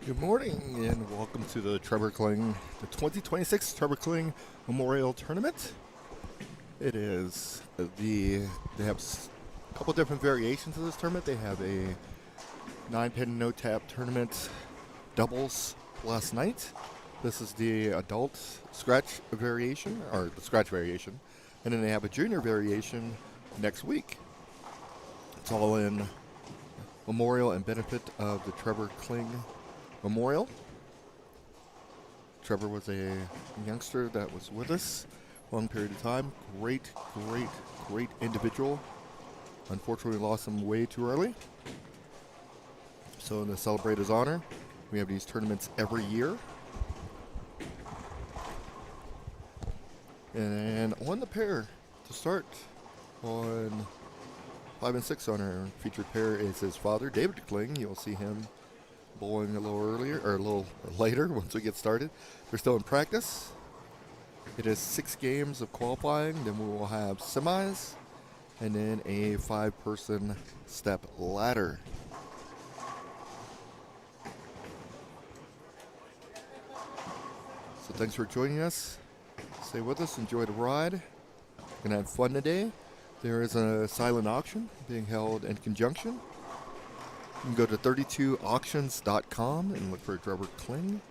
Good morning and welcome to the Trevor Kling, the 2026 Trevor Kling Memorial Tournament. It is they have a couple different variations of this tournament. They have a 9-pin no-tap tournament doubles last night. This is the adult scratch variation, or the scratch variation. And then they have a junior variation next week. It's all in memorial and benefit of the Trevor Kling Memorial. Trevor was a youngster that was with us a long period of time. Great, great, great individual. Unfortunately, lost him way too early. So to celebrate his honor, we have these tournaments every year. And on the pair to start on 5 and 6 on our featured pair is his father, David Kling. You'll see him bowling a little earlier, or a little later once we get started. They're still in practice. It is 6 games of qualifying, then we will have semis, and then a 5-person step ladder. So thanks for joining us. Stay with us, enjoy the ride. Gonna have fun today. There is a silent auction being held in conjunction. You can go to 32auctions.com and look for Trevor Kling.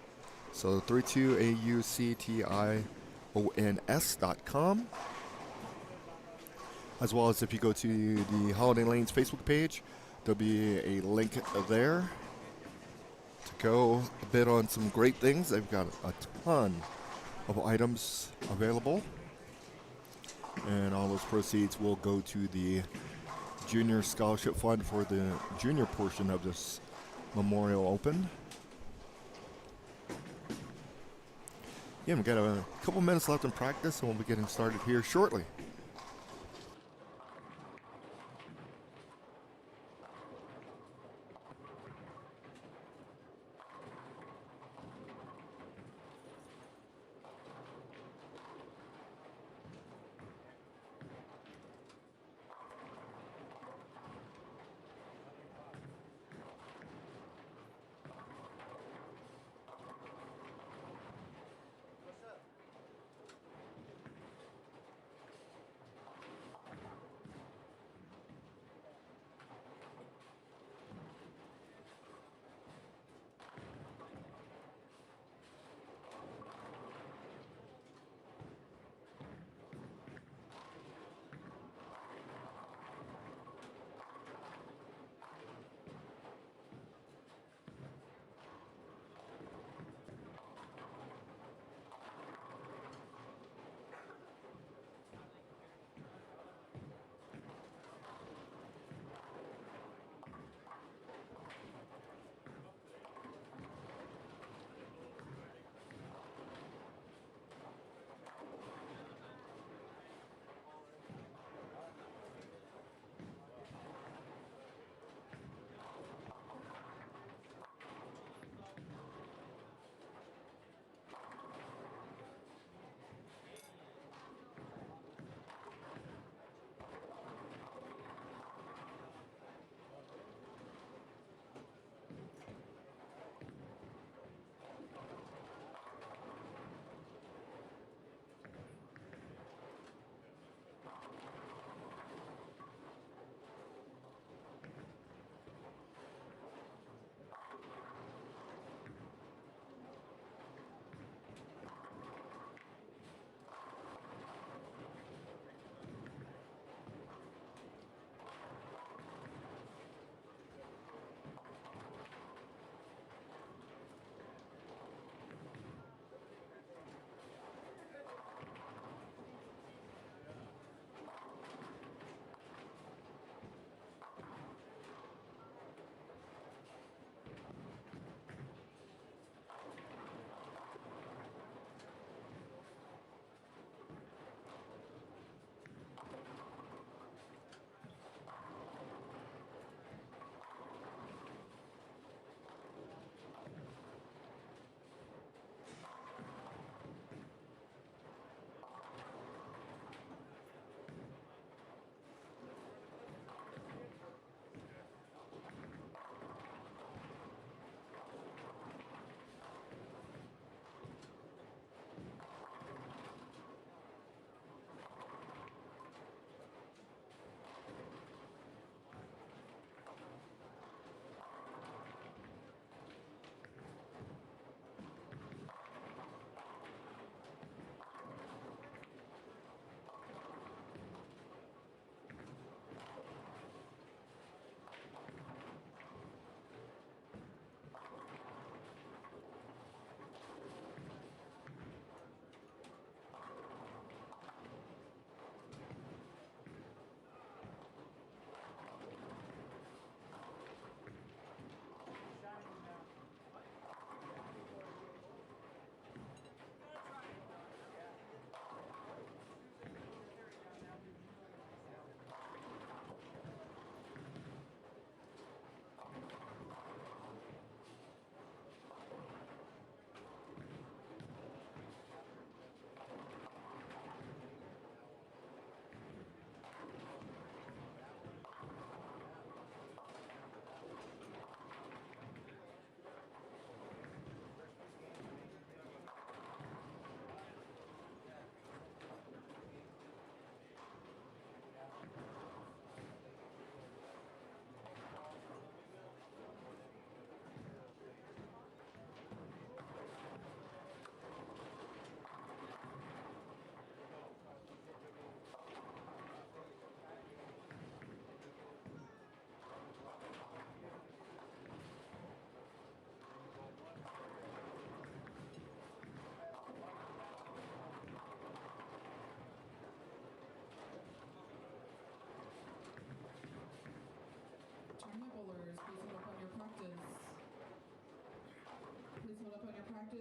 So 32auctions.com. As well as if you go to the Holiday Lanes Facebook page, there'll be a link there to go bid on some great things. They've got a ton of items available. And all those proceeds will go to the Junior Scholarship Fund for the junior portion of this Memorial Open. Yeah, we've got a couple minutes left in practice, and we'll be getting started here shortly.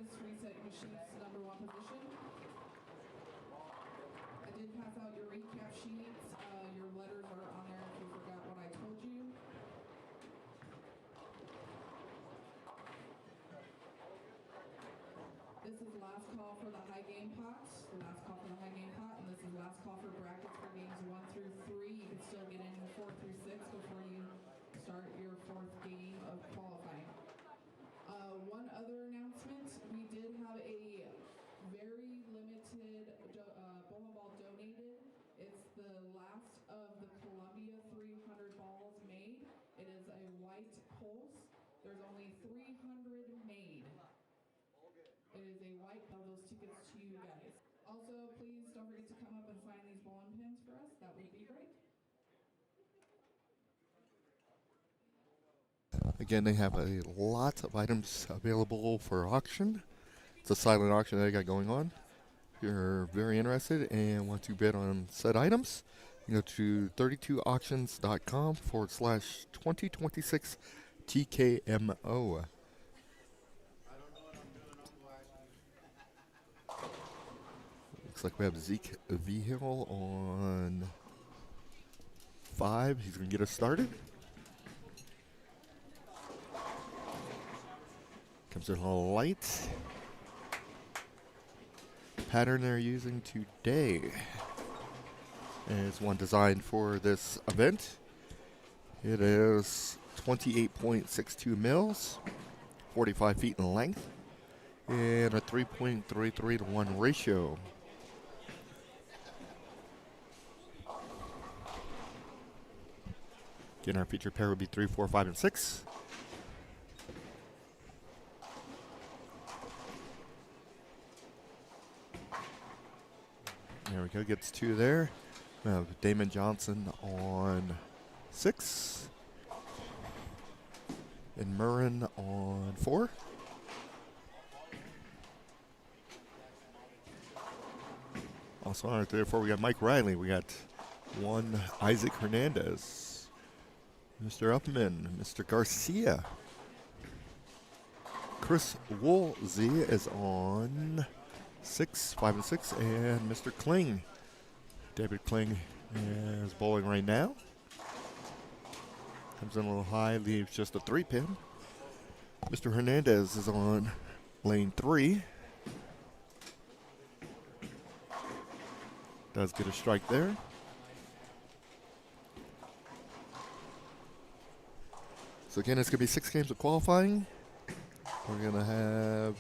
just reset your sheets to number 1 position. I did pass out your recap sheets. Your letters are on there if you forgot what I told you. This is last call for the high game pot. Last call for the high game pot, and this is last call for brackets for games 1 through 3. You can still get in 4 through 6 before you start your 4th game of qualifying. One other announcement, we did have a very limited bowling ball donated. It's the last of the Columbia 300 balls made. It is a white pulse. There's only 300 made. It is a white ball. Those tickets to you guys. Also, please don't forget to come up and sign these bowling pins for us. That would be great. Again, they have a lot of items available for auction. It's a silent auction that they got going on. If you're very interested and want to bid on said items, you go to 32auctions.com/2026 TKMO. Looks like we have Zeke Vigil on 5. He's going to get us started. Comes in a light. Pattern they're using today is one designed for this event. It is 28.62 mils, 45 feet in length, and a 3.33 to 1 ratio. Again, our featured pair would be 3, 4, 5, and 6. There we go, gets 2 there. We have Damon Johnson on 6. And Murrin on 4. Also on 3 or 4, we got Mike Riley. We got 1 Isaac Hernandez. Mr. Upman, Mr. Garcia. Chris Woolsey is on 6, 5, and 6, and Mr. Kling. David Kling is bowling right now. Comes in a little high, leaves just a 3-pin. Mr. Hernandez is on lane 3. Does get a strike there. So again, it's going to be 6 games of qualifying. We're going to have,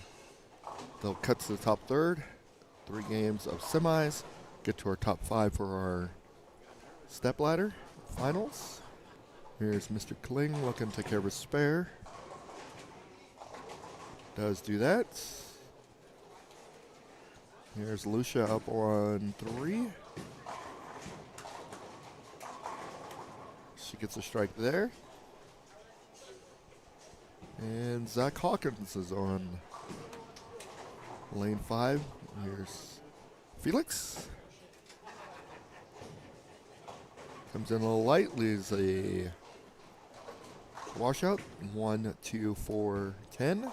they'll cut to the top third, 3 games of semis, get to our top 5 for our stepladder finals. Here's Mr. Kling looking to take care of his spare. Does do that. Here's Lucia up on 3. She gets a strike there. And Zach Hawkins is on lane 5. Here's Felix. Comes in a little light, leaves a washout. 1, 2, 4, 10.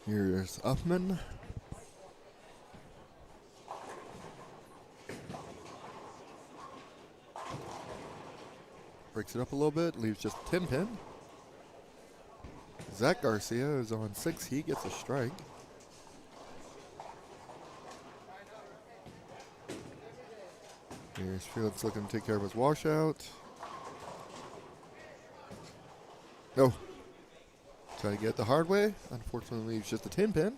Here's Uffman. Breaks it up a little bit, leaves just a 10-pin. Zach Garcia is on 6, he gets a strike. Here's Felix looking to take care of his washout. No. Try to get it the hard way. Unfortunately, leaves just a 10-pin.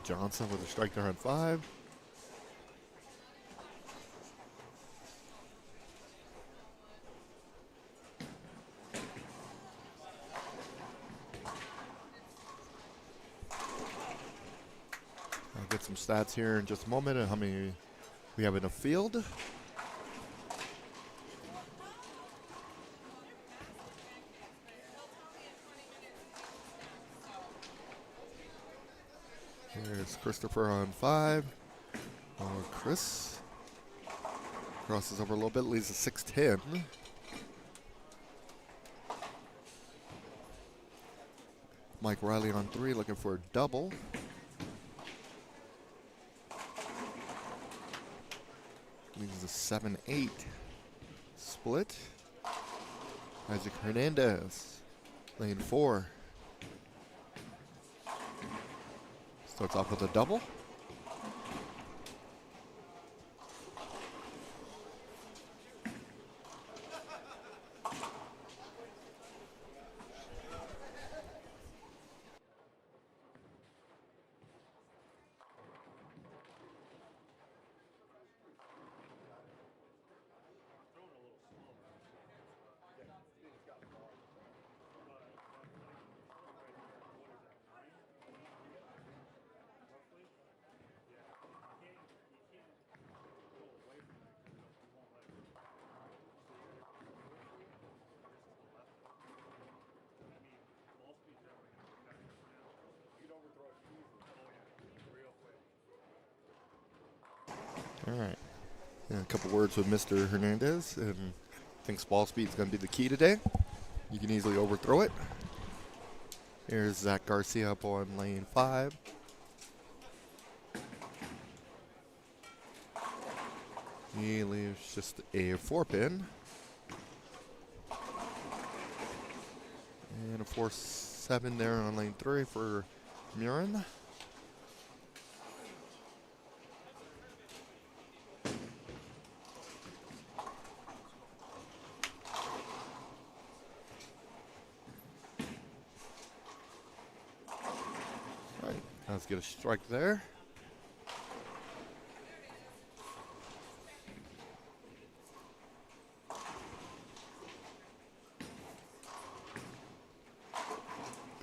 Johnson with a strike there on 5. stats here in just a moment and how many we have in the field. Here's Christopher on 5. Chris crosses over a little bit, leads a 6-10. Mike Riley on 3, looking for a double. Leads a 7-8 split. Isaac Hernandez, lane 4. Starts off with a double. All right. Yeah, a couple words with Mr. Hernandez, and thinks ball speed is going to be the key today. You can easily overthrow it. Here's Zach Garcia up on lane 5. He leaves just a 4-pin. And a 4-7 there on lane 3 for Murin. Let's get a strike there.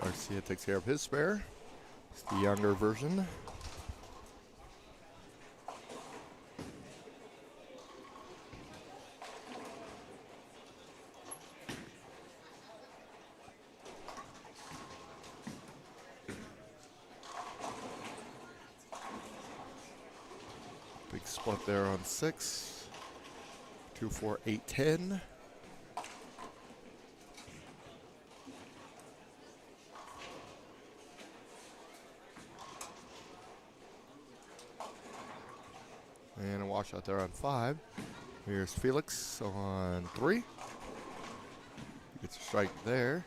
Garcia takes care of his spare. It's the younger version. Big split there on 6. 2, 4, 8, 10. And a washout there on 5. Here's Felix on 3. Gets a strike there.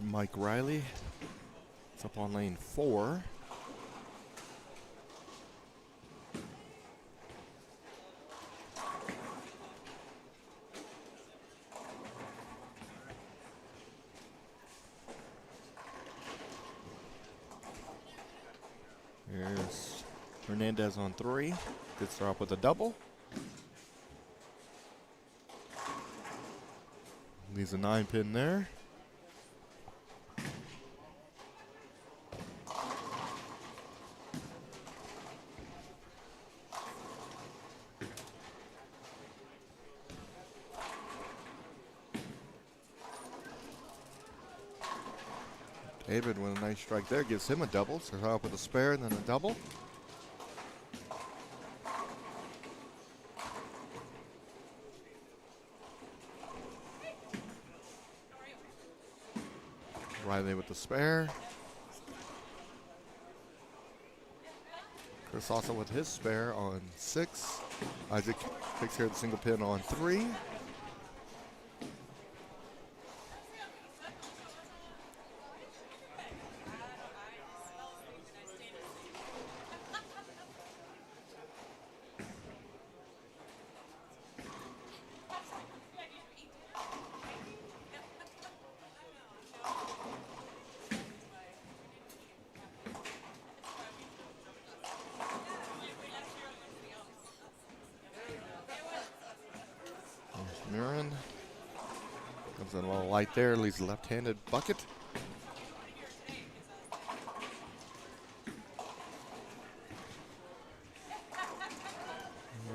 Mike Riley. It's up on lane 4. Here's Hernandez on 3. Good start off with a double. Leaves a 9-pin there. David with a nice strike there gives him a double. So up with a spare and then a double. Riley with the spare. Chris also with his spare on 6. Isaac takes care of the single pin on 3. Murin comes in a little light there, leaves a left-handed bucket.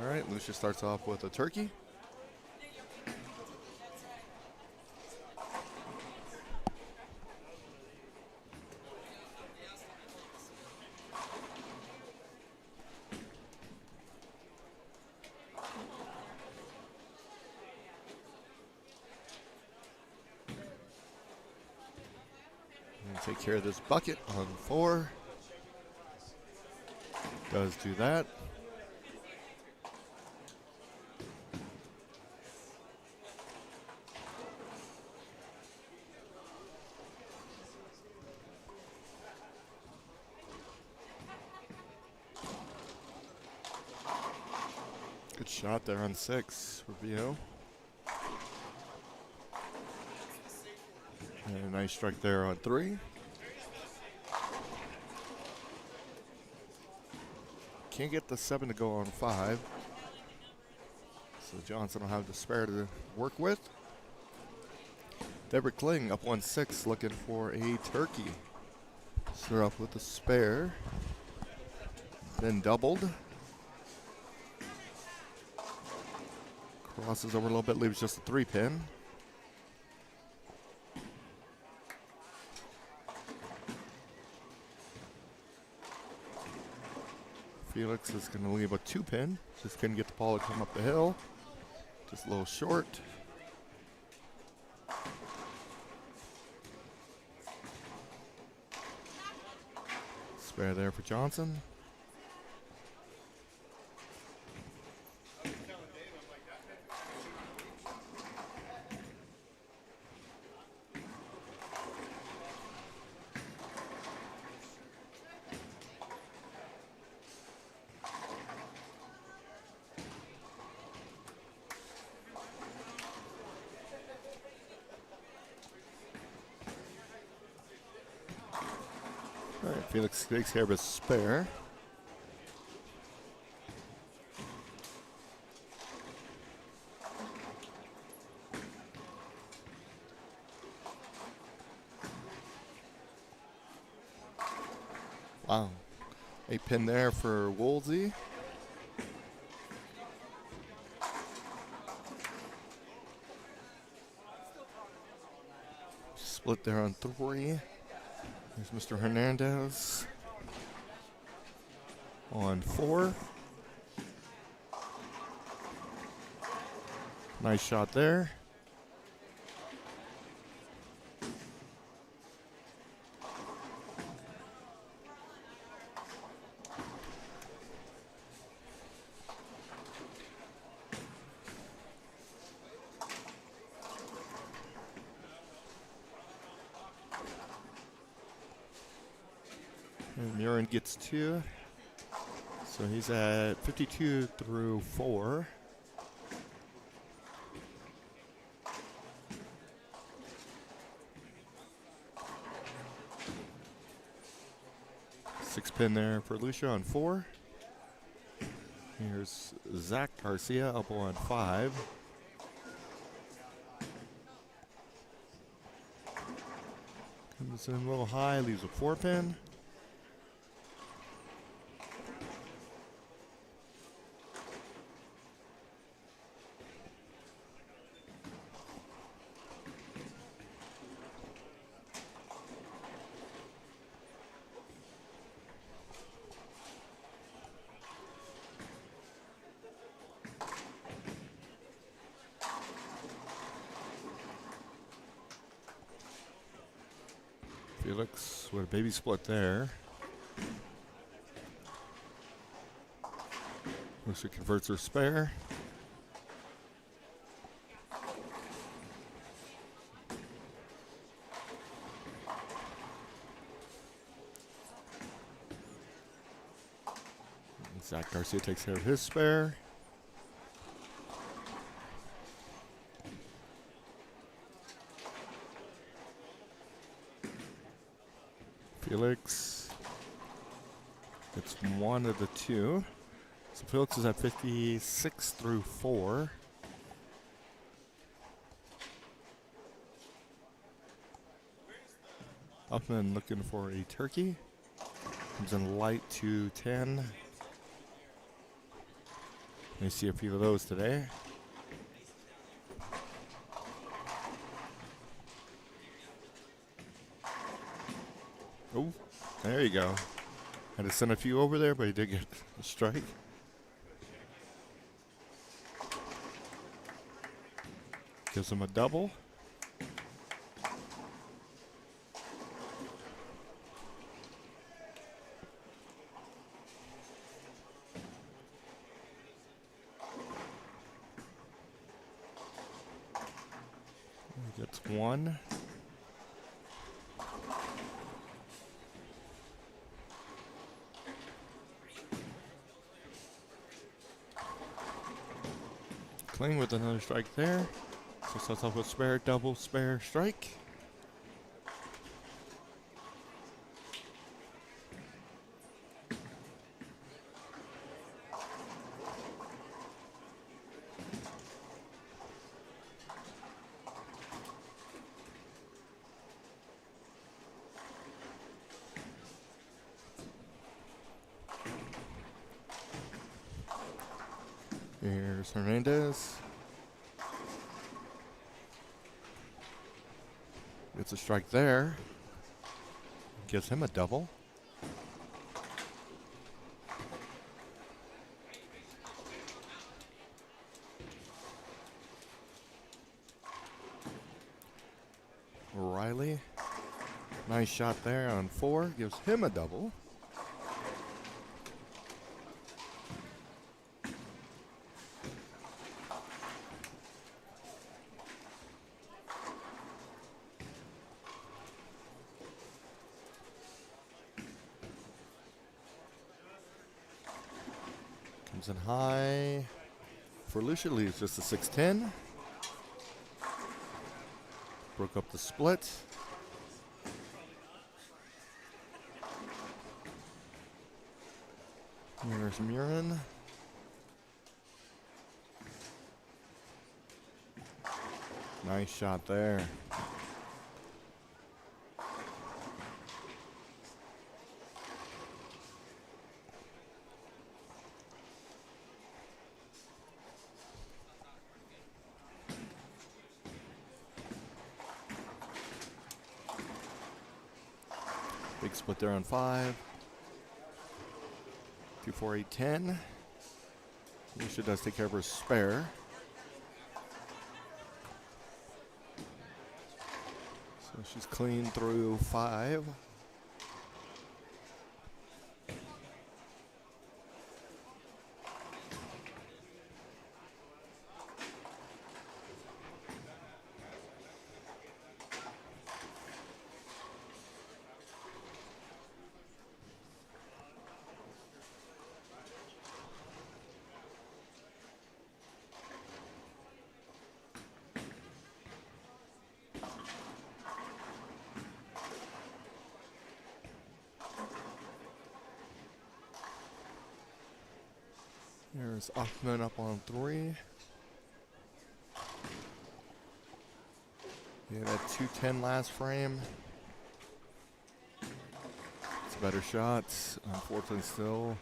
All right, Lucia starts off with a turkey. And take care of this bucket on 4. Does do that. Good shot there on 6 for Vio. And a nice strike there on 3. Can't get the 7 to go on 5. So Johnson will have the spare to work with. Trevor Kling up 1-6 looking for a turkey. Start off with the spare. Then doubled. Crosses over a little bit, leaves just a 3-pin. Felix is going to leave a 2-pin. Just couldn't get the ball to come up the hill. Just a little short. Spare there for Johnson. All right, Felix takes care of his spare. Wow. 8-pin there for Woolsey. Split there on 3. There's Mr. Hernandez on 4. Nice shot there. And Murin gets 2. So he's at 52 through 4. Six-pin there for Lucia on 4. Here's Zach Garcia up on 5. Comes in a little high, leaves a 4-pin. Felix with a baby split there. Lucia converts her spare. And Zach Garcia takes care of his spare. Felix gets 1 of the 2. So Felix is at 56 through 4. Upman looking for a turkey. Comes in light to 10. Let me see a few of those today. Oh, there you go. Had to send a few over there, but he did get a strike. Gives him a double. He gets one. Kling with another strike there. So starts off with spare, double, spare, strike. Here's Hernandez. Gets a strike there. Gives him a double. Riley. Nice shot there on 4. Gives him a double. Comes in high. For Lucia, leaves just a 6-10. Broke up the split. Here's Murin. Nice shot there. Big split there on 5. 2, 4, 8, 10. Lucia does take care of her spare. So she's clean through 5. There's Offman up on 3. Yeah, that 210 last frame. It's a better shot. Unfortunately, still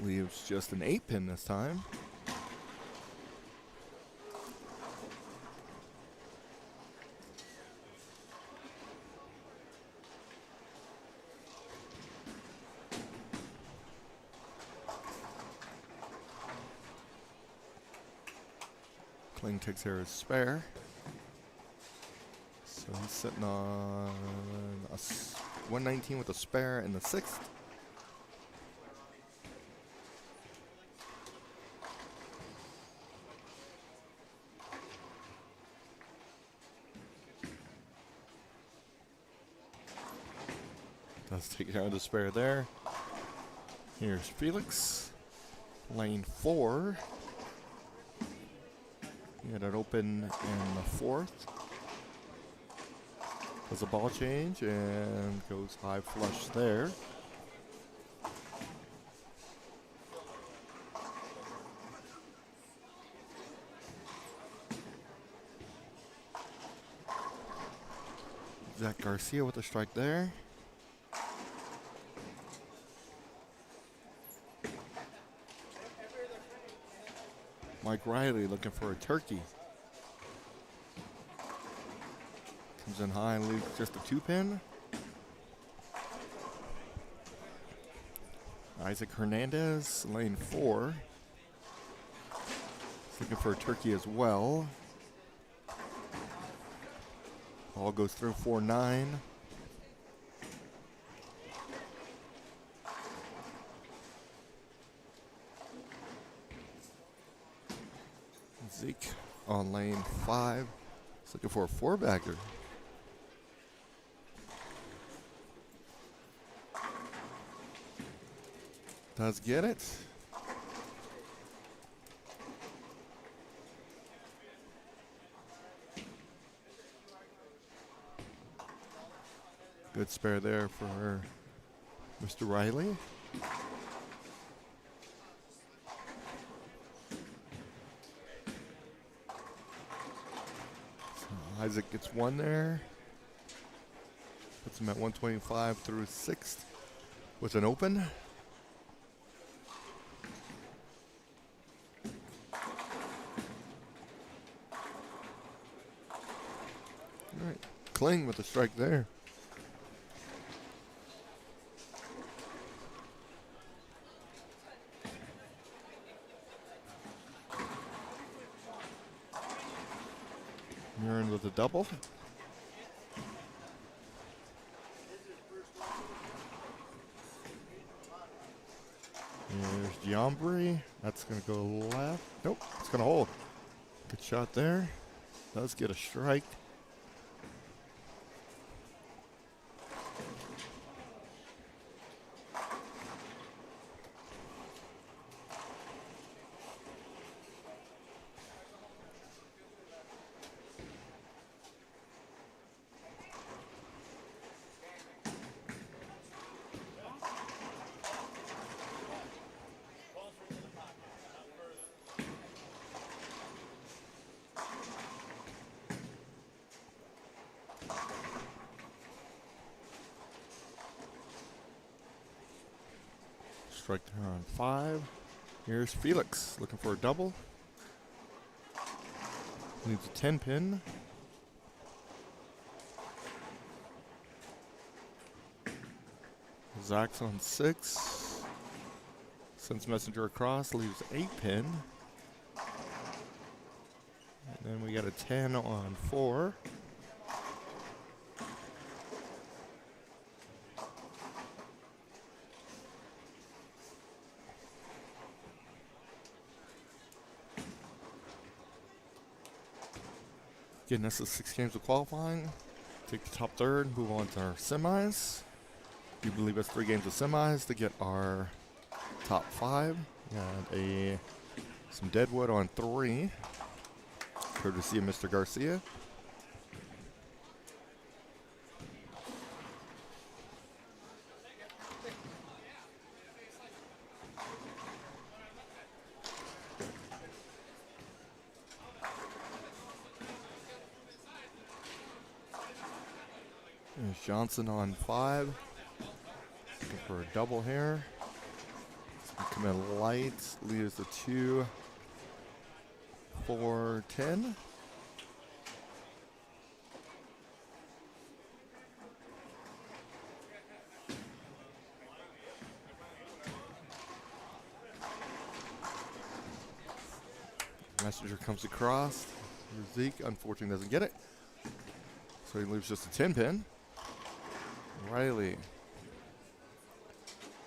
leaves just an 8-pin this time. Kling takes care of his spare. So he's sitting on a 119 with a spare in the 6th. Does take care of the spare there. Here's Felix. Lane 4. He had it open in the 4th. Does a ball change and goes high flush there. Zach Garcia with a strike there. Mike Riley looking for a turkey. Comes in high and leaves just a 2-pin. Isaac Hernandez, lane 4. He's looking for a turkey as well. Ball goes through 4-9. Zeke on lane 5. He's looking for a 4-bagger. Does get it. Good spare there for Mr. Riley. So Isaac gets 1 there. Puts him at 125 through 6th with an open. All right, Kling with a strike there. Murin with a double. There's Giambri. That's going to go left. Nope, it's going to hold. Good shot there. Does get a strike. Strike there on 5. Here's Felix looking for a double. Needs a 10-pin. Zach's on 6. Sends messenger across, leaves 8-pin. And then we got a 10 on 4. Getting us to 6 games of qualifying. Take the top third, move on to our semis. You believe us 3 games of semis to get our top 5. And some deadwood on 3. Courtesy of Mr. Garcia. There's Johnson on 5. Looking for a double here. Come in light. Leaves the 2, 4, 10. Messenger comes across. Zeke, unfortunately, doesn't get it. So he leaves just a 10-pin. Riley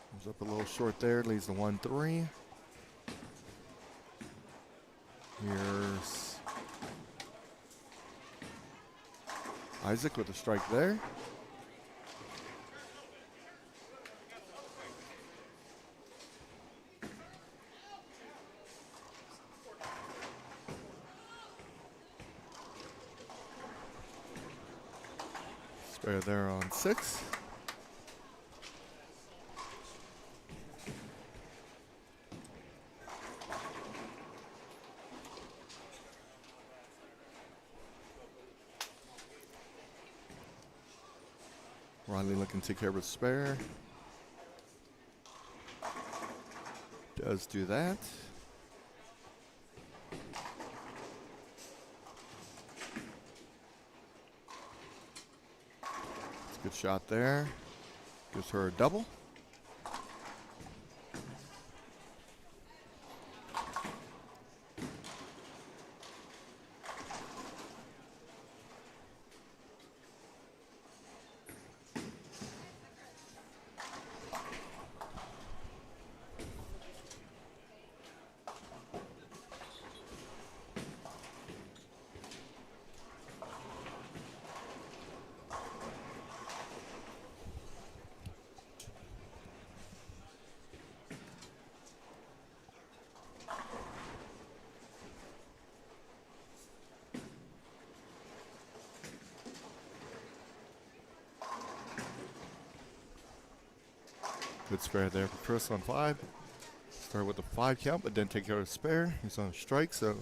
comes up a little short there, leaves the 1-3. Here's Isaac with a strike there. Spare there on 6. Riley looking to take care of his spare. Does do that. It's a good shot there. Gives her a double. Good spare there for Chris on 5. Start with a 5 count, but then take care of the spare. He's on a strike, so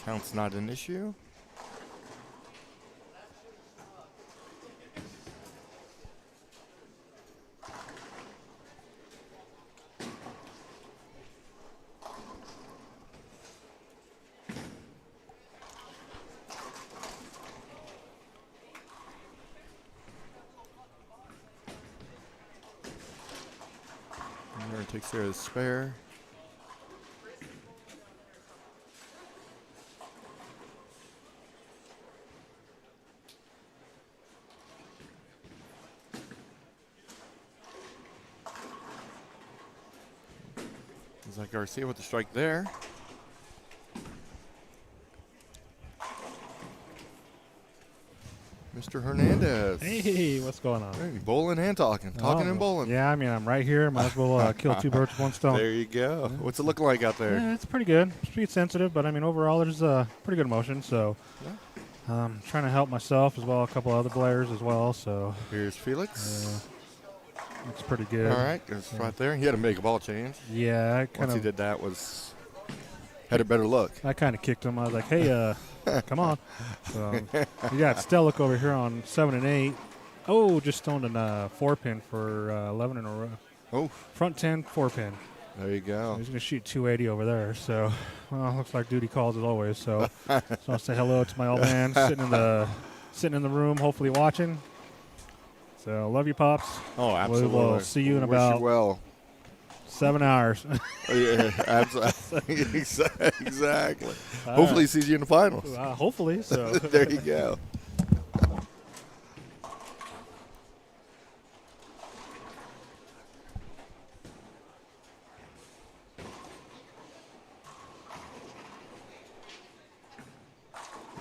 count's not an issue. Takes care of the spare. Zach Garcia with the strike there. Mr. Hernandez. Hey, what's going on? Hey, bowling and talking. Talking and bowling. Yeah, I mean, I'm right here. Might as well kill two birds with one stone. There you go. Yeah. What's it looking like out there? Yeah, it's pretty good. Speed sensitive, but I mean, overall, there's pretty good motion. So, trying to help myself as well, a couple other players as well. So here's Felix. It's pretty good. All right, it's right there. He had to make a ball change. Yeah, once he did that, had a better look. I kind of kicked him. I was like, hey, come on. So, we got Stellick over here on 7 and 8. Oh, just stoned a 4-pin for 11 in a row. Oh. Front 10, 4-pin. There you go. He's going to shoot 280 over there. So, well, looks like duty calls as always. So, I'll say hello to my old man sitting in the room, hopefully watching. So, love you, Pops. Oh, absolutely. We'll see you in about 7 hours. Yeah, absolutely. Exactly. Hopefully he sees you in the finals. Hopefully. So there you go.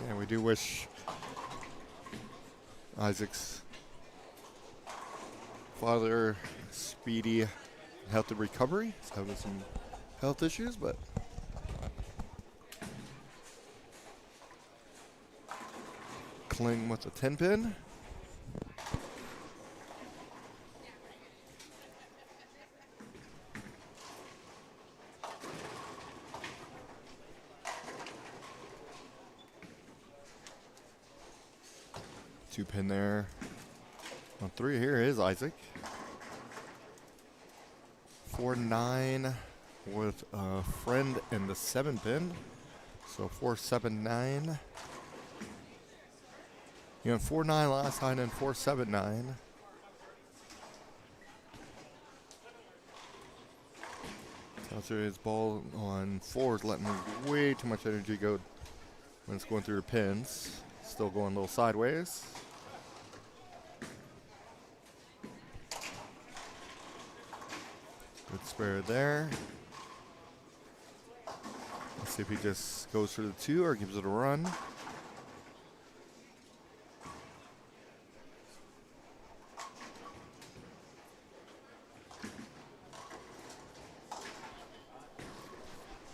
Yeah, we do wish Isaac's father speedy health and recovery. He's having some health issues, but Kling with a 10-pin. Two-pin there. On 3 here is Isaac. 4-9 with a friend in the 7-pin. So 4-7-9. You went 4-9 last time and 4-7-9. Counter his ball on 4 is letting way too much energy go when it's going through the pins. Still going a little sideways. Good spare there. Let's see if he just goes for the 2 or gives it a run.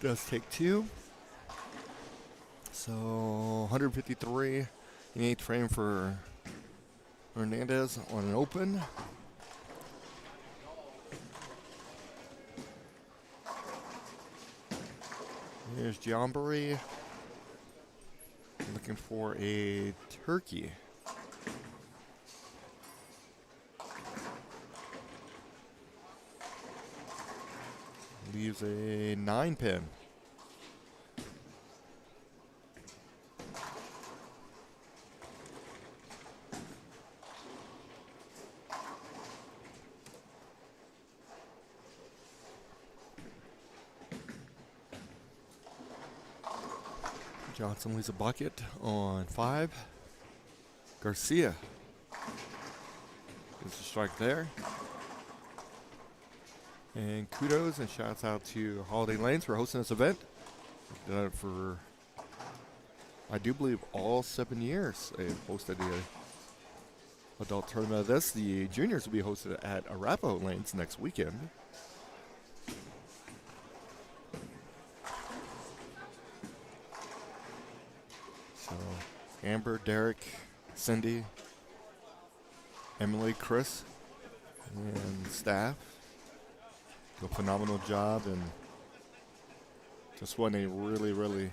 Does take 2. So 153 in the 8th frame for Hernandez on an open. Here's Jamboree looking for a turkey. leaves a 9 pin. Johnson leaves a bucket on 5. Garcia gets a strike there. And kudos and shouts out to Holiday Lanes for hosting this event. They've done it for, I do believe, all 7 years. They've hosted the adult tournament of this. The juniors will be hosted at Arapahoe Lanes next weekend. So, Amber, Derek, Cindy, Emily, Chris, and staff do a phenomenal job, and just one they really, really,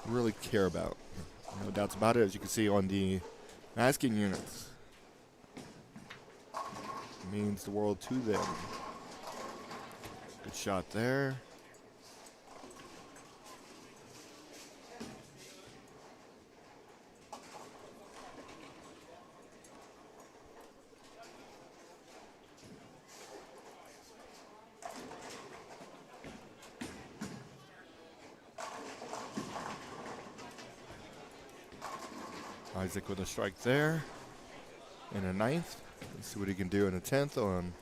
really care about. No doubts about it, as you can see on the masking units. It means the world to them. Good shot there. Isaac with a strike there in a 9th. Let's see what he can do in a 10th on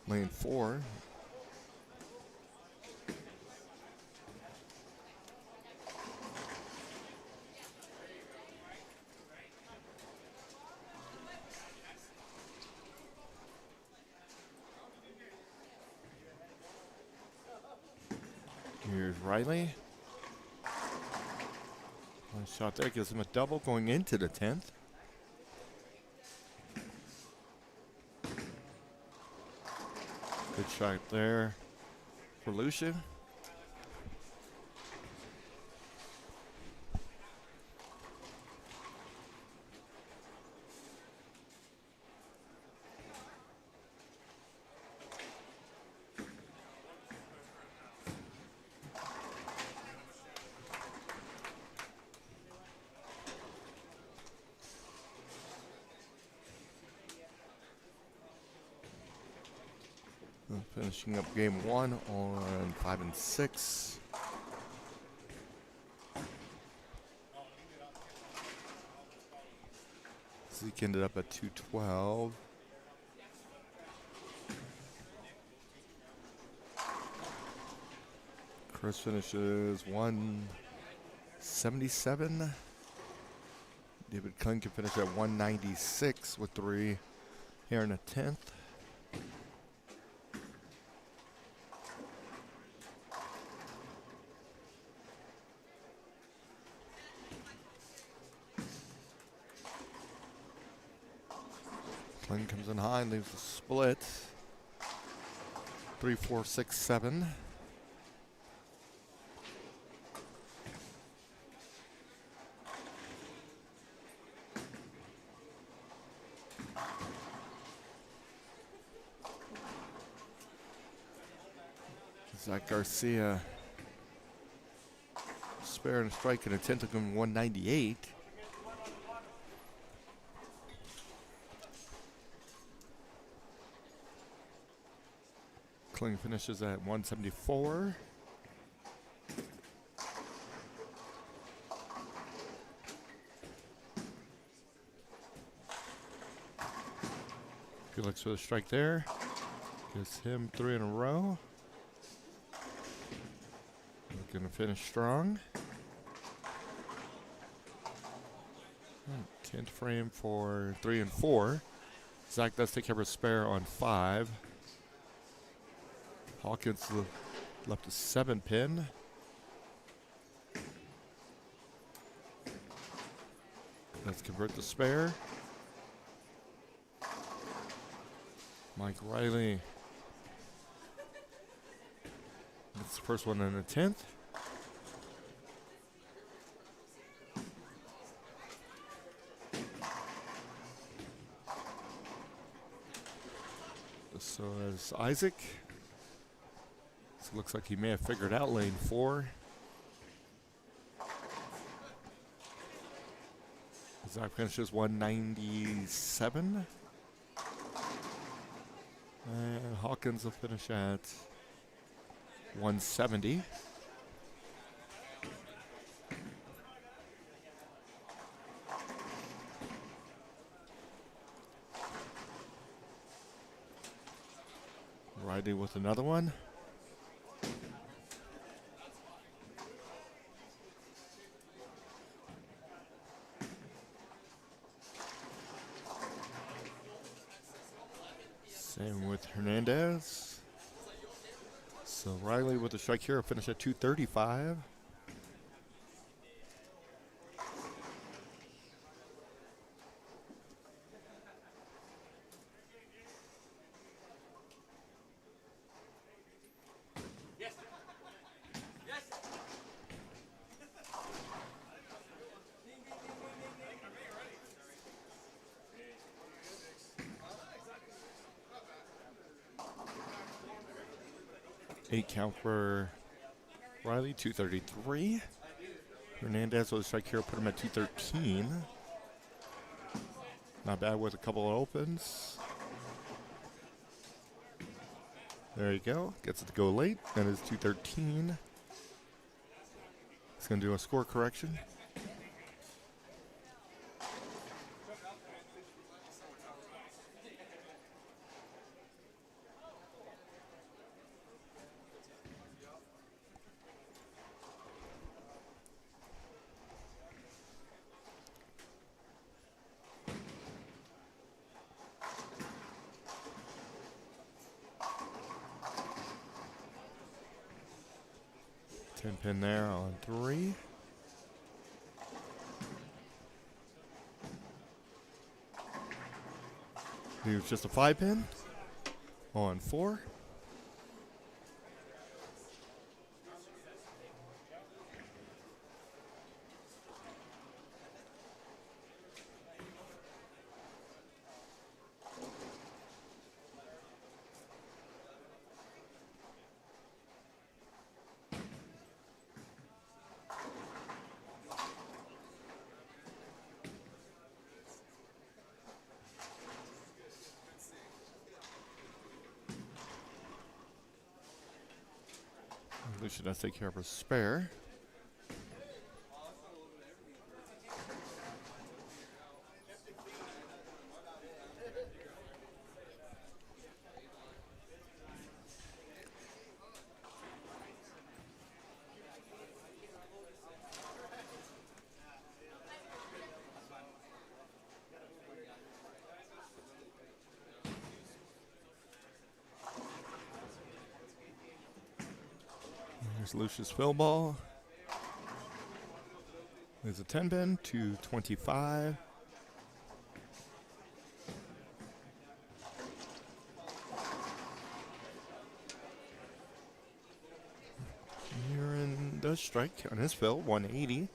lane 4. Here's Riley. One shot there gives him a double going into the 10th. Good shot there for Lucia. Finishing up game 1 on 5 and 6. Zeke ended up at 212. Chris finishes 177. David Kling can finish at 196 with 3 here in the 10th. Kling comes in high and leaves a split. 3, 4, 6, 7. Zach Garcia, spare and a strike and a 10th, took him 198. Kling finishes at 174. Felix with a strike there. Gives him 3 in a row. Looking to finish strong. 10th frame for 3 and 4. Zach does take care of a spare on 5. Hawkins left a 7 pin. Let's convert the spare. Mike Riley. That's the first one in the 10th. So as Isaac So it looks like he may have figured out lane 4. Zach finishes 197. And Hawkins will finish at 170. Riding with another one. Same with Hernandez. So Riley with the strike here will finish at 235. Eight count for Riley, 233. Hernandez with a strike here, put him at 213. Not bad with a couple of opens. There you go. Gets it to go late. That is 213. It's going to do a score correction. Ten pin there on 3. Here's just a 5 pin on 4. Lucia does take care of her spare. Here's Lucia's fill ball. There's a 10 pin, 225. Aaron does strike on his fill, 180.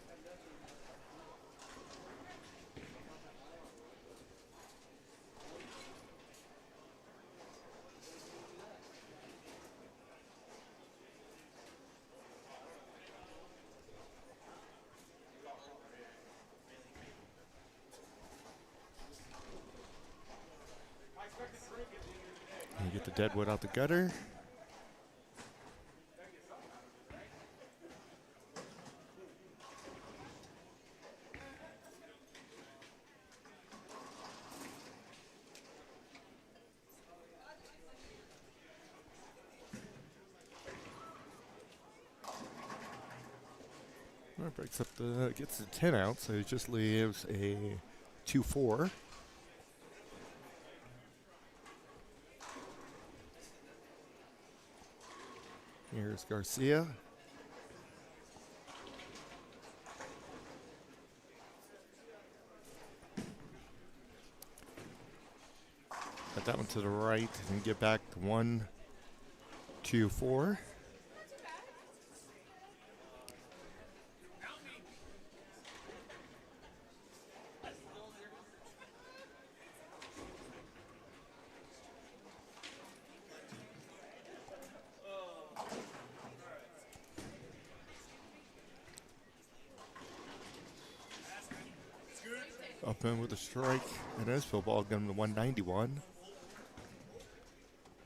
You get the deadwood out the gutter. Breaks up the, gets the 10 out, so it just leaves a 2-4. Here's Garcia. Got that one to the right and get back to 1, 2, 4. Up in with a strike. And as football going to 191.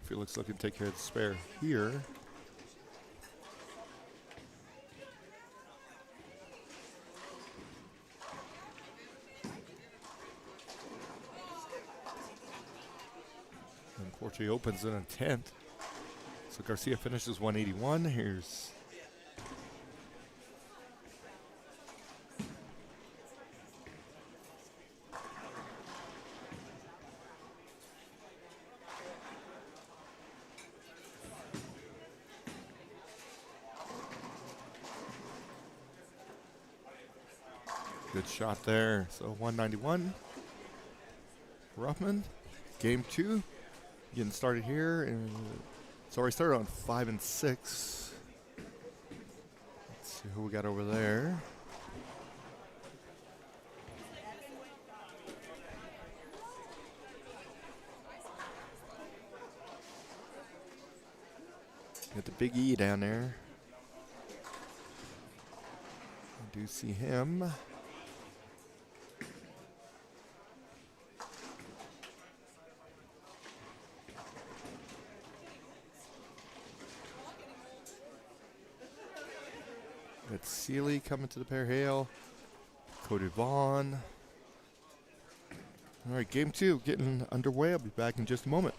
Felix looking to take care of the spare here. And Corte opens in a 10th. So Garcia finishes 181. Here's good shot there. So 191. Ruffman, game 2. Getting started here. And so we started on 5 and 6. Let's see who we got over there. Got the Big E down there. I do see him. Got Sealy coming to the pair hail. Cody Vaughn. All right, game 2 getting underway. I'll be back in just a moment.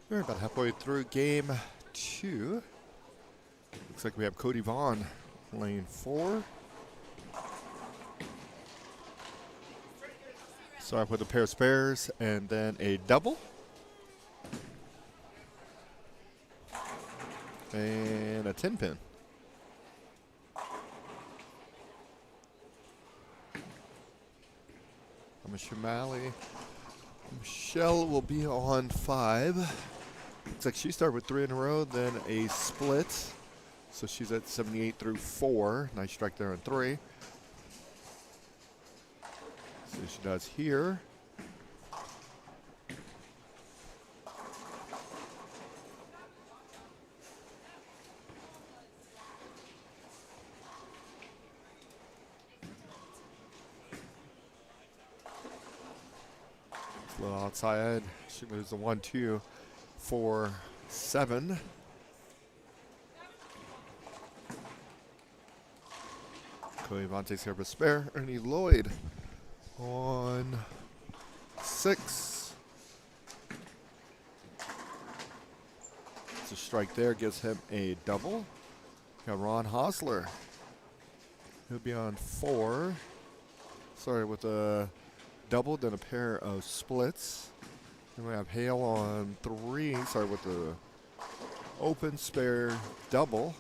We're about halfway through game 2. Looks like we have Cody Vaughn, lane 4. Start with a pair of spares and then a double. And a 10 pin. Michelle will be on 5. Looks like she started with 3 in a row, then a split. So she's at 78 through 4. Nice strike there on 3. So she does here. A little outside. She moves the 1, 2, 4, 7. Cody Vaughn takes care of a spare. Ernie Lloyd on 6. It's a strike there, gives him a double. Got Ron Hosler. He'll be on 4. Sorry, with a double, then a pair of splits. Then we have Hale on 3. Sorry, with the open spare double.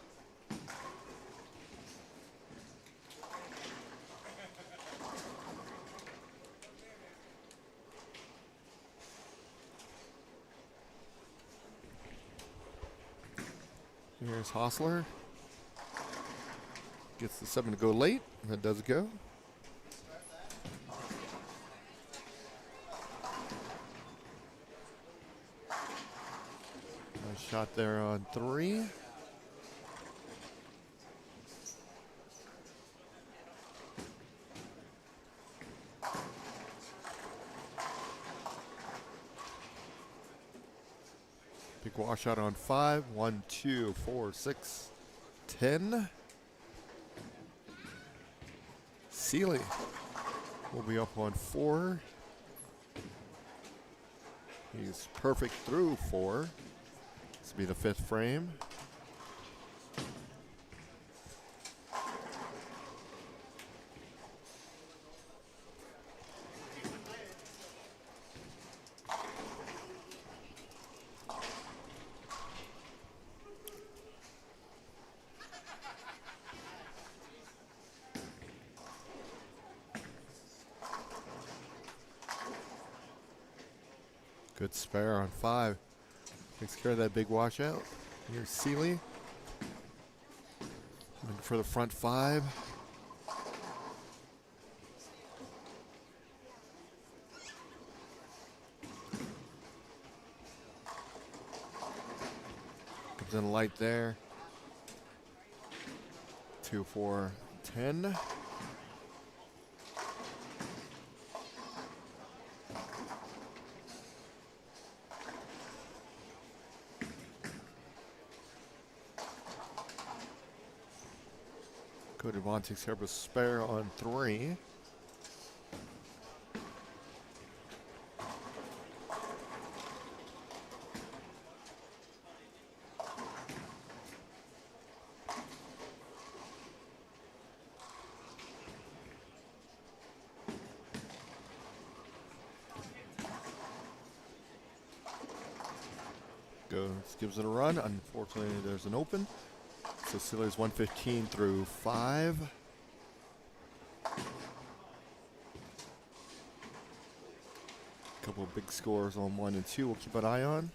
Here's Hosler. Gets the 7 to go late. That does go. Nice shot there on 3. Big washout on 5. 1, 2, 4, 6, 10. Seeley will be up on 4. He's perfect through 4. This will be the 5th frame. Good spare on 5. Takes care of that big washout. Here's Seeley. Looking for the front 5. Comes in light there. 2, 4, 10. Cody Vaughn takes care of a spare on 3. Goes, gives it a run. Unfortunately, there's an open. So Seeley's 115 through 5. Couple of big scores on 1 and 2 we'll keep an eye on.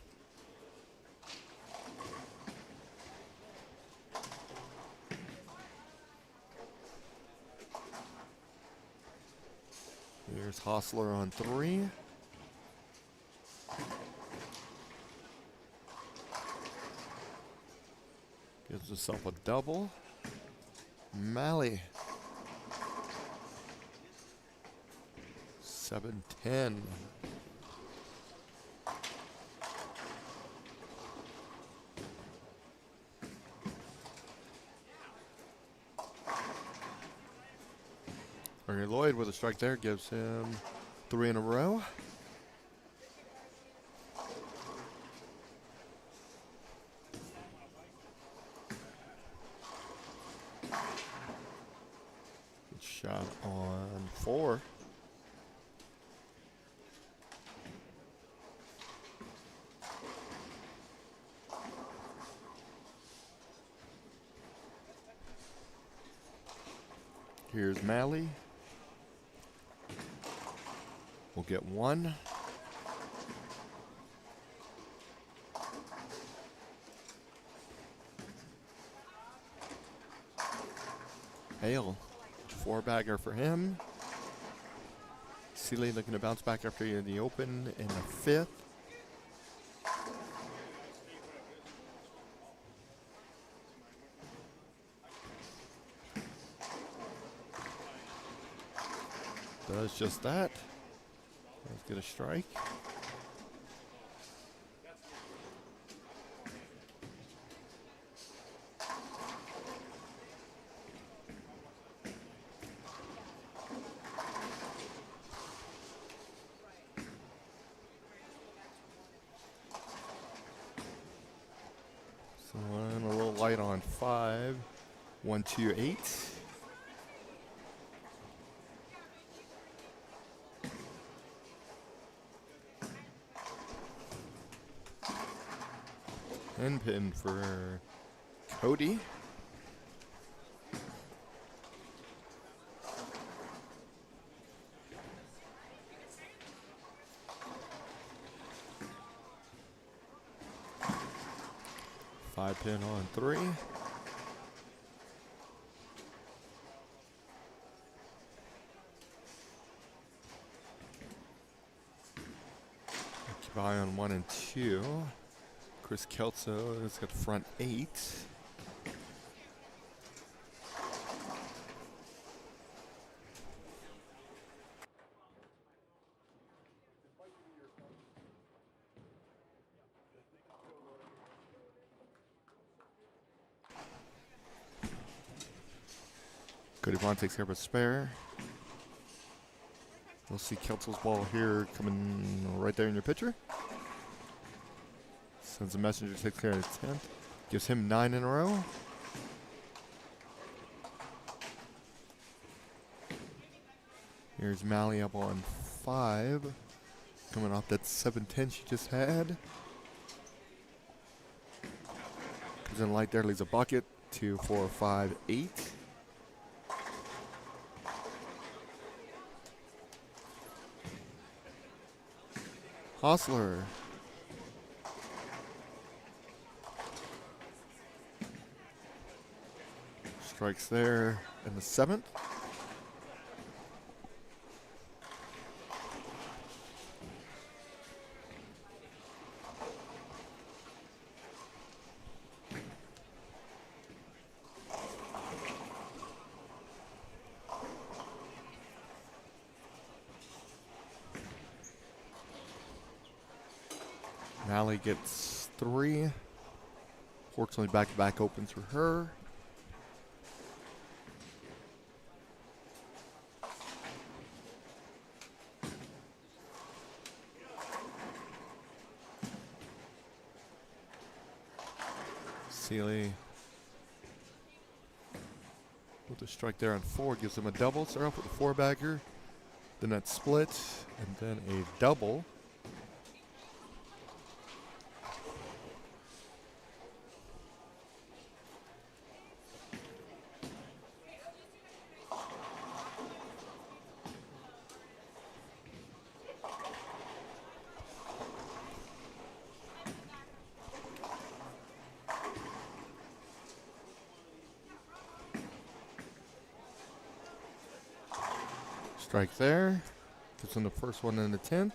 Here's Hosler on 3. Gives himself a double. Malley. 7-10. Ernie Lloyd with a strike there gives him 3 in a row. Shot on 4. Here's Malley. We'll get 1. Hale, 4-bagger for him. Seeley looking to bounce back after the open in the 5th. Does just that. Let's get a strike. So a little light on 5. 1, 2, 8. And pin for Cody. Five pin on 3. Occupy on 1 and 2. Chris Kelso has got front 8. Cody Vaughn takes care of a spare. We'll see Kelso's ball here coming right there in your picture. Sends a messenger, takes care of the 10th. Gives him 9 in a row. Here's Malley up on 5. Coming off that 7-10 she just had. Comes in light there, leaves a bucket. 2, 4, 5, 8. Hostler. Strikes there in the 7th. Malley gets 3. Fortunately, back-to-back opens for her. Seeley with a strike there on 4 gives him a double. Start off with a 4-bagger, then that split, and then a double. Strike there. Gets in the first one in the 10th.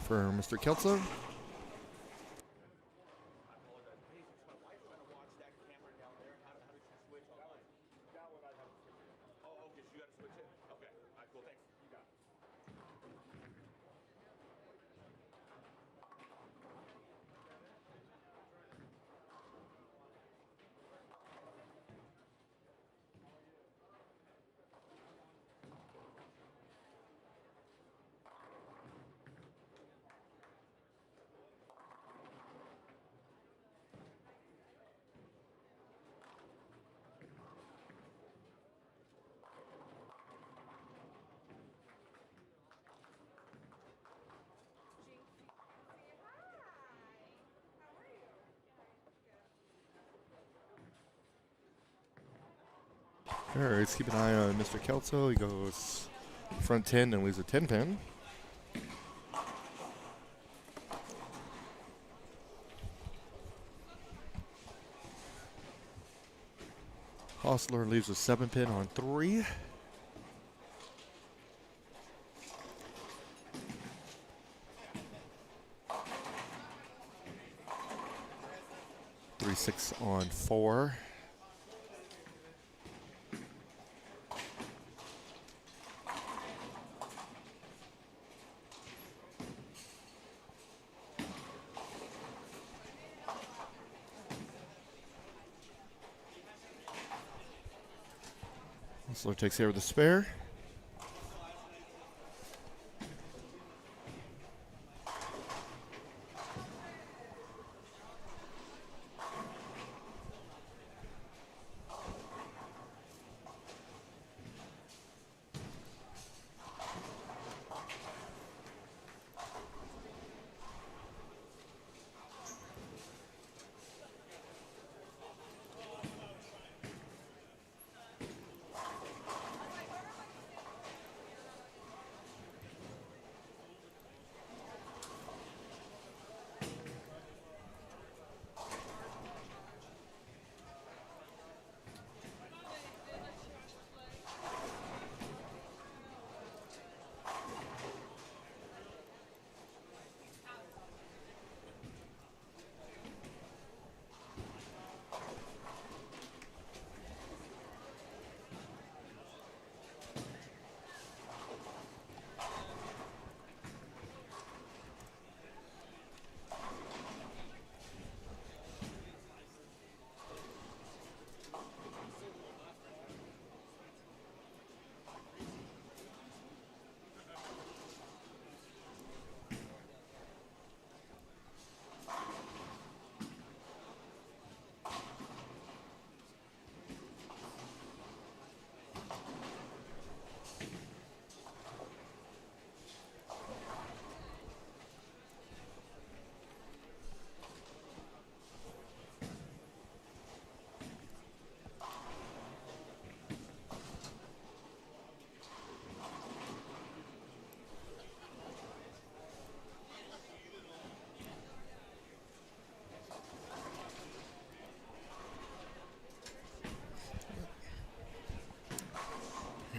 For Mr. Kelso. All right, let's keep an eye on Mr. Kelso. He goes front 10 and leaves a 10 pin. Hostler leaves a 7 pin on 3. Three 6 on 4. Hostler takes care of the spare.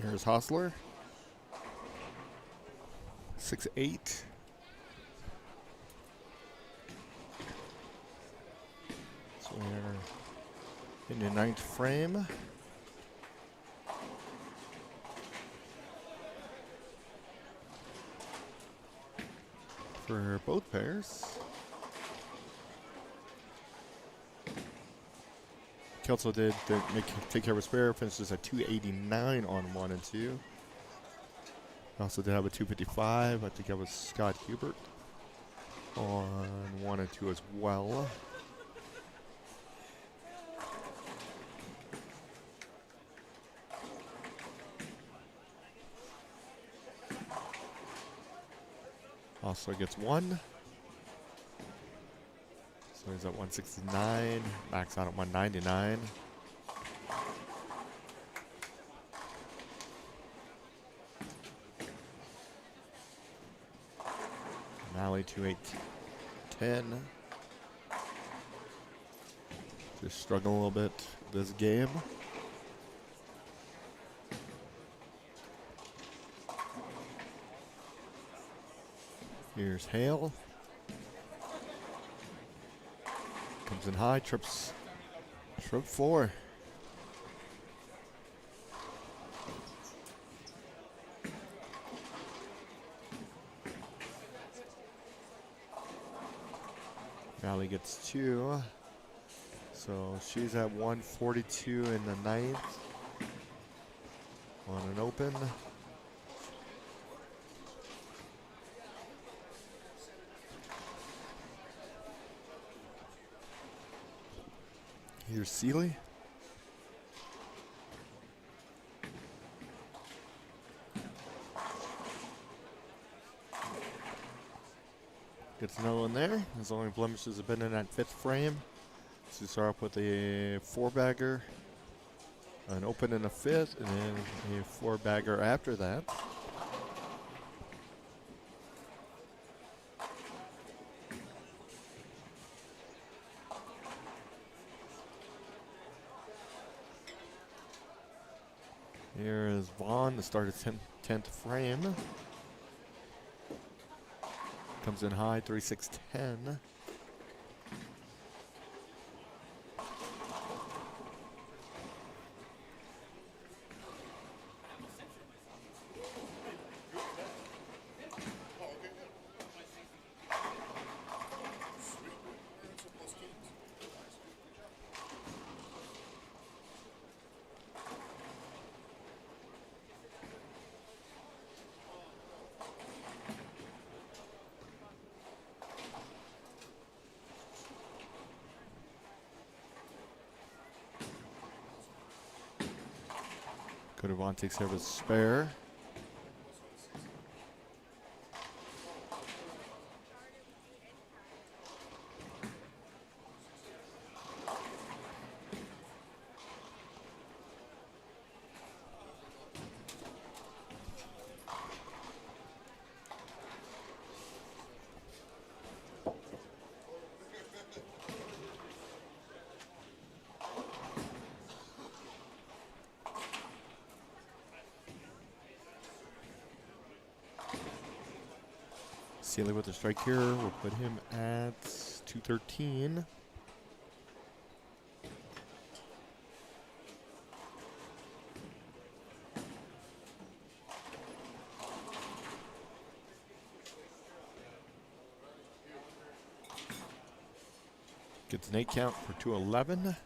Here's Hostler. 6-8. So we're in the 9th frame. For both pairs. Kelso did take care of a spare, finishes at 289 on 1 and 2. Also did have a 255. I think that was Scott Hubert on 1 and 2 as well. Also gets 1. So he's at 169, max out at 199. Malley 2810. Just struggling a little bit this game. Here's Hale. Comes in high, trips 4. Valley gets 2. So she's at 142 in the 9th. On an open. Here's Seeley. Gets another one there. His only blemishes have been in that 5th frame. So you start up with a 4-bagger. An open in the 5th, and then a 4-bagger after that. Here is Vaughn to start his 10th frame. Comes in high, 3-6-10. Vaughn takes care of his spare. Sealy with the strike here. We'll put him at 213. Gets an 8 count for 211.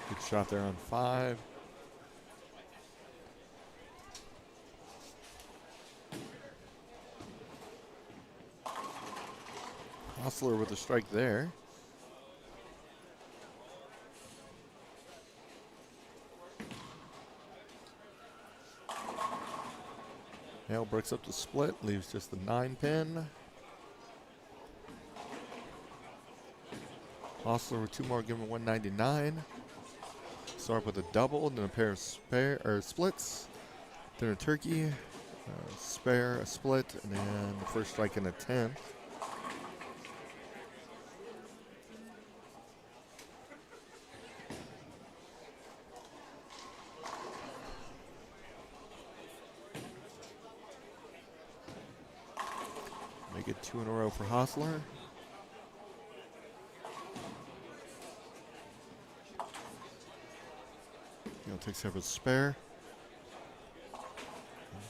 Good shot there on 5. Hostler with a strike there. Hale breaks up the split, leaves just the 9-pin. Hostler with 2 more, give him 199. Start with a double, then a pair of splits, then a turkey, a spare, a split, and then the first strike in a 10. Make it 2 in a row for Hostler. Takes care of his spare.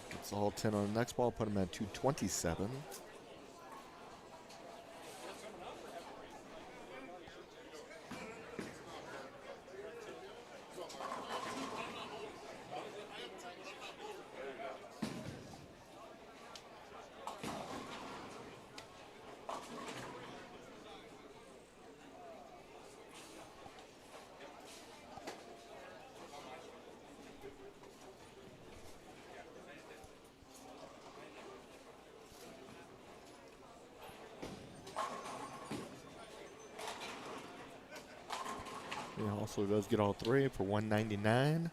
Gets all 10 on the next ball, put him at 227. He also does get all 3 for 199.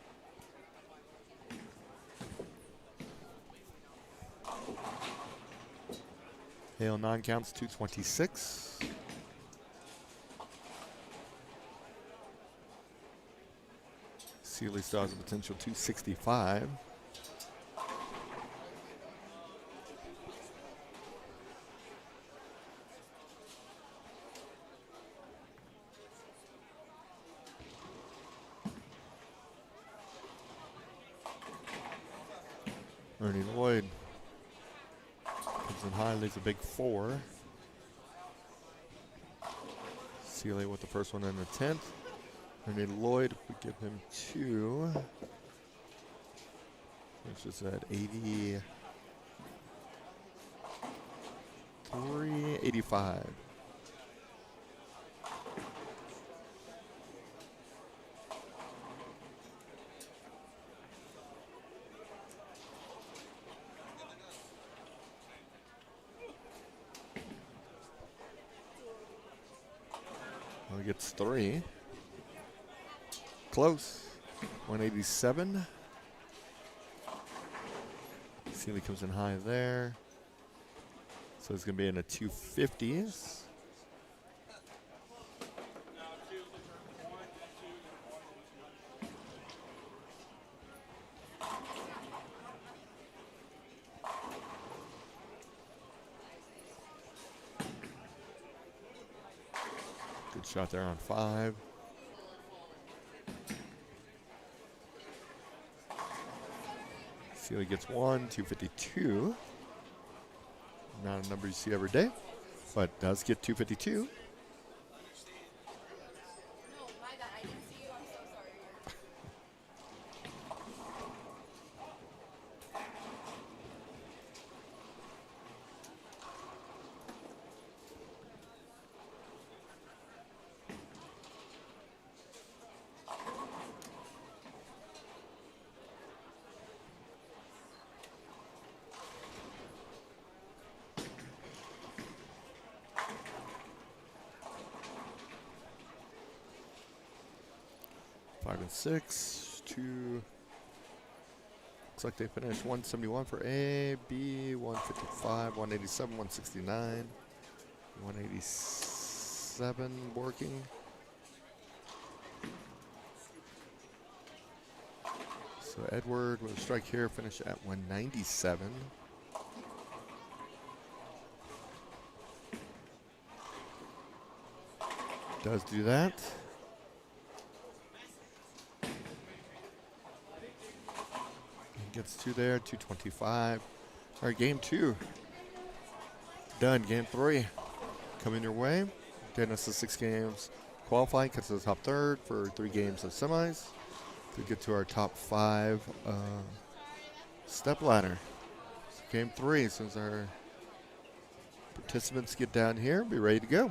Hale 9 counts, 226. Sealy still has a potential 265. Ernie Lloyd comes in high, leaves a big 4. Sealy with the first one in the 10th. Ernie Lloyd, we give him 2. which is at 83, 85. Well, he gets 3. Close. 187. Sealy comes in high there. So it's going to be in the 250s. Good shot there on 5. Sealy gets 1, 252. Not a number you see every day, but does get 252. No, my bad. I didn't see you. I'm so sorry. 5 and 6. 2. Looks like they finished 171 for A, B, 155, 187, 169, 187 working. So Edward with a strike here, finish at 197. Does do that. Gets 2 there, 225. All right, game 2. Done. Game 3 coming your way. Getting us to 6 games qualifying, gets us the top third for 3 games of semis to get to our top 5 step ladder. So game 3, as soon as our participants get down here, be ready to go.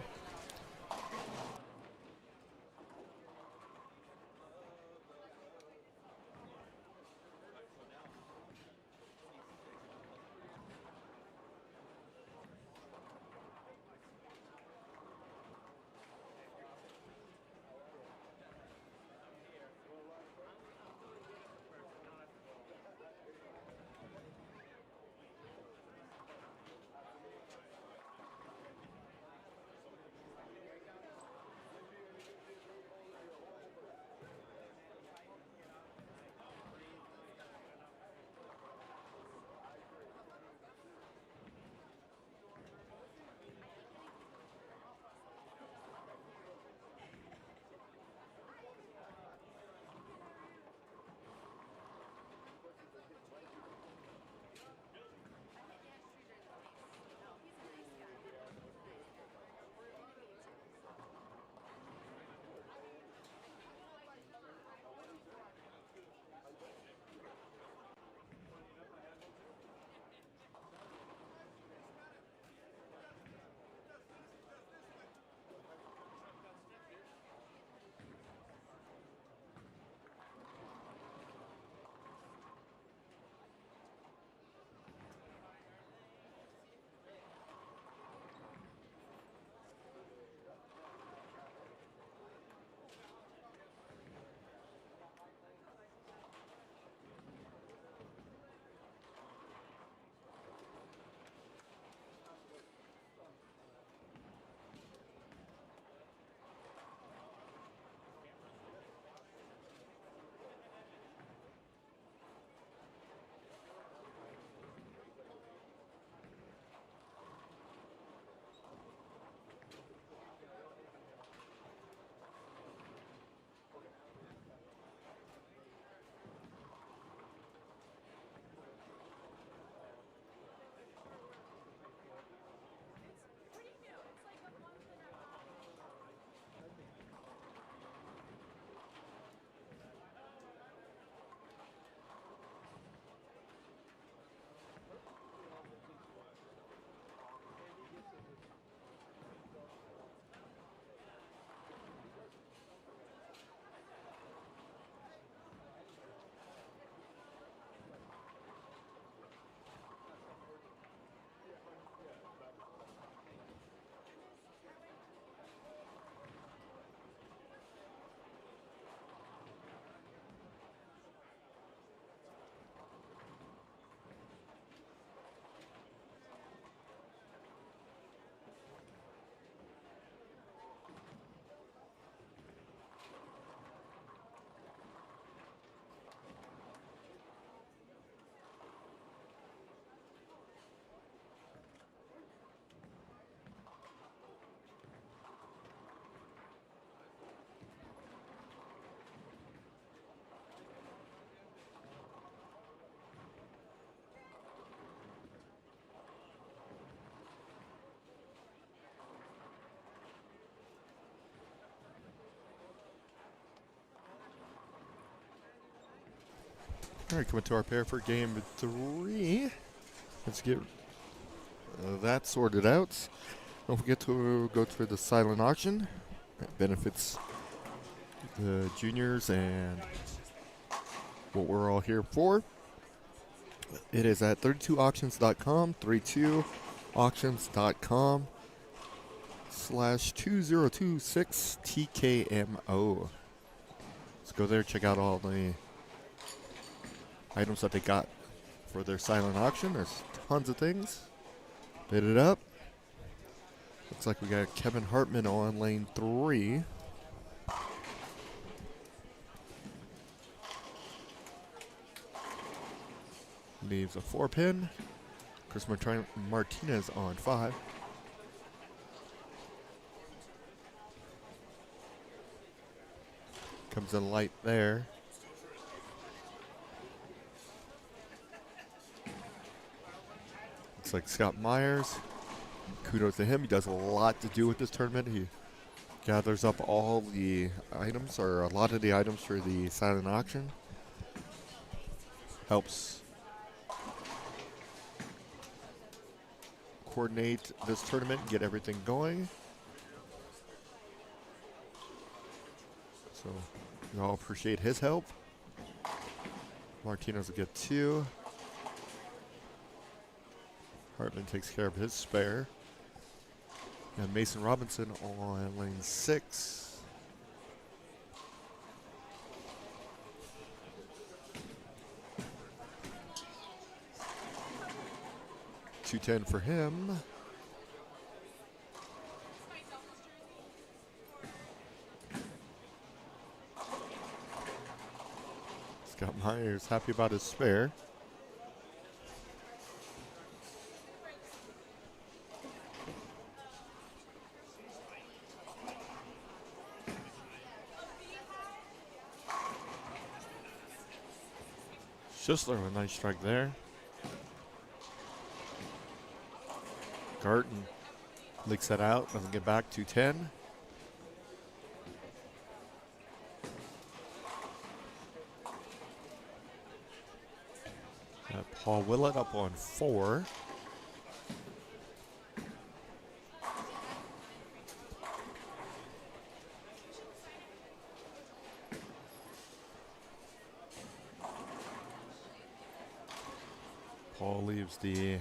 All right, coming to our pair for game 3. Let's get that sorted out. Don't forget to go through the silent auction. That benefits the juniors and what we're all here for. It is at 32auctions.com, 32auctions.com /2026 TKMO. Let's go there, check out all the items that they got for their silent auction. There's tons of things. Bid it up. Looks like we got Kevin Hartman on lane 3. Leaves a 4-pin. Chris Martinez on 5. Comes in light there. Looks like Scott Myers. Kudos to him. He does a lot to do with this tournament. He gathers up all the items, or a lot of the items for the silent auction. Helps coordinate this tournament and get everything going. So we all appreciate his help. Martinez will get 2. Hartman takes care of his spare. And Mason Robinson on lane 6. $210 for him. Scott Myers happy about his spare. Schistler with a nice strike there. Garten leaks that out, doesn't get back, 210. Paul Willett up on 4. Paul leaves the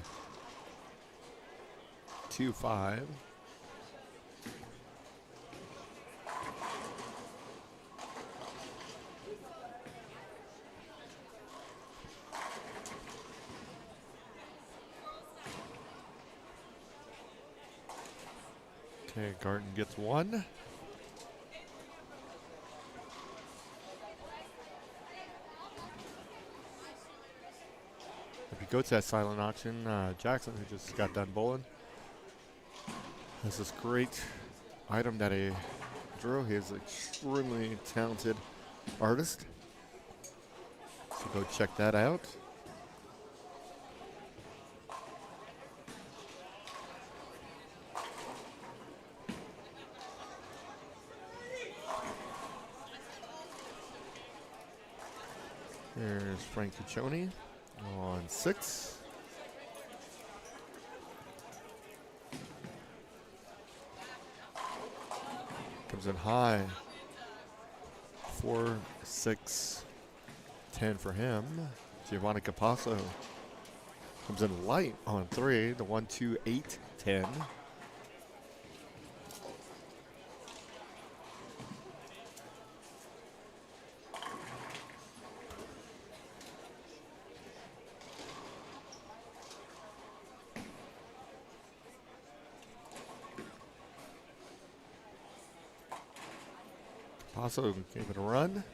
2-5. Okay, Garten gets 1. If you go to that silent auction, Jackson, who just got done bowling, has this great item that he drew. He is an extremely talented artist. So go check that out. There's Frank Cuccioni on 6. Comes in high. 4, 6, 10 for him. Giovanni Capasso comes in light on 3. The 1, 2, 8, 10. Capasso gave it a run.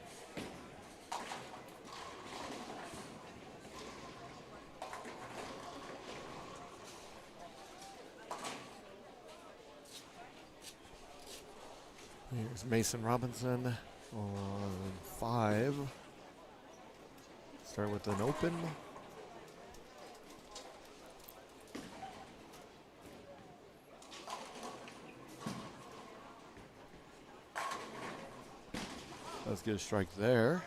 Here's Mason Robinson on 5. Start with an open. Let's get a strike there.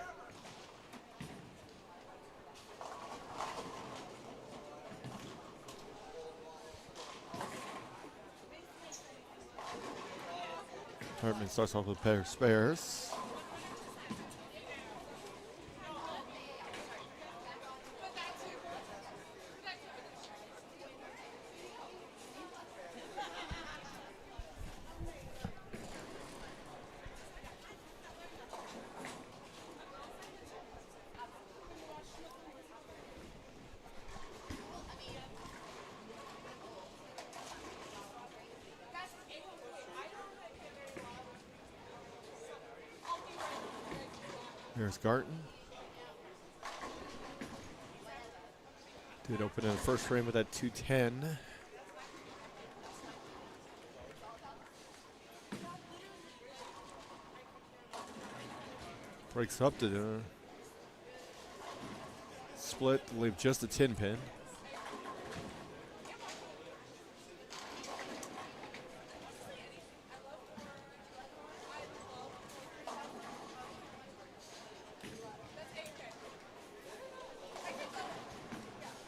Hartman starts off with a pair of spares. Here's Garton. Did open in the first frame with that 210. Breaks up to the split, leave just a 10 pin.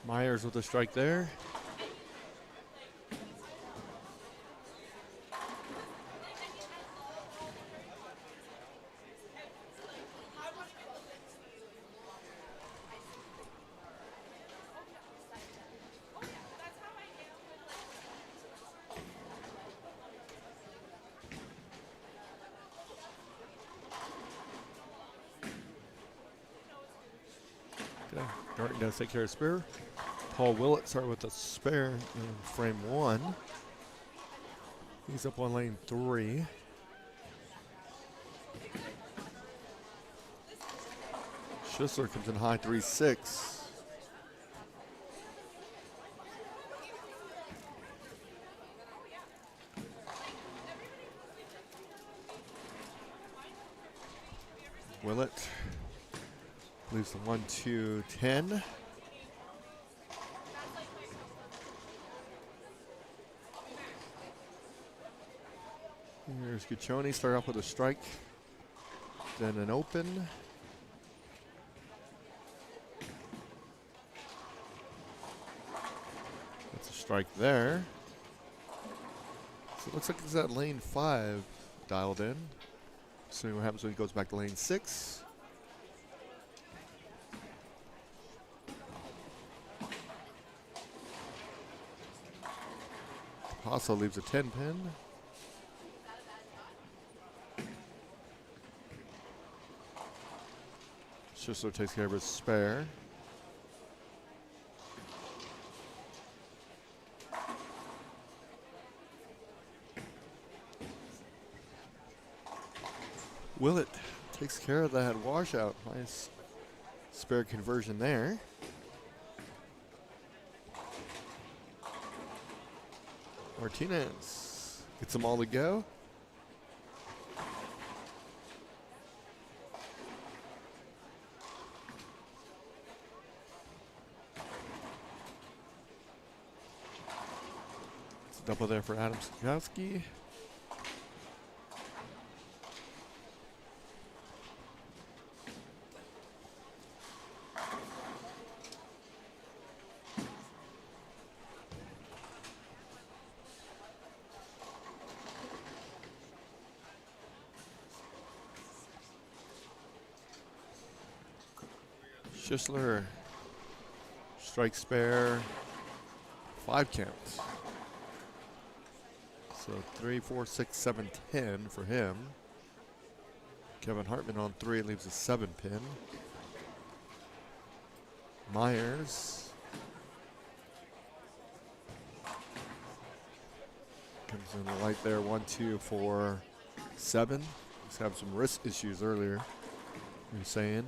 Myers with a strike there. Okay. Garton does take care of spare. Paul Willett started with a spare in frame 1. He's up on lane 3. Schisler comes in high 3-6. Willett leaves the 1-2-10. Here's Guccione, start off with a strike, then an open. That's a strike there. So it looks like it's at lane 5 dialed in. Seeing what happens when he goes back to lane 6. Also leaves a 10 pin. Schisler takes care of his spare. Willett takes care of that washout. Nice spare conversion there. Martinez gets them all to go. It's a double there for Adam Skowski. Schisler, strike spare, 5 count. So 3, 4, 6, 7, 10 for him. Kevin Hartman on 3 leaves a 7 pin. Myers comes in the light there, 1, 2, 4, 7. He's having some wrist issues earlier, you were saying.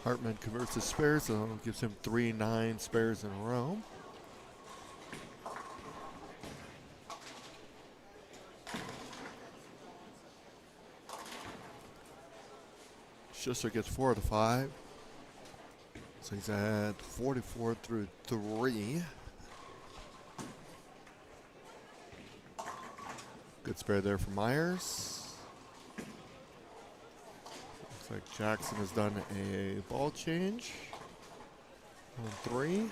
Hartman converts his spares, so gives him 3 9 spares in a row. Schisler gets 4 out of 5. So he's at 44 through 3. Good spare there for Myers. Looks like Jackson has done a ball change on 3.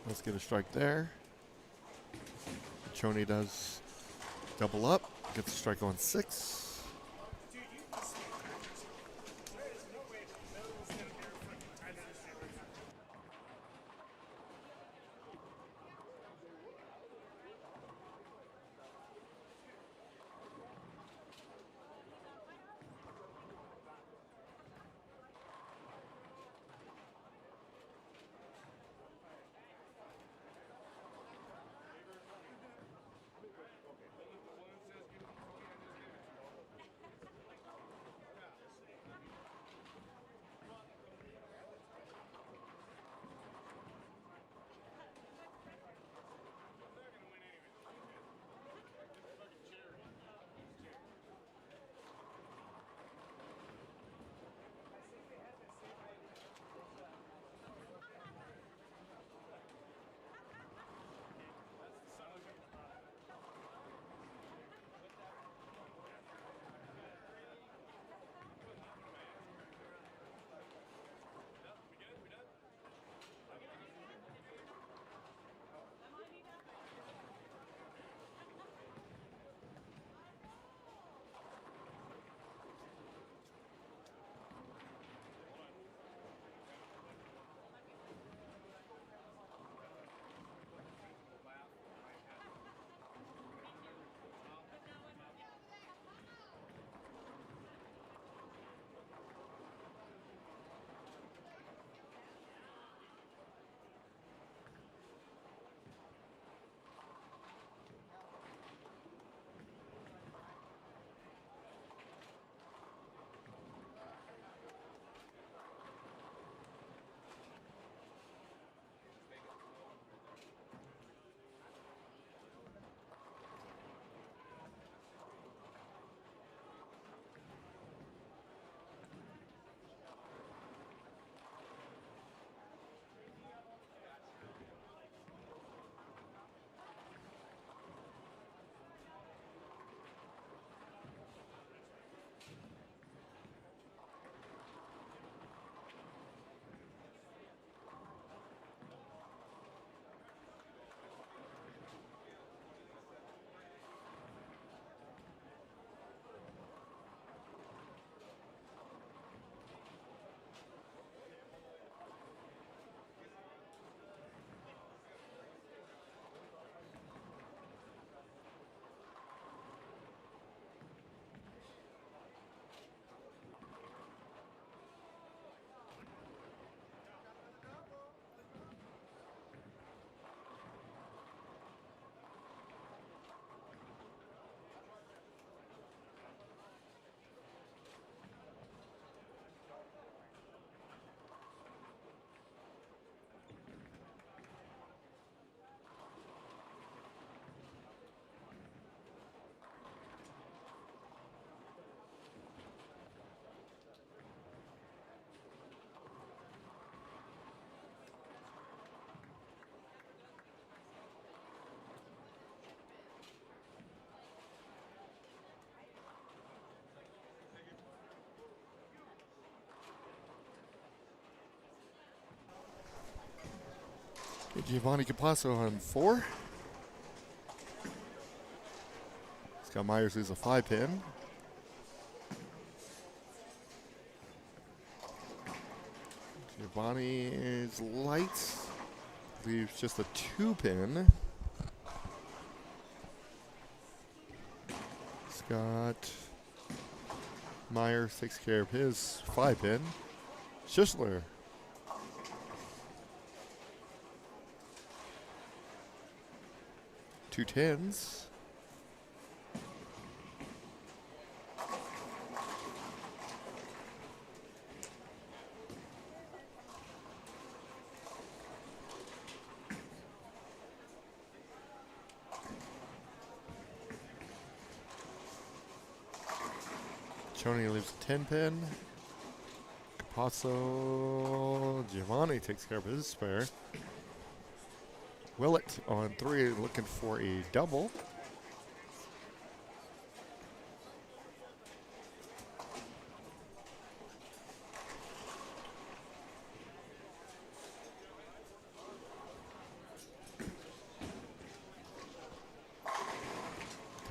Let's get a strike there. Choney does double up, gets a strike on 6. Giovanni Capasso on 4. Scott Myers is a 5-pin. Giovanni is light. Leaves just a 2-pin. Scott Myers takes care of his 5-pin. Schischler. 2 10s. Choney leaves a 10-pin. Capasso. Giovanni takes care of his spare. Willett on 3, looking for a double.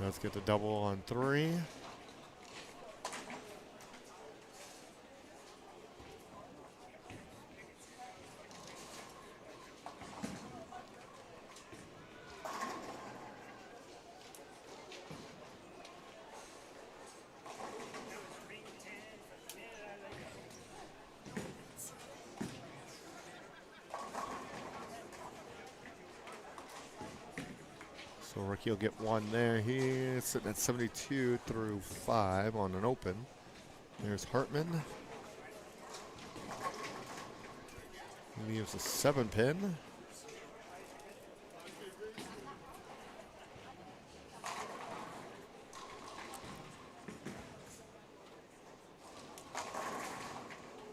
Does get the double on 3. So Ricky will get 1 there. He's sitting at 72 through 5 on an open. There's Hartman. Leaves a 7-pin.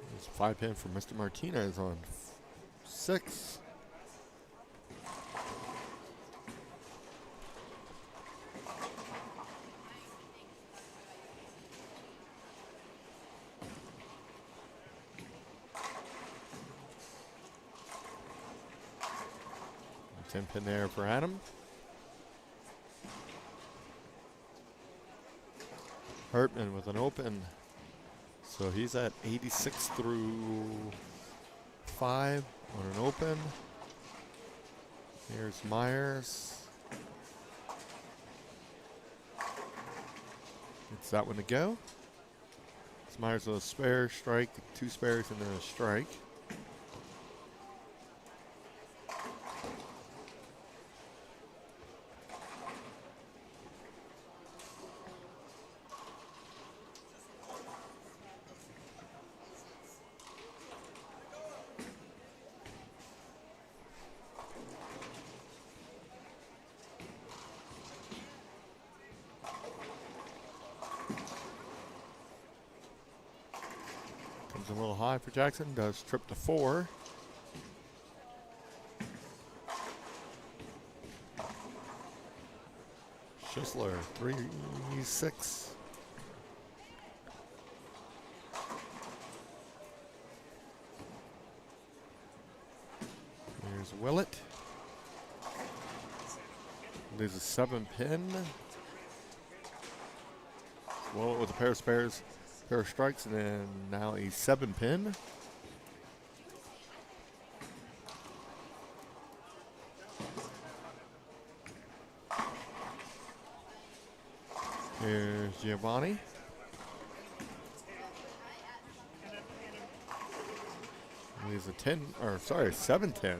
There's a 5-pin for Mr. Martinez on 6. Pin there for Adam. Hartman with an open. So he's at 86 through 5 on an open. Here's Myers. It's that one to go. It's Myers with a spare, strike, 2 spares, and then a strike. Comes a little high for Jackson. Does trip to 4. Schisler, 3-6. There's Willett. There's a 7-pin. Willett with a pair of spares, pair of strikes, and then now a 7-pin. Here's Giovanni. He's a 10, or sorry, 7-10.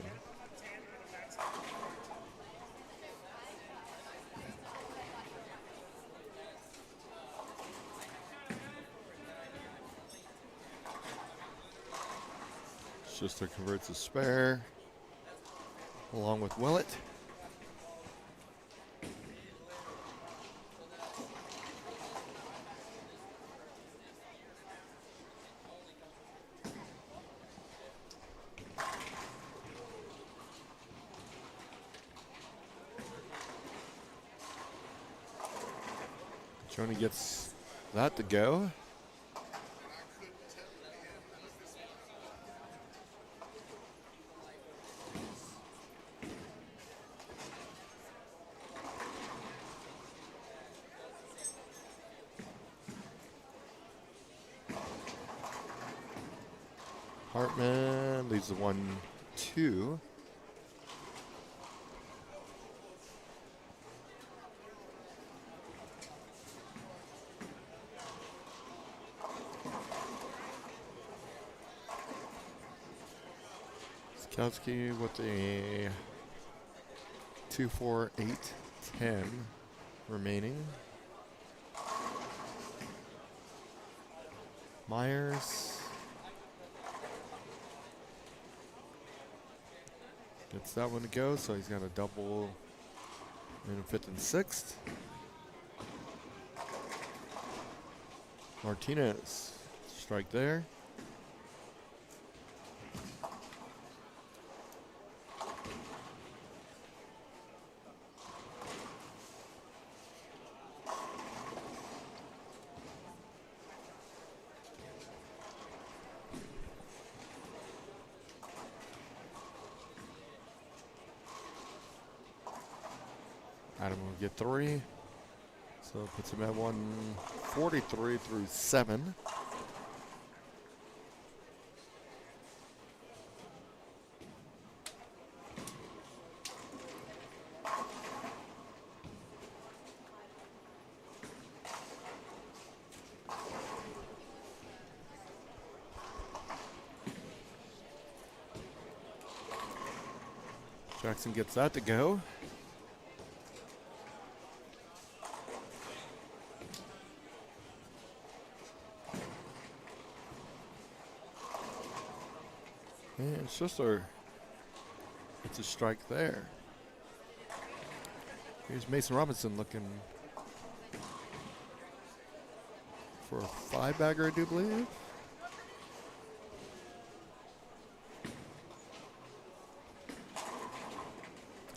Schuster converts a spare along with Willett. Joni gets that to go. Hartman leaves the 1-2. Skowski with a 2-4-8-10 remaining. Myers gets that one to go, so he's got a double in 5th and 6th. Martinez, strike there. Adam will get 3. So it puts him at 143 through 7. Jackson gets that to go. And Schuster gets a strike there. Here's Mason Robinson looking for a 5-bagger, I do believe.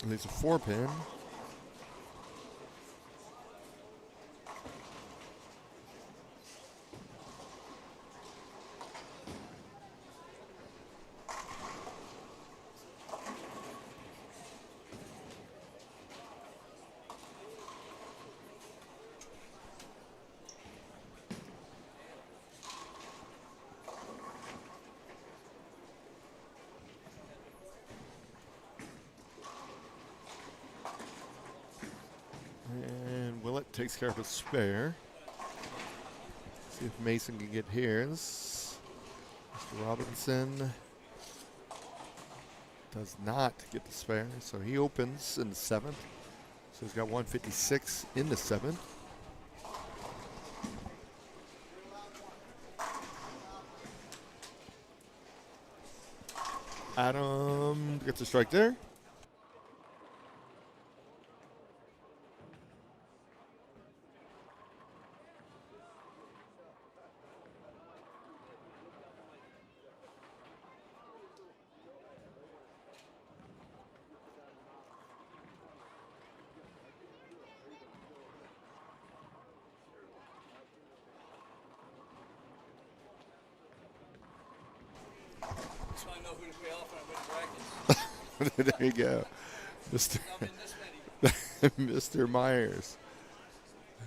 And there's a 4-pin. And Willett takes care of a spare. See if Mason can get his. Mr. Robinson does not get the spare, so he opens in the 7th. So he's got 156 in the 7th. Adam gets a strike there. So I know who to pay off when I win brackets. There you go. Mr. I'm in this many. Mr. Myers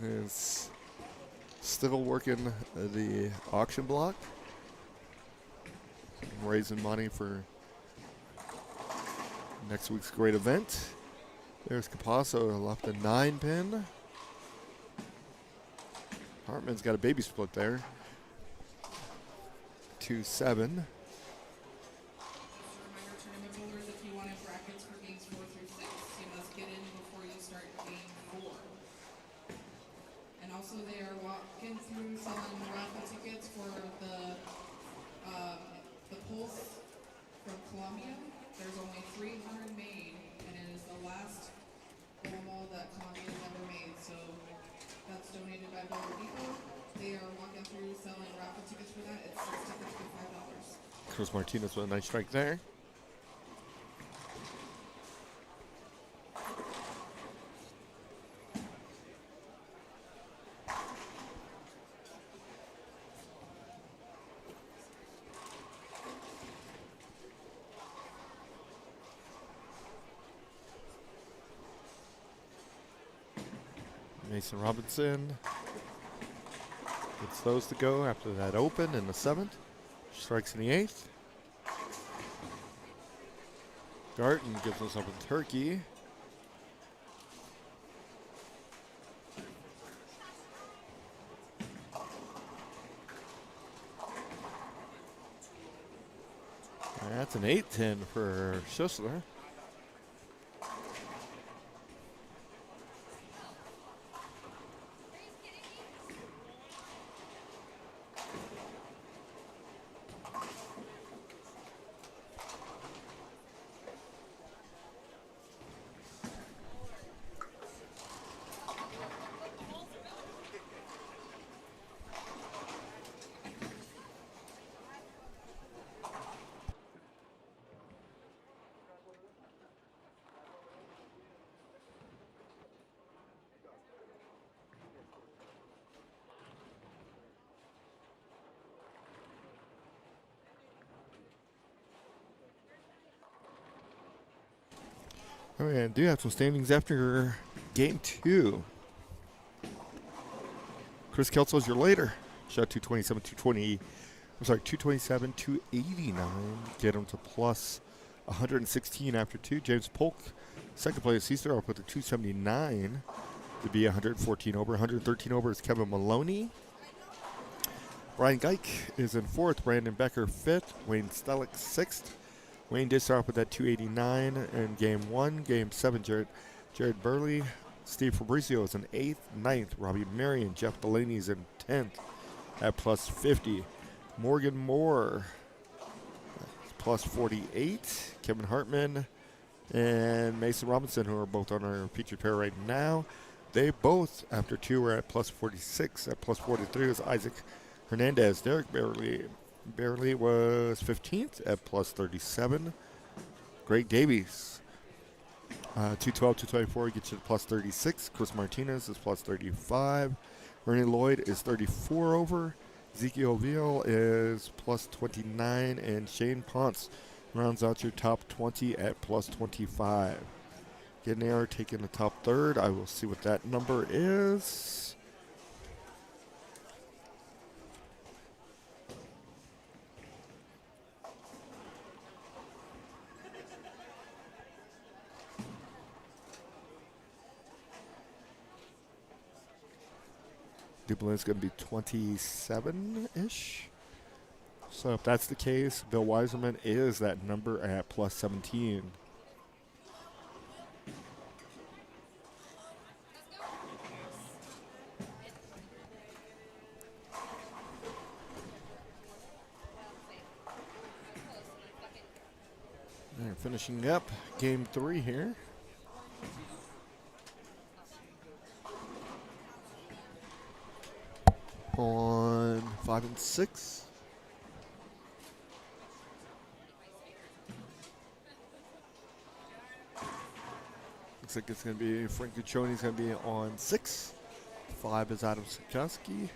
is still working the auction block, raising money for next week's great event. There's Capasso left a 9-pin. Hartman's got a baby split there. 2-7. Just a reminder, tournament holders, if you wanted brackets for games 4 through 6, you must get in before you start game 4. And also, they are walking through selling raffle tickets for the Pulse from Columbia. There's only 300 made, and it is the last promo that Columbia's ever made. So that's donated by Boulder Depot. They are walking through selling raffle tickets for that. It's 6 tickets for $5. Chris Martinez with a nice strike there. Mason Robinson gets those to go after that open in the 7th. Strikes in the 8th. Garton gives us up a turkey. That's an 8-10 for Schussler. Oh, yeah, do have some standings after Game 2. Chris Kelso's your later. Shot 227, 220. I'm sorry, 227, 289. Get him to plus 116 after 2. James Polk, second place. He's up with a 279 to be 114 over. 113 over is Kevin Maloney. Brian Geik is in 4th. Brandon Becker 5th. Wayne Stellick 6th. Wayne did start off with that 289 in Game 1. Game 7, Jared Burley. Steve Fabrizio is in 8th. 9th, Robbie Marion. Jeff Delaney is in 10th at plus 50. Morgan Moore plus 48. Kevin Hartman and Mason Robinson, who are both on our featured pair right now. They both, after 2, are at plus 46. At plus 43 is Isaac Hernandez. Derek Barely was 15th at plus 37. Greg Davies, 212, 224 gets you to plus 36. Chris Martinez is plus 35. Ernie Lloyd is 34 over. Ezekiel Veal is plus 29. And Shane Ponce rounds out your top 20 at plus 25. Gednair taking the top third. I will see what that number is. Dublin's going to be 27-ish. So if that's the case, Bill Weiserman is that number at plus 17. And finishing up game 3 here. On 5 and 6. Looks like it's going to be Frank Guccioni's going to be on 6. 5 is Adam Sikowski.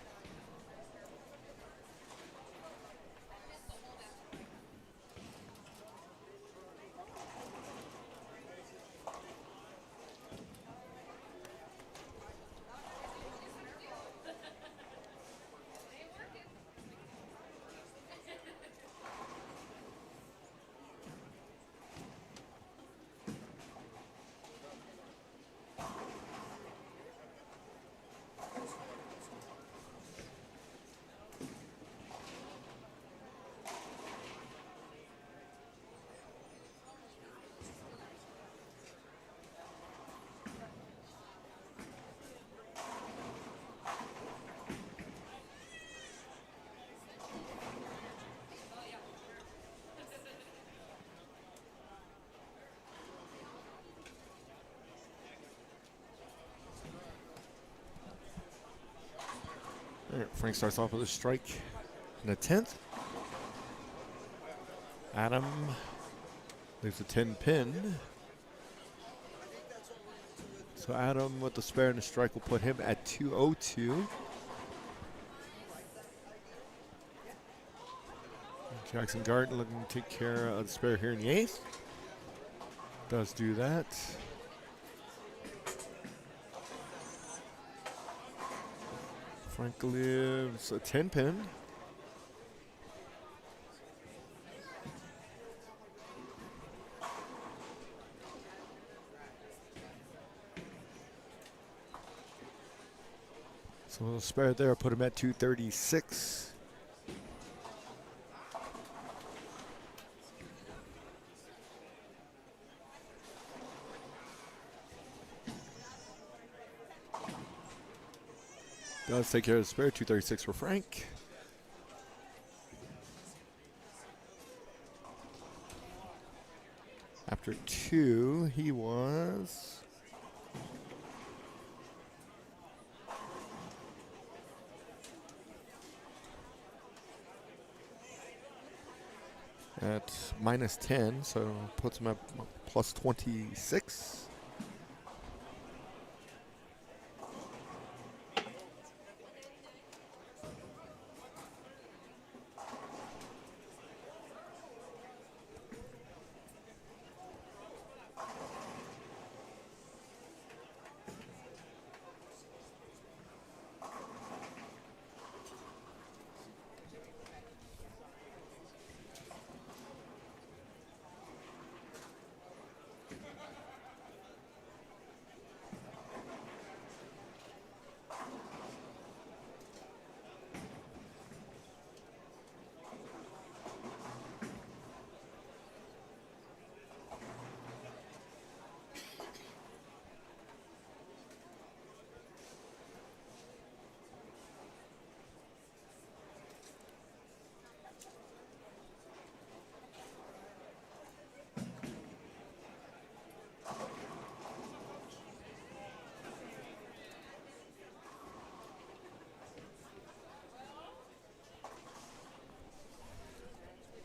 All right, Frank starts off with a strike in the 10th. Adam leaves a 10 pin. So Adam with the spare and the strike will put him at 202. Jackson Garden looking to take care of the spare here in the 8th. Does do that. Frank lives a 10 pin. So we'll spare it there, put him at 236. Does take care of the spare, 236 for Frank. After 2, he was at minus 10, so puts him at plus 26.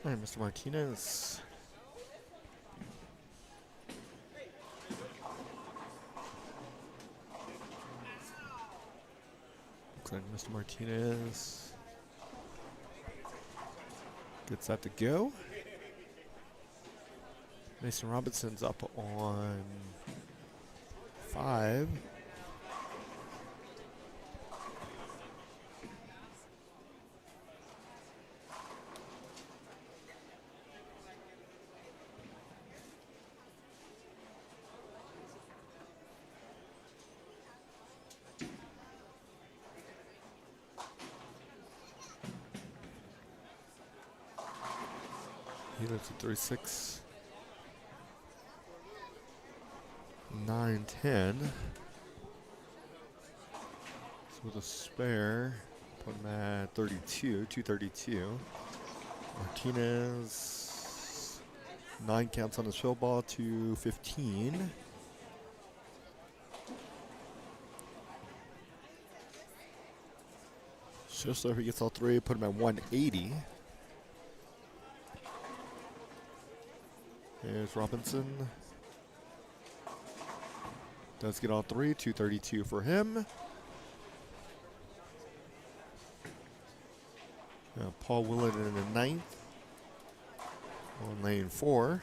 All right, Mr. Martinez. Looks like Mr. Martinez gets that to go. Mason Robinson's up on 5. He lives at 36. 9-10. So with a spare, put him at 32, 232. Martinez, 9 counts on his field ball to 15. Schuster, if he gets all 3, put him at 180. There's Robinson. Does get all 3, 232 for him. Paul Willett in the 9th. On lane 4.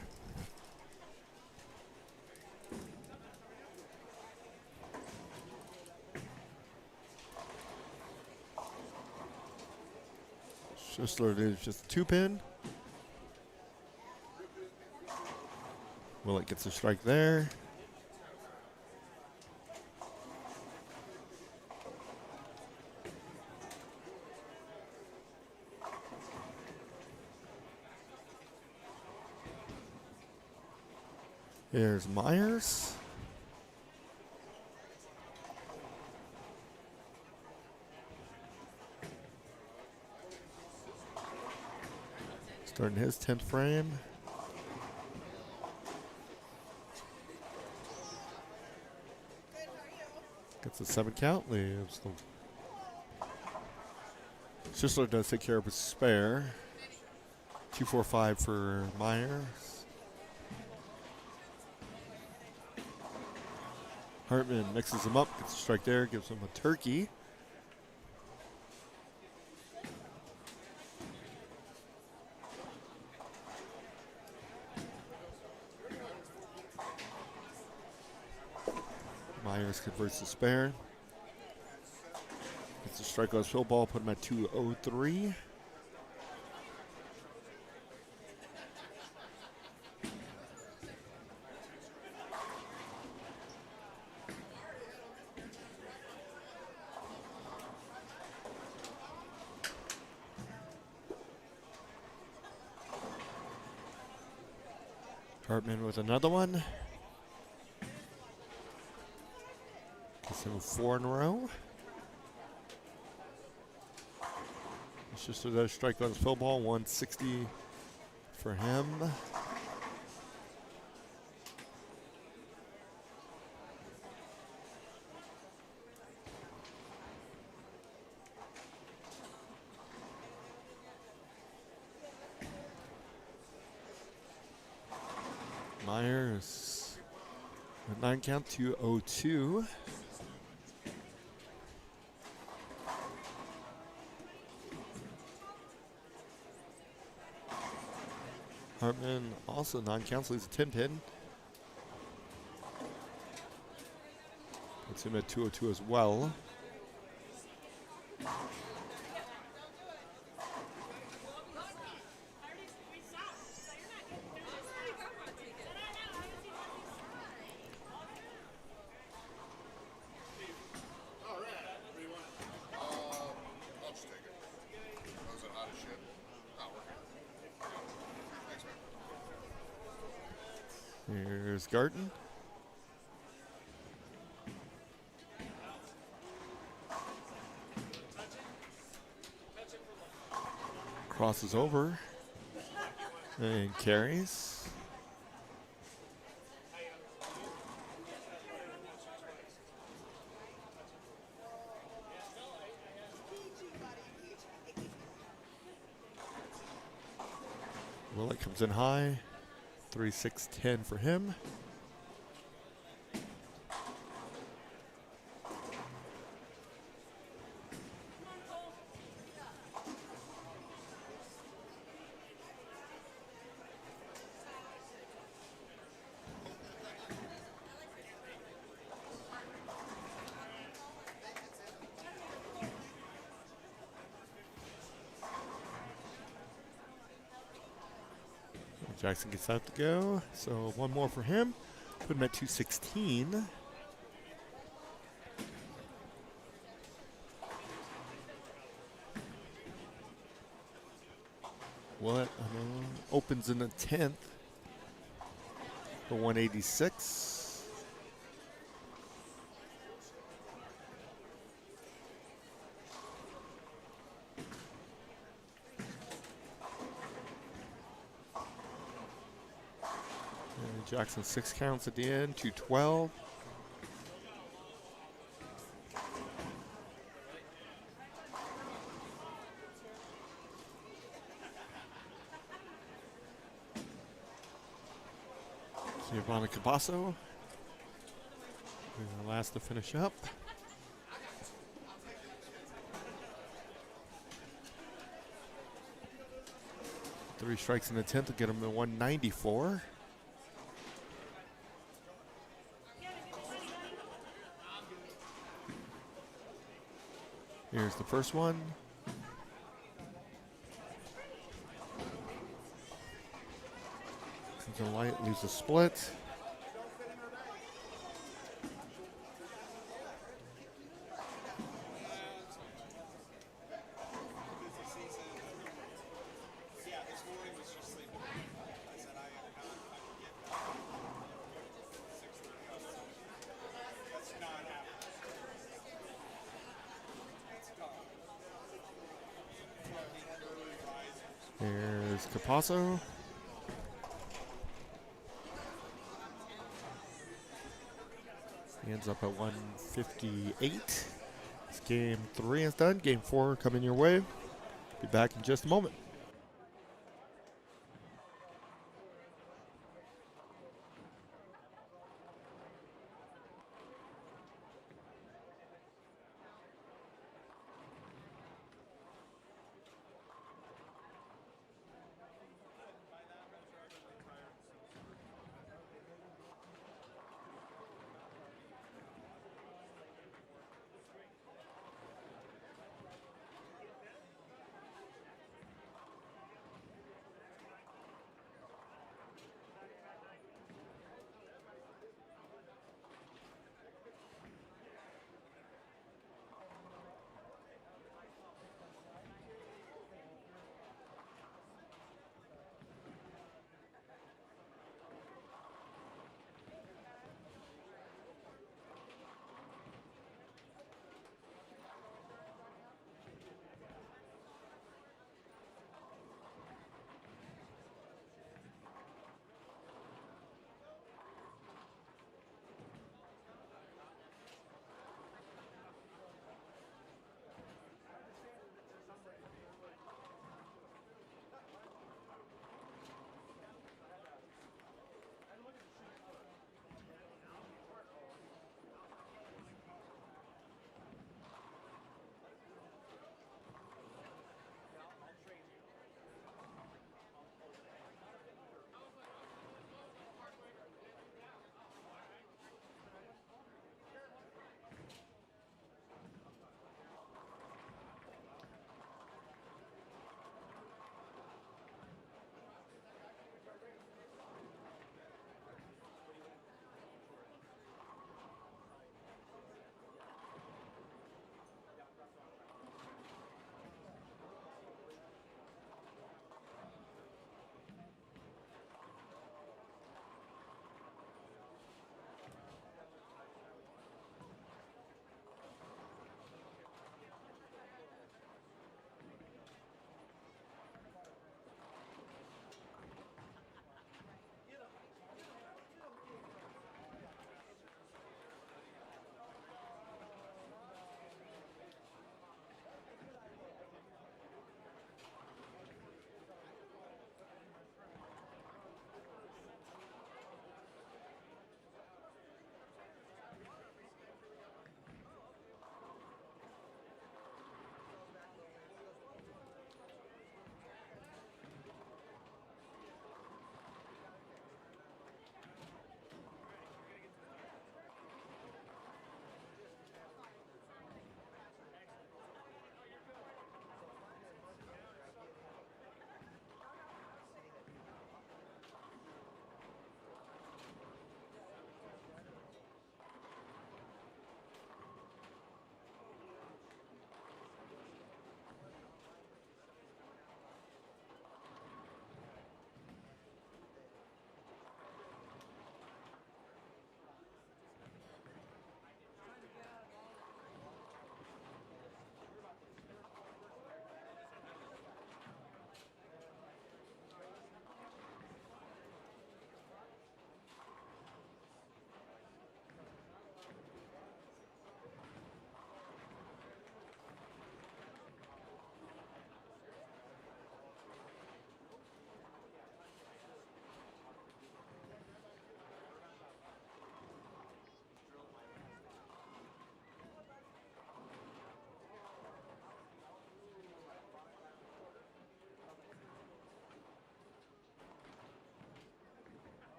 Schuster is just a 2-pin. Willett gets a strike there. Here's Myers. Starting his 10th frame. Gets a 7 count, leaves the Schuster does take care of his spare. 245 for Myers. Hartman mixes him up, gets a strike there, gives him a turkey. Myers converts the spare. Gets a strike on his field ball, put him at 203. Hartman with another one. So 4 in a row. It's just a strike on his field ball, 160 for him. Myers, a 9 count, 202. Hartman also 9 counts, leaves a 10-pin. Puts him at 202 as well. Here's Garten. Crosses over and carries. Willett comes in high. 3-6-10 for him. Jackson gets out to go. So one more for him. Put him at 216. What opens in the 10th for 186. And Jackson 6 counts at the end, 212. Giovanni Cabasso. The last to finish up. Three strikes in the 10th to get him to 194. Here's the first one. The light leaves a split. Here's Capasso. He ends up at 158. This game 3 is done. Game 4 coming your way. Be back in just a moment.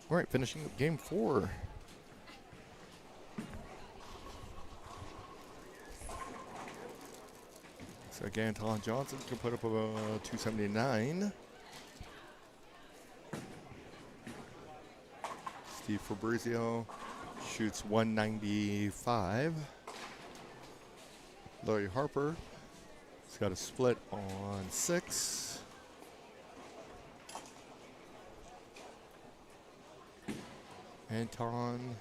All right, finishing up game 4. So again, Anton Johnson can put up a 279. Steve Fabrizio shoots 195. Larry Harper has got a split on 6. Anton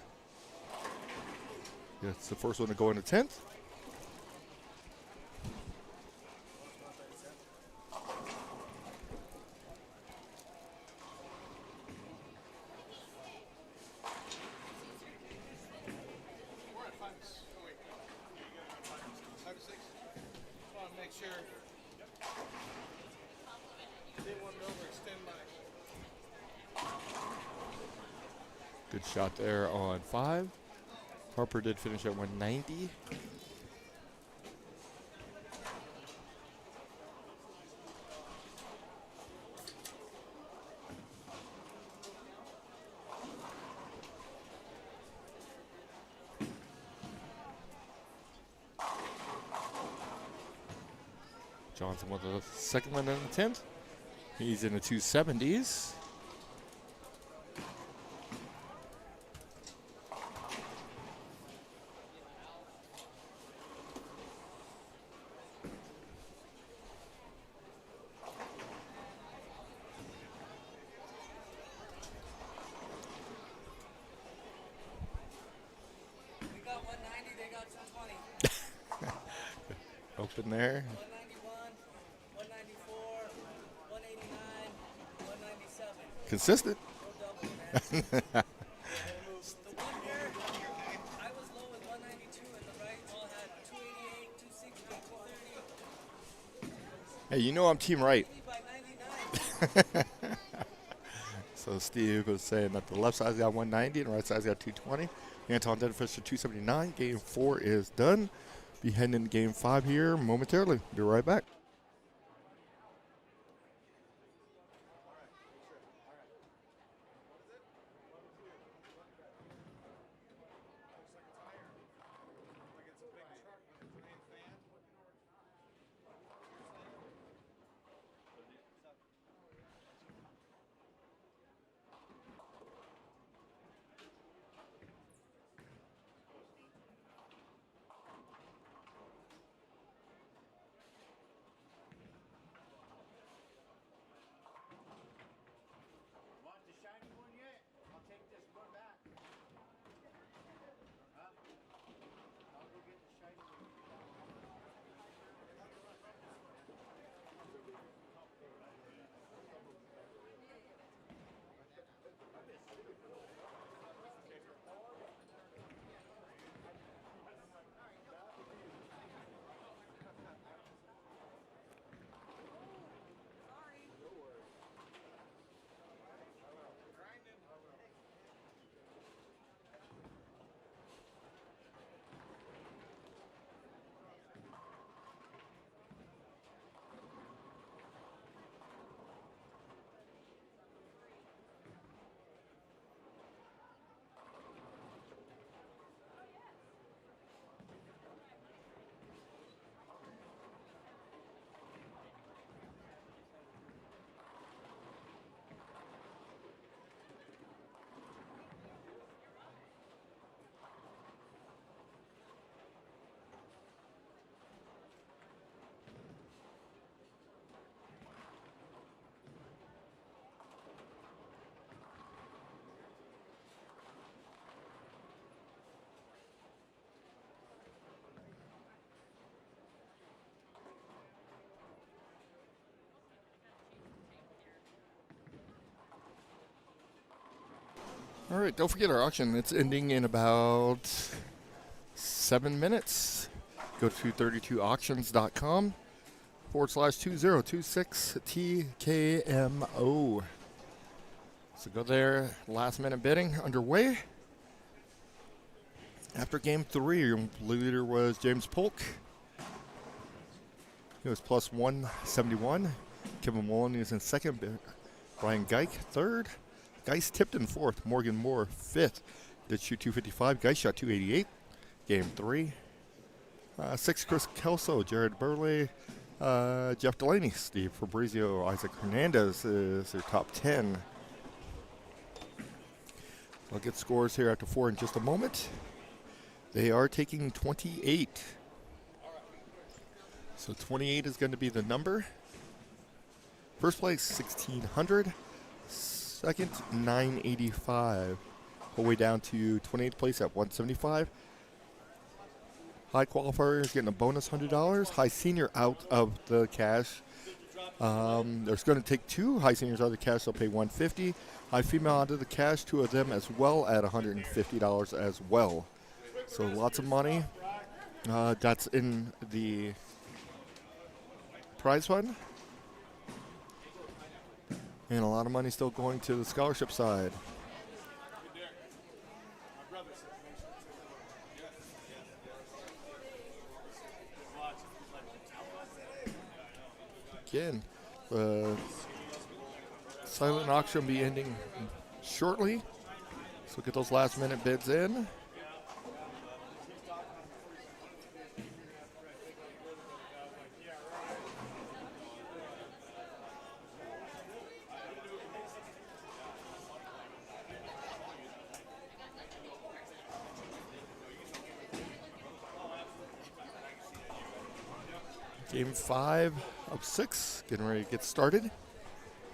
gets the first one to go in the 10th. Good shot there on 5. Harper did finish at 190. Johnson with the second one in the 10th. He's in the 270s. We got 190, they got 220. Open there. 191, 194, 189, 197. Consistent. No double, man. The one here, I was low with 192, and the right all had 288, 260, 230. Hey, you know I'm team right. By 99. So Steve was saying that the left side's got 190 and the right side's got 220. Anton did finish for 279. Game 4 is done. Be heading into game 5 here momentarily. Be right back. All right, don't forget our auction. It's ending in about 7 minutes. Go to 32auctions.com/2026TKMO. So go there. Last minute bidding underway. After game 3, your leader was James Polk. He was plus 171. Kevin Mullen is in second. Brian Geik third. Geist tipped in fourth. Morgan Moore fifth. Did shoot 255. Geist shot 288. Game 3. 6, Chris Kelso, Jared Burley, Jeff Delaney, Steve Fabrizio, Isaac Hernandez is their top 10. I'll get scores here after 4 in just a moment. They are taking 28. So 28 is going to be the number. First place, 1,600. Second, 985. Whole way down to 28th place at 175. High qualifier is getting a bonus $100. High senior out of the cash. There's going to take 2 high seniors out of the cash. They'll pay $150. High female out of the cash. 2 of them as well at $150 as well. So lots of money. That's in the prize fund. And a lot of money still going to the scholarship side. Again, silent auction will be ending shortly. So get those last minute bids in. Game 5 of 6, getting ready to get started.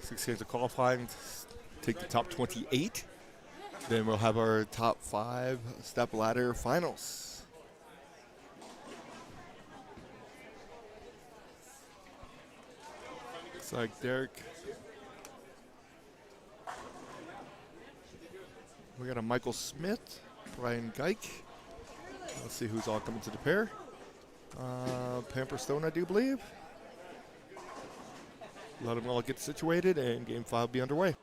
6 games of qualifying, take the top 28. Then we'll have our top 5 step ladder finals. Looks like Derek. We got a Michael Smith, Brian Geik. Let's see who's all coming to the pair. Pamper Stone, I do believe. Let them all get situated, and Game 5 will be underway.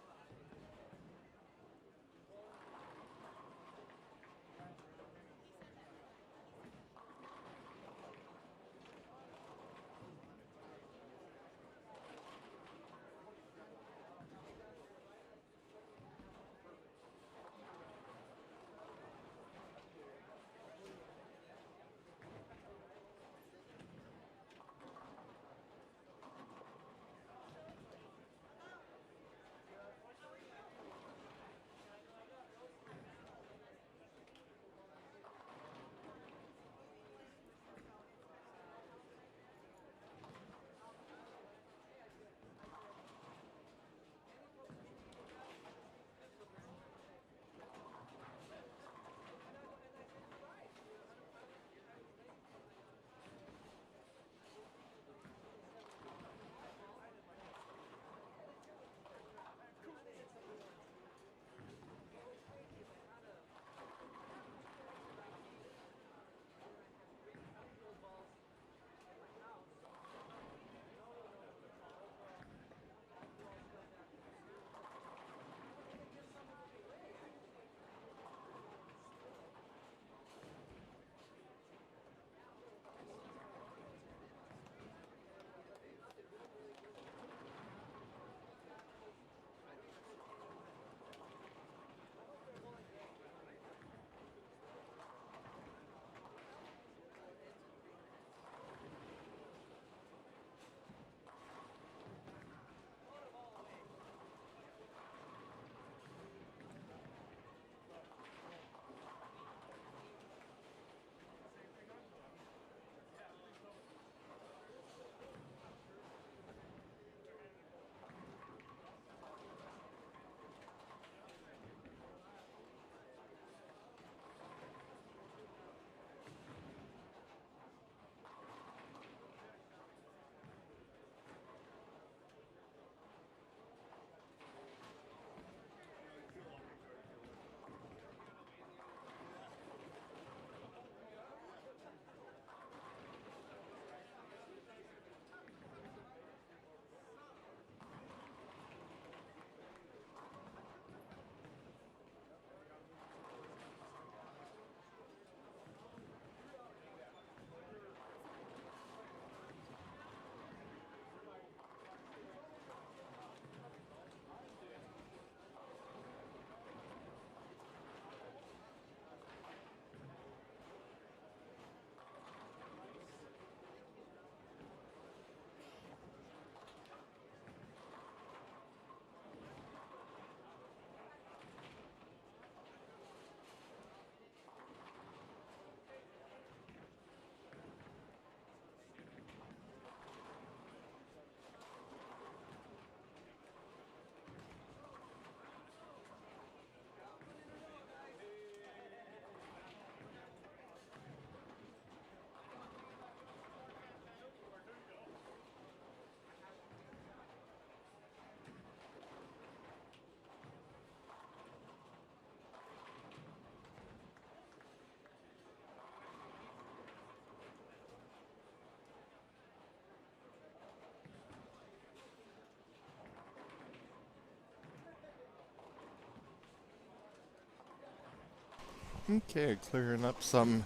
Okay, clearing up some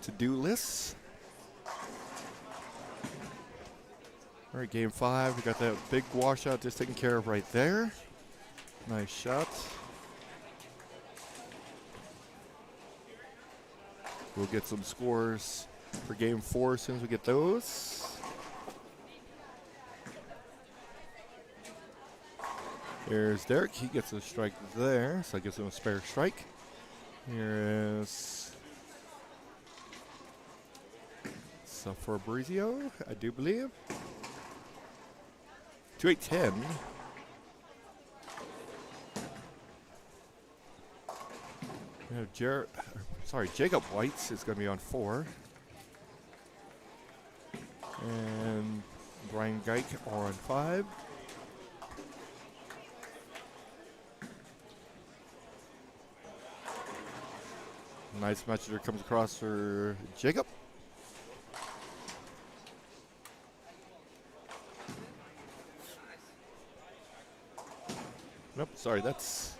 to-do lists. All right, game 5. We got that big washout just taken care of right there. Nice shot. We'll get some scores for game 4 as soon as we get those. Here's Derek. He gets a strike there, so that gives him a spare strike. Here is Fabrizio, I do believe. 2-8-10. We have Jacob Whites is going to be on 4. And Brian Geik on 5. Nice messenger comes across for Jacob. Nope, sorry, that's...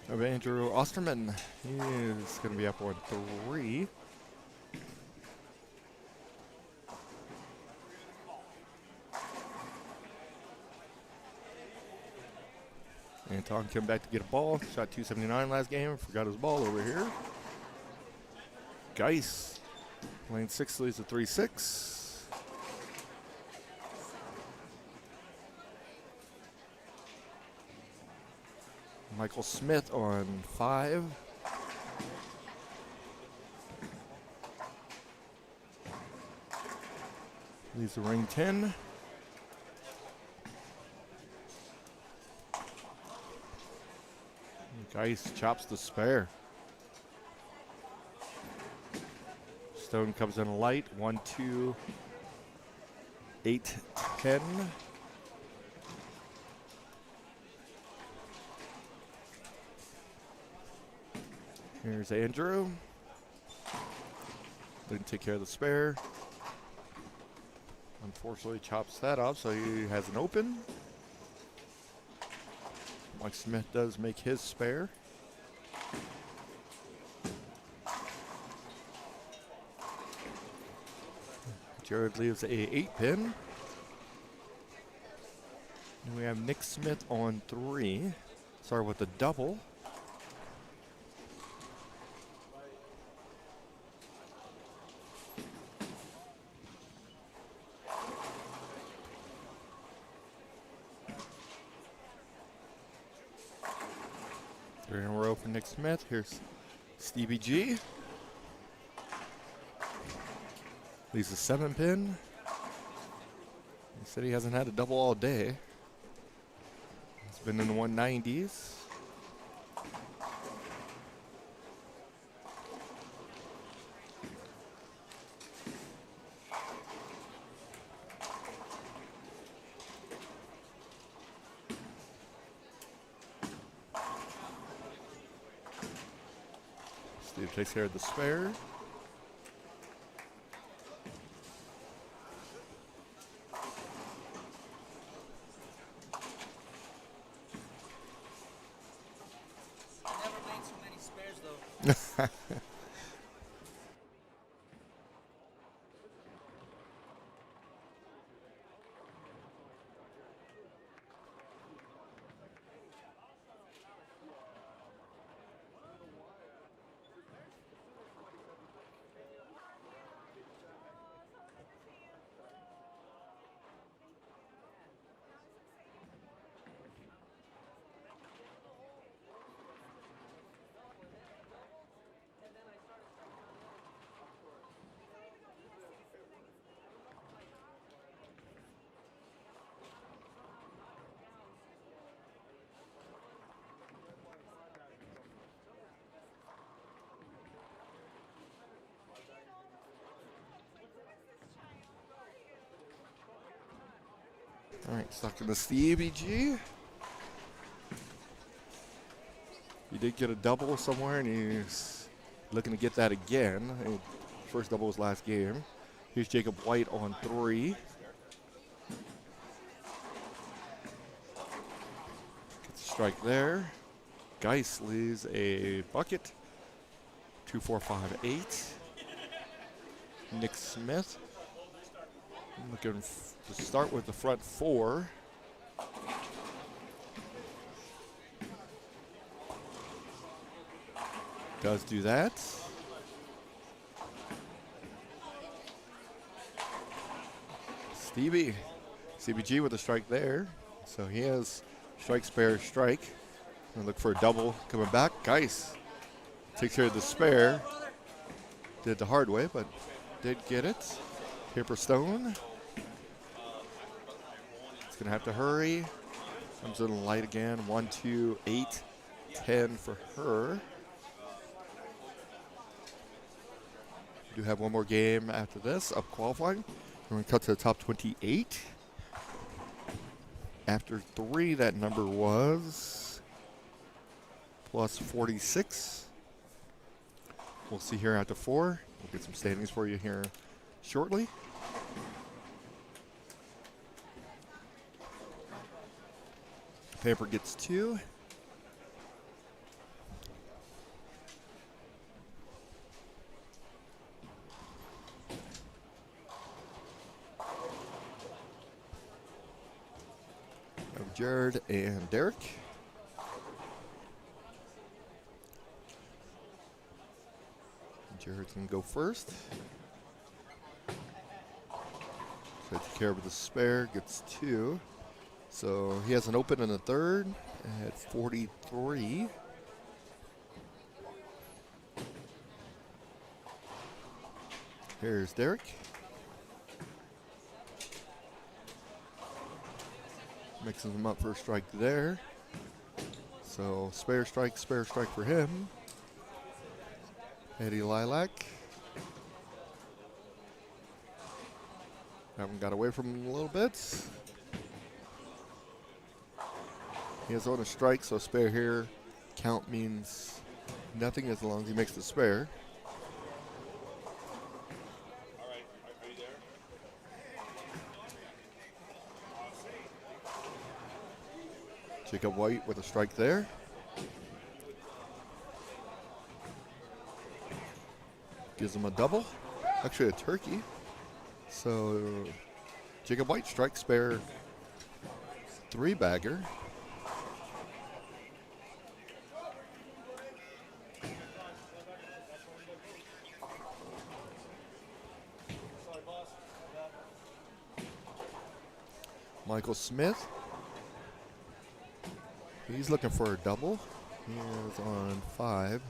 of Andrew Osterman. He is going to be up on 3. Anton came back to get a ball. Shot 279 last game. Forgot his ball over here. Geis, lane 6 leads to 3-6. Michael Smith on 5. Leads the ring 10. Geis chops the spare. Stone comes in light. 1-2, 8-10. Here's Andrew. Didn't take care of the spare. Unfortunately, chops that off, so he has an open. Mike Smith does make his spare. Jared leaves a 8-pin. And we have Nick Smith on 3. Sorry, with the double. Three in a row for Nick Smith. Here's Stevie G. Leaves a 7-pin. He said he hasn't had a double all day. He's been in the 190s. Steve takes care of the spare. Never made so many spares though. All right, stuck in the Stevie G. He did get a double somewhere, and he's looking to get that again. First double was last game. Here's Jacob White on 3. Gets a strike there. Geis leaves a bucket. 2, 4, 5, 8. Nick Smith looking to start with the front 4. Does do that. Stevie G with a strike there. So he has strike, spare, strike. And look for a double coming back. Geis takes care of the spare. Did the hard way, but did get it. Paper Stone. It's going to have to hurry. Comes in the light again. 1, 2, 8, 10 for her. We do have one more game after this up qualifying. We're going to cut to the top 28. After 3, that number was plus 46. We'll see here after 4. We'll get some standings for you here shortly. Paper gets 2. Jared and Derek. Jared can go first. Takes care of the spare, gets 2. So he has an open in the third at 43. Here's Derek. Mixing them up for a strike there. So spare strike for him. Eddie Lilac. That one got away from him a little bit. He has on a strike, so spare here. Count means nothing as long as he makes the spare. Jacob White with a strike there. Gives him a double. Actually a turkey. So Jacob White strike, spare, 3-bagger. Michael Smith. He's looking for a double. He is on 5.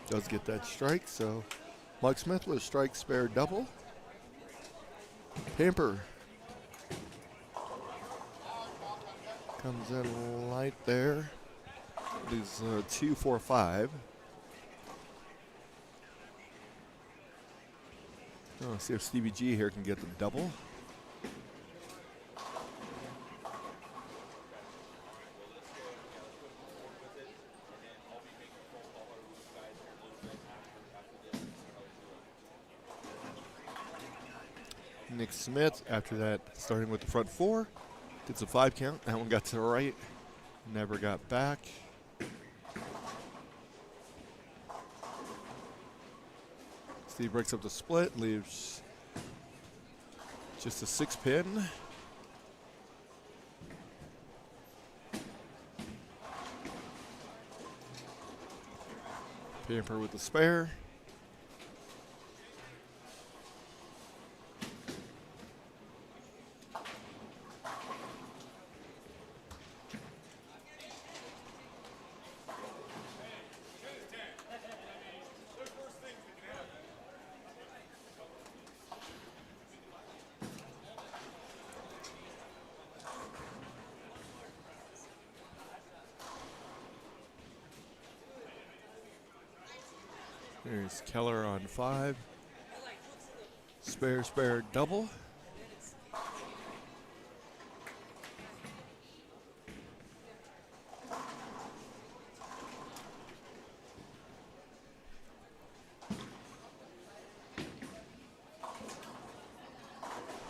Does get that strike, so Mike Smith with a strike, spare, double. Pamper comes in light there. These 2, 4, 5. Let's see if Stevie G here can get the double. Nick Smith, after that, starting with the front 4, gets a 5 count. That one got to the right, never got back. Steve breaks up the split, leaves just a 6-pin. Pamper with the spare. There's Keller on 5. Spare, double.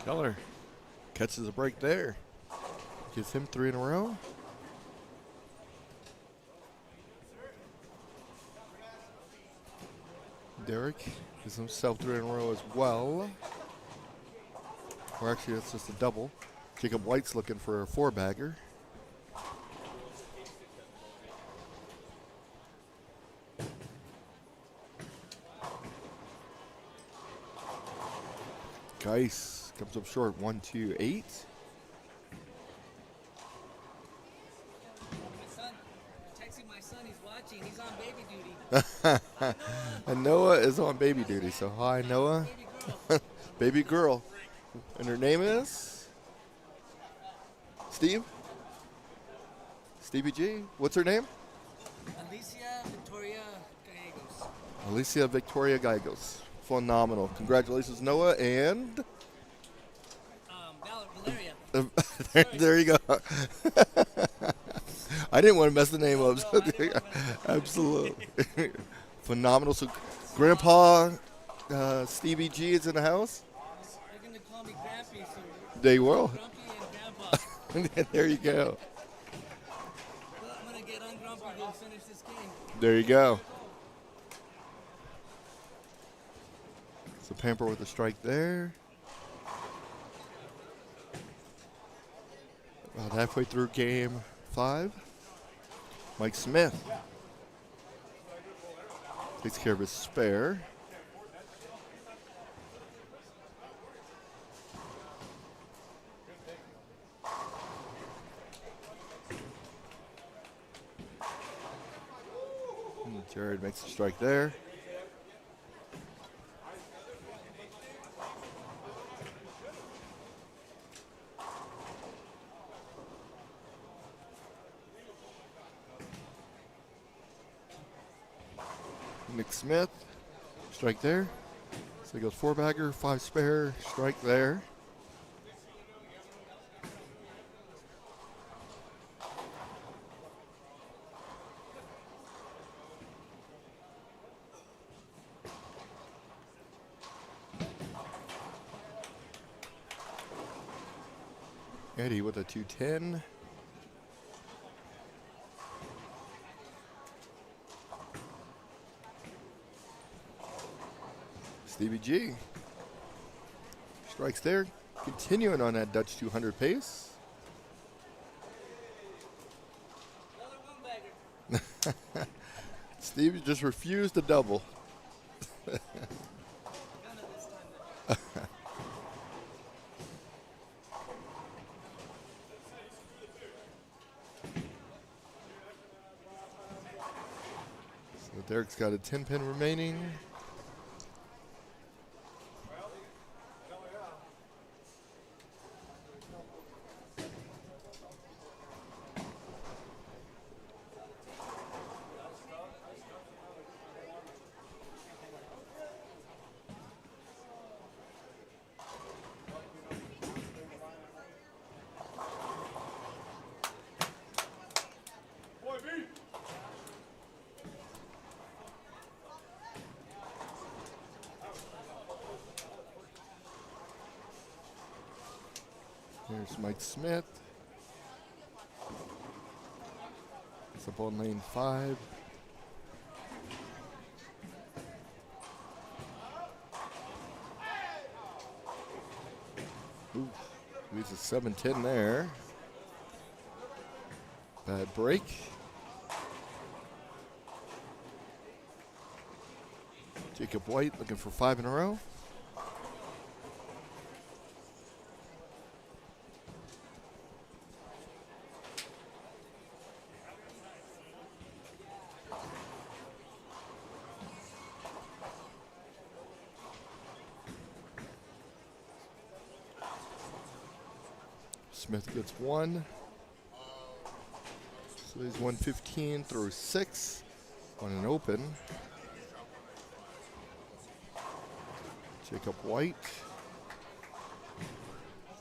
Keller catches a break there. Gives him 3 in a row. Derek gives himself 3 in a row as well. Or actually, that's just a double. Jacob White's looking for a 4-bagger. Geis comes up short, 1-2-8. My son, texting my son, he's watching. He's on baby duty. And Noah is on baby duty, so hi, Noah. Baby girl. Baby girl. And her name is? Steve? Stevie G? What's her name? Alicia Victoria Gallegos. Alicia Victoria Gallegos. Phenomenal. Congratulations, Noah, and Valeria. there you go. I didn't want to mess the name up. No, I didn't want to Absolutely. Phenomenal. So, Grandpa Stevie G is in the house. They're going to call me Grampy, so They will. Grumpy and Grandpa. There you go. Well, I'm going to get ungrumpy to finish this game. There you go. So Pamper with a strike there. About halfway through game 5. Mike Smith takes care of his spare. Jared makes a strike there. Nick Smith, strike there. So he goes 4-bagger, 5 spare, strike there. Eddie with a 210. Stevie G strikes there, continuing on that Dutch 200 pace. Another one-bagger. Stevie just refused to double. Gonna this time. So Derek's got a 10-pin remaining. Here's Mike Smith. It's up on lane 5. Ooh, leaves a 7-10 there. Bad break. Jacob White looking for 5 in a row. Smith gets 1. So he's 115 through 6 on an open. Jacob White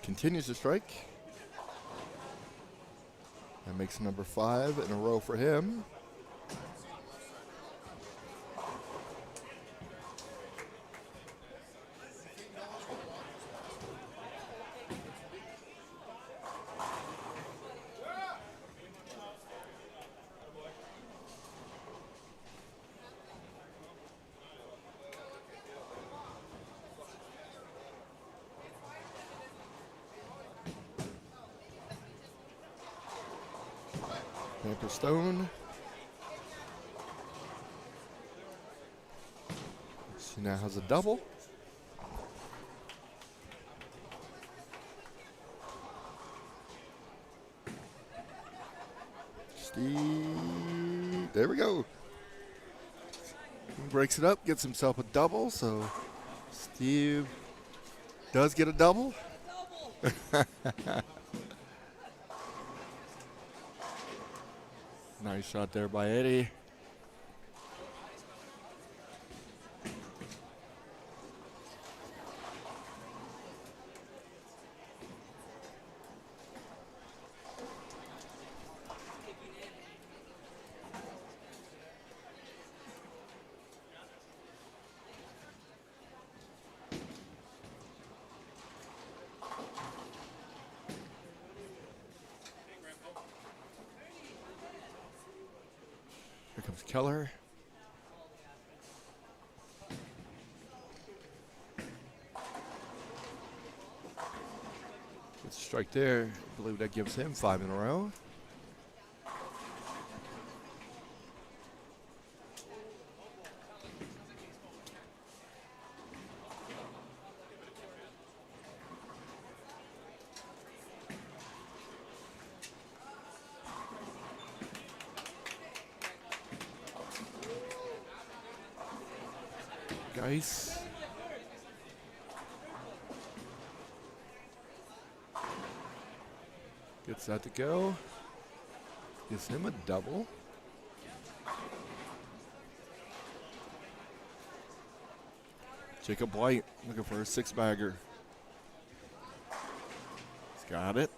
continues to strike. That makes number 5 in a row for him. Panther Stone. She now has a double. Steve, there we go. He breaks it up, gets himself a double, so Steve does get a double. Nice shot there by Eddie. Here comes Keller. Good strike there. I believe that gives him 5 in a row. Guys. Gets that to go. Gives him a double. Jacob White looking for a 6-bagger. He's got it.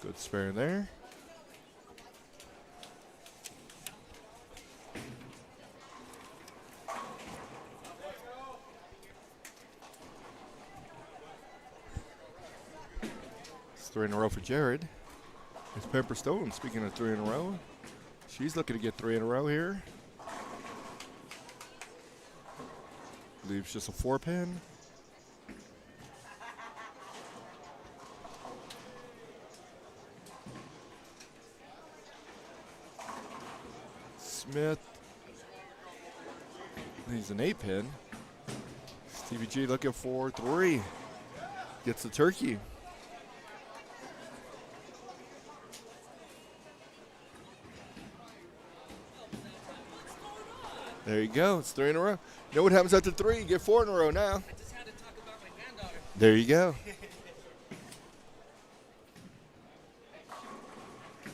Good spare there. It's 3 in a row for Jared. It's Pepper Stone, speaking of 3 in a row. She's looking to get 3 in a row here. Leaves just a 4-pin. Smith needs an 8-pin. Stevie G looking for 3. Gets the turkey. There you go. It's 3 in a row. You know what happens after 3? You get 4 in a row now. I just had to talk about my granddaughter. There you go.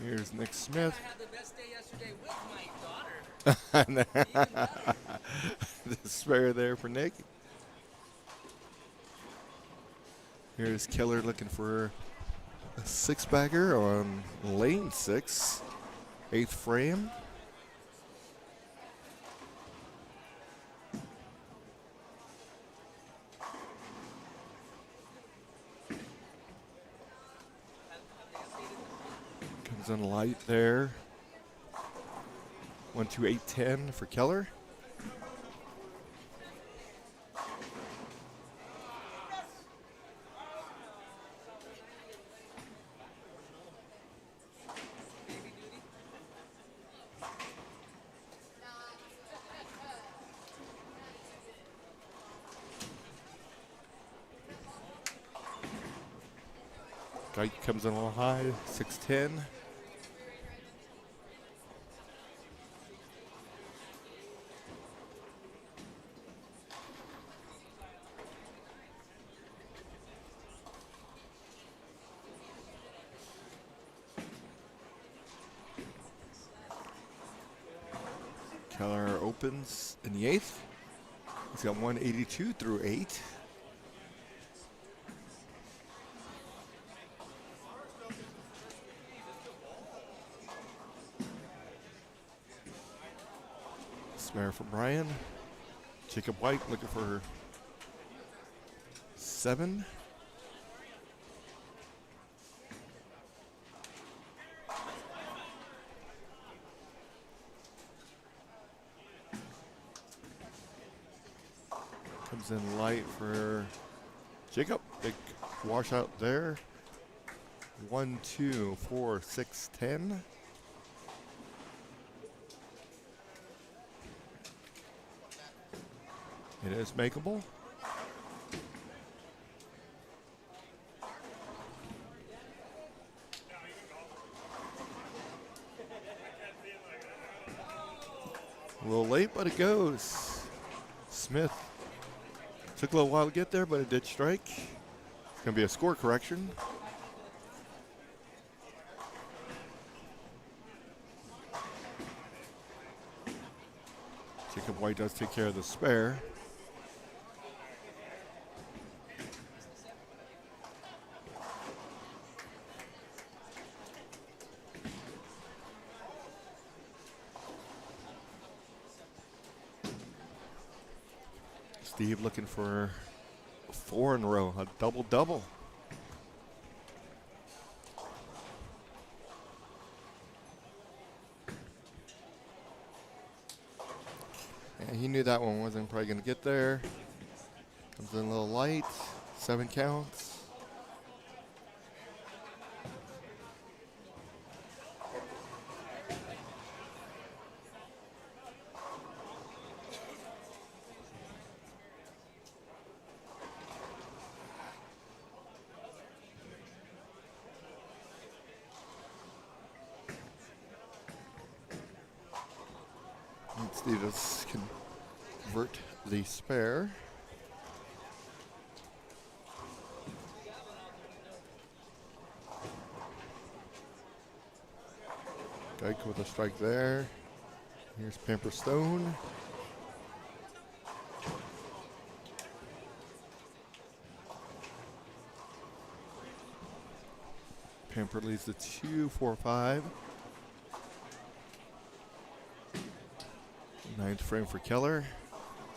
Here's Nick Smith. I had the best day yesterday with my daughter. The spare there for Nick. Here's Keller looking for a 6-bagger on lane 6, 8th frame. Comes in light there. 1, 2, 8, 10 for Keller. Guy comes in a little high, 6'10". Keller opens in the 8th. He's got 182 through 8. Spare for Brian. Jacob White looking for 7. Comes in light for Jacob. Big washout there. 1, 2, 4, 6, 10. It is makeable. A little late, but it goes. Smith took a little while to get there, but it did strike. It's going to be a score correction. Jacob White does take care of the spare. Steve looking for 4 in a row, a double-double. And he knew that one wasn't probably going to get there. Comes in a little light, 7 counts. Steve does convert the spare. Dyke with a strike there. Here's Pamper Stone. Pamper leads the 2-4-5. 9th frame for Keller.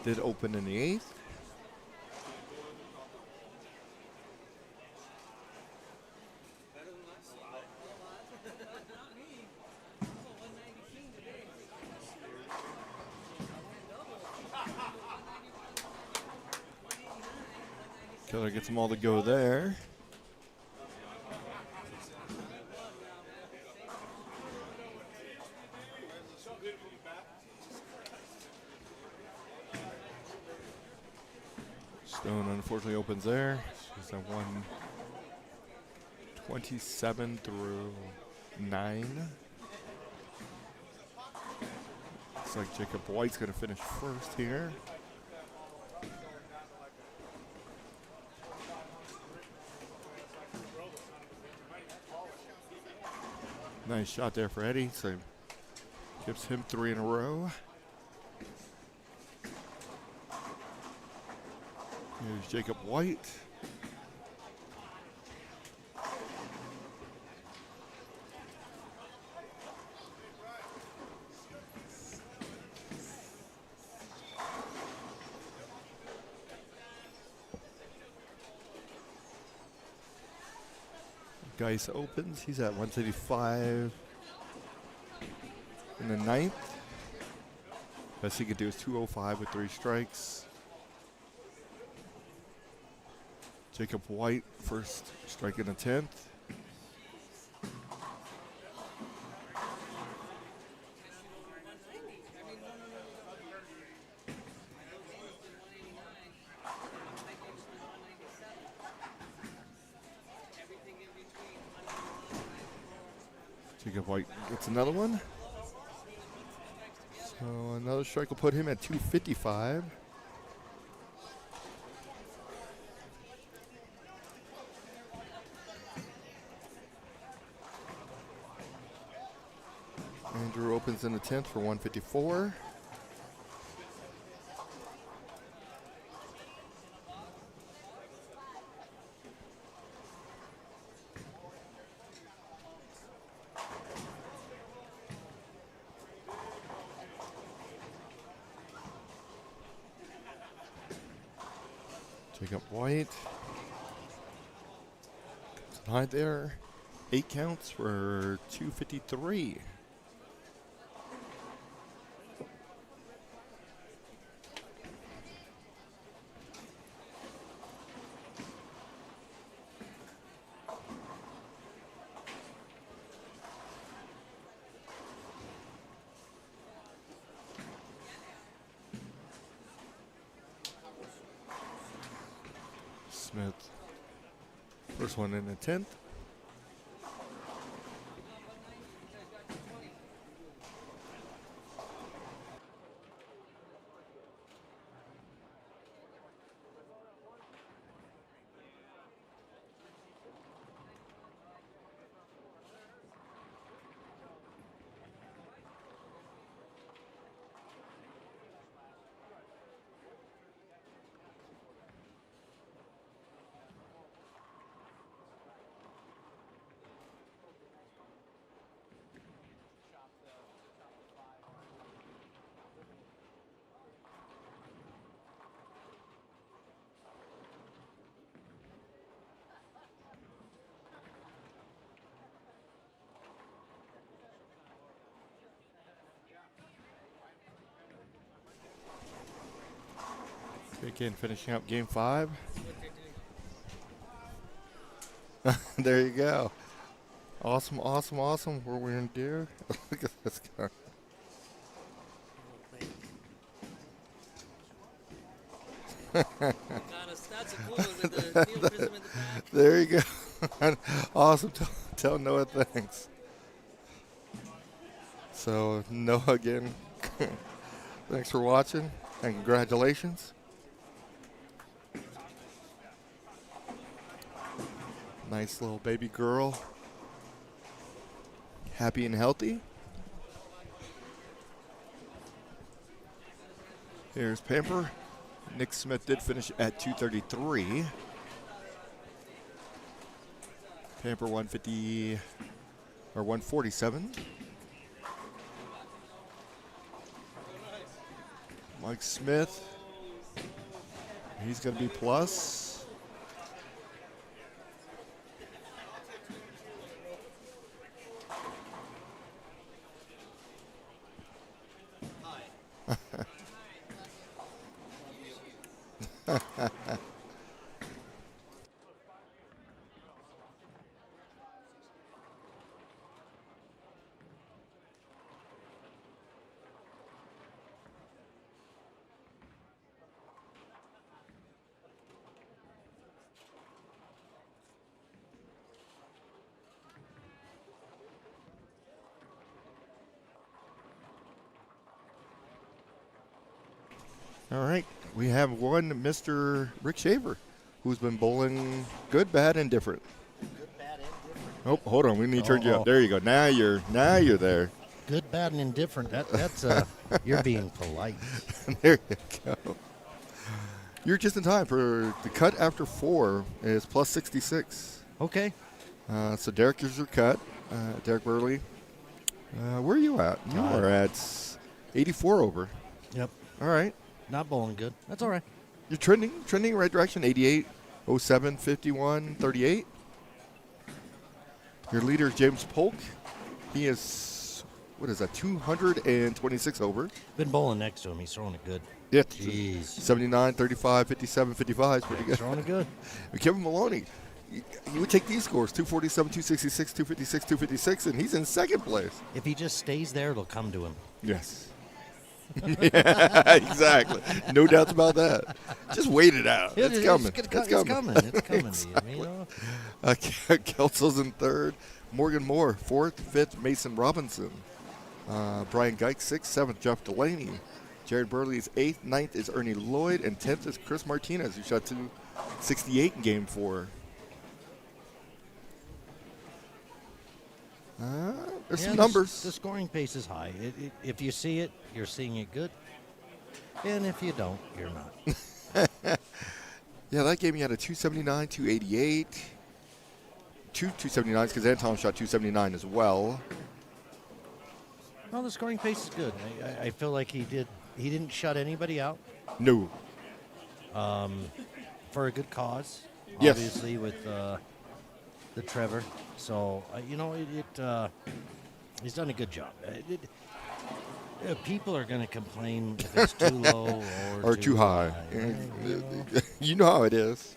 Did open in the 8th. Keller gets them all to go there. Stone unfortunately opens there. She's at 127 through 9. Looks like Jacob White's going to finish first here. Nice shot there for Eddie. So gives him 3 in a row. Here's Jacob White. Geis opens. He's at 135 in the 9th. Best he could do is 205 with 3 strikes. Jacob White, first strike in the 10th. Jacob White gets another one. So another strike will put him at 255. Andrew opens in the 10th for 154. Jacob White. Tied there. 8 counts for 253. Smith. First one in the 10th. Again, finishing up game 5. There you go. Awesome, awesome, awesome. What we're going to do. Look at this guy. That's a cool with the steel prism in the back. There you go. Awesome. Tell Noah thanks. So, Noah, again, thanks for watching and congratulations. Nice little baby girl. Happy and healthy. Here's Pamper. Nick Smith did finish at 233. Pamper 150 or 147. Mike Smith. He's going to be plus. All right, we have one Mr. Rick Shaver, who's been bowling good, bad, and different. Good, bad, and different. Oh, hold on, we need to turn you up. There you go. Now you're there. Good, bad, and indifferent. That's you're being polite. There you go. You're just in time for the cut after 4 is plus 66. Okay. So Derek is your cut. Derek Burley. Where are you at? You are at 84 over. Yep. All right. Not bowling good. That's all right. You're trending in the right direction. 88, 07, 51, 38. Your leader is James Polk. He is, 226 over. Been bowling next to him. He's throwing it good. Yeah. Jeez. 79, 35, 57, 55 is pretty good. Throwing it good. Kevin Maloney, you would take these scores, 247, 266, 256, 256, and he's in second place. If he just stays there, it'll come to him. Yes. Yeah, exactly. No doubts about that. Just wait it out. It's coming. It's coming. It's coming to you. You know? Kelso's in third. Morgan Moore, fourth. Fifth, Mason Robinson. Brian Geik, sixth. Seventh, Jeff Delaney. Jared Burley is eighth. Ninth is Ernie Lloyd. And 10th is Chris Martinez, who shot 268 in game 4. There's some numbers. The scoring pace is high. If you see it, you're seeing it good. And if you don't, you're not. Yeah, that gave me at a 279, 288. 279s because Anton shot 279 as well. Well, the scoring pace is good. I feel like he didn't shut anybody out. No. for a good cause. Yes. Obviously with the Trevor. So he's done a good job. People are going to complain if it's too low Or too high. You know how it is.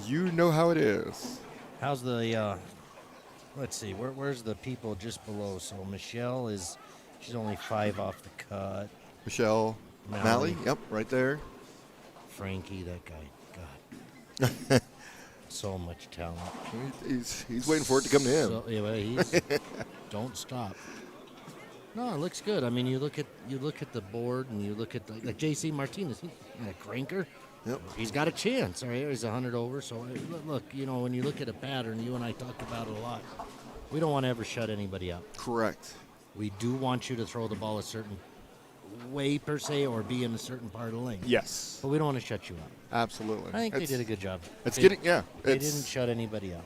You know how it is. How's the? Let's see. Where's the people just below? So Michelle she's only 5 off the cut. Michelle Malley. Yep, right there. Frankie, that guy. God. So much talent. He's waiting for it to come to him. So, yeah, well, don't stop. No, it looks good. I mean, you look at the board and you look at like J.C. Martinez, he's a cranker. Yep. He's got a chance. All right, he's 100 over. So look, when you look at a pattern, you and I talked about it a lot. We don't want to ever shut anybody up. Correct. We do want you to throw the ball a certain way per se, or be in a certain part of the lane. Yes. But we don't want to shut you up. Absolutely. I think they did a good job. They didn't shut anybody up.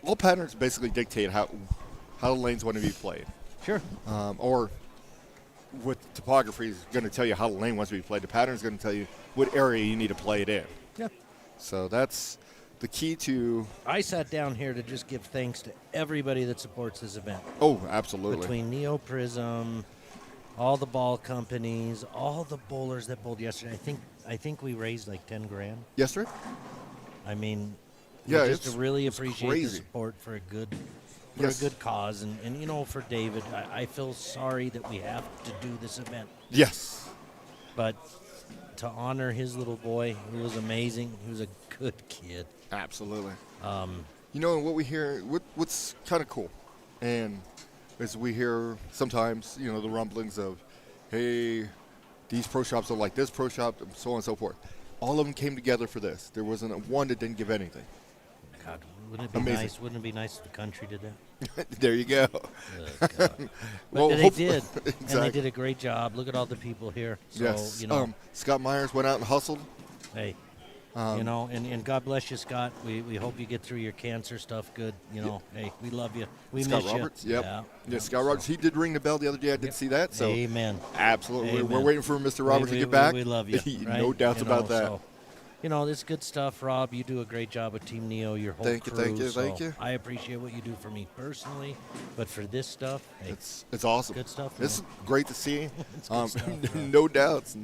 All patterns basically dictate how the lanes want to be played. Sure. Or what topography is going to tell you how the lane wants to be played. The pattern is going to tell you what area you need to play it in. Yeah. So that's the key to. I sat down here to just give thanks to everybody that supports this event. Oh, absolutely. Between Neo Prism, all the ball companies, all the bowlers that bowled yesterday. I think we raised like 10 grand. Yesterday? I mean, yeah, just to really appreciate crazy. the support for a good cause. And for David, I feel sorry that we have to do this event. Yes. But to honor his little boy, he was amazing. He was a good kid. Absolutely. And what we hear, what's kind of cool, and as we hear sometimes, the rumblings of, hey, these pro shops are like this pro shop, and so on and so forth. All of them came together for this. There wasn't one that didn't give anything. God, wouldn't it be Amazing. nice? Wouldn't it be nice if the country did that? There you go. Oh, God. Well, But they did, exactly. and they did a great job. Look at all the people here. So, Yes. Scott Myers went out and hustled. Hey, and God bless you, Scott. We hope you get through your cancer stuff good. Hey, we love you. We Scott miss Roberts, you. yep. Yeah, Scott Roberts. He did ring the bell the other day. I did see that. So Amen. Absolutely. We're Amen. waiting for Mr. Roberts to get back. We love you. Right? No doubts about that. So, it's good stuff, Rob. You do a great job with Team Neo, your whole Thank crew. you. Thank you. I appreciate what you do for me personally, but for this stuff, hey, it's awesome. Good stuff. It's great to see. It's good stuff, No doubts.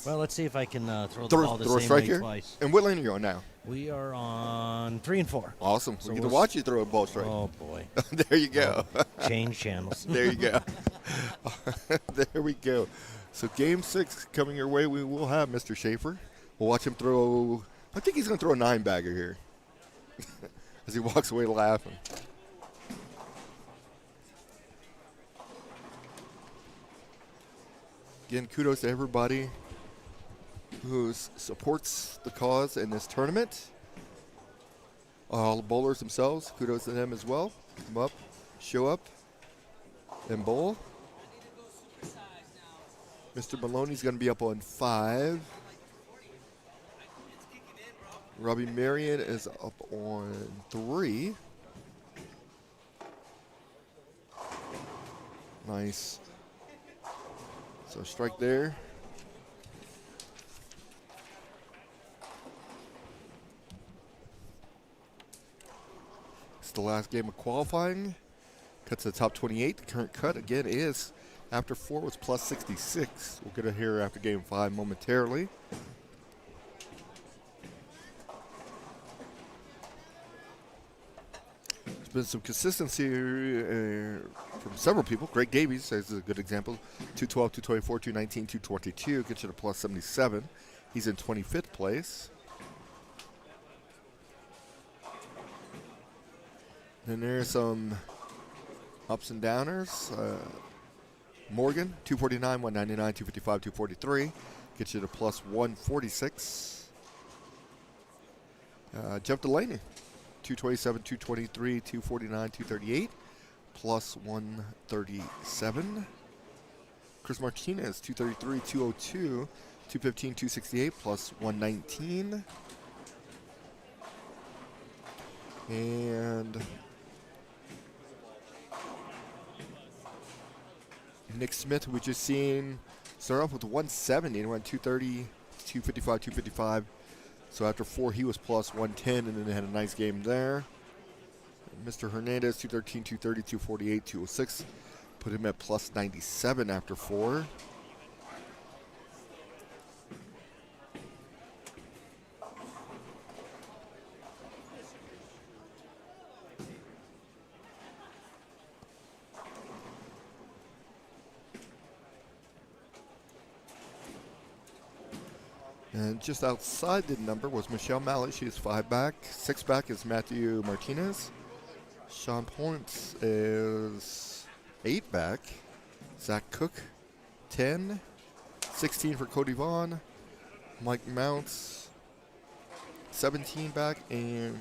Well, let's see if I can throw the ball the throw a same strike way here. twice. And what lane are you on now? We are on 3 and 4. Awesome. So we get to watch you throw a ball strike. Oh boy. There you go. Change channels. There you go. There we go. So game 6 coming your way. We will have Mr. Schaefer. We'll watch him throw. I think he's going to throw a 9-bagger here as he walks away laughing. Again, kudos to everybody who supports the cause in this tournament. All the bowlers themselves, kudos to them as well. Come up, show up, and bowl. Mr. Maloney's going to be up on 5. Robbie Marion is up on 3. Nice. So strike there. It's the last game of qualifying. Cut to the top 28. The current cut again is after 4 was plus 66. We'll get it here after game 5 momentarily. There's been some consistency from several people. Greg Davies is a good example. 212, 224, 219, 222 gets you to plus 77. He's in 25th place. Then there's some ups and downers. Morgan, 249, 199, 255, 243. Gets you to plus 146. Jeff Delaney, 227, 223, 249, 238. Plus 137. Chris Martinez, 233, 202, 215, 268. Plus 119. And Nick Smith, we just seen start off with 170 and went 230, 255, 255. So after 4, he was plus 110, and then they had a nice game there. Mr. Hernandez, 213, 230, 248, 206. Put him at plus 97 after 4. And just outside the number was Michelle Mallett. She is 5 back. 6 back is Matthew Martinez. Sean Points is 8 back. Zach Cook, 10. 16 for Cody Vaughn. Mike Mounts, 17 back. And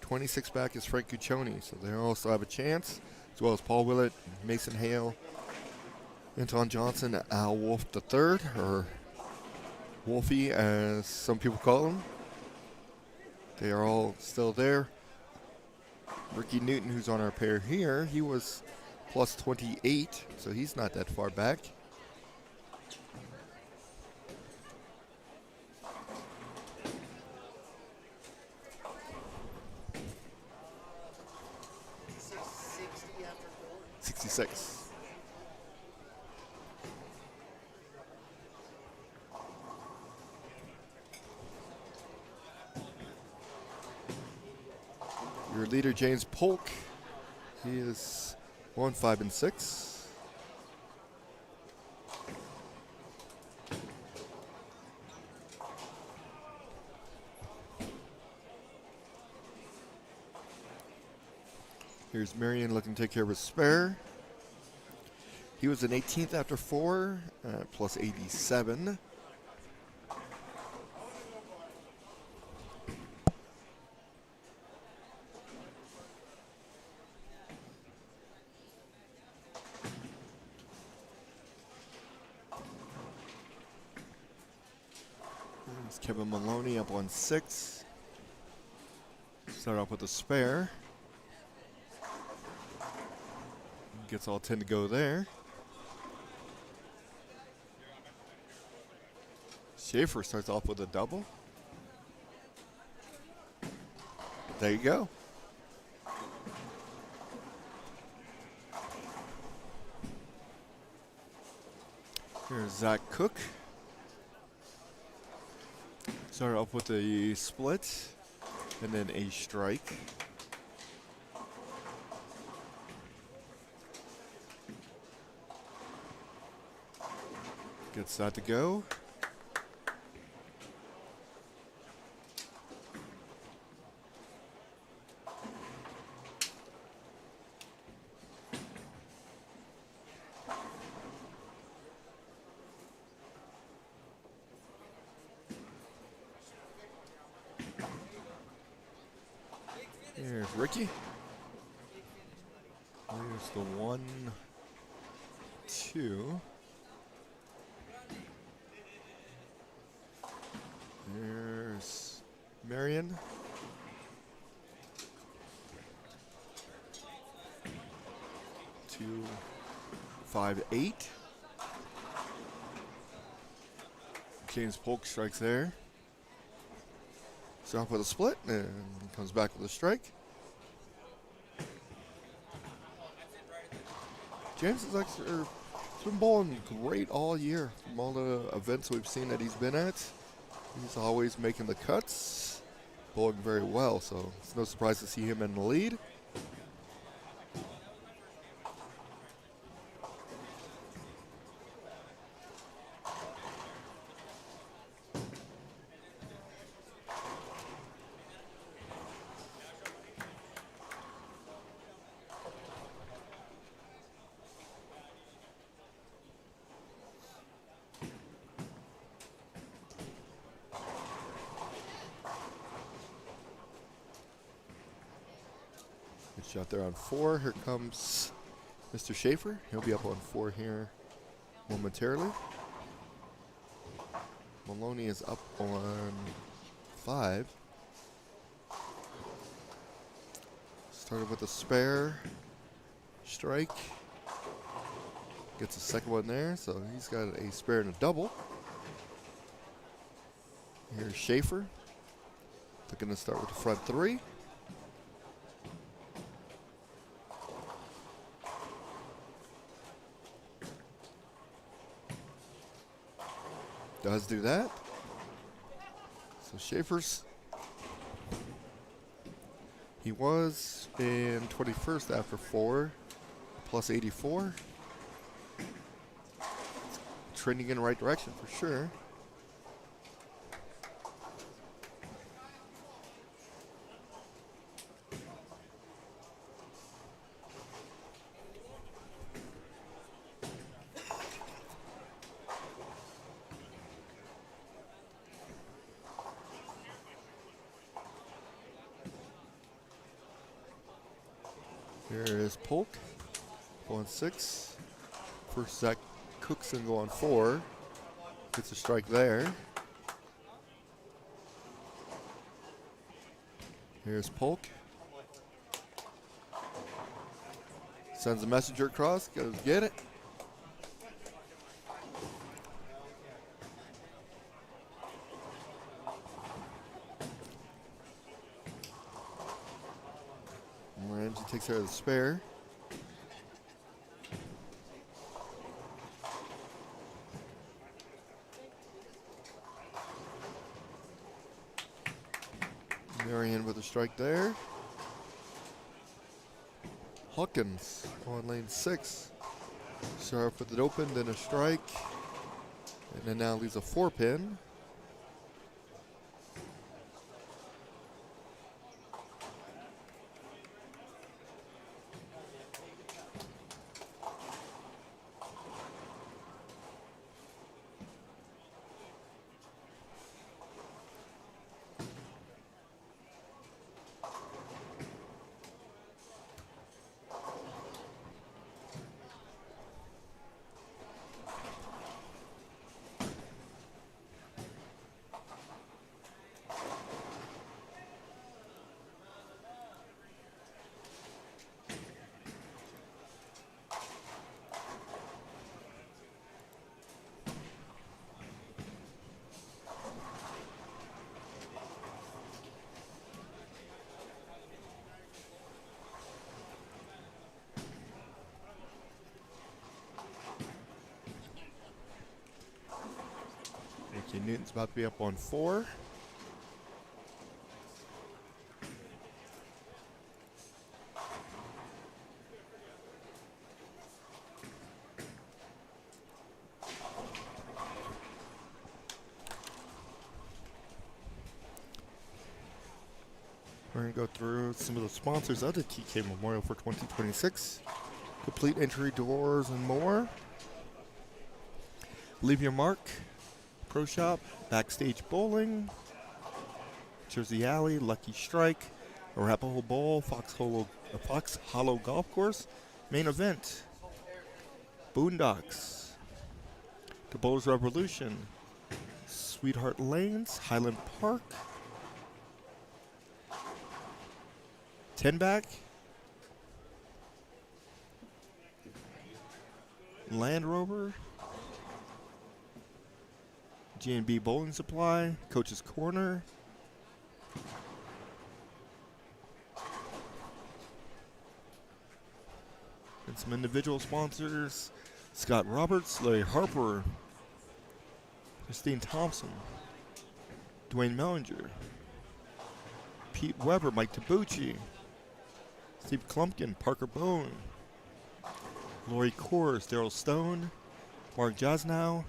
26 back is Frank Guccione. So they also have a chance, as well as Paul Willett, Mason Hale, Anton Johnson, Al Wolf III, or Wolfie, as some people call him. They are all still there. Ricky Newton, who's on our pair here, he was plus 28, so he's not that far back. $66. Your leader, James Polk, he is 1, 5, and 6. Here's Marion looking to take care of his spare. He was an 18th after 4, plus 87. Here's Kevin Maloney up on 6. Start off with a spare. Gets all 10 to go there. Schaefer starts off with a double. There you go. Here's Zach Cook. Start off with a split and then a strike. Gets that to go. Here's Ricky. Here's the 1, 2. There's Marion. Two, 5, 8. James Polk strikes there. Starts off with a split and comes back with a strike. James is actually he's been bowling great all year from all the events we've seen that he's been at. He's always making the cuts, bowling very well, so it's no surprise to see him in the lead. Good shot there on 4. Here comes Mr. Schaefer. He'll be up on 4 here momentarily. Maloney is up on 5. Started with a spare strike. Gets a second one there, so he's got a spare and a double. Here's Schaefer. Looking to start with the front three. Does do that. So Schaefer's, he was in 21st after 4, plus 84. Trending in the right direction for sure. Here is Polk, going 6. First Zach Cookson going 4. Gets a strike there. Here's Polk. Sends a messenger across, goes get it. Ramsey takes care of the spare. Marion with a strike there. Hawkins on lane 6. Sharp with it open, then a strike. And then now leaves a 4-pin. Okay, Newton's about to be up on 4. We're going to go through some of the sponsors of the TK Memorial for 2026. Complete entry doors and more. Leave Your Mark, Pro Shop, Backstage Bowling, Jersey Alley, Lucky Strike, Arapahoe Bowl, Fox Hollow Golf Course, Main Event, Boondocks, The Bowlers Revolution, Sweetheart Lanes, Highland Park, Tenback, Land Rover, G&B Bowling Supply, Coach's Corner, and some individual sponsors, Scott Roberts, Larry Harper, Christine Thompson, Dwayne Mellinger, Pete Weber, Mike Tabucci, Steve Klumpkin, Parker Bone, Lori Kors, Daryl Stone, Mark Jasnow,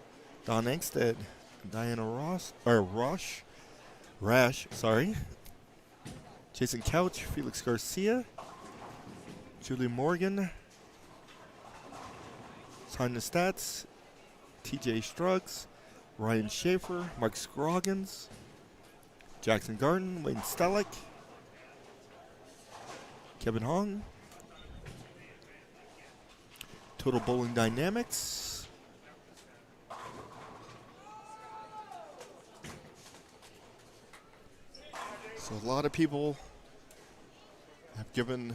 Don Engstead, Diana Rash, Jason Couch, Felix Garcia, Julie Morgan, Tanya Stats, TJ Struggs, Ryan Schaefer, Mike Scroggins, Jackson Garden, Wayne Stellick, Kevin Hong, Total Bowling Dynamics, so a lot of people have given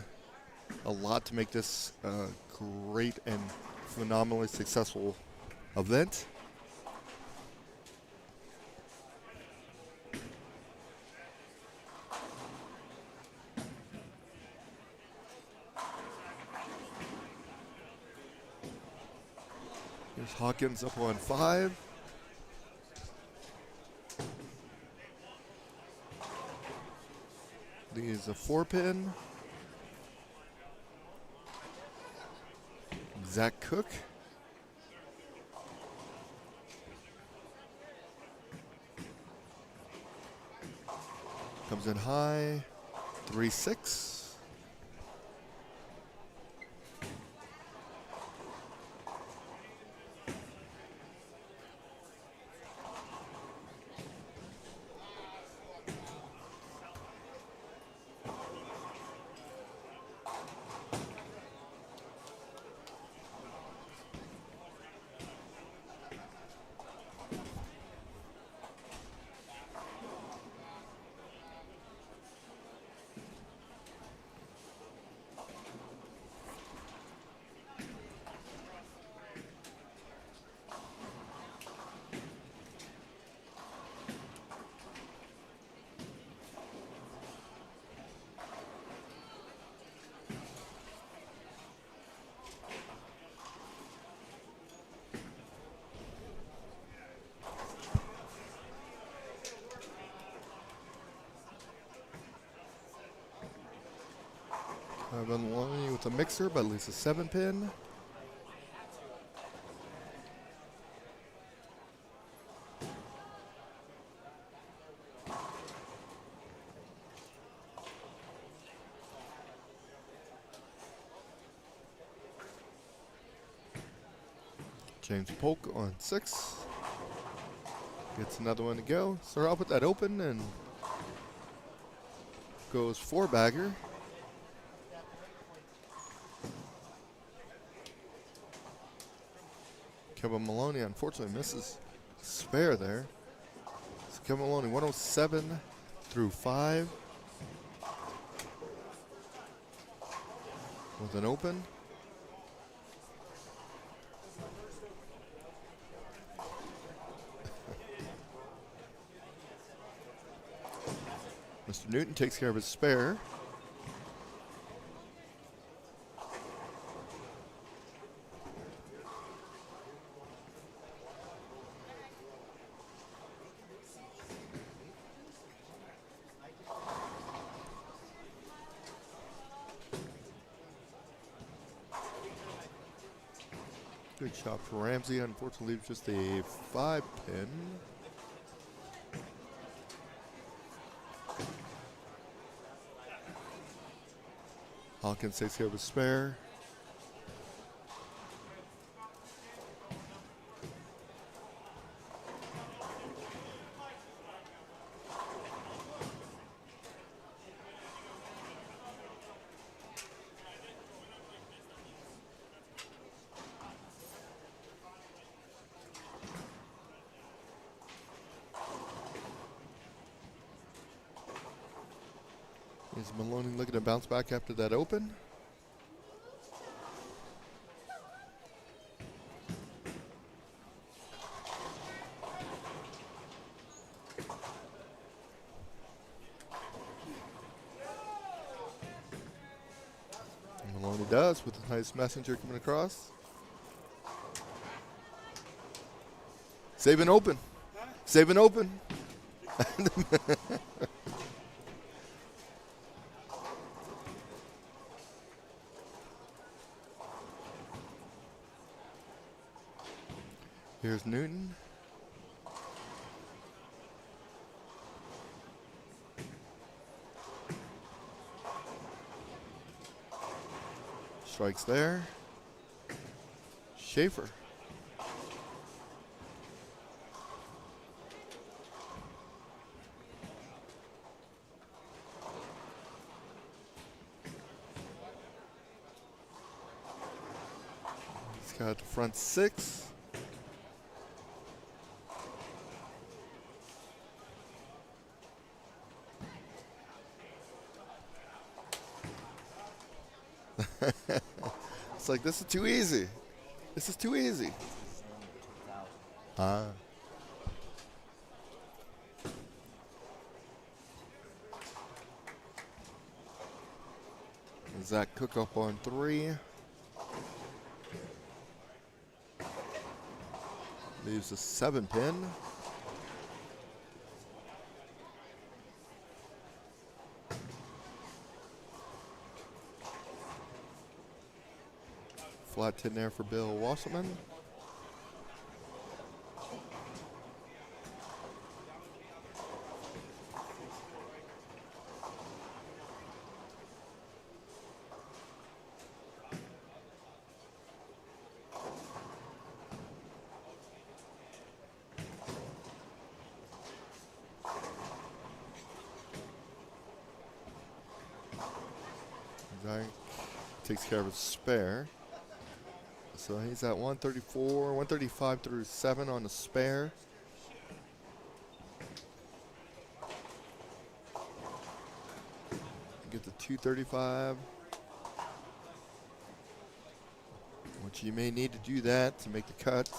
a lot to make this a great and phenomenally successful event. Here's Hawkins up on 5. Leaves a 4-pin. Zach Cook. Comes in high. 3-6. I've been lonely with a mixer, but at least a 7-pin. James Polk on 6. Gets another one to go. Start off with that open and goes 4-bagger. Kevin Maloney unfortunately misses spare there. So Kevin Maloney 107 through 5 with an open. Mr. Newton takes care of his spare. Good shot for Ramsey. Unfortunately, leaves just a 5-pin. Hawkins takes care of his spare. Is Maloney looking to bounce back after that open? And Maloney does with a nice messenger coming across. Save an open. Save an open. Here's Newton. Strikes there. Schaefer. He's got the front 6. It's like, this is too easy. This is too easy. Ah. Zach Cook up on 3. Leaves a 7 pin. Flat 10 there for Bill Wasserman. Zach takes care of his spare. So he's at 134, 135 through 7 on the spare. Get the 235. Which you may need to do that to make the cut.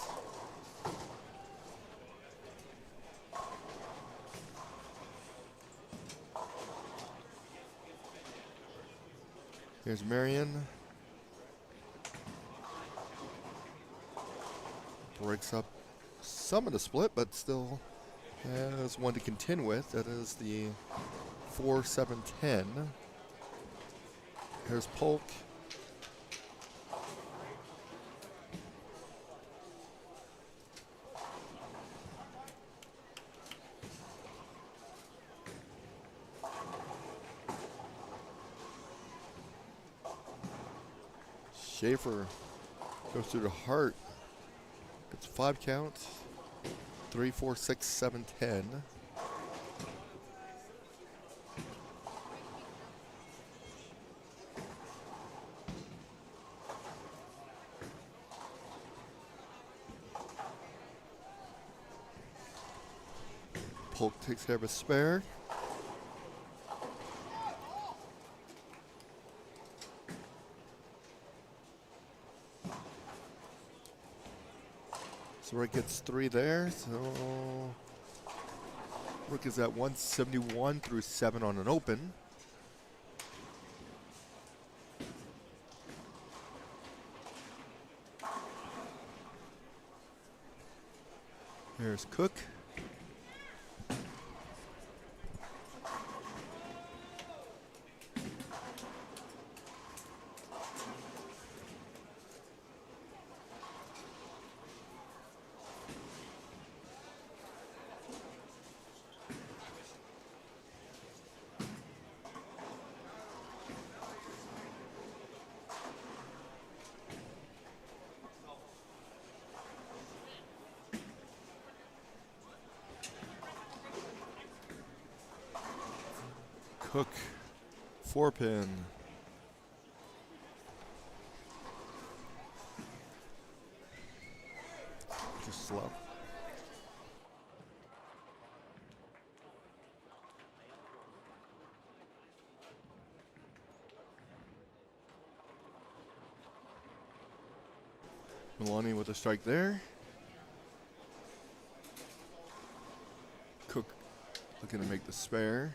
Here's Marion. Breaks up some of the split, but still has one to contend with. That is the 4-7-10. Here's Polk. Schaefer goes through the heart. It's 5 count. 3, 4, 6, 7, 10. Polk takes care of a spare. So Rick gets 3 there. So Rick is at 171 through 7 on an open. Here's Cook. Cook, 4 pin. Just slow. Maloney with a strike there. Cook looking to make the spare.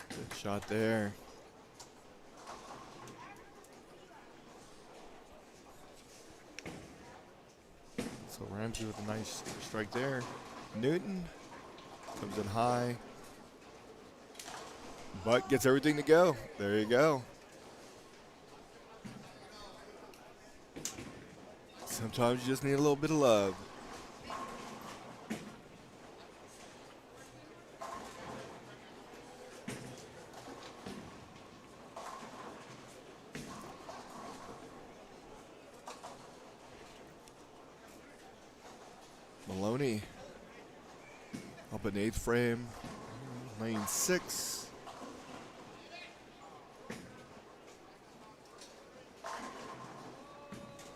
Good shot there. So Ramsey with a nice strike there. Newton comes in high, but gets everything to go. There you go. Sometimes you just need a little bit of love. Maloney up in 8th frame, lane 6.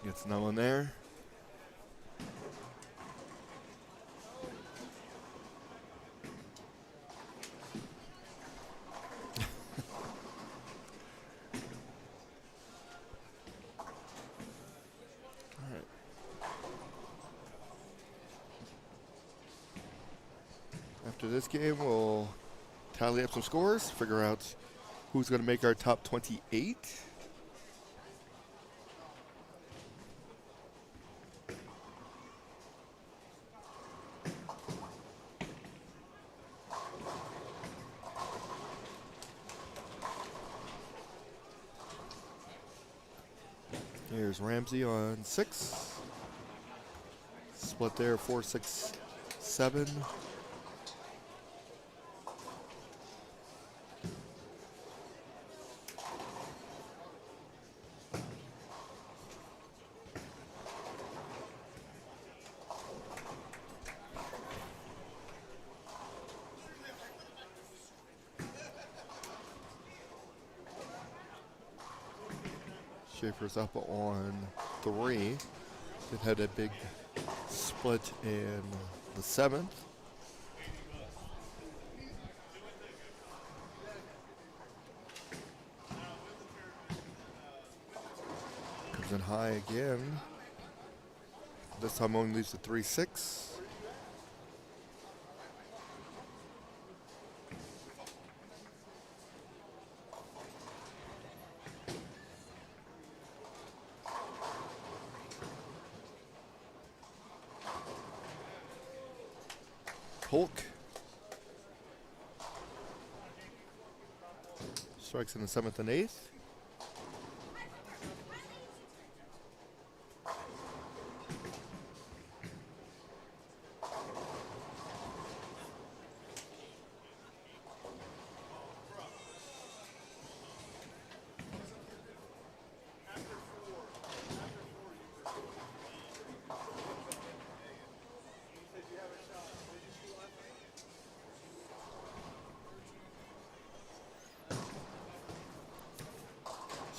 Gets no one there. After this game, we'll tally up some scores, figure out who's going to make our top 28. Here's Ramsey on 6. Split there, 4, 6, 7. Schaefer's up on 3. It had a big split in the 7th. Comes in high again. This time only leaves the 3, 6. Polk strikes in the 7th and 8th.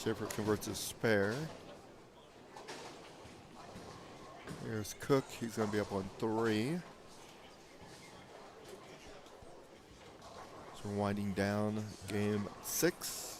Schaefer converts his spare. Here's Cook. He's going to be up on 3. So we're winding down game 6.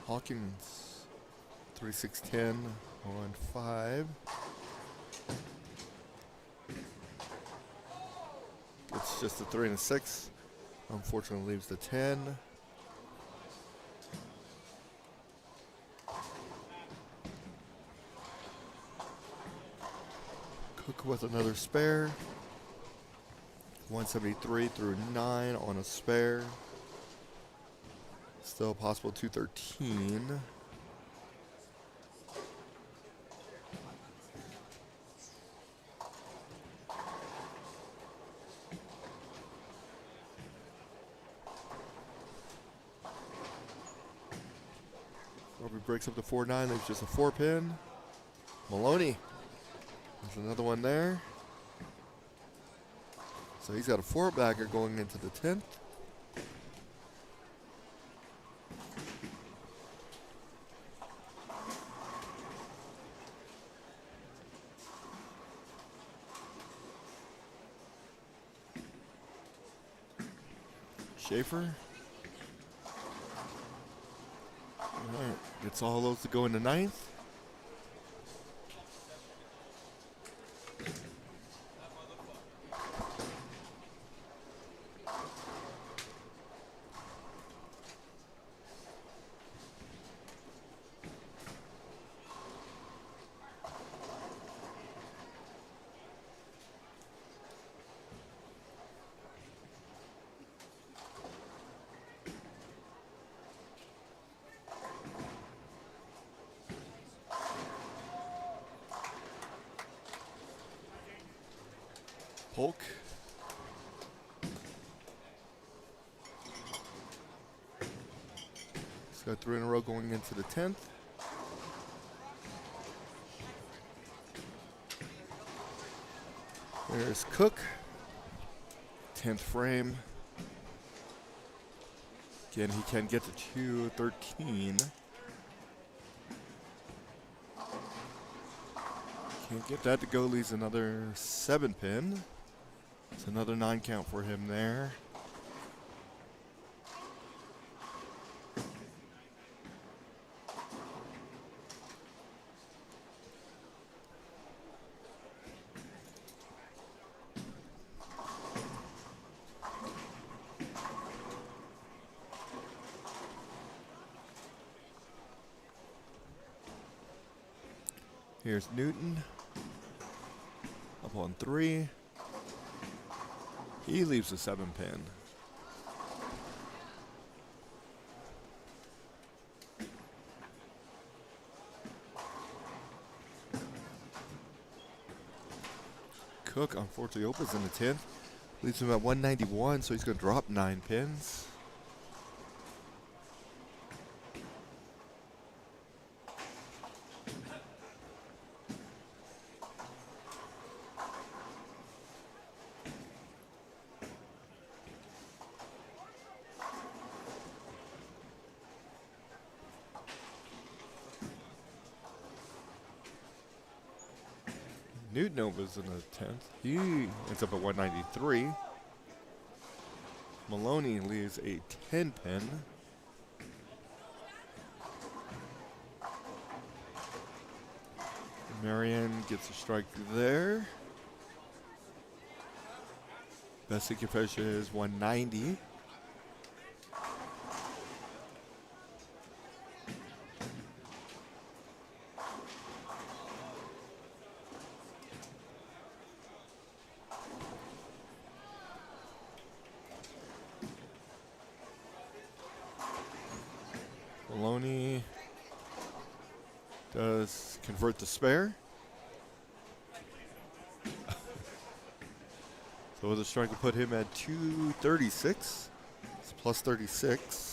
Hawkins, 3, 6, 10 on 5. It's just a 3 and a 6. Unfortunately leaves the 10. Cook with another spare. 173 through 9 on a spare. Still possible 213. Roby breaks up the 4-9. There's just a 4-pin. Maloney. There's another one there. So he's got a 4-bagger going into the 10th. Schaefer. All right, gets all those to go in the 9th. Polk. He's got 3 in a row going into the 10th. There's Cook. 10th frame. Again, he can get to 213. Can't get that to go. Leaves another 7 pin. It's another 9 count for him there. Here's Newton. Up on 3. He leaves a 7 pin. Cook unfortunately opens in the 10th. Leaves him at 191, so he's going to drop 9 pins. Newton opens in the 10th. He ends up at 193. Maloney leaves a 10 pin. Marion gets a strike there. Best he can finish is 190. Maloney does convert the spare. So the strike will put him at 236. It's plus 36.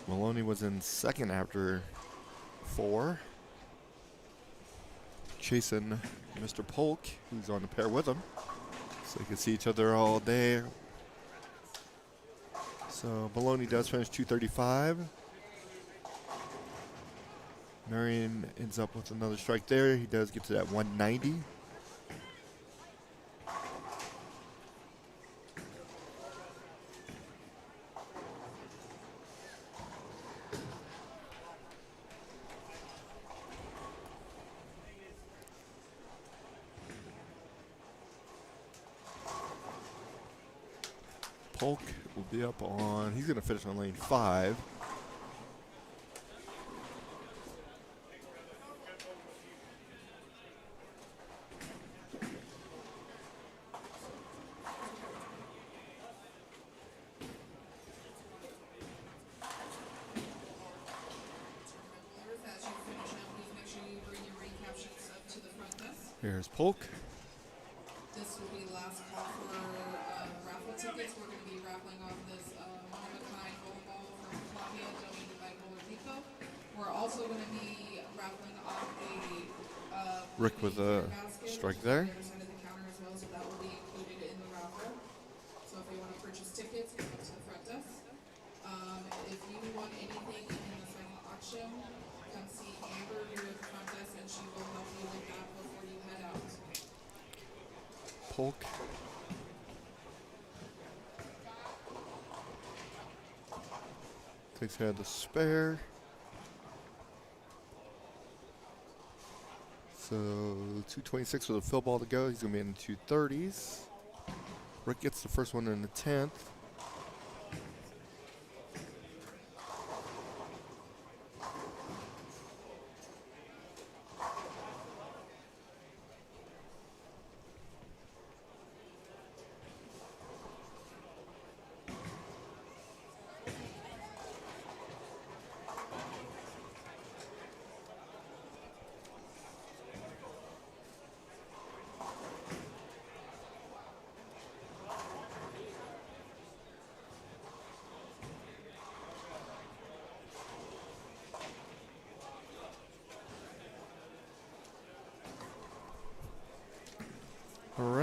Maloney was in second after 4. Chasing Mr. Polk, who's on the pair with him. So they can see each other all day. So Maloney does finish 235. Marion ends up with another strike there. He does get to that 190. Polk will be up on, he's going to finish on lane 5. As you finish up, please make sure you bring your recap sheets up to the front desk. Here's Polk. This will be the last call for raffle tickets. We're going to be raffling off this one-of-a-kind bowling ball from Columbia, donated by Bowler Depot. We're also going to be raffling off a Rick with a strike there. on the other side of the counter as well, so that will be included in the raffle. So if you want to purchase tickets, come up to the front desk. If you want anything in the silent auction, come see Amber here at the front desk, and she will help you with that before you head out. Polk. Takes care of the spare. So 226 with a fill ball to go. He's going to be in the 230s. Rick gets the first one in the 10th.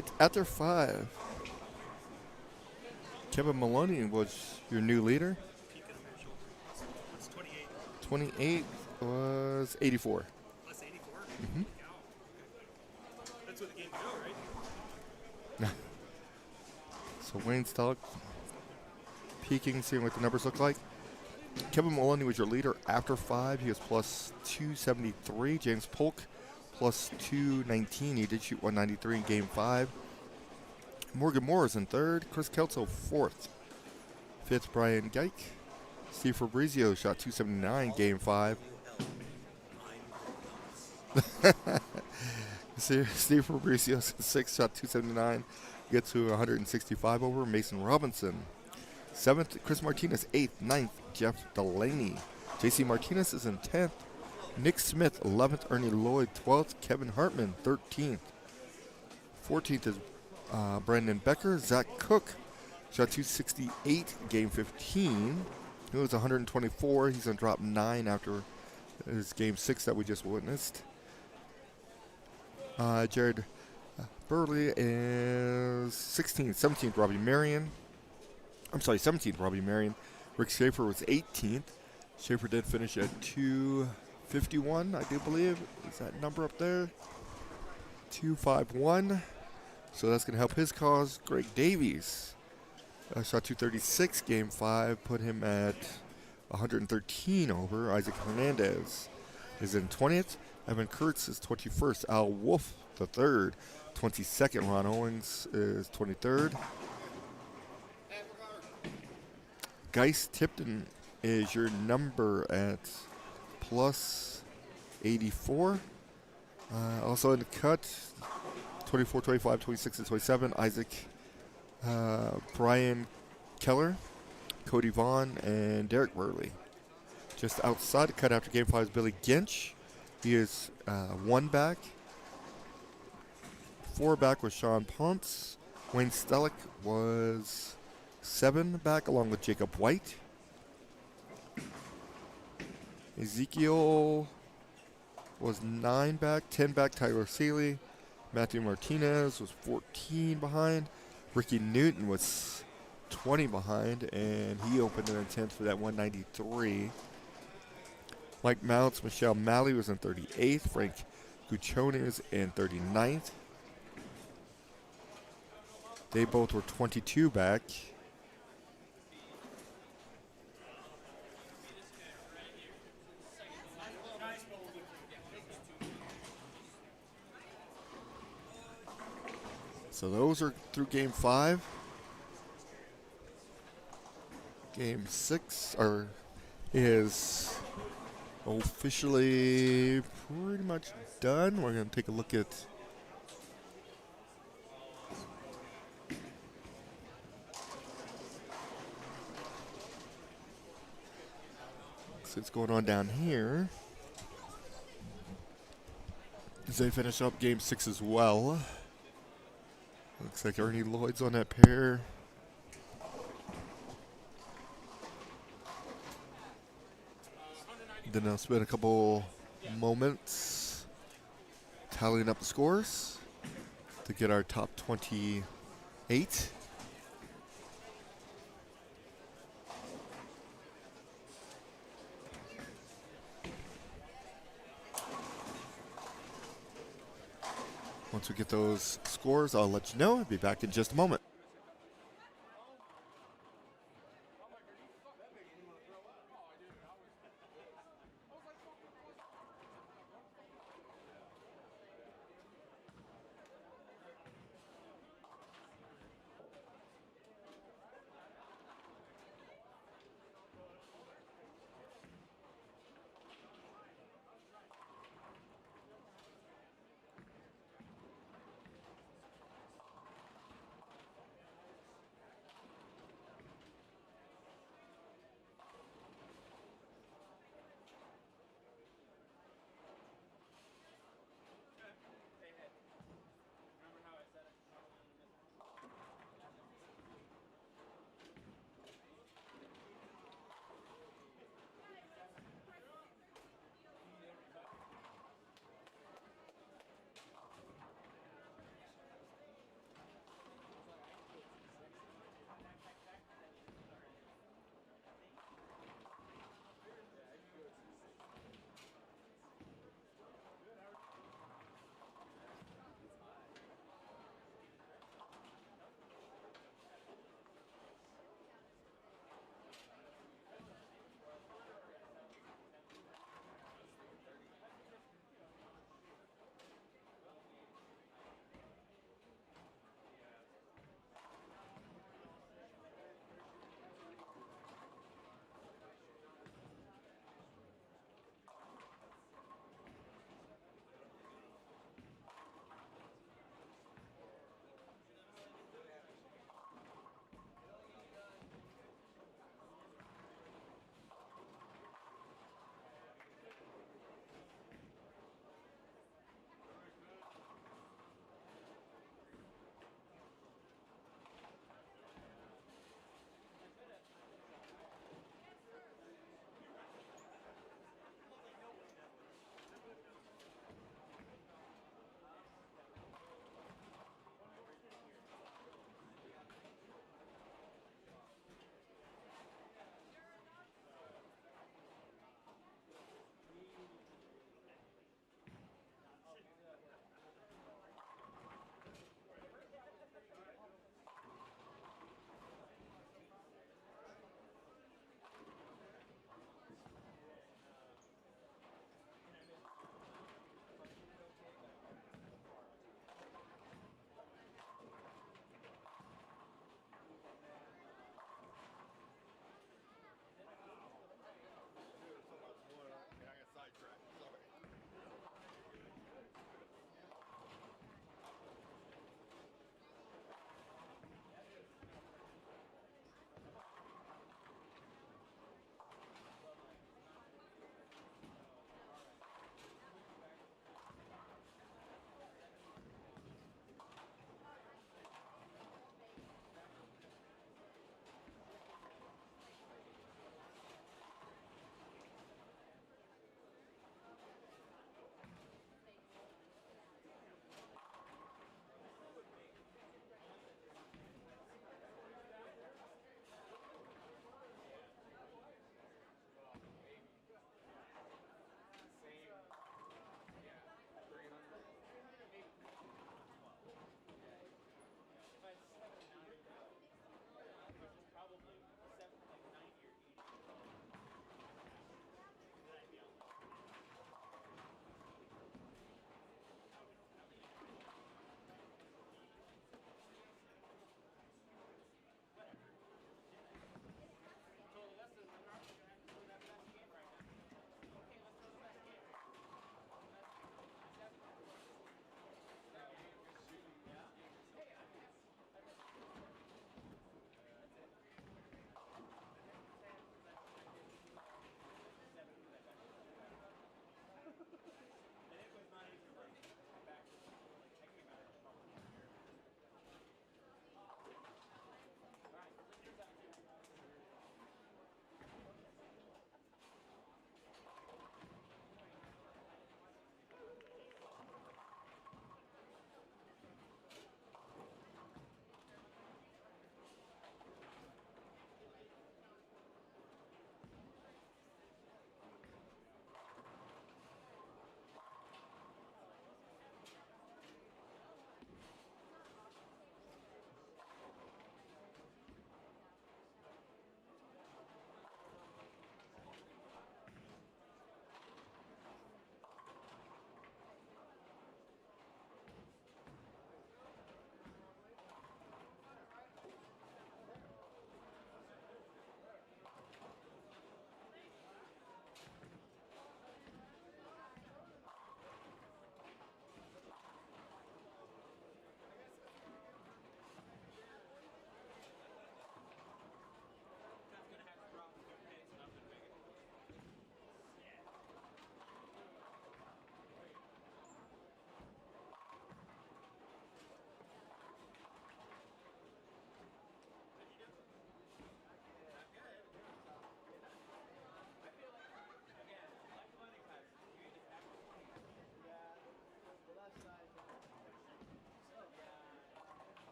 right, after 5. Kevin Maloney was your new leader. Peak official. That's 28 28 was 84. plus 84. Mm-hmm. That's what the game to go, right? So Wayne Stelick peeking, seeing what the numbers look like. Kevin Maloney was your leader after 5. He was plus 273. James Polk plus 219. He did shoot 193 in game 5. Morgan Moore is in 3rd. Chris Kelso 4th. 5th, Brian Geik. Steve Fabrizio shot 279 game 5. Steve Fabrizio's 6th, shot 279. Get to 165 over. Mason Robinson 7th. Chris Martinez 8th. 9th, Jeff Delaney. JC Martinez is in 10th. Nick Smith 11th. Ernie Lloyd 12th. Kevin Hartman 13th. 14th is Brandon Becker. Zach Cook shot 268 game 15. He was 124. He's going to drop 9 after his game 6 that we just witnessed. Jared Burley is 16th. 17th, Robbie Marion. I'm sorry, 17th, Robbie Marion. Rick Schaefer was 18th. Schaefer did finish at 251, I do believe. Is that number up there? 251. So that's going to help his cause. Greg Davies shot 236, game 5, put him at 113 over. Isaac Hernandez is in 20th. Evan Kurtz is 21st. Al Wolf, the 3rd. 22nd. Ron Owens is 23rd. Geist Tipton is your number at plus 84. Also in the cut, 24, 25, 26, and 27. Isaac, Brian Keller, Cody Vaughn, and Derek Burley. Just outside the cut after game 5 is Billy Ginch. He is 1 back. 4 back was Sean Ponce. Wayne Stelick was 7 back along with Jacob White. Ezekiel was 9 back. 10 back Tyler Seeley. Matthew Martinez was 14 behind. Ricky Newton was 20 behind, and he opened in 10th for that 193. Mike Mounts, Michelle Malley was in 38th. Frank Guccione is in 39th. They both were 22 back. So those are through game 5. Game 6 is officially pretty much done. We're going to take a look at what's going on down here. As they finish up game 6 as well. Looks like Ernie Lloyd's on that pair. Then I'll spend a couple moments tallying up the scores to get our top 28. Once we get those scores, I'll let you know. I'll be back in just a moment.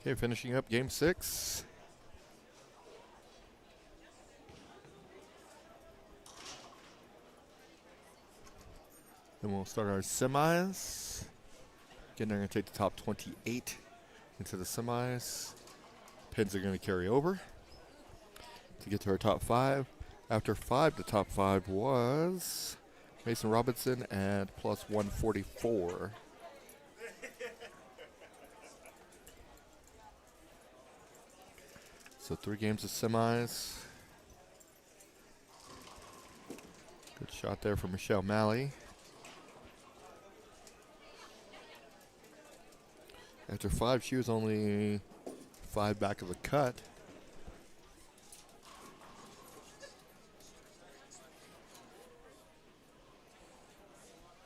Okay, finishing up game 6. Then we'll start our semis. Again, they're going to take the top 28 into the semis. Pins are going to carry over to get to our top 5. After 5, the top 5 was Mason Robinson at plus 144. So 3 games of semis. Good shot there from Michelle Malley. After 5, she was only 5 back of the cut.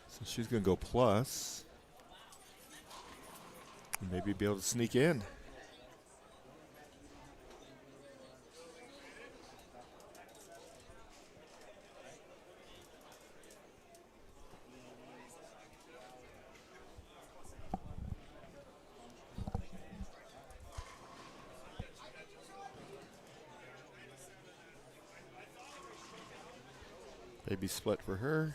So she's going to go plus. And maybe be able to sneak in. Maybe split for her.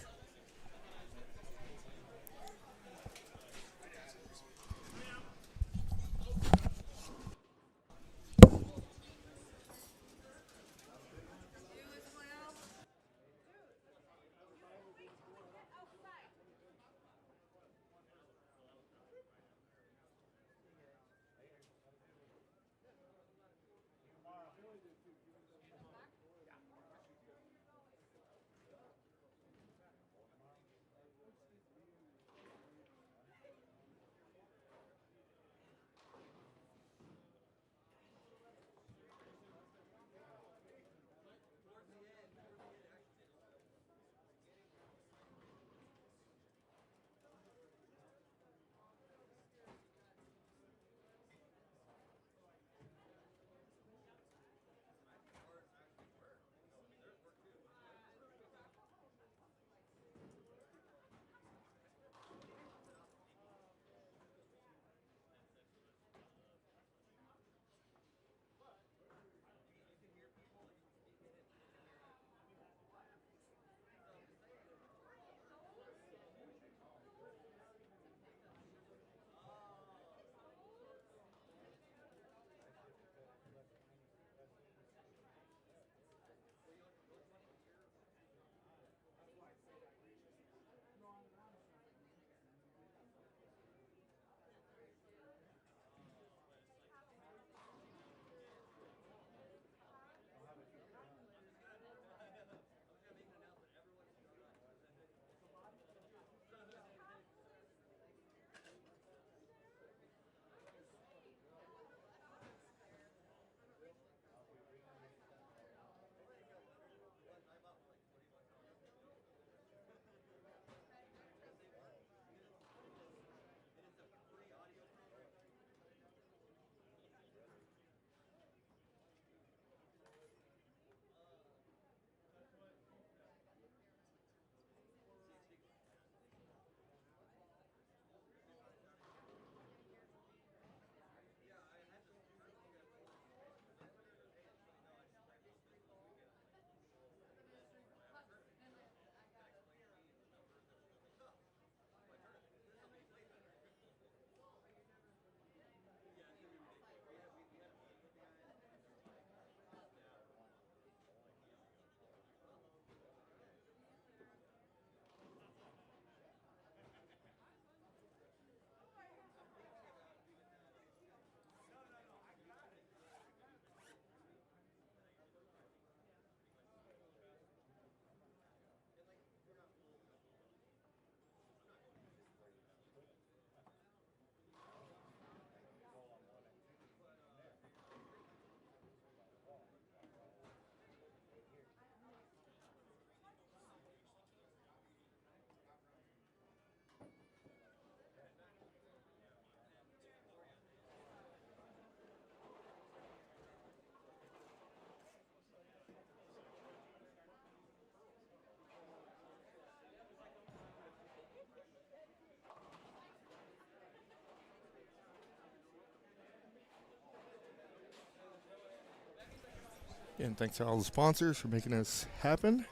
And thanks to all the sponsors for making this happen.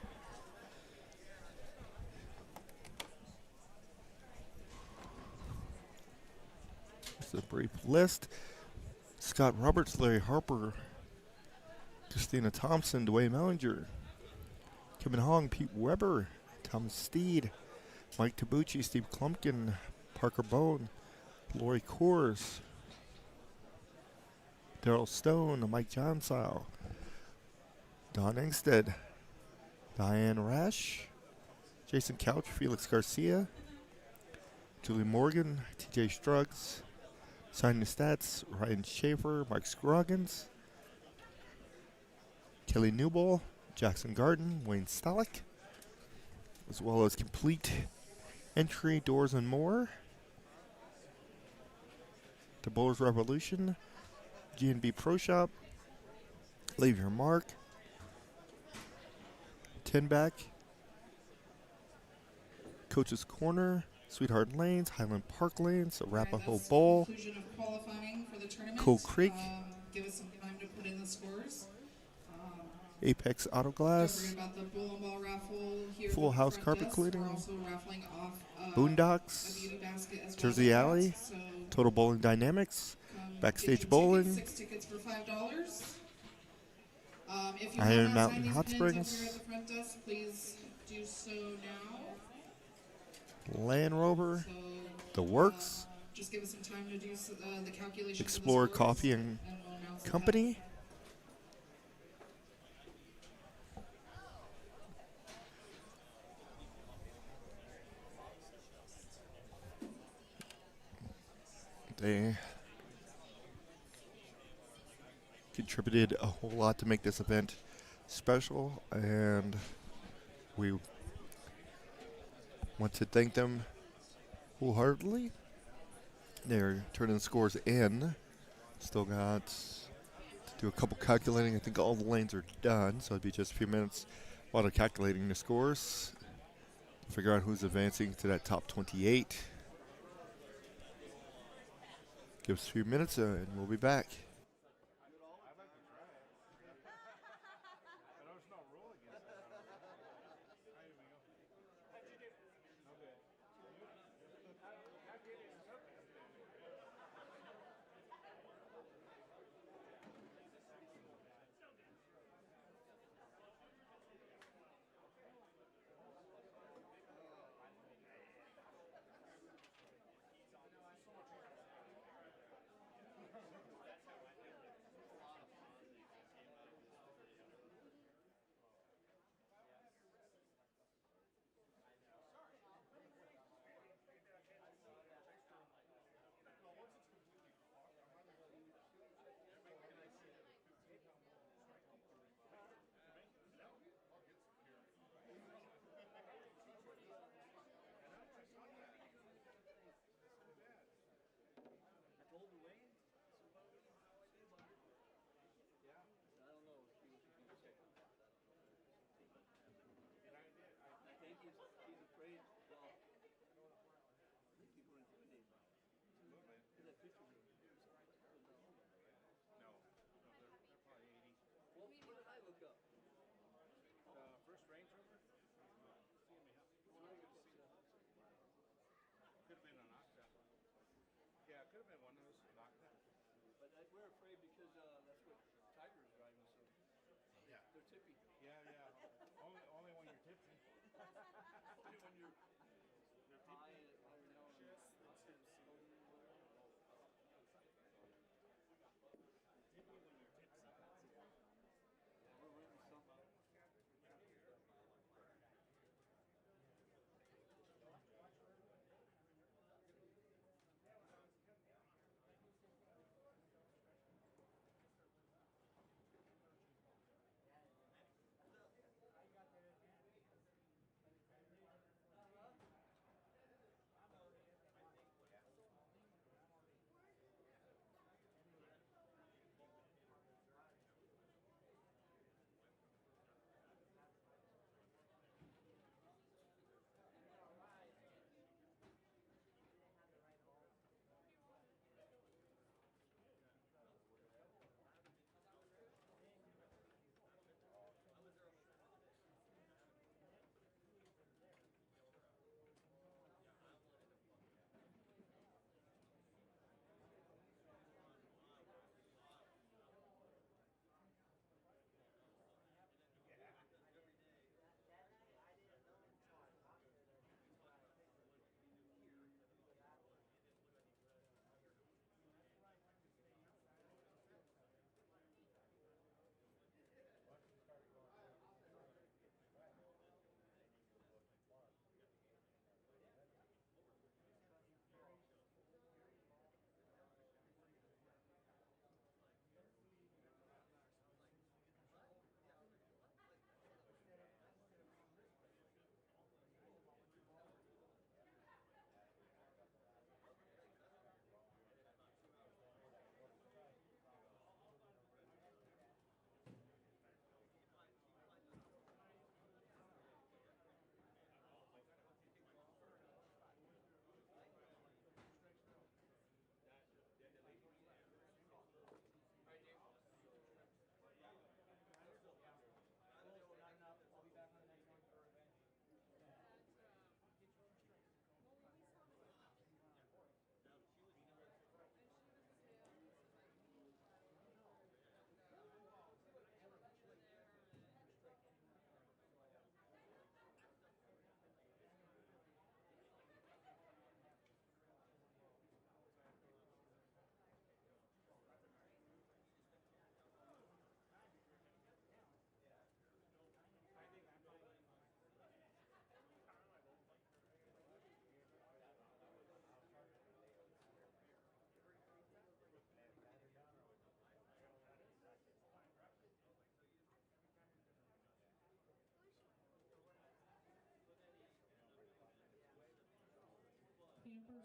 Just a brief list. Scott Roberts, Larry Harper, Christina Thompson, Dwayne Mellinger, Kevin Hong, Pete Weber, Tom Steed, Mike Tabucci, Steve Klumpkin, Parker Bone, Lori Coors, Daryl Stone, Mike Johnsau, Don Engstead, Diane Rash, Jason Couch, Felix Garcia, Julie Morgan, TJ Struggs, Sign the Stats, Ryan Schaefer, Mike Scroggins, Kelly Newball, Jackson Garden, Wayne Stalick, as well as Complete Entry, Doors and More, The Bowlers Revolution, G&B Pro Shop, Leave Your Mark, Tinback, Coach's Corner, Sweetheart Lanes, Highland Park Lanes, Arapahoe That's Bowl, conclusion of qualifying for the tournament. Coal Creek, Give us some time to put in the scores. Apex Auto Don't Glass, forget about the bull and ball raffle here Full at the House front Carpet desk. Cleaning, We're also raffling off a Boondocks, beauty basket as well Jersey as Alley, that. So Total Bowling Dynamics, come Backstage get your Bowling, tickets, 6 tickets for $5. If you Iron have not Mountain signed these Hot pins up Springs, here at the front desk, please do so now. Land Rover, So The Works, just give us some time to do the calculations. Explorer of the scores, Coffee and we'll announce the Company, they contributed a whole lot to make this event special, and we want to thank them wholeheartedly. They're turning the scores in. Still got to do a couple calculating. I think all the lanes are done, so it'd be just a few minutes while they're calculating the scores. Figure out who's advancing to that top 28. Give us a few minutes and we'll be back.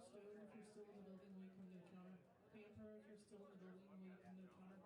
Stone, if you're still in the building, will you come to the counter? Pamper, if you're still in the building, will you come to the counter?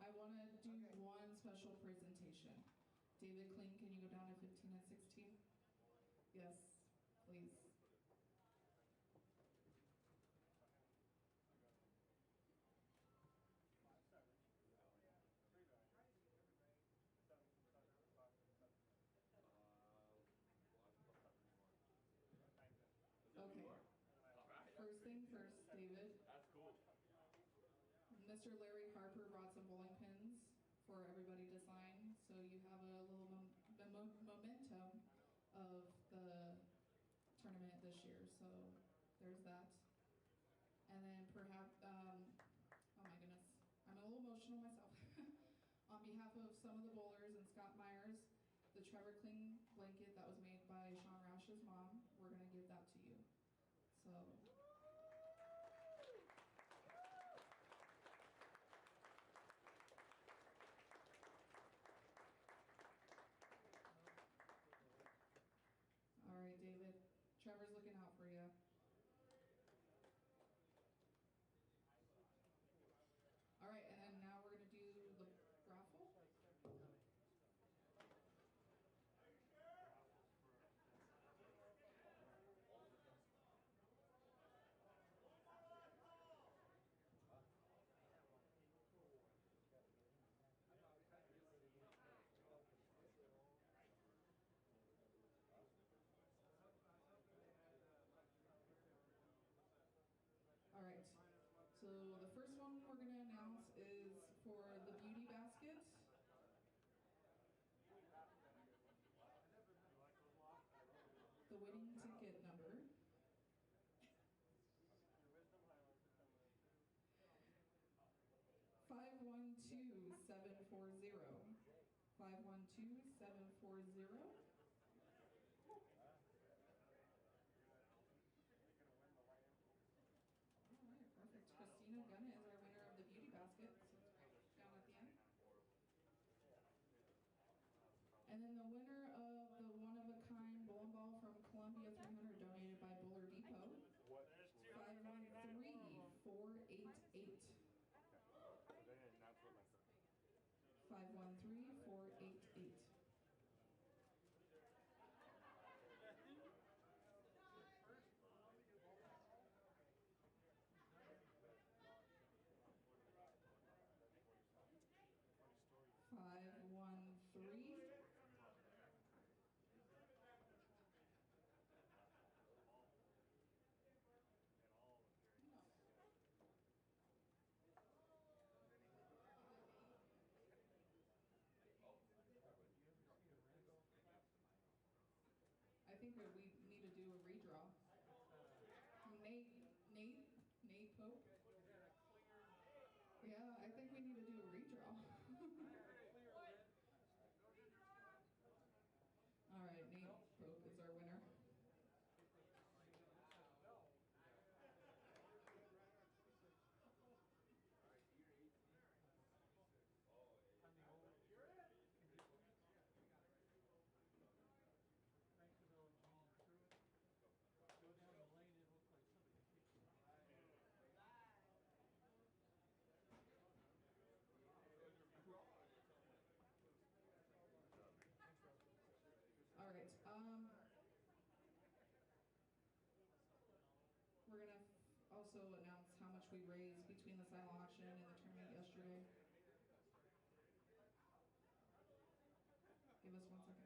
I want to do one special presentation. David Kling, can you go down to 15 and 16? Yes, please. Okay. First thing first, David. That's cool. Mr. Larry Harper brought some bowling pins for everybody to sign, so you have a little momentum of the tournament this year. So there's that. And then perhaps, oh my goodness, I'm a little emotional myself. On behalf of some of the bowlers and Scott Myers, the Trevor Kling blanket that was made by Sean Roush's mom, we're gonna give that to you. So. All right, David. Trevor's looking out for you. All right, and then now we're going to do the raffle. All right, so the first one we're going to announce is for the beauty basket. The winning ticket number . 512740. 512740. All right, perfect. Christina Gunn is our winner of the beauty basket. So it's right down at the end. And then the winner of the one-of-a-kind bowling ball from Columbia 300 donated by Bowler Depot. 513488. 513488. Five, 1, 3. I think that we need to do a redraw. Nate Pope. Yeah, I think we need to do a redraw. All right, Nate Pope is our winner. All right. We're gonna also announce how much we raised between the silent auction and the tournament yesterday. Give us 1 second.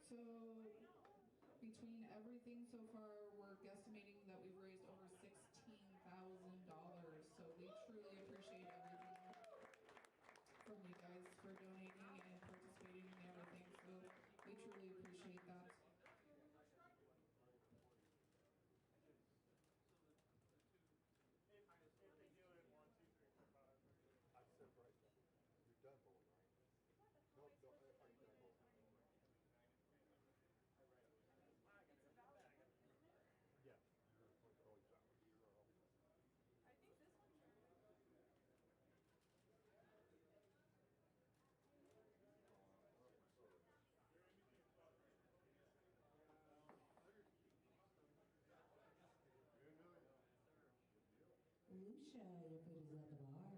So between everything so far, we're guesstimating that we've raised over $16,000. So we truly appreciate everything from you guys for donating and participating in everything. So we truly appreciate that. Lucia, your food is at the bar.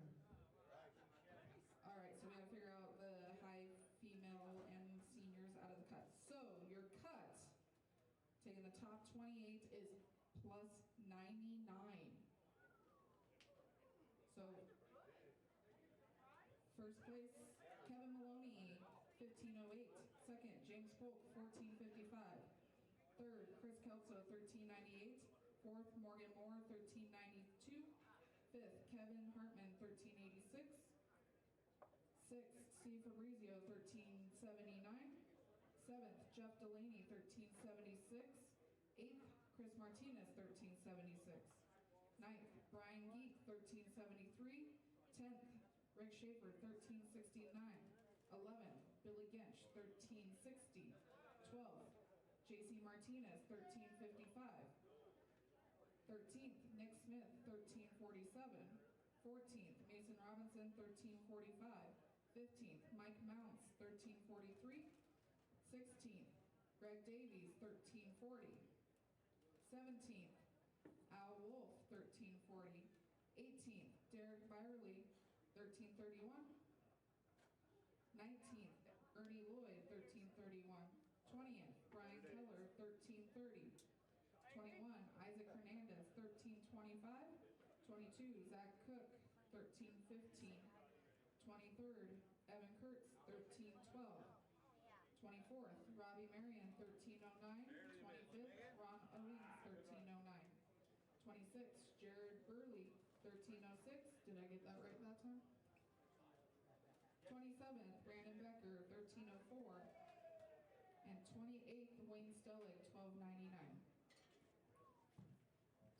All right, so we got to figure out the high female and seniors out of the cut. So your cut, taking the top 28, is plus 99. So first place, Kevin Maloney, 1508. Second, James Polk, 1455. Third, Chris Kelso, 1398. Fourth, Morgan Moore, 1392. Fifth, Kevin Hartman, 1386. Sixth, Steve Fabrizio, 1379. Seventh, Jeff Delaney, 1376. Eighth, Chris Martinez, 1376. Ninth, Brian Geek, 1373. 10th, Rick Schaefer, 1369. 11th, Billy Gensch, 1360. 12th, JC Martinez, 1355. 13th, Nick Smith, 1347. 14th, Mason Robinson, 1345. 15th, Mike Mounts, 1343. 16th, Greg Davies, 1340. 17th, Al Wolf, 1340. 18th, Derek Byerly, 1331. 19th, Ernie Lloyd, 1331. 20th, Brian Keller, 1330. 21, Isaac Hernandez, 1325. 22, Zach Cook, 1315. 23rd, Evan Kurtz, 1312. 24th, Robbie Marion, 1309. 25th, Ron Owings, 1309. 26th, Jared Burley, 1306. Did I get that right that time? 27th, Brandon Becker, 1304. And 28th, Wayne Stellig, 1299.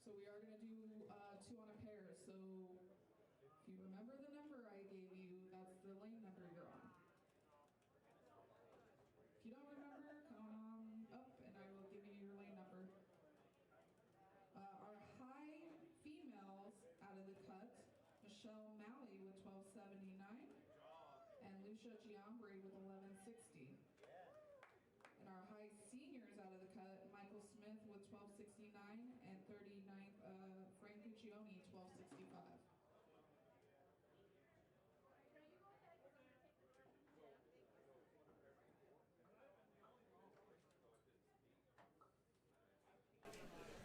So we are going to do 2 on a pair. So if you remember the number I gave you, that's the lane number you're on. If you don't remember, come on up and I will give you your lane number. Our high females out of the cut, Michelle Malley with 1279 and Lucia Giambri with 1160. And our high seniors out of the cut, Michael Smith with 1269 and 39th, Frank Guccione, 1265.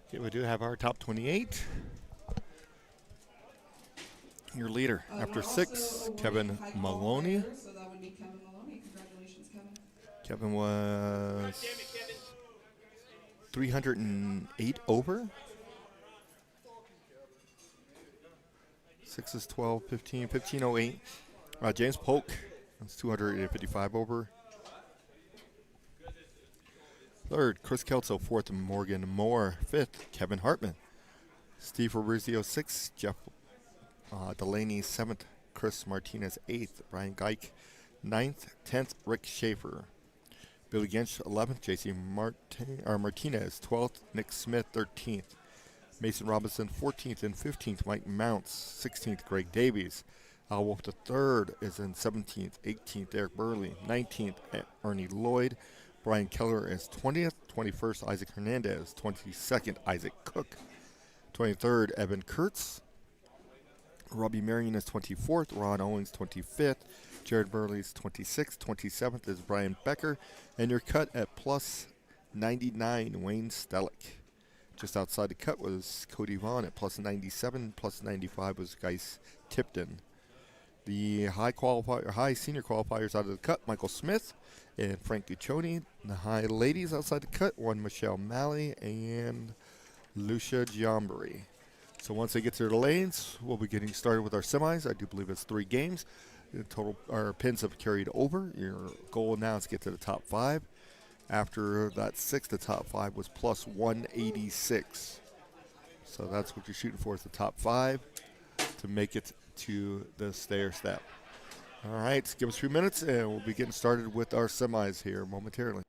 Okay, we do have our top 28. Your leader after 6, Kevin Maloney. So that would be Kevin Maloney. Congratulations, Kevin. Kevin was 308 over. 6 is 12, 15, 1508. James Polk, that's 255 over. Third, Chris Kelso. Fourth, Morgan Moore. Fifth, Kevin Hartman. Steve Fabrizio, 6th. Jeff Delaney, 7th. Chris Martinez, 8th. Brian Geik, 9th. 10th, Rick Schaefer. Billy Gensch, 11th. JC Martinez, 12th. Nick Smith, 13th. Mason Robinson, 14th. And 15th, Mike Mounts. 16th, Greg Davies. Al Wolf, the third, is in 17th. 18th, Eric Burley. 19th, Ernie Lloyd. Brian Keller is 20th. 21st, Isaac Hernandez. 22nd, Isaac Cook. 23rd, Evan Kurtz. Robbie Marion is 24th. Ron Owens, 25th. Jared Burley is 26th. 27th is Brian Becker. And your cut at plus 99, Wayne Stellick. Just outside the cut was Cody Vaughn at plus 97. Plus 95 was Geis Tipton. The high senior qualifiers out of the cut, Michael Smith and Frank Guccione. The high ladies outside the cut, one Michelle Malley and Lucia Giambri. So once they get to the lanes, we'll be getting started with our semis. I do believe it's 3 games. The total, our pins have carried over. Your goal now is to get to the top 5. After that 6, the top 5 was plus 186. So that's what you're shooting for, is the top 5 to make it to the stair step. All right, give us a few minutes, and we'll be getting started with our semis here momentarily.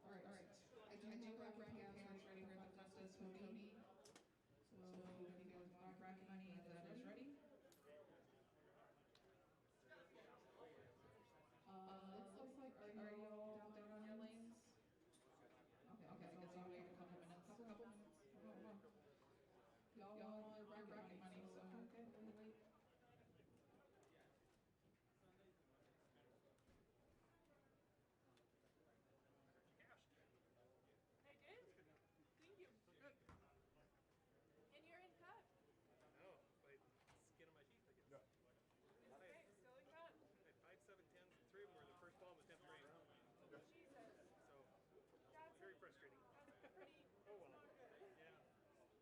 All right. I do have bracket pairs ready for the contest with Cody. So if you guys want bracket money, that is ready. Looks like, are y'all down on your lanes? Okay, I guess I'll wait a couple minutes. Couple minutes. Hold on. Y'all want your bracket money, so okay, we'll wait. I did? Thank you. And you're in cut. No, by skin of my teeth, I guess. Okay, still in cut. I had 5, 7, 10s, and 3 of them were the first ball in the 10th grade. Jesus. So, That's very frustrating. pretty. Oh, well. Yeah.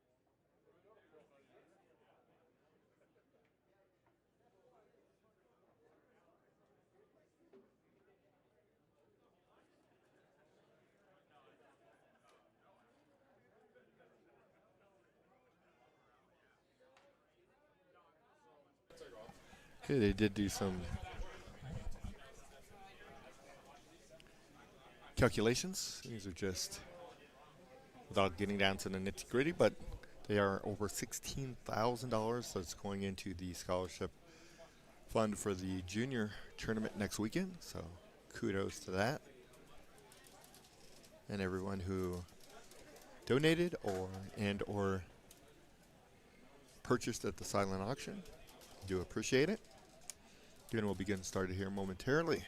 Okay, they did do some calculations. These are just without getting down to the nitty gritty, but they are over $16,000 that's going into the scholarship fund for the junior tournament next weekend. So kudos to that. And everyone who donated or purchased at the silent auction. Do appreciate it. Again, we'll be getting started here momentarily.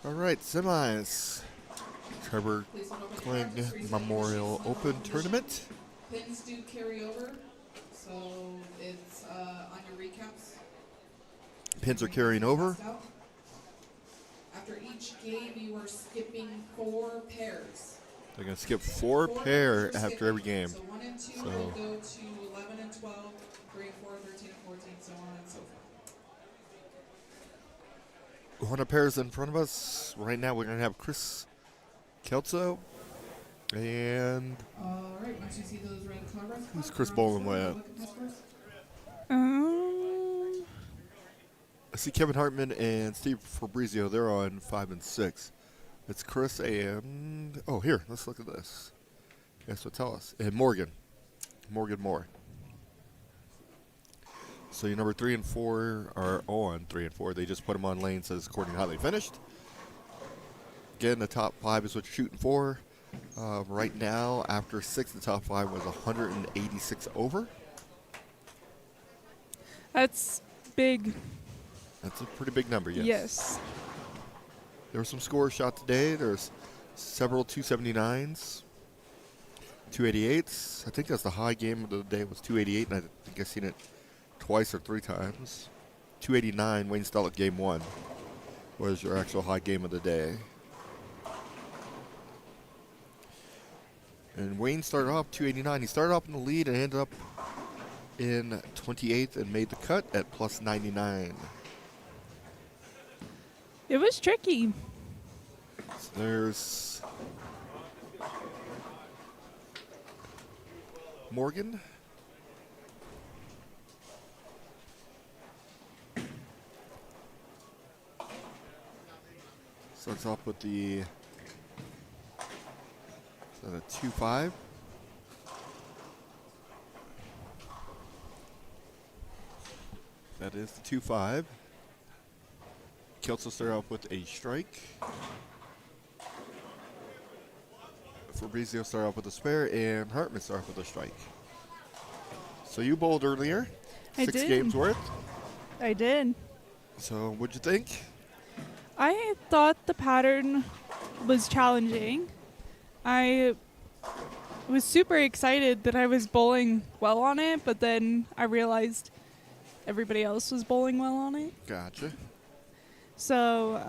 All right, semis. Trevor Please don't open Kling your cards. Memorial Open Tournament. Pins do carry over, so it's on your recaps. Pins are carrying over. Passed out. After each game, you are skipping 4 pairs. They're going to skip 4 pair pairs are after every game. So 1 and 2 So- will go to 11 and 12, 3 and 4, 13 and 14, so on and so forth. 100 pairs in front of us. Right now, we're going to have Chris Kelso and All right, once you see those red cards, Who's Chris bowling with? I see Kevin Hartman and Steve Fabrizio. They're on 5 and 6. It's Chris and here. Let's look at this. Guess what? Tell us. And Morgan Moore. So your number 3 and 4 are on 3 and 4. They just put them on lane. Says according to how they finished. Again, the top 5 is what you're shooting for. Right now, after 6, the top 5 was 186 over. That's big. That's a pretty big number, yes. Yes. There were some scores shot today. There's several 279s, 288s. I think that's the high game of the day was 288, and I think I've seen it twice or 3 times. 289, Wayne Stullock game 1 was your actual high game of the day. And Wayne started off 289. He started off in the lead and ended up in 28th and made the cut at plus 99. It was tricky. So there's Morgan. Starts off with the 2-5. That is the 2-5. Kelso started off with a strike. Fabrizio started off with a spare, and Hartman started off with a strike. So you bowled earlier. I 6 did. games worth. I did. So what'd you think? I thought the pattern was challenging. I was super excited that I was bowling well on it, but then I realized everybody else was bowling well on it. Gotcha. So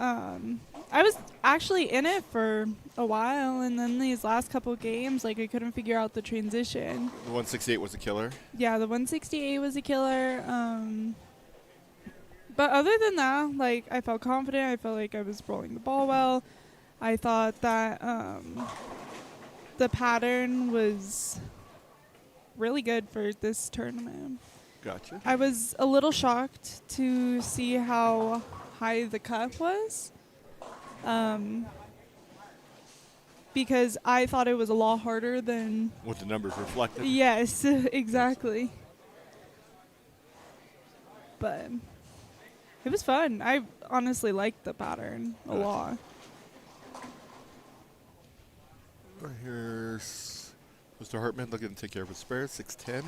I was actually in it for a while, and then these last couple games, like I couldn't figure out the transition. The 168 was a killer. Yeah, the 168 was a killer. But other than that, like I felt confident. I felt like I was rolling the ball well. I thought that the pattern was really good for this tournament. Gotcha. I was a little shocked to see how high the cut was, because I thought it was a lot harder than. What the numbers reflected. Yes, exactly. But it was fun. I honestly liked the pattern a lot. Right, here's Mr. Hartman looking to take care of his spare, 6'10".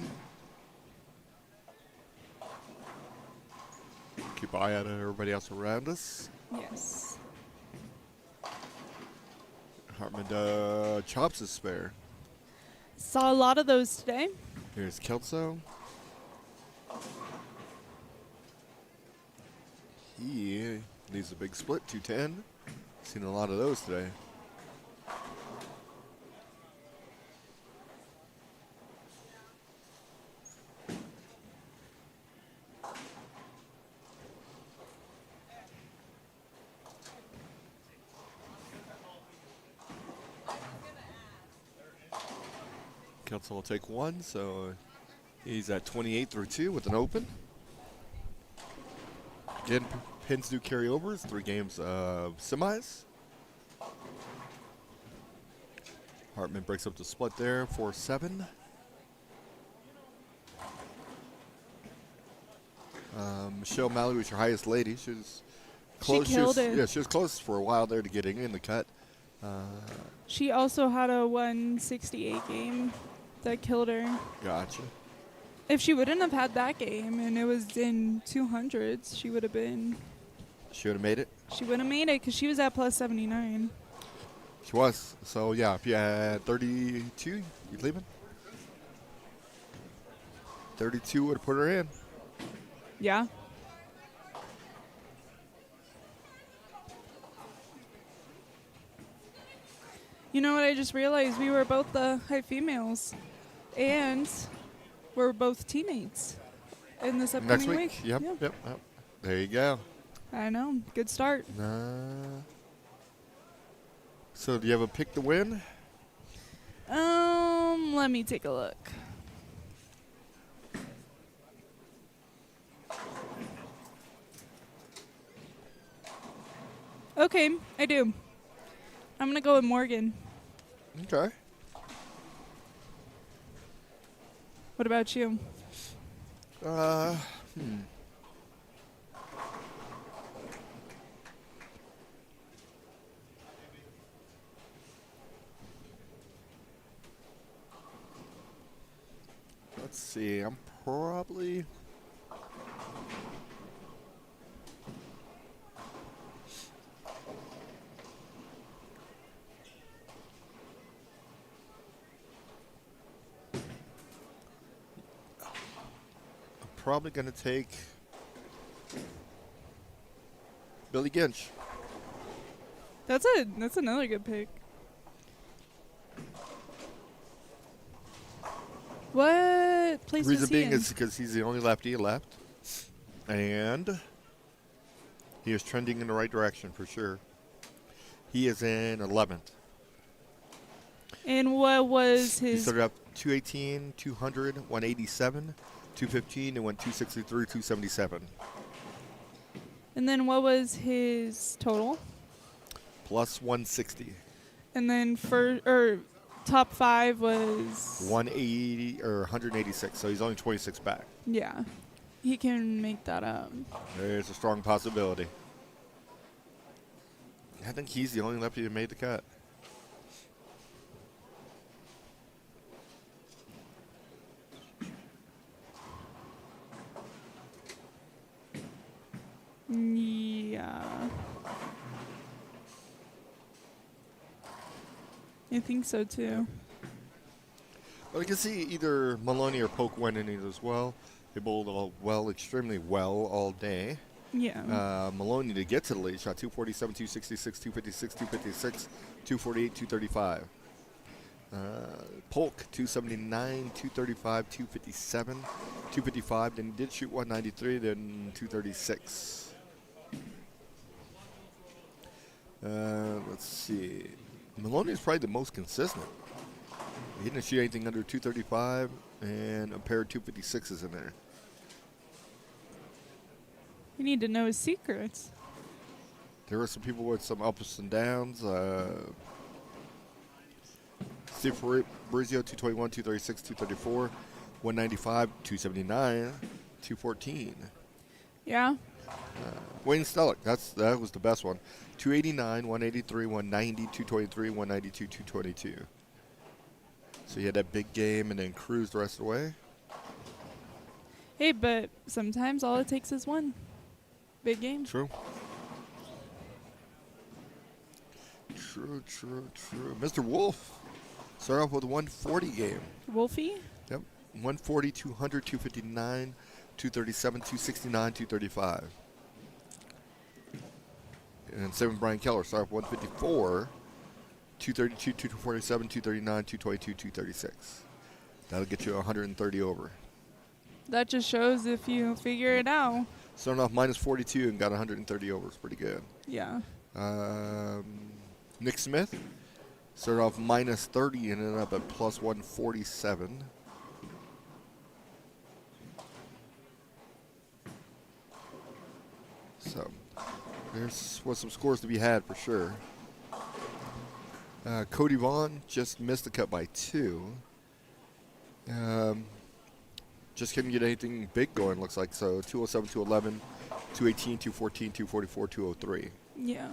Keep an eye out on everybody else around us. Yes. Hartman chops his spare. Saw a lot of those today. Here's Kelso. He leaves a big split, 210. Seen a lot of those today. Kelso will take 1, so he's at 28 through 2 with an open. Again, pins do carry overs, 3 games of semis. Hartman breaks up the split there, 4-7. Michelle Mallory was your highest lady. She was close. killed it. Yeah, she was close for a while there to getting in the cut. She also had a 168 game that killed her. Gotcha. If she wouldn't have had that game and it was in 200s, she would have been She would have made it. She would have made it because she was at plus 79. She was. So, yeah, if you had 32, you leaving? 32 would have put her in. Yeah. You know what? I just realized we were both the high females, and we're both teammates in this upcoming Next week? Yep, Yeah. yep. There you go. I know. Good start. So, do you have a pick to win? Let me take a look. Okay, I do. I'm gonna go with Morgan. Okay. What about you? Let's see. I'm probably. Probably going to take Billy Ginch. That's another good pick. What place Reason was he being in? is because he's the only lefty left, and he is trending in the right direction for sure. He is in 11th. And what was He his? started up 218, 200, 187, 215, and went 263, 277. And then what was his total? Plus 160. And then top 5 was 180 or 186, so he's only 26 back. Yeah, he can make that up. There's a strong possibility. I think he's the only lefty that made the cut. Yeah, I think so too. But I can see either Maloney or Polk went in it as well. They bowled extremely well all day. Yeah. Maloney to get to the lead shot 247, 266, 256, 256, 248, 235. Polk 279, 235, 257, 255. Then he did shoot 193, then 236. Let's see. Maloney is probably the most consistent. He didn't shoot anything under 235, and a pair of 256s in there. You need to know his secrets. There were some people with some ups and downs. Steve Brizio, 221, 236, 234, 195, 279, 214. Yeah. Wayne Stellick, that was the best one. 289, 183, 190, 223, 192, 222. So he had that big game and then cruised the rest of the way. Hey, but sometimes all it takes is one big game. True. Mr. Wolf started off with a 140 game. Wolfie? Yep. 140, 200, 259, 237, 269, 235. And 7 Brian Keller started off 154, 232, 247, 239, 222, 236. That'll get you 130 over. That just shows if you figure it out. Starting off minus 42 and got 130 over. It's pretty good. Yeah. Nick Smith started off minus 30 and ended up at plus 147. So was some scores to be had for sure. Cody Vaughn just missed the cut by 2. Just couldn't get anything big going, looks like. So 207, 211, 218, 214, 244, 203. Yeah.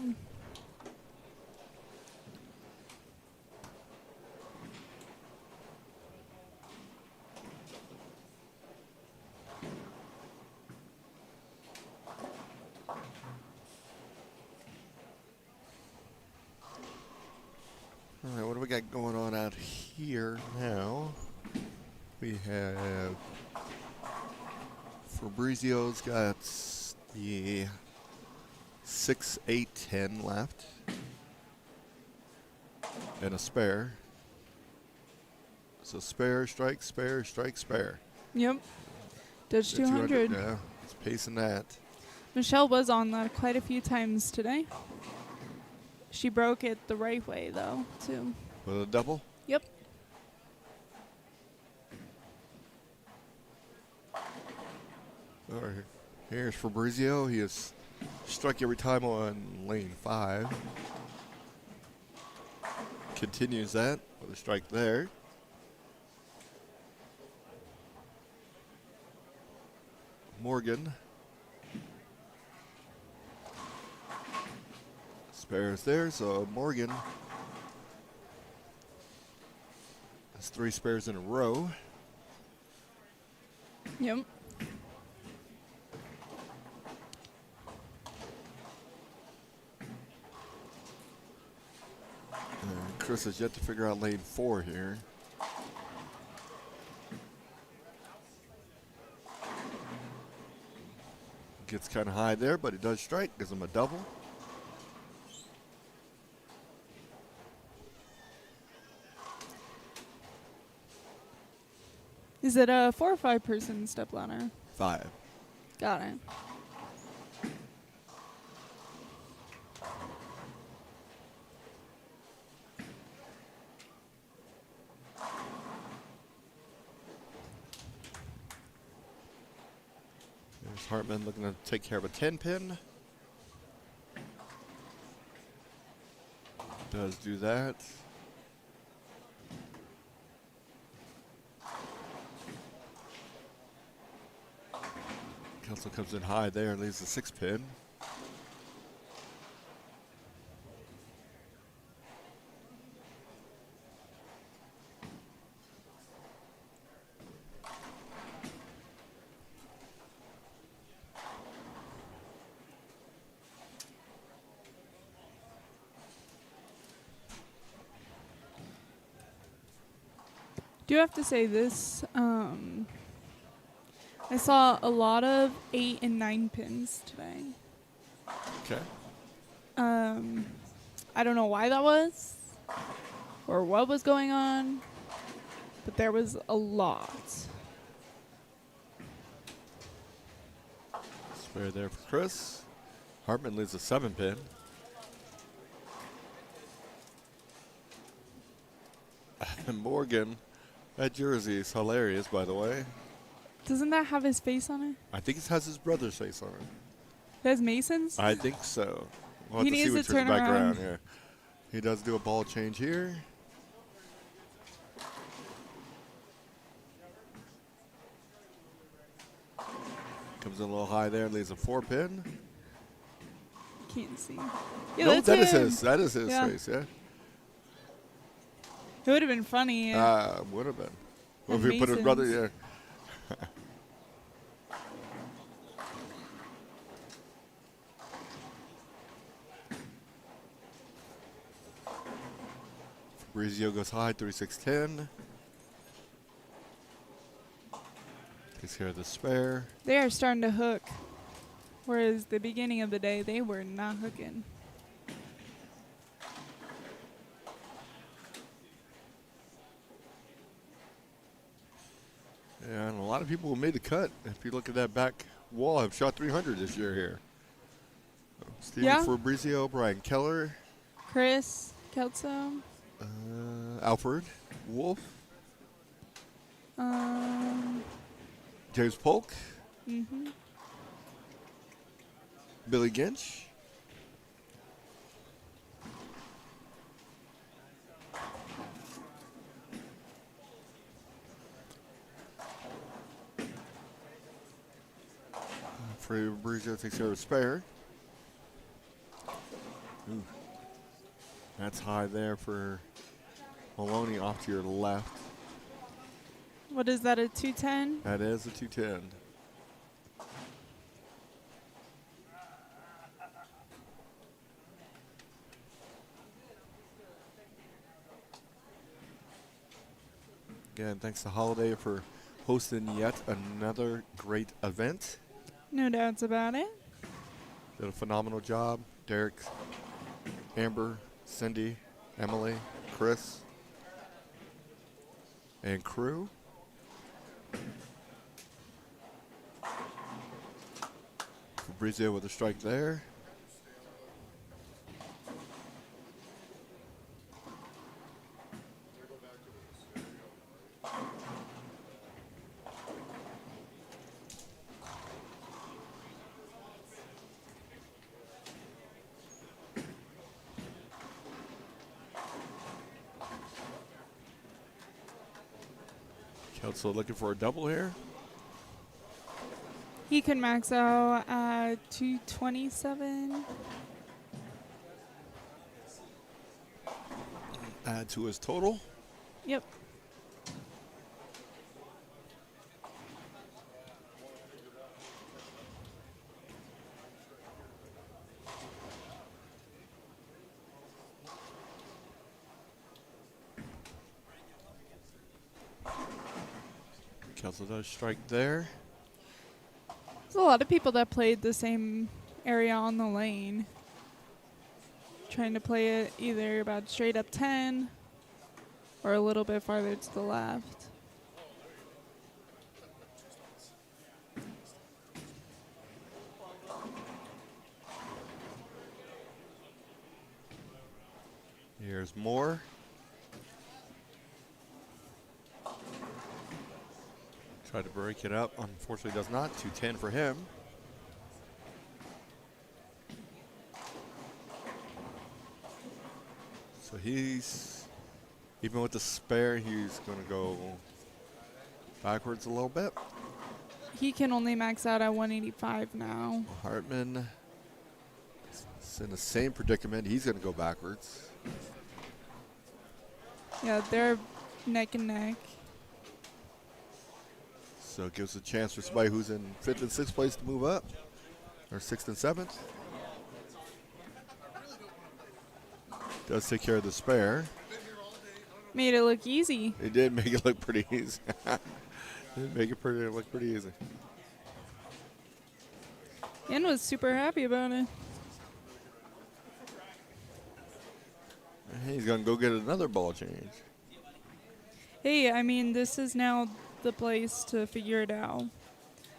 got going on out here now, we have Fabrizio's got the 6, 8, 10 left. And a spare. So spare, strike, spare, strike, spare. Yep. Dutch 200. Yeah, it's pacing that. Michelle was on that quite a few times today. She broke it the right way, though, too. With a double? Yep. All right. Here's Fabrizio. He has struck every time on lane 5. Continues that with a strike there. Morgan. Spares there, so Morgan has 3 spares in a row. Yep. And Chris has yet to figure out lane 4 here. Gets kind of high there, but it does strike. Gives him a double. Is it a 4 or 5 person step ladder? 5. Got it. There's Hartman looking to take care of a 10 pin. Does do that. Kelso comes in high there and leaves the 6 pin. Do have to say this. I saw a lot of 8 and 9 pins today. Okay. I don't know why that was or what was going on, but there was a lot. Spare there for Chris. Hartman leaves a 7 pin. And Morgan, that jersey is hilarious, by the way. Doesn't that have his face on it? I think it has his brother's face on it. It has Mason's? I think so. We'll have He to see needs what to turns turn back around. around. Yeah, he does do a ball change here. Comes in a little high there, leaves a 4 pin. Can't see. Yeah, No, that's that is him. his. That is his Yeah. face. Yeah. It would have been funny. Would have been. Well, And if we put his brother, Mason's. yeah. Fabrizio goes high, 3610. Takes care of the spare. They are starting to hook, whereas the beginning of the day they were not hooking. Yeah, and a lot of people who made the cut, if you look at that back wall, have shot 300 this year here. Steven Yeah. Fabrizio, Brian Keller, Chris, Kelso, Alfred Wolf, um, James Polk, mhm. Billy Ginch. Fabrizio takes care of a spare. Ooh. That's high there for Maloney off to your left. What is that, a 210? That is a 210. thanks to Holiday for hosting yet another great event. No doubts about it. Did a phenomenal job. Derek, Amber, Cindy, Emily, Chris, and crew. Fabrizio with a strike there. Kelso looking for a double here. He can max out at 227. Add to his total. Yep. Kelso does strike there. There's a lot of people that played the same area on the lane. Trying to play it either about straight up 10 or a little bit farther to the left. Here's more. Tried to break it up. Unfortunately does not. 210 for him. So he's, even with the spare, he's going to go backwards a little bit. He can only max out at 185 now. Hartman is in the same predicament. He's going to go backwards. Yeah, they're neck and neck. So it gives a chance for somebody who's in 5th and 6th place to move up, or 6th and 7th. Does take care of the spare. Made it look easy. It did make it look pretty easy. Did make it look pretty easy. And was super happy about it. And he's gonna go get another ball change. Hey, I mean, this is now the place to figure it out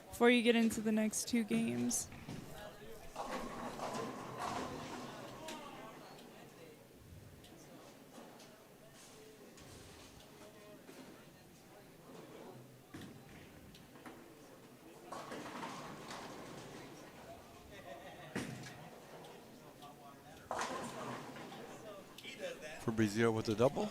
before you get into the next two games. Fabrizio with the double.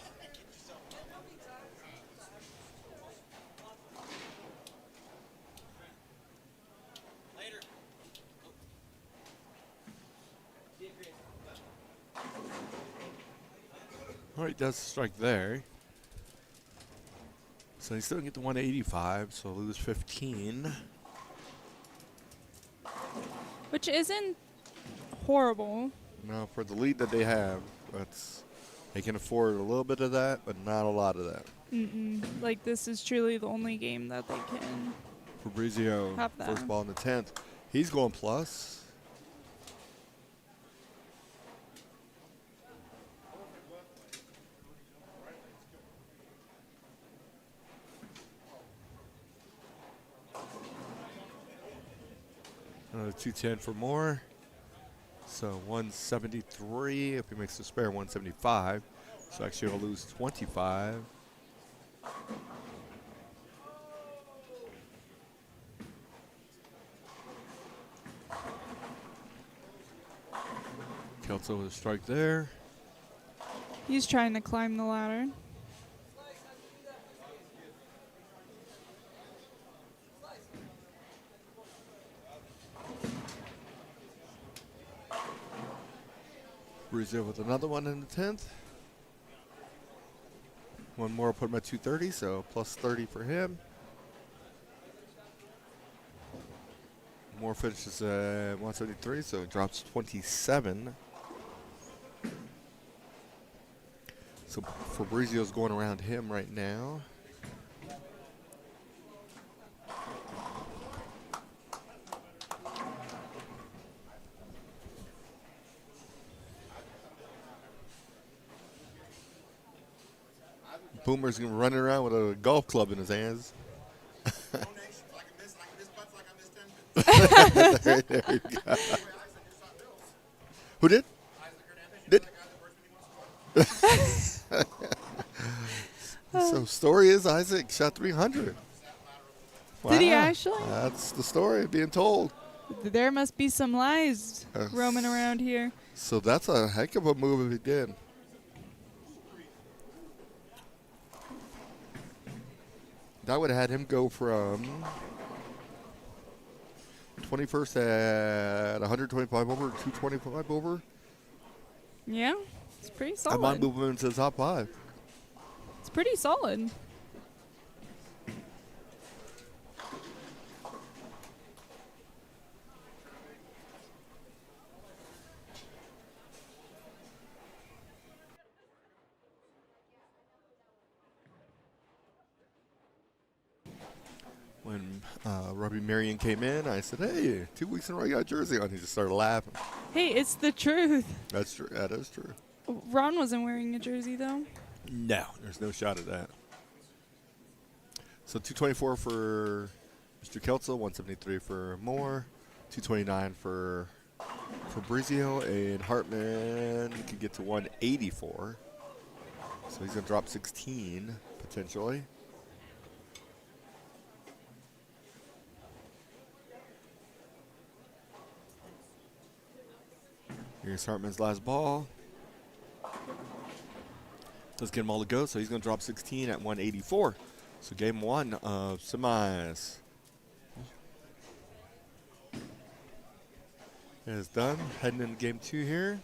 All right, does strike there. So he's still gonna get the 185, so lose 15. Which isn't horrible. Now for the lead that they have, they can afford a little bit of that, but not a lot of that. Like, this is truly the only game that they can. Fabrizio, Have that. first ball in the 10th. He's going plus. Another 210 for more. So 173. If he makes the spare, 175. So actually he'll lose 25. Kelso with a strike there. He's trying to climb the ladder. Brazil with another one in the 10th. One more will put him at 230, so plus 30 for him. Moore finishes at 173, so it drops 27. So Fabrizio's going around him right now. Boomer's running around with a golf club in his hands. there you go. Who did? Did? So story is Isaac shot 300. Did he Wow. actually? That's the story being told. There must be some lies roaming around here. So that's a heck of a move if he did. That would have had him go from 21st at 125 over, 225 over. Yeah, it's pretty I might solid. move him into the top 5. It's pretty solid. When Robbie Marion came in, I said, "Hey, 2 weeks in a row, you got a jersey on." He just started laughing. Hey, it's the truth. That's true. That is true. Ron wasn't wearing a jersey, though. No, there's no shot at that. So 224 for Mr. Kelso, 173 for Moore, 229 for Fabrizio, and Hartman can get to 184. So he's going to drop 16 potentially. Here's Hartman's last ball. Let's get him all to go, so he's going to drop 16 at 184. So game 1 of semis is done. Heading into game 2 here.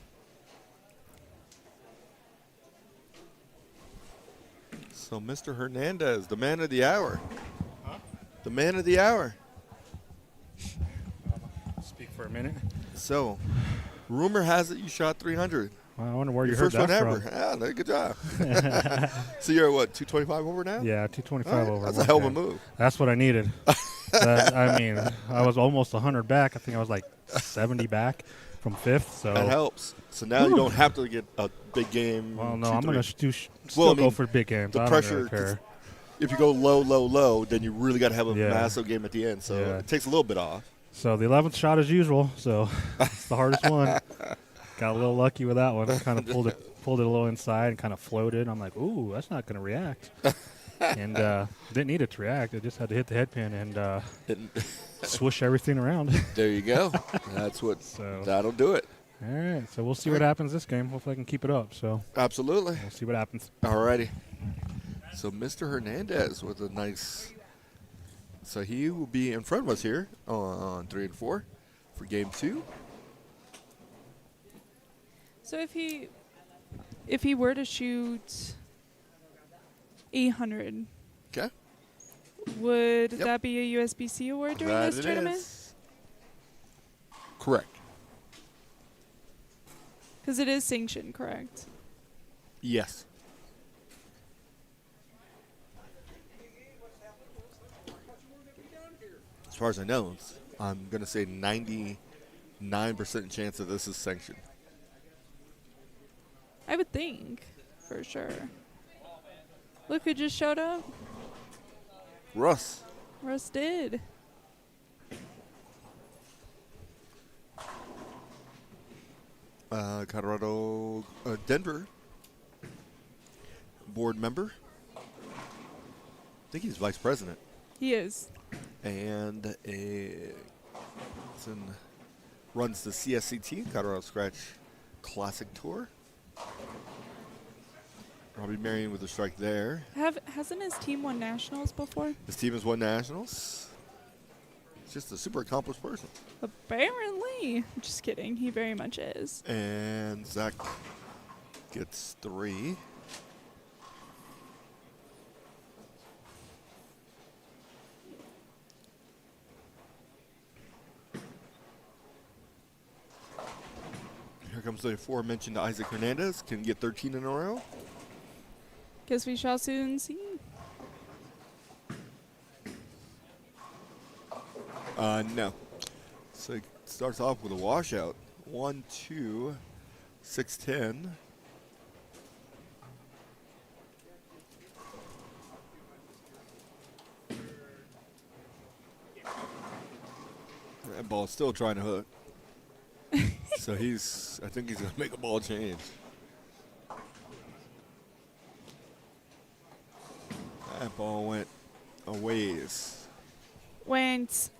So Mr. Hernandez, the man of the hour. The man of the hour. Speak for a minute. So, rumor has it you shot 300. Well, I wonder where Your you heard first one that ever. from. Yeah, no, good job. So you're what, 225 over now? Yeah, 225 All right, over. that's a one hell of a game. move. That's what I needed. I mean, I was almost 100 back. I think I was like 70 back from 5th. So That helps. So now you don't have to get a big game. Well, no, 2, I'm 3. going to still Well, I go mean, for big games. the I don't pressure, really care. 'cause if you go low, low, low, then you really got to have a Yeah. massive game at the end. So Yeah. it takes a little bit off. So the 11th shot as usual. So it's the hardest one. Got a little lucky with that one. Kind of pulled it a little inside and kind of floated. I'm like, ooh, that's not going to react. And didn't need it to react. I just had to hit the headpin and swoosh everything around. There you go. That's what. So- That'll do it. All right. So we'll see what happens this game. Hopefully I can keep it up. So Absolutely. we'll see what happens. Alrighty. So Mr. Hernandez with a nice. So he will be in front of us here on 3 and 4 for game 2. So if he were to shoot 800, Okay. would Yep. that be a USBC award during That this it tournament? is. Correct. Because it is sanctioned, correct? Yes. As far as I know, I'm going to say 99% chance that this is sanctioned. I would think, for sure. Look who just showed up. Russ. Russ did. Colorado, Denver board member. I think he's vice president. He is. And runs the CSCT, Colorado Scratch Classic Tour. Robbie Marion with a strike there. Hasn't his team won nationals before? His team has won nationals. He's just a super accomplished person. Apparently. Just kidding. He very much is. And Zach gets 3. Here comes the aforementioned Isaac Hernandez. Can get 13 in a row. Guess we shall soon see. No. So he starts off with a washout. 1, 2, 6, 10. That ball's still trying to hook. So I think he's going to make a ball change. That ball went a ways. Went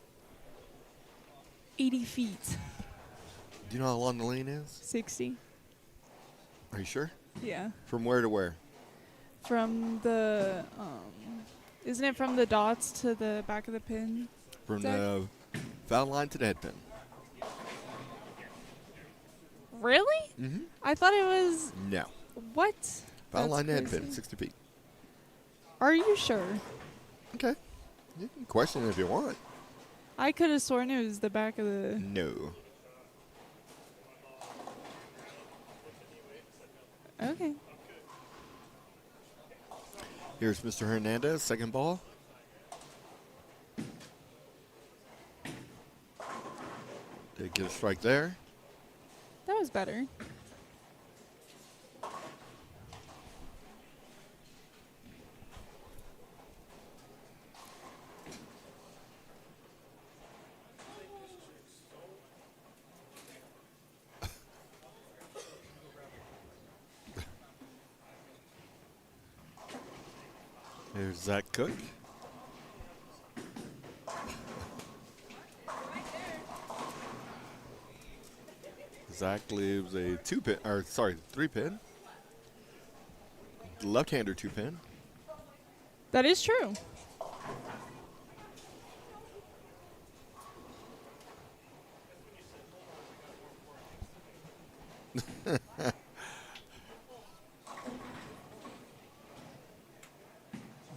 80 feet. Do you know how long the lane is? 60. Are you sure? Yeah. From where to where? From the, isn't it from the dots to the back of the pin? From Zach? the foul line to the head pin. Really? Mm-hmm. I thought it was, No. what? Foul That's line to head crazy. pin, 60 feet. Are you sure? Okay. You can question it if you want. I could have sworn it was the back of the, No. okay. Here's Mr. Hernandez, second ball. Did get a strike there. That was better. Here's Zach Cook. Zach leaves a 3-pin. Left-hander 2-pin. That is true.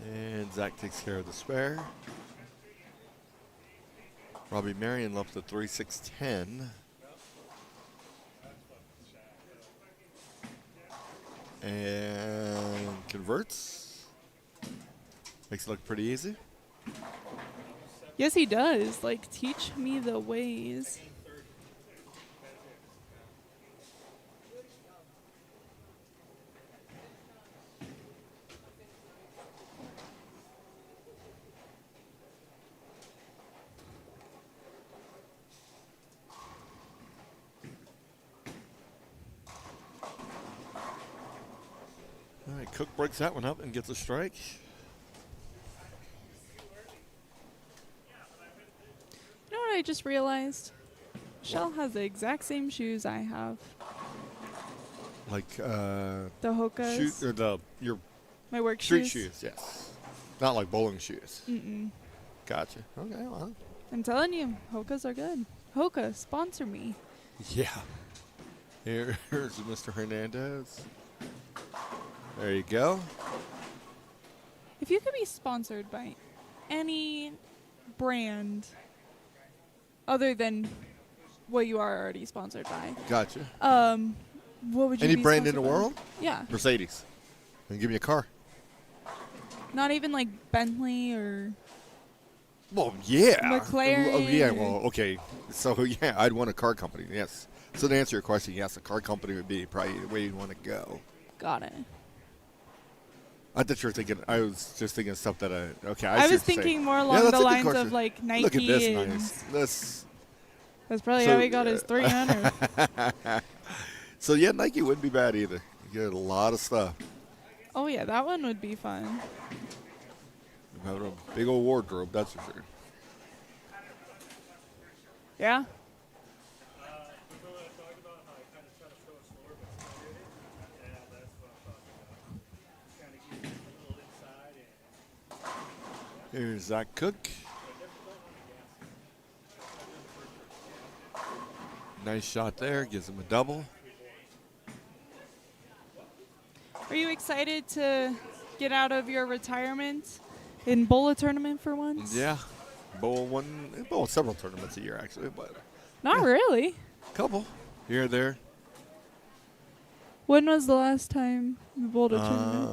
And Zach takes care of the spare. Robbie Marion left the 3-6-10. And converts. Makes it look pretty easy. Yes, he does. Like, teach me the ways. All right, Cook breaks that one up and gets a strike. You know what I just realized? Michelle has the exact same shoes I have. Like The Hokas. shoot or your My work street shoes. shoes, yes. Not like bowling shoes. Mm-mm. Gotcha. Okay, well. I'm telling you, Hokas are good. Hoka, sponsor me. Yeah. Here's Mr. Hernandez. There you go. If you could be sponsored by any brand other than what you are already sponsored by, Gotcha. what would you Any be brand in the sponsored by? world? Yeah. Mercedes. And give me a car. Not even like Bentley or Well, yeah. McLaren Oh, yeah, or- well, okay. So, yeah, I'd want a car company, yes. So, to answer your question, yes, a car company would be probably the way you'd want to go. got it. I thought you were thinking, I was just thinking stuff that I see I was what you're saying. thinking more Yeah, along that's the a good lines question. of like Nike. Look at this, and nice. This. That's probably So, how he got his 300. So, yeah, Nike wouldn't be bad either. You get a lot of stuff. Oh yeah, that one would be fun. Having a big old wardrobe, that's for sure. Yeah. Before I talked about how I kind of try to throw it slower, but still did it. Yeah, that's what I'm talking about. Kind of get a little inside and Here's Zach Cook. Nice shot there. Gives him a double. Are you excited to get out of your retirement and bowl a tournament for once? Yeah. Bowl several tournaments a year, actually, but Not really. a couple here or there. When was the last time you bowled a tournament?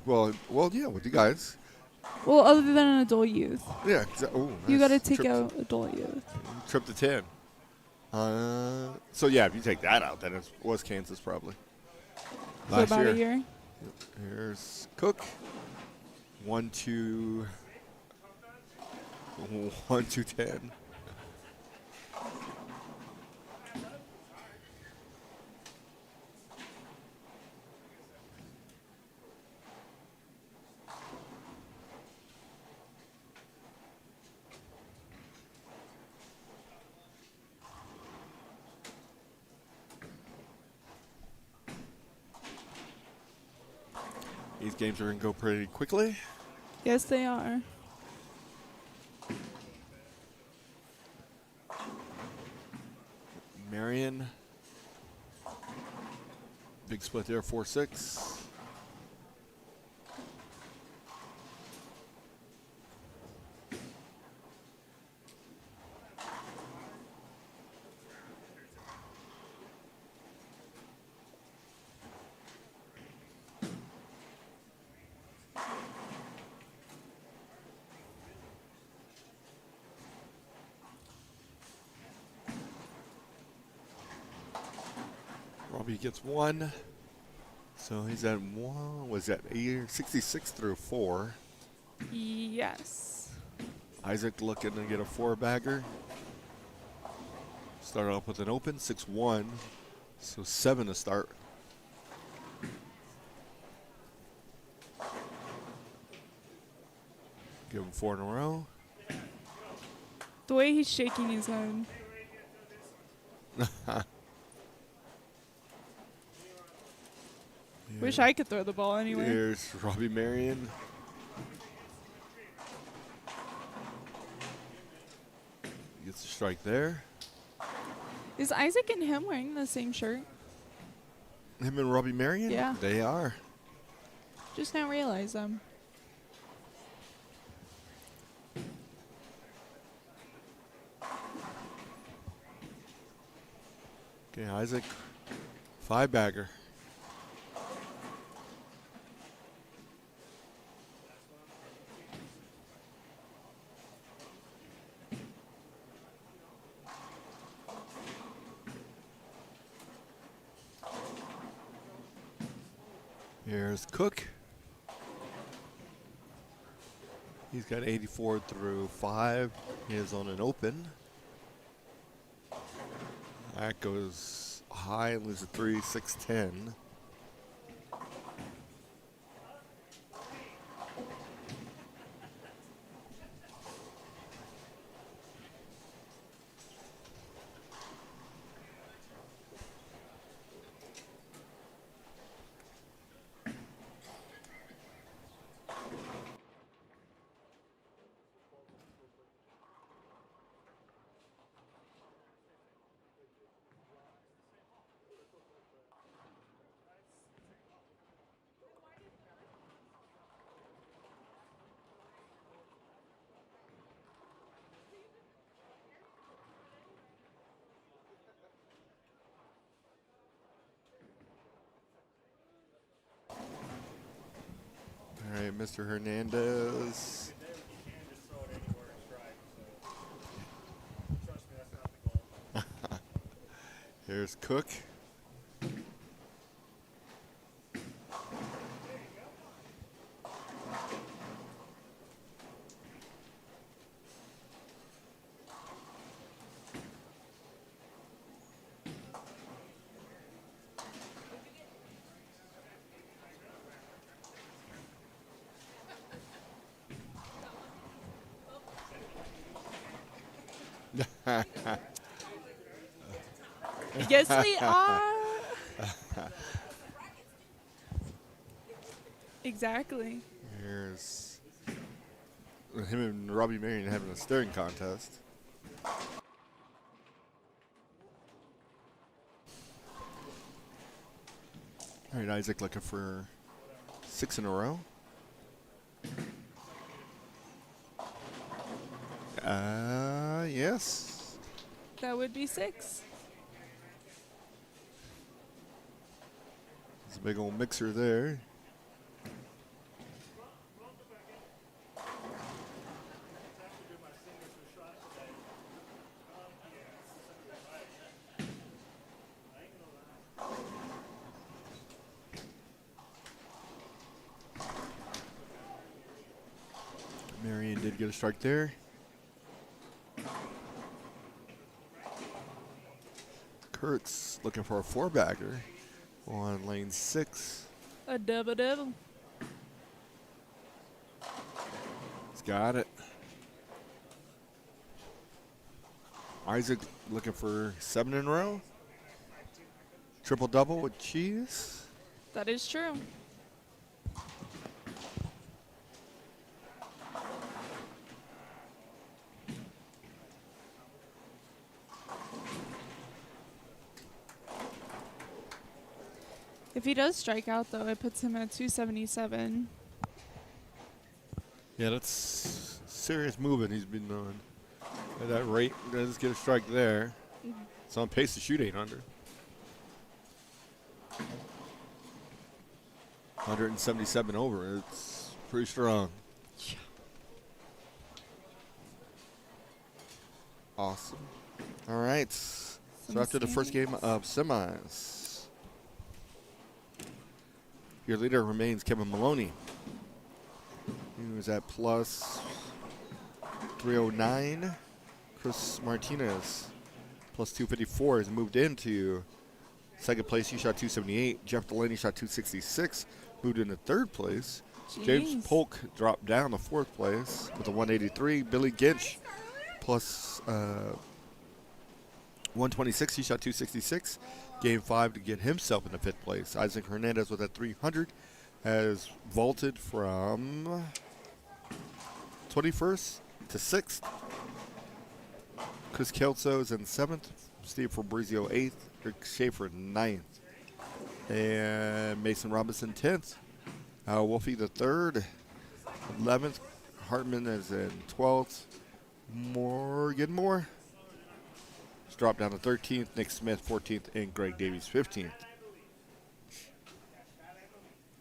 Well, yeah, with you guys. Well, other than an adult youth. Yeah. You got to nice. take Trip- out adult youth. Trip to 10. So, yeah, if you take that out, then it was Kansas probably. For about a year. Here's Cook. 1, 2, 1-2-10. These games are going to go pretty quickly. Yes, they are. Marion. Big split there, 4-6. Robbie gets 1. So he's at 1. Was that 66 through 4? Yes. Isaac looking to get a 4-bagger. Started off with an open, 6-1. So 7 to start. Give him 4 in a row. The way he's shaking his head. Wish I could throw the ball anywhere. Here's Robbie Marion. Gets a strike there. Is Isaac and him wearing the same shirt? Him and Robbie Marion? Yeah. They are. Just now realize them. Okay, Isaac, 5-bagger. Here's Cook. He's got 84 through 5. He is on an open. That goes high and loses 3, 6-10. All right, Mr. Hernandez. You can just throw it anywhere and strike. So trust me, that's not the goal. Here's Cook. Yes, we are. Exactly. Here's him and Robbie Marion having a staring contest. All right, Isaac looking for 6 in a row. Yes. That would be 6. It's a big old mixer there. Marion did get a strike there. Kurtz looking for a four-bagger on lane 6. A double. He's got it. Isaac looking for 7 in a row. Triple-double with cheese. That is true. If he does strike out, though, it puts him at 277. Yeah, that's serious moving he's been doing. At that rate, does get a strike there. It's on pace to shoot 800. 177 over. It's pretty strong. Awesome. All right. So after the first game of semis, your leader remains Kevin Maloney. He was at plus 309. Chris Martinez plus 254 has moved into second place. He shot 278. Jeff Delaney shot 266. Moved into third place. James Jeez. Polk dropped down to fourth place with a 183. Billy Ginch plus 126. He shot 266. Game 5 to get himself into fifth place. Isaac Hernandez with a 300 has vaulted from 21st to 6th. Chris Kelso is in 7th. Steve Fabrizio 8th. Rick Schaefer 9th. And Mason Robinson 10th. Wolfie the 3rd. 11th. Hartman is in 12th. Morgan Moore has dropped down to 13th. Nick Smith 14th. And Greg Davies 15th.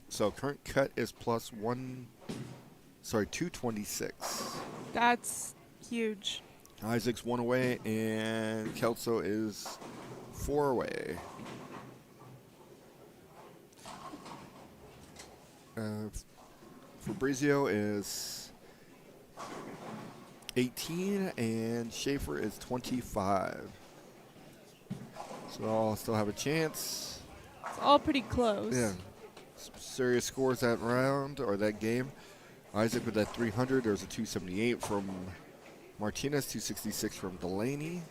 So current cut is plus 226. That's huge. Isaac's 1 away, and Kelso is 4 away. Fabrizio is 18, and Schaefer is 25. So I'll still have a chance. It's all pretty close. Yeah. Some serious scores that round or that game. Isaac with that 300. There's a 278 from Martinez, 266 from Delaney.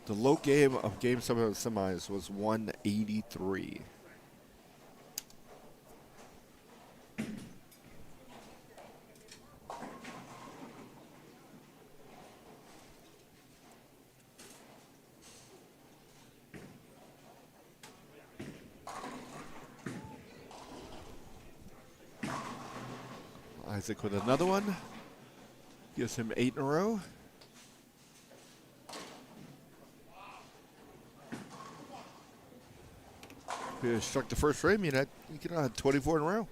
The low game of Game 7 of the semis was 183. Isaac with another one. Gives him 8 in a row. If he struck the first frame, you could have had 24 in a row.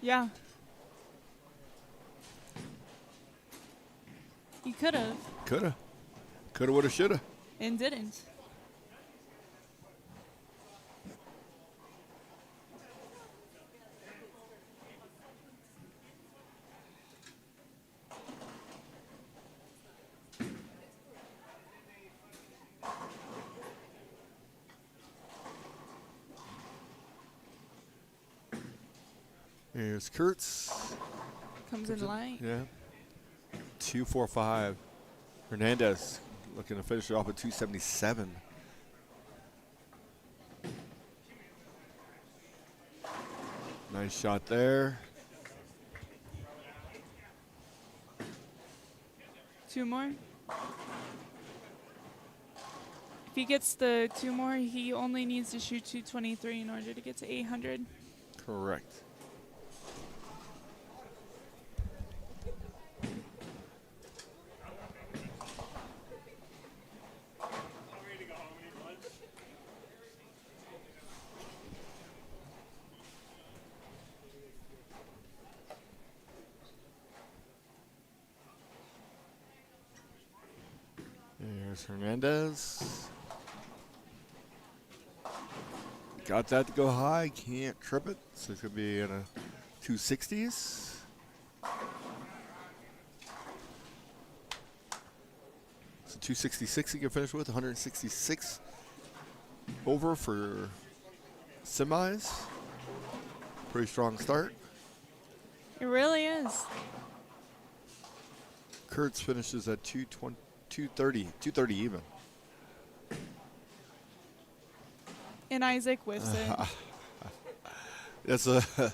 Yeah. He could have Coulda. Coulda, woulda, shoulda. and didn't. Here's Kurtz. Comes in light. Yeah. 245. Hernandez looking to finish it off at 277. Nice shot there. 2 more. If he gets the 2 more, he only needs to shoot 223 in order to get to 800. Correct. There's Hernandez. Got that to go high, can't trip it, so it's going to be in a 260s. 266 he can finish with, 166 over for semis. Pretty strong start. It really is. Kurtz finishes at 230 even. And Isaac whiffs it. That's a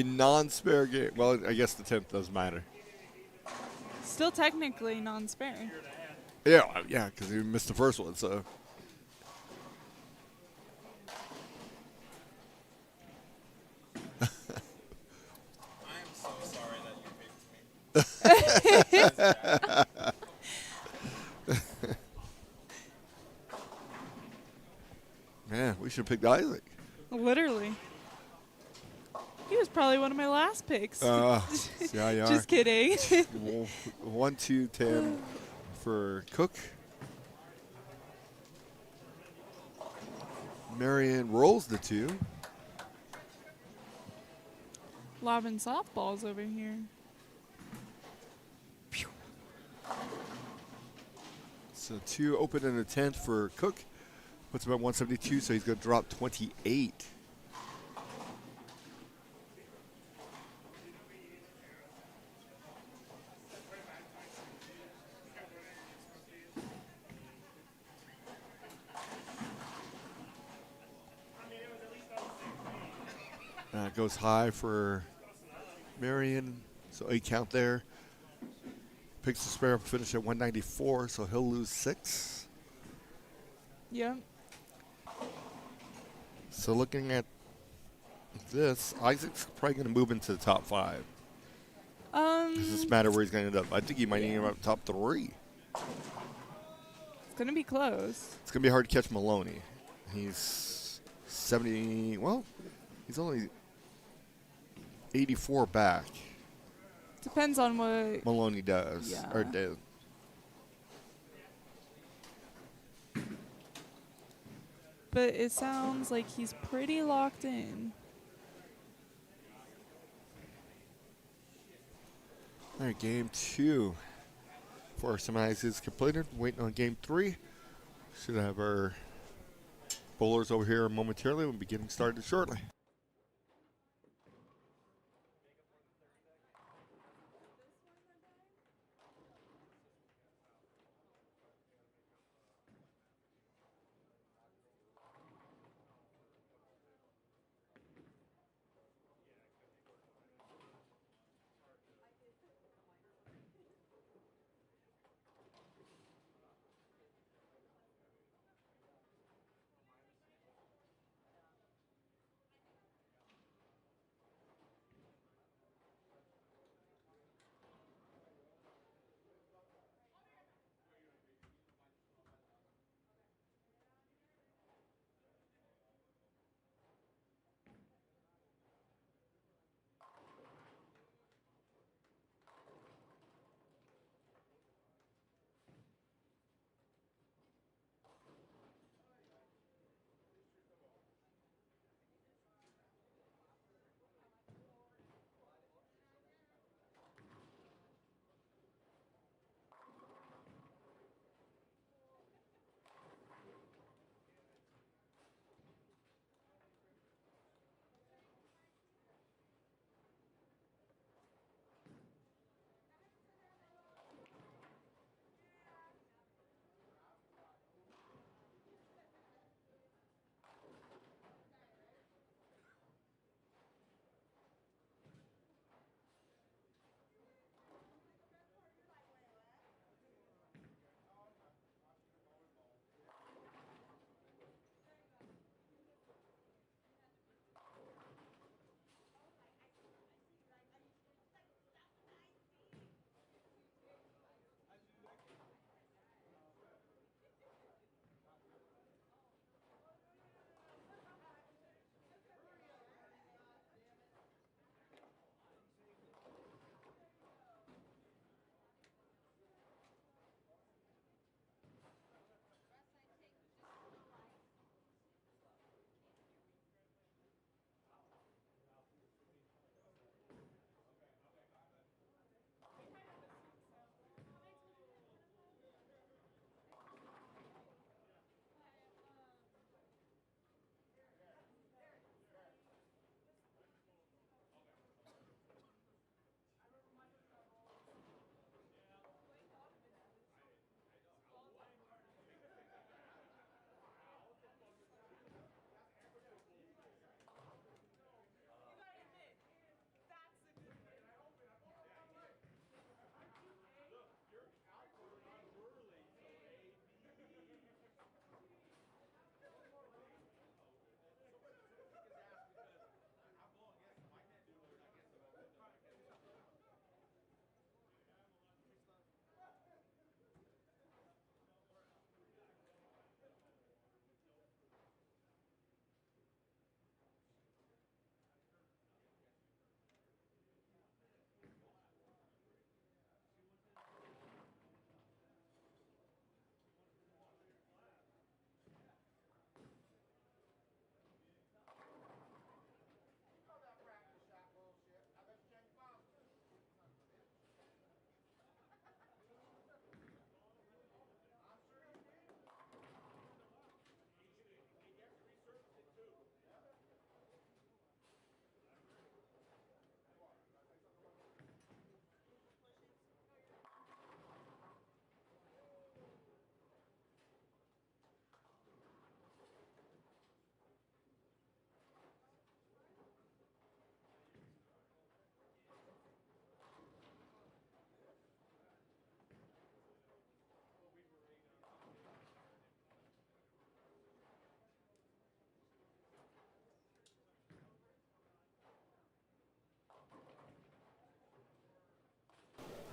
non-spare game. Well, I guess the 10th does matter. Still technically non-spare. Yeah, because he missed the first one, so. I'm so sorry that you picked me. Man, we should have picked Isaac. Literally. He was probably one of my last picks. Yeah, you are. Just kidding. 1, 2, 10 for Cook. Marion rolls the 2. Lobbing softballs over here. So 2 open in the 10th for Cook. Puts him at 172, so he's going to drop 28. Goes high for Marion, so 8 count there. Picks the spare up, finish at 194, so he'll lose 6. Yep. So looking at this, Isaac's probably going to move into the top 5. Does this matter where he's going to end up? I think he might end up top 3. It's gonna be close. It's going to be hard to catch Maloney. He's 70, well, he's only 84 back. Depends on what. Maloney does. Yeah. Or did. But it sounds like he's pretty locked in. All right, game 2 for semis is completed. Waiting on game 3. Should have our bowlers over here momentarily. We'll be getting started shortly.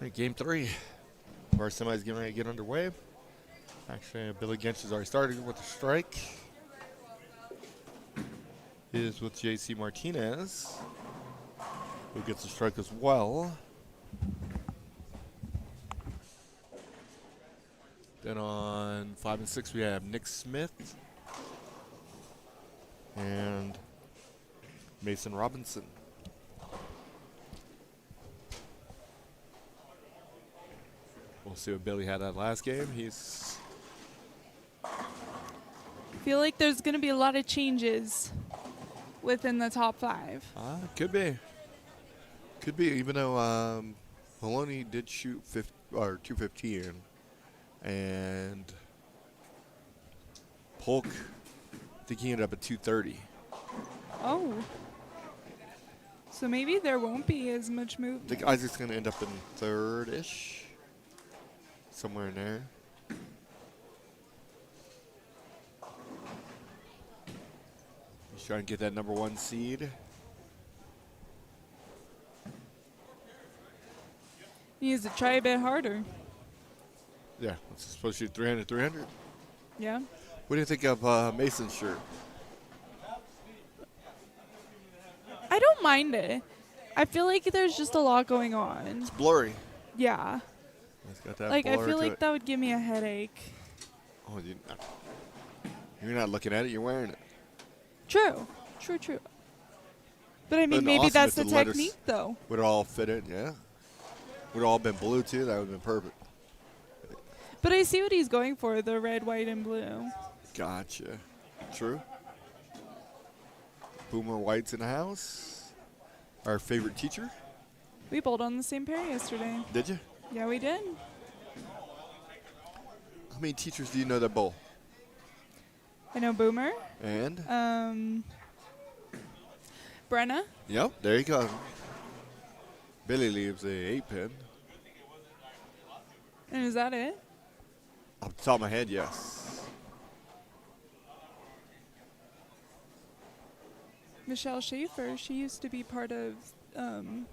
right, game 3. Our semi's getting ready to get underway. Actually, Billy Gench has already started with a strike. It is with JC Martinez, who gets a strike as well. Then on 5 and 6, we have Nick Smith and Mason Robinson. We'll see what Billy had that last game. He's I feel like there's going to be a lot of changes within the top 5. could be. Could be, even though Maloney did shoot 215, and Polk, I think he ended up at 230. Oh. So maybe there won't be as much I movement. think Isaac's going to end up in third-ish, somewhere in there. He's trying to get that number 1 seed. He needs to try a bit harder. Yeah, it's supposed to shoot 300, 300. Yeah. What do you think of Mason's shirt? I don't mind it. I feel like there's just a lot going on. It's blurry. Yeah. It's got that Like, I blur feel to like it. that would give me a headache. Oh, you're not looking at it, you're wearing it. True. True, true. But I mean, Been maybe awesome that's if the the letters technique, though. would it all fit in, yeah. Would it all been blue, too? That would have been perfect. But I see what he's going for, the red, white, and blue. Gotcha. True. Boomer White's in the house. Our favorite teacher. We bowled on the same pair yesterday. Did you? Yeah, we did. How many teachers do you know that bowl? I know Boomer. And? Brenna. Yep, there you go. Billy leaves a 8-pin. And is that it? Off the top of my head, yes. Michelle Schaefer, she used to be part of the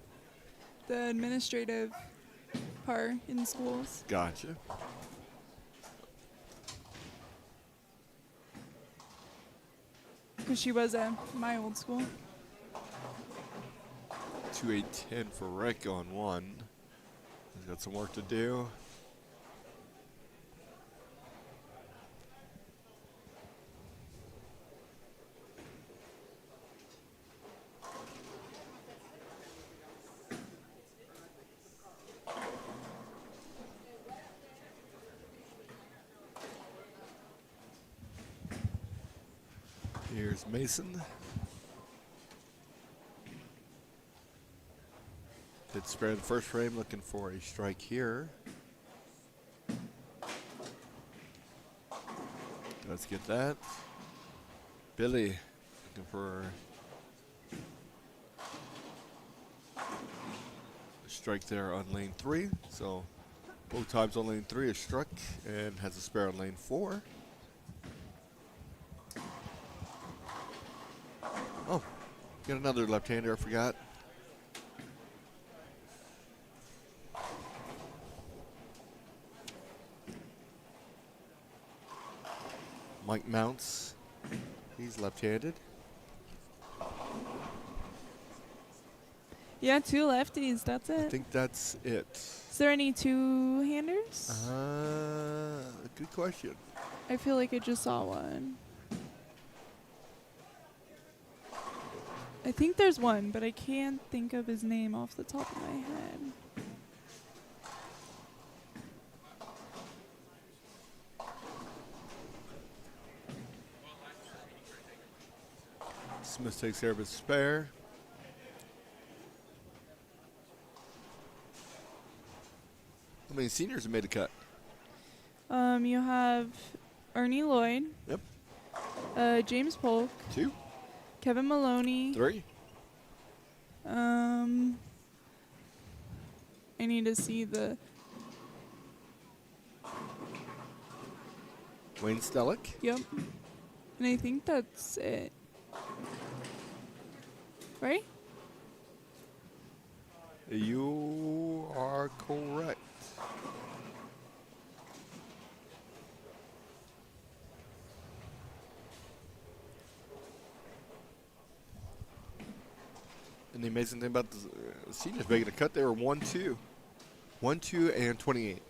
administrative part in schools. Gotcha. Because she was at my old school. 2-8-10 for Rick on 1. He's got some work to do. Here's Mason. Did spare the first frame, looking for a strike here. Let's get that. Billy looking for a strike there on lane 3. So both times on lane 3 is struck and has a spare on lane 4. Oh, got another left-hander, I forgot. Mike Mounts, he's left-handed. Yeah, 2 lefties, that's I it. think that's it. Is there any 2-handers? Good question. I feel like I just saw one. I think there's one, but I can't think of his name off the top of my head. Smith takes care of his spare. How many seniors have made a cut? You have Ernie Lloyd. Yep. James Polk. 2, Kevin Maloney. 3. I need to see the... Wayne Stellick. Yep. And I think that's it. Right? You are correct. And the amazing thing about the seniors making a cut, they were 1-2. 1-2 and 28.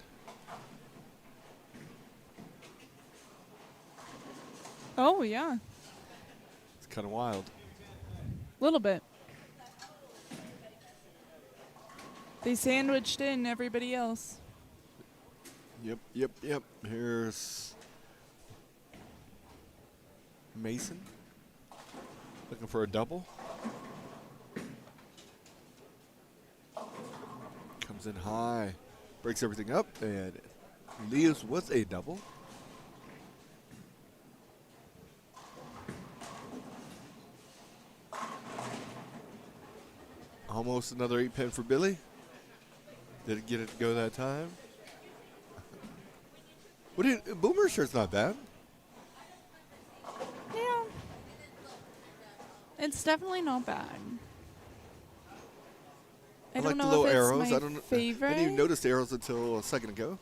Oh, yeah. It's kind of wild. A little bit. They sandwiched in everybody else. Yep. Here's Mason looking for a double. Comes in high, breaks everything up, and leaves with a double. Almost another 8-pin for Billy. Didn't get it to go that time. Boomer's shirt's not bad. Yeah. It's definitely not bad. I like don't the know little if it's arrows. my I don't. favorite. I didn't even notice the arrows until a second ago.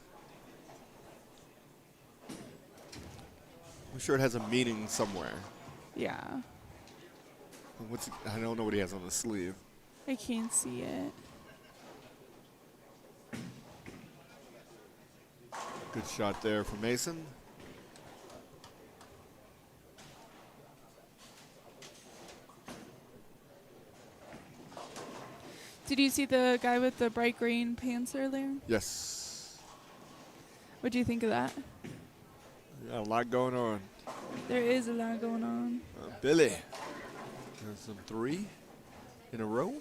I'm sure it has a meaning somewhere. Yeah. I don't know what he has on the sleeve. I can't see it. Good shot there from Mason. Did you see the guy with the bright green pants earlier? Yes. What do you think of that? Got a lot going on. There is a lot going on. Billy. There's some 3 in a row.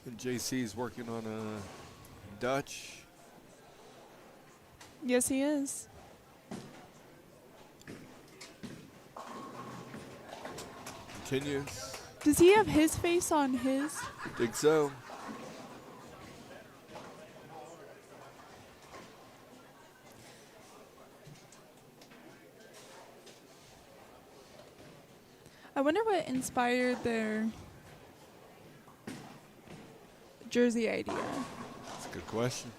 And JC's working on a Dutch. Yes, he is. Continues. Does he have his face on his? Think so. I wonder what inspired their jersey idea. That's a good question.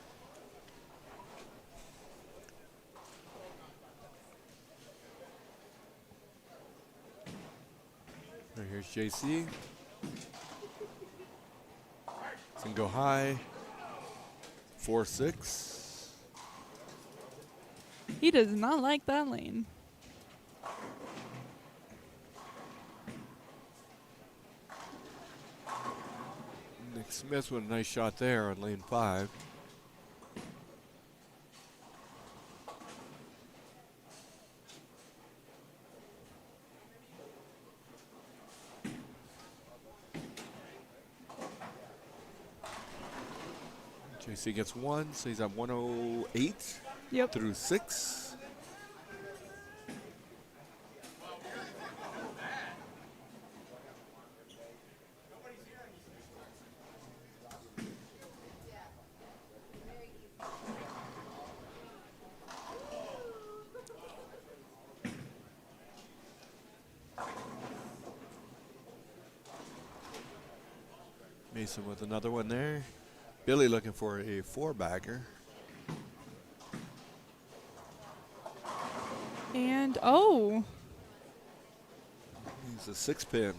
Right, here's JC. It's gonna go high. 4-6. He does not like that lane. Nick Smith with a nice shot there on lane 5. JC gets 1, so he's at 108 Yep. through 6. Mason with another one there. Billy looking for a 4-bagger. And oh, He's a 6-pin.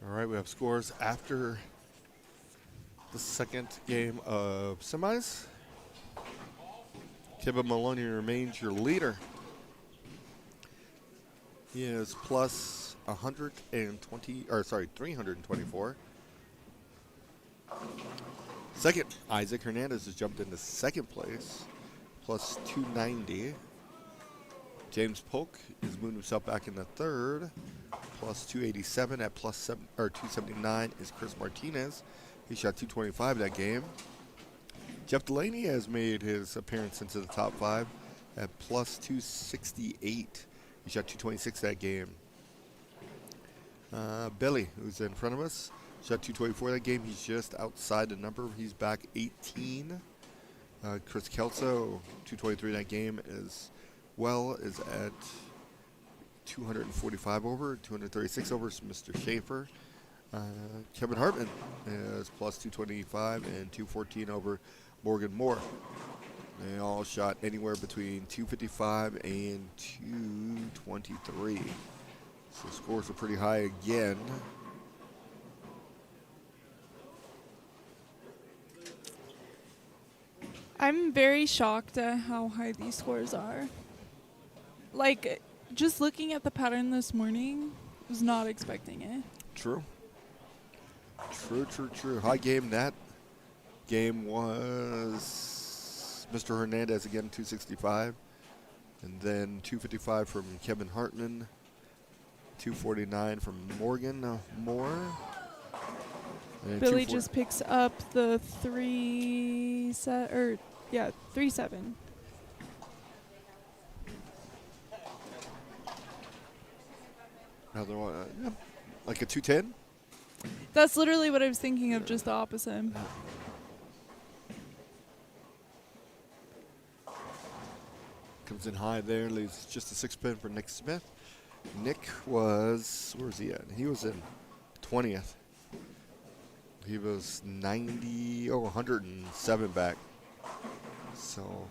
All right, we have scores after the second game of semis. Kevin Maloney remains your leader. He is plus 324. Second, Isaac Hernandez has jumped into second place, plus 290. James Polk is moving himself back in the third. Plus 287 at plus 279 is Chris Martinez. He shot 225 that game. Jeff Delaney has made his appearance into the top 5 at plus 268. He shot 226 that game. Billy, who's in front of us, shot 224 that game. He's just outside the number. He's back 18. Chris Kelso, 223 that game as well, is at 245 over, 236 over is Mr. Schaefer. Kevin Hartman is plus 225 and 214 over Morgan Moore. They all shot anywhere between 255 and 223. So scores are pretty high again. I'm very shocked at how high these scores are. Like, just looking at the pattern this morning, was not expecting it. True. True. High game. That game was Mr. Hernandez again, 265. And then 255 from Kevin Hartman. 249 from Morgan Moore. And Billy just picks up the 3-7. Another one, yeah, like a 210. That's literally what I was thinking of, just the opposite. Comes in high there, leaves just a 6-pin for Nick Smith. Nick was, where's he at? He was in 20th. He was 107 back. So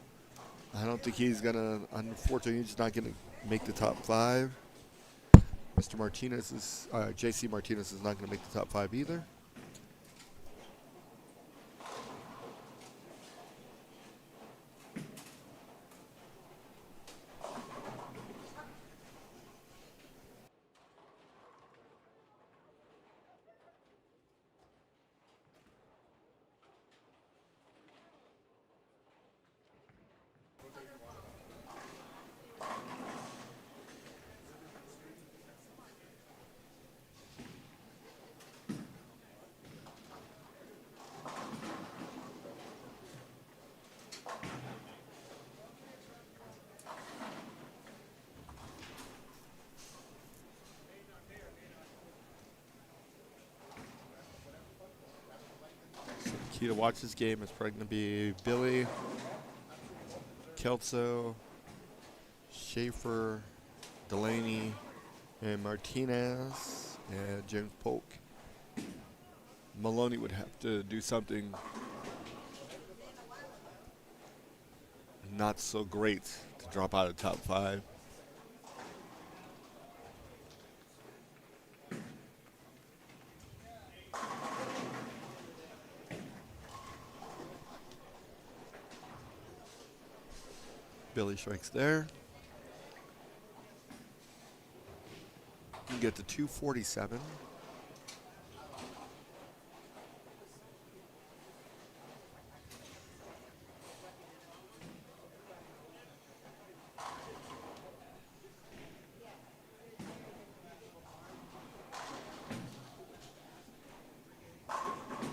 I don't think he's gonna, unfortunately, he's not gonna make the top 5. Mr. Martinez is, JC Martinez is not gonna make the top 5 either. Key to watch this game is probably going to be Billy, Kelso, Schaefer, Delaney, and Martinez, and James Polk. Maloney would have to do something not so great to drop out of top 5. Billy strikes there. You get to 247.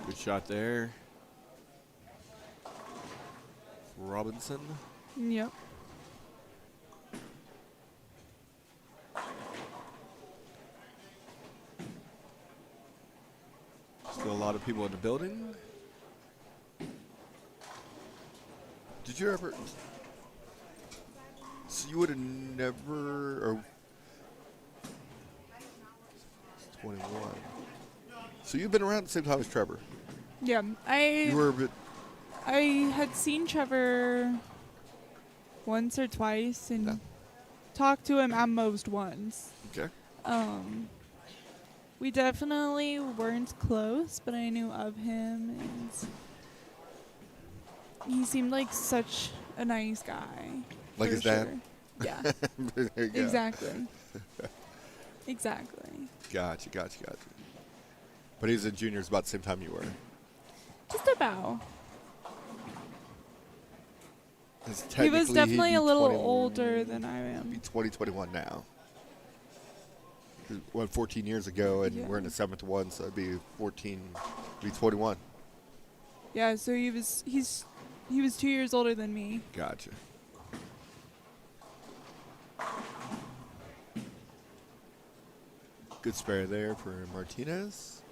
Good shot there. Robinson. Yep. Still a lot of people in the building. Did you ever? So you would have never, or 21. So you've been around the same time as Trevor. Yeah. You were a bit. I had seen Trevor once or twice and Yeah. talked to him at most once. Okay. We definitely weren't close, but I knew of him, and he seemed like such a nice guy. Like for his dad? sure. Yeah. There you go. Exactly. Exactly. Gotcha. But he's in juniors about the same time you were. Just about. He was Technically, he'd definitely be a little 20 older than I He'd am. be 2021 now. What, 14 years ago, and Yeah. we're in the 7th one, so it'd be 14, be 21. Yeah, so he was 2 years older than me. Gotcha. Good spare there for Martinez.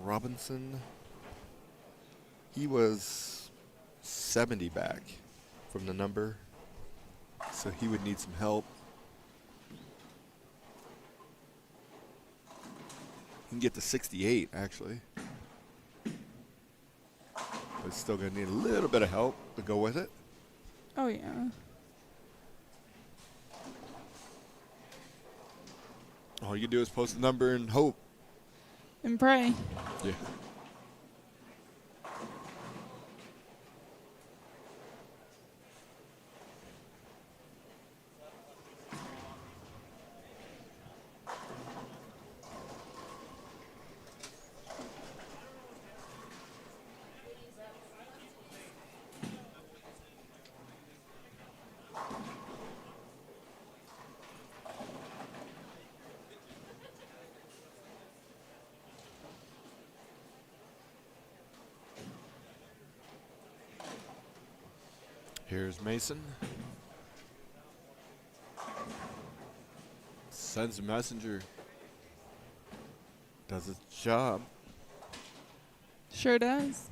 Robinson. He was 70 back from the number, so he would need some help. He can get to 68, actually. But still going to need a little bit of help to go with it. Oh yeah. All you do is post the number and hope. And pray. Yeah. Here's Mason. Sends a messenger. Does its job. Sure does.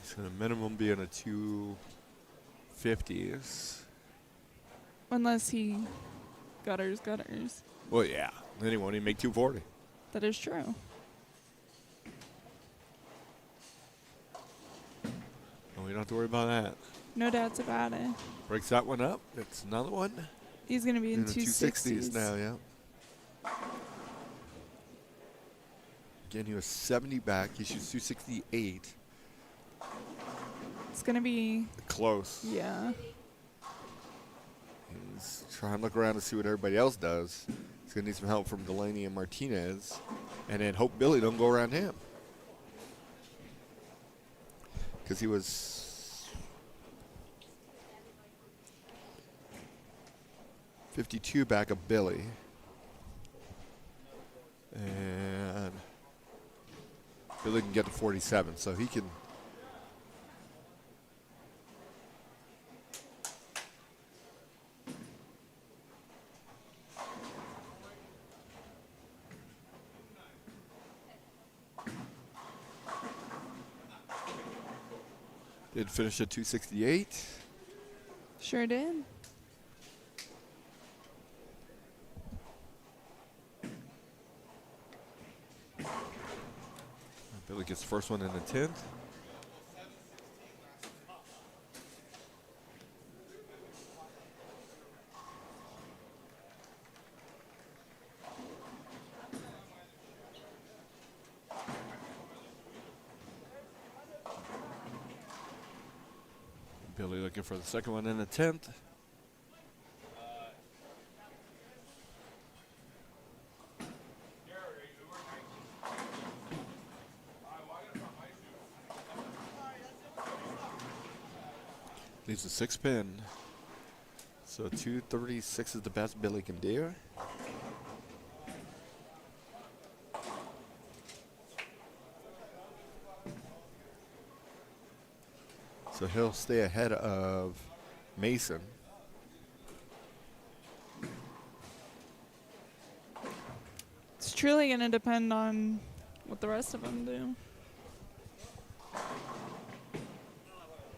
It's going to minimum be in a 250s. Unless he gutters. Well, yeah. Then he won't even make 240. That is true. No, we don't have to worry about that. No doubts about it. Breaks that one up. It's another one. He's gonna be in the 260s now, yeah. Again, he was 70 back. He shoots 268. It's gonna be Close. yeah. He's trying to look around to see what everybody else does. He's going to need some help from Delaney and Martinez. And then hope Billy don't go around him. Because he was 52 back of Billy. And Billy can get to 47, so he can. Did finish at 268. Sure did. Billy gets the first one in the 10th. Billy looking for the second one in the 10th. Leaves a 6 pin. So 236 is the best Billy can do. So he'll stay ahead of Mason. It's truly gonna depend on what the rest of them do.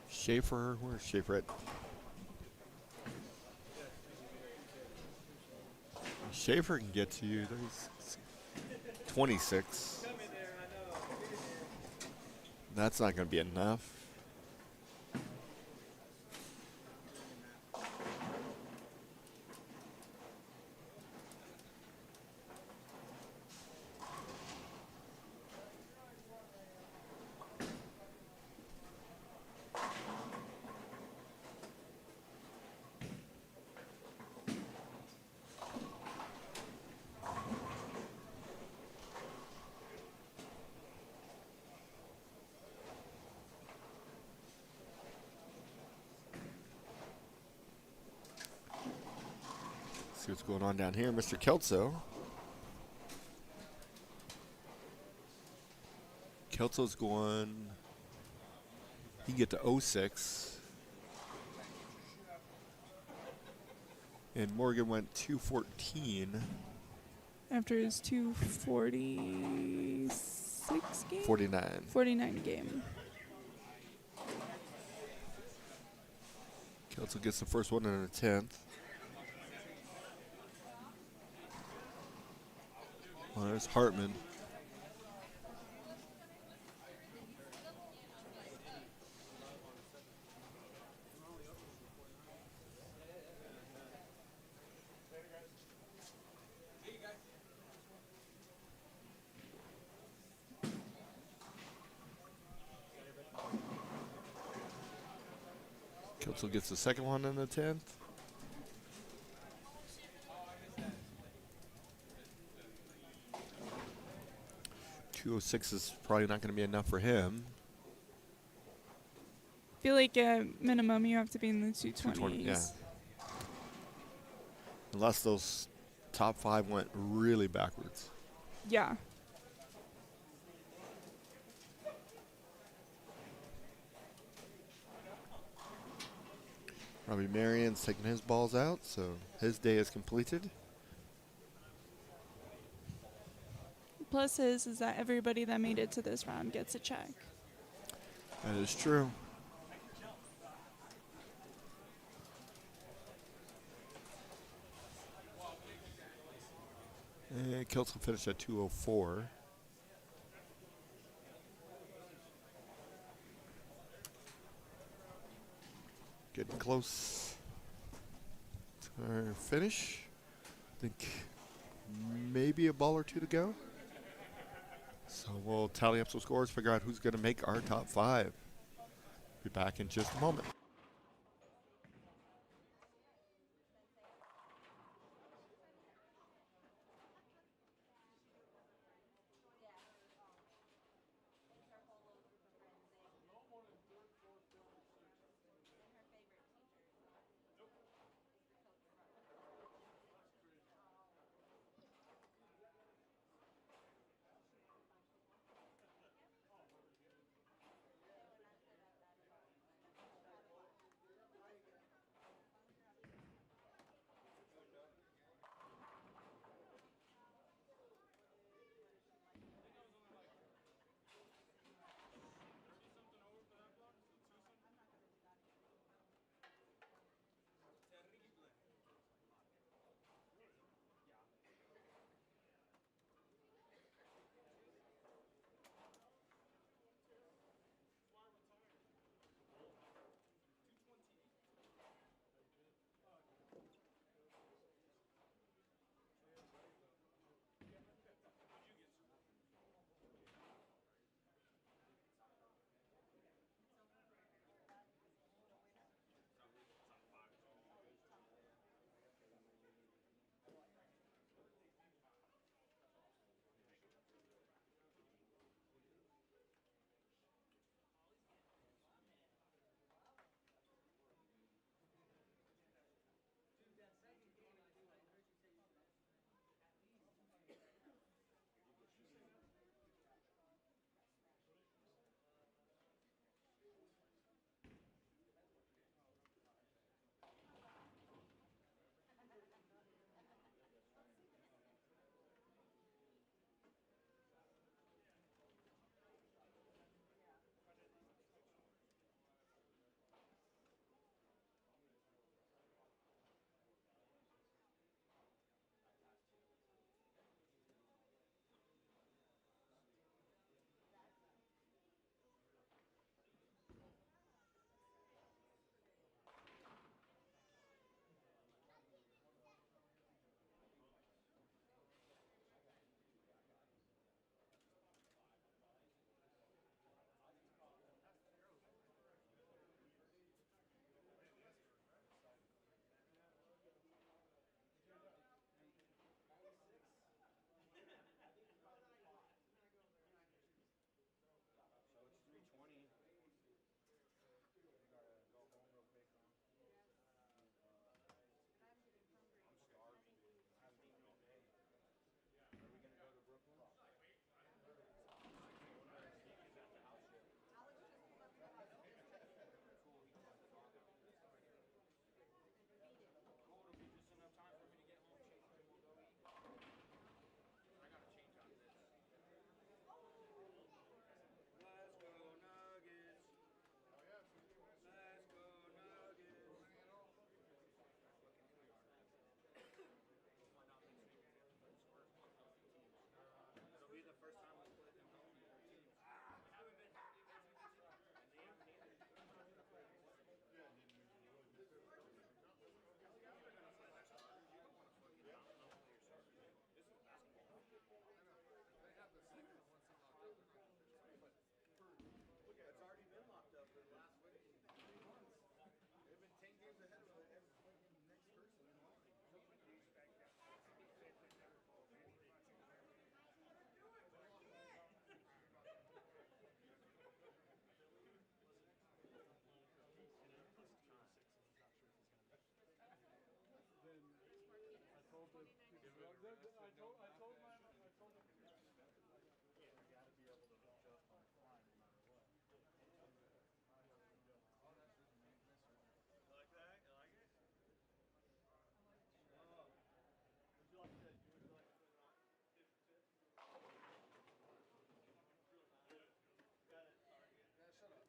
Schaefer, where's Schaefer at? Schaefer can get to you. There's 26. That's not going to be enough. See what's going on down here. Mr. Kelso. Kelso's going. He can get to 06. And Morgan went 214. After his 246 game? 49. 49 game. Kelso gets the first one in the 10th. Well, there's Hartman. Kelso gets the second one in the 10th. .206 is probably not going to be enough for him. I feel like at minimum you have to be in the 220s. 220, yeah. Unless those top 5 went really backwards. Yeah. Robbie Marion's taking his balls out, so his day is completed. Plus is that everybody that made it to this round gets a check. That is true. And Kelso finished at 204. Getting close to our finish. I think maybe a ball or two to go. So we'll tally up some scores, figure out who's going to make our top 5. Be back in just a moment. I told him. Yeah, you got to be able to adjust on the fly no matter what. You like that? You like it? Oh. Would you like to? Would you like to put it on? Got it. Target. Yeah, shut up.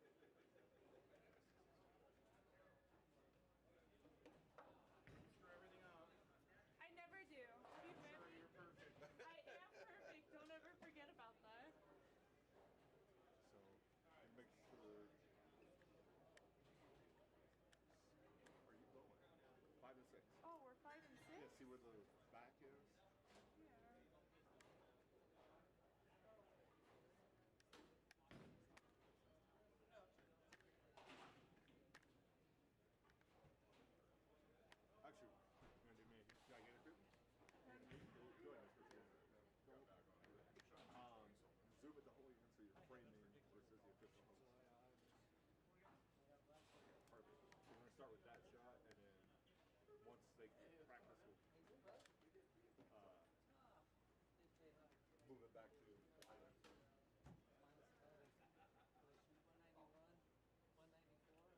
Screw everything up. I never do. Sure, you're perfect. I am perfect. Don't ever forget about that. So make sure. Are you going? 5 and 6. Oh, we're 5 and 6? Yeah, see where the back is? Yeah. Actually, you're gonna do me. Should I get it too? Go ahead. Zoom it the whole way in so you're framing versus the official. Perfect. So we're gonna start with that shot, and then once they practice, we'll move it back to the highlights. 191, 194,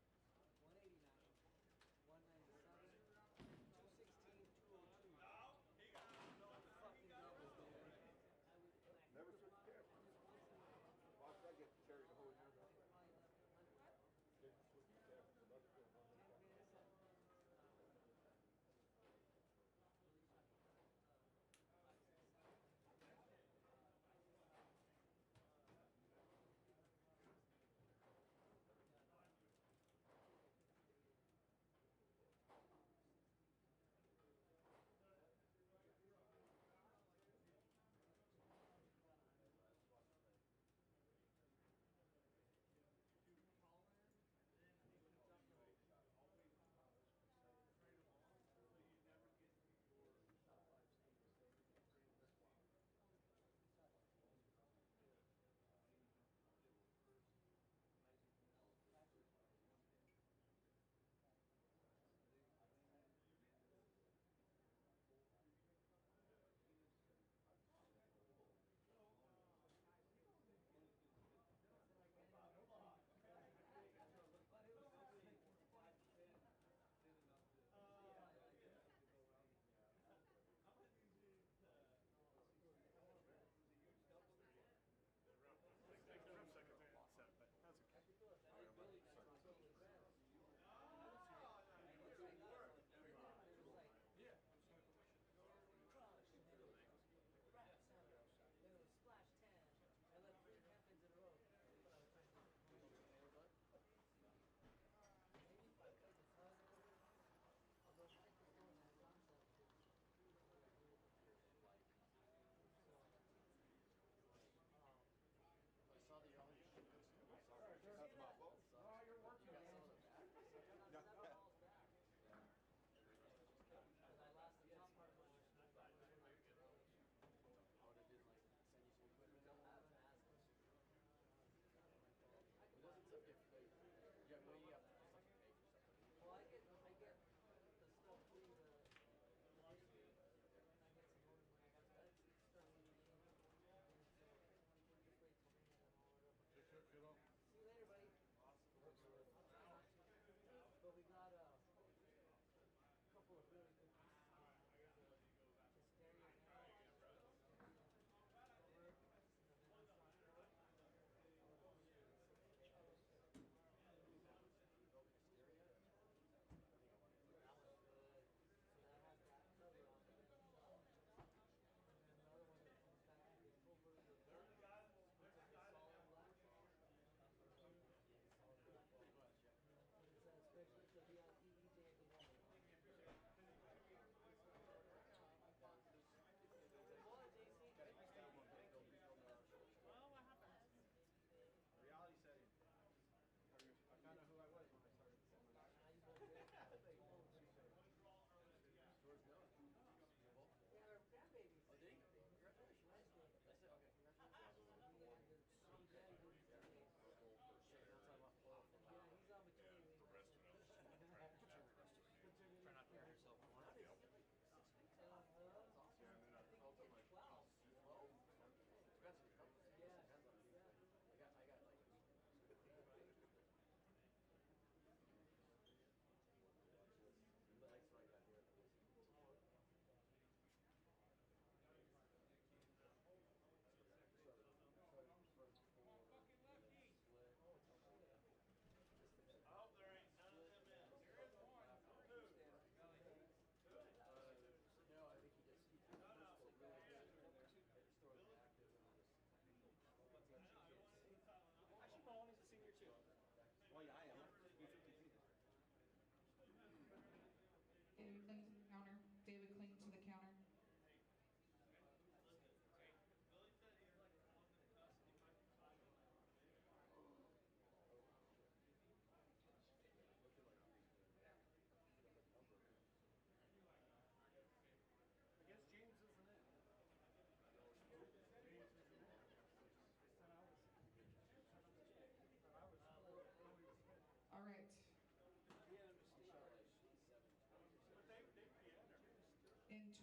189, 197, 216, 202. What the fucking numbers, dude? Never switch the camera. Watch that get carried the whole year. Didn't switch the camera, so that's good.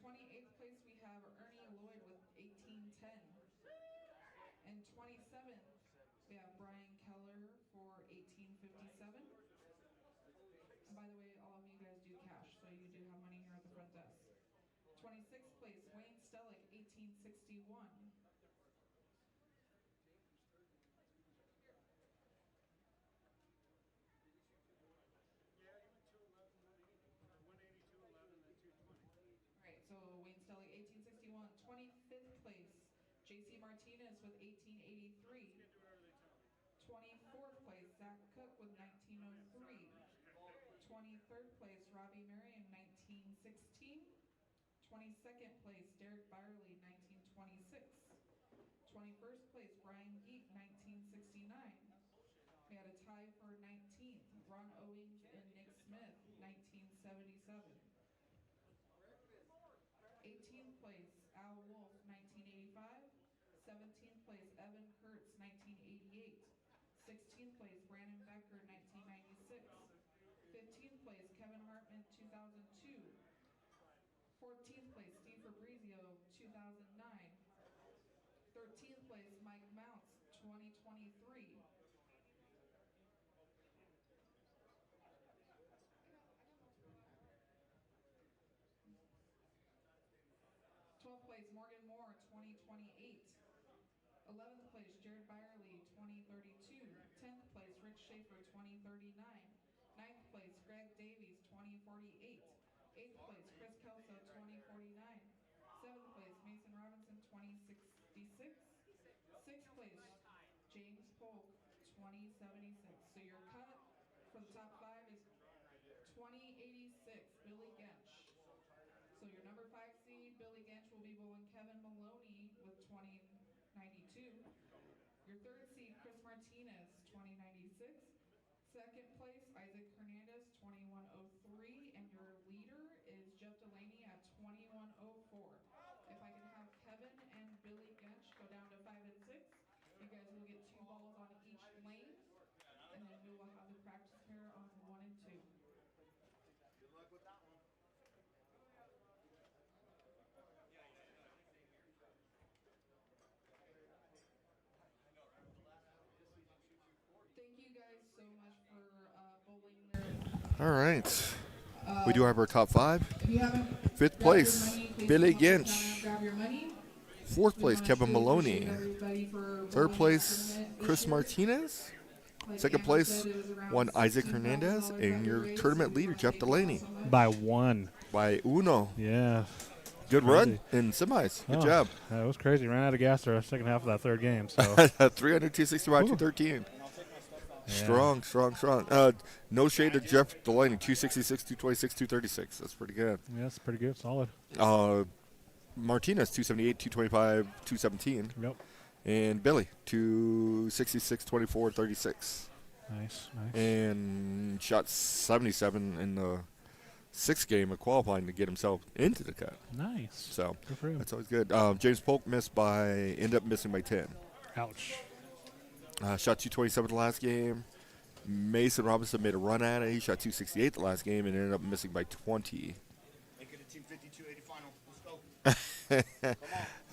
28th place, we have Ernie Lloyd with 1810. In 27th, we have Brian Keller for 1857. And by the way, all of you guys do cash, so you do have money here at the front desk. 26th place, Wayne Stellick, 1861. Yeah, even 211, 180, 182, 11, then 220. All right, so Wayne Stellick, 1861. 25th place, JC Martinez with 1883. Can do whatever they tell me. 24th place, Zach Cook with 1903. 23rd place, Robbie Merriam, 1916. 22nd place, Derek Byerly, 1926. 21st place, Brian Geek, 1969. We had a tie for 19th, Ron Owings and Nick Smith, 1977. 18th place, Al Wolf, 1985. 17th place, Evan Kurtz, 1988. 16th place, Brandon Becker, 1996. 15th place, Kevin Hartman, 2002. 14th place, Steve Fabrizio, 2009. 13th place, Mike Mounts, 2023. 12th place, Morgan Moore, 2028. 11th place, Jared Byerly, 2032. 10th place, Rich Schaefer, 2039. 9th place, Greg Davies, 2048. 8th place, Chris Kelso, 2049. 7th place, Mason Robinson, 2066. 6th place, James Polk, 2076. So your cut for the top 5 is 2086, Billy Gensch. So your number 5 seed, Billy Gensch, will be bowling Kevin Maloney with 2092. Your 3rd seed, Chris Martinez, 2096. 2nd place, Isaac Hernandez, 2103. And your leader is Jeff Delaney at 2104. If I can have Kevin and Billy Gensch go down to 5 and 6, you guys will get 2 balls on each lane. And then we will have the practice pair on 1 and 2. Good luck with that one. Thank you guys so much for bowling there. All right. We do have our top 5. If you haven't 5th grabbed place, your money, please Billy come on down, Gensch. grab your money. 4th place, We Kevin wanna Maloney. appreciate everybody for 3rd bowling place, the tournament this Chris year. Martinez. Like 2nd Amber place, said, it was around one Isaac $16,000 Hernandez, and bracket your race. tournament We leader, wanna Jeff thank you all Delaney, so much. By 1. by Uno. Yeah. Good Crazy. run in semis. Good Oh, job. That was crazy. Ran out of gas for the second half of that 3rd game. So 300, 265, 213. Strong, strong, strong. No shade to Jeff Delaney, 266, 226, 236. That's pretty good. yeah, it's pretty good. Solid. Martinez, 278, 225, 217. Yep. And Billy, 266, 24, 36. Nice. Nice. And shot 77 in the 6th game of qualifying to get himself into the cut. Nice. So Good for him. that's always good. James Polk ended up missing by 10. Ouch. Shot 227 the last game. Mason Robinson made a run at it. He shot 268 the last game and ended up missing by 20. Make it a Team 5280 final. Let's go.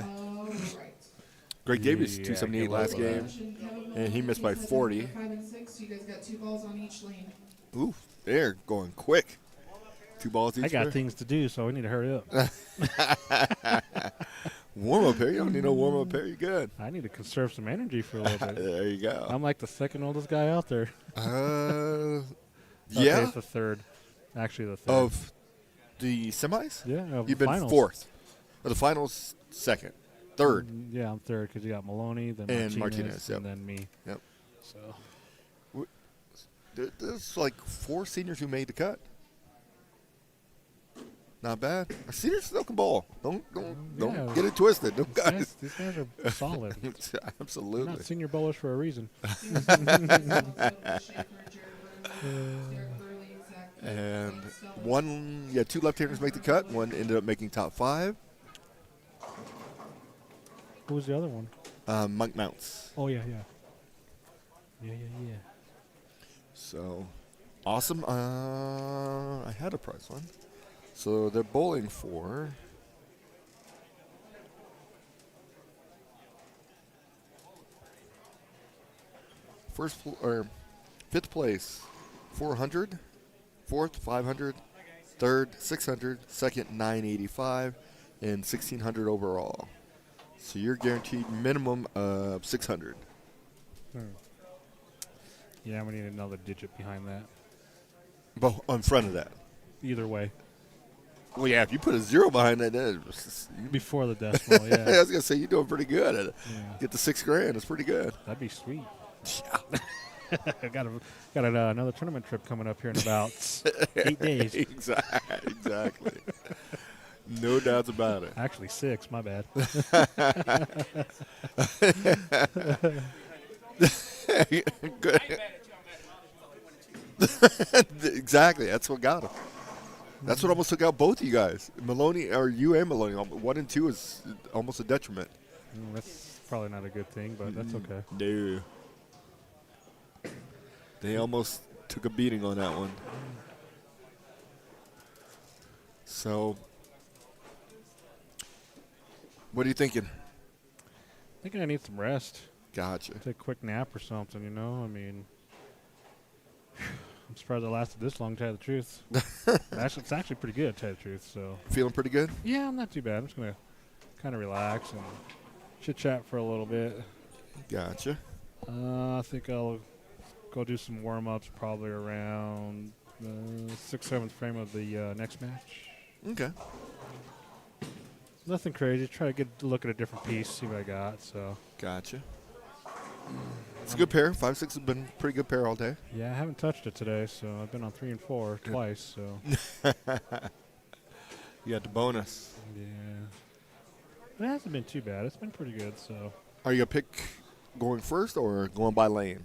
All right. Greg Davies, Yeah, 278 good last luck with game. Kevin And he missed by Maloney, 40. 5 and 6. You guys got 2 balls on each lane. Ooh, they're going quick. 2 balls each. I got way. things to do, so we need to hurry up. Warm up here. You don't need no warm up here. You're good. I need to conserve some energy for a little bit. There you go. I'm like the 2nd oldest guy out there. Okay, Okay, yeah. it's the 3rd. Actually, the 3rd. Of the semis? yeah, of You've been finals. 4th. Of the finals, 2nd. 3rd. Yeah, I'm 3rd because you got Maloney, then And Martinez, Martinez, yep. and then me. Yep. So There's like 4 seniors who made the cut. Not bad. Our seniors still can bowl. Don't Yeah. get it twisted. Them guys. these guys are solid. They're Absolutely. not senior bowlers for a reason. And 2 left-handers make the cut. One ended up making top 5. Who was the other one? Mike Mounts. Oh, yeah. Yeah. So awesome. I had a prize one. So they're bowling for or fifth place, 400. Fourth, 500. Third, 600. Second, 985, and 1600 overall. So you're guaranteed minimum of 600. Yeah, we need another digit behind that. But in front of that. Either way, Well, yeah, if you put a 0 behind that, then before the decimal. I Yeah, was gonna say you're doing pretty good at it. yeah. Get the $6,000. It's pretty good. That'd be sweet. I got another tournament trip coming up here in about 8 days. Exactly. No doubts about it. Actually, 6. My bad. Good. Exactly. That's what got him. That's what almost took out both of you guys. Maloney, or you and Maloney. 1 and 2 is almost a detriment. That's probably not a good thing, but that's okay. No. They almost took a beating on that one. So, what are you thinking? I think I need some rest. Gotcha. Take a quick nap or something, you know? I mean, I'm surprised it lasted this long, to tell you the truth. It's actually pretty good, to tell you the truth. So Feeling pretty good? yeah, I'm not too bad. I'm just going to kind of relax and chit-chat for a little bit. Gotcha. I think I'll go do some warm-ups probably around the 6th, 7th frame of the next match. Okay. Nothing crazy. Try to look at a different piece, see what I got. So Gotcha. It's a good pair. 5-6 has been a pretty good pair all day. yeah, I haven't touched it today, so I've been on 3 and 4 twice. So You got the bonus. yeah, it hasn't been too bad. It's been pretty good. So Are you going to pick going first or going by lane?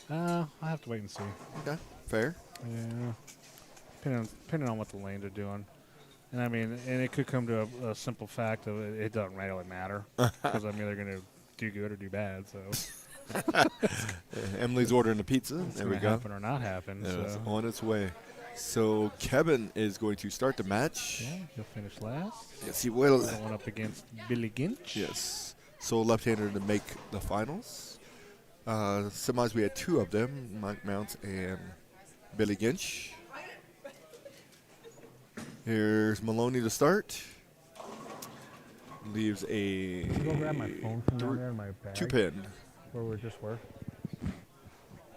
I'll have to wait and see. Okay. Fair. Yeah, depending on what the lanes are doing. And I mean, and it could come to a simple fact of it doesn't really matter because I'm either going to do good or do bad. So Emily's ordering the pizza. it's There we going to go. happen or not happen. Yeah, it's So on its way. So Kevin is going to start the match. yeah, he'll finish last. Yes, he will. Going up against Billy Ginch. Yes. So left-hander to make the finals. Semis, we had 2 of them, Mike Mounts and Billy Ginch. Here's Maloney to start. Leaves a Go grab my phone from down there in my bag. 2-pin. Where we just were.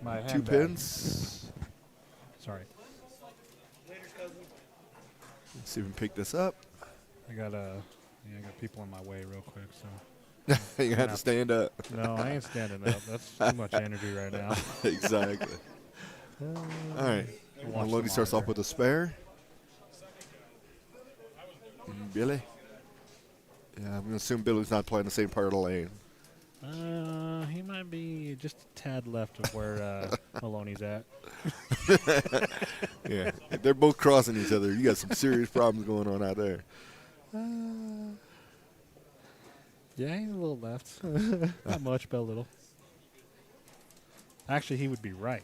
My 2 handbag. pins. Sorry. Let's see if we can pick this up. I got people in my way real quick, so You have to stand up. no, I ain't standing up. That's too much energy right now. Exactly. All right. Watch Maloney the starts off monitor. with a spare. Billy. Yeah, I'm going to assume Billy's not playing the same part of the lane. He might be just a tad left of where Maloney's at. Yeah, if they're both crossing each other. You got some serious problems going on out there. Yeah, he's a little left. Not much, but a little. Actually, he would be right.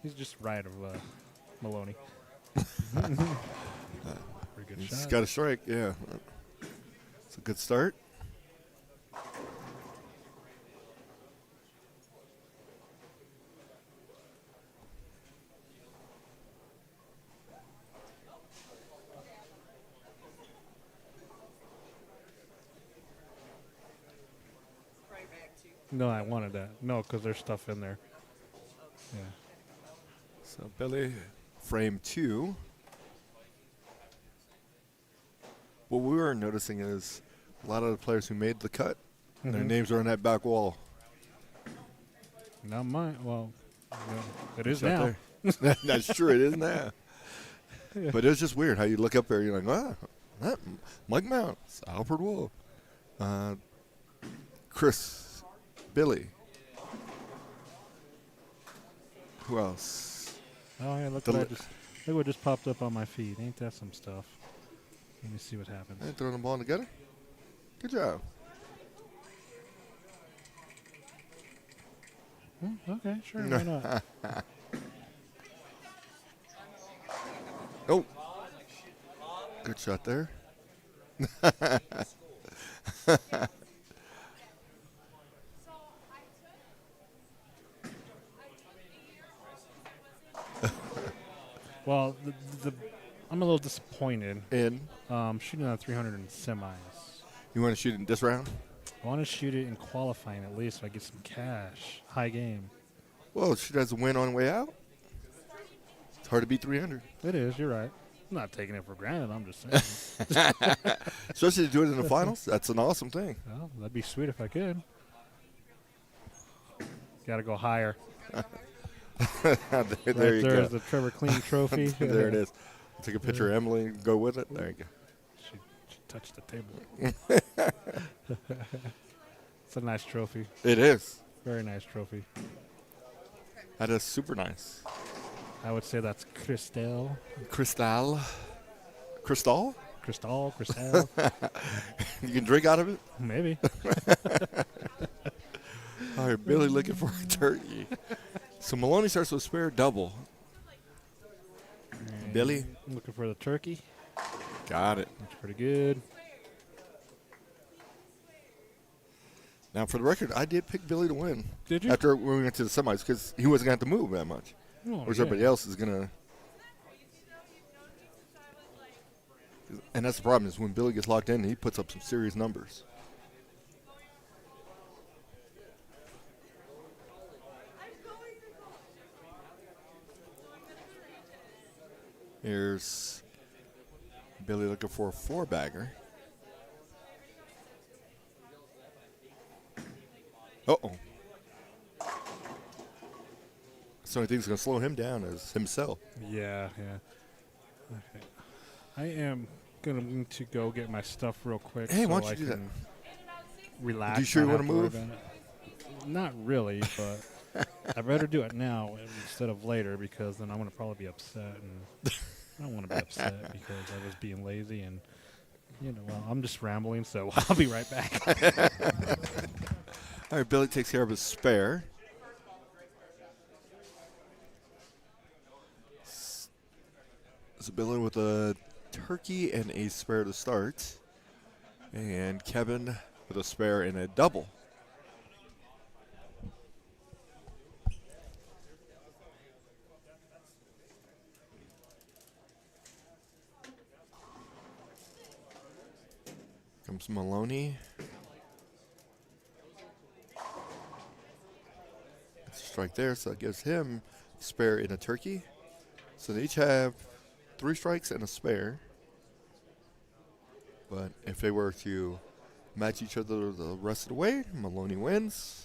He's just right of Maloney. Pretty good He's shot. got a strike, yeah. It's a good start. No, I wanted that. No, because there's stuff in there. Yeah. So Billy, frame 2. What we were noticing is a lot of the players who made the cut, their names are on that back wall. Not mine. Well, no, it is It's now. right there. That's true, it is now. But it's just weird how you look up there, you're like, wow, that Mike Mounts, Alfred Wolf, Chris, Billy. Who else? Oh yeah, look The what just popped up on my feed. Ain't that some stuff? Let me see what happens. Hey, throwing the ball together. Good job. Okay, sure, why not? Oh, good shot there. Well, I'm a little disappointed. And Shooting on 300 in semis. you want to shoot in this round? I want to shoot it in qualifying at least so I get some cash. High game. Well, she doesn't win on the way out. It's hard to beat 300. It is. You're right. I'm not taking it for granted. I'm just saying. Especially to do it in the finals. That's an awesome thing. Well, that'd be sweet if I could. Got to go higher. there you There's go. the Trevor Kling trophy. There it is. Take a picture of Emily and go with it. There you go. She touched the table. It's a nice trophy. It is. Very nice trophy. That is super nice. I would say that's Cristal. Crystal. Crystal? Cristal. You can drink out of it? Maybe. All right, Billy looking for a turkey. So Maloney starts with spare double. Billy? I'm looking for the turkey. Got it. Looks pretty good. Now, for the record, I did pick Billy to win. Did you? After we went to the semis, because he wasn't going to have to move that much. Oh, Whereas yeah. everybody else is going to. And that's the problem, is when Billy gets locked in, he puts up some serious numbers. Here's Billy looking for a four-bagger. Uh-oh. That's the only thing that's going to slow him down is himself. Yeah. Okay. I am going to go get my stuff real quick. Hey, so why don't I you do that? can relax. You sure you not wanna have to worry move? about it. Not really, but I'd rather do it now instead of later because then I'm going to probably be upset. And I don't want to be upset because I was being lazy and, well, I'm just rambling, so I'll be right back. All right, Billy takes care of his spare. So Billy with a turkey and a spare to start. And Kevin with a spare and a double. Comes Maloney. Strike there, so that gives him spare and a turkey. So they each have 3 strikes and a spare. But if they were to match each other the rest of the way, Maloney wins.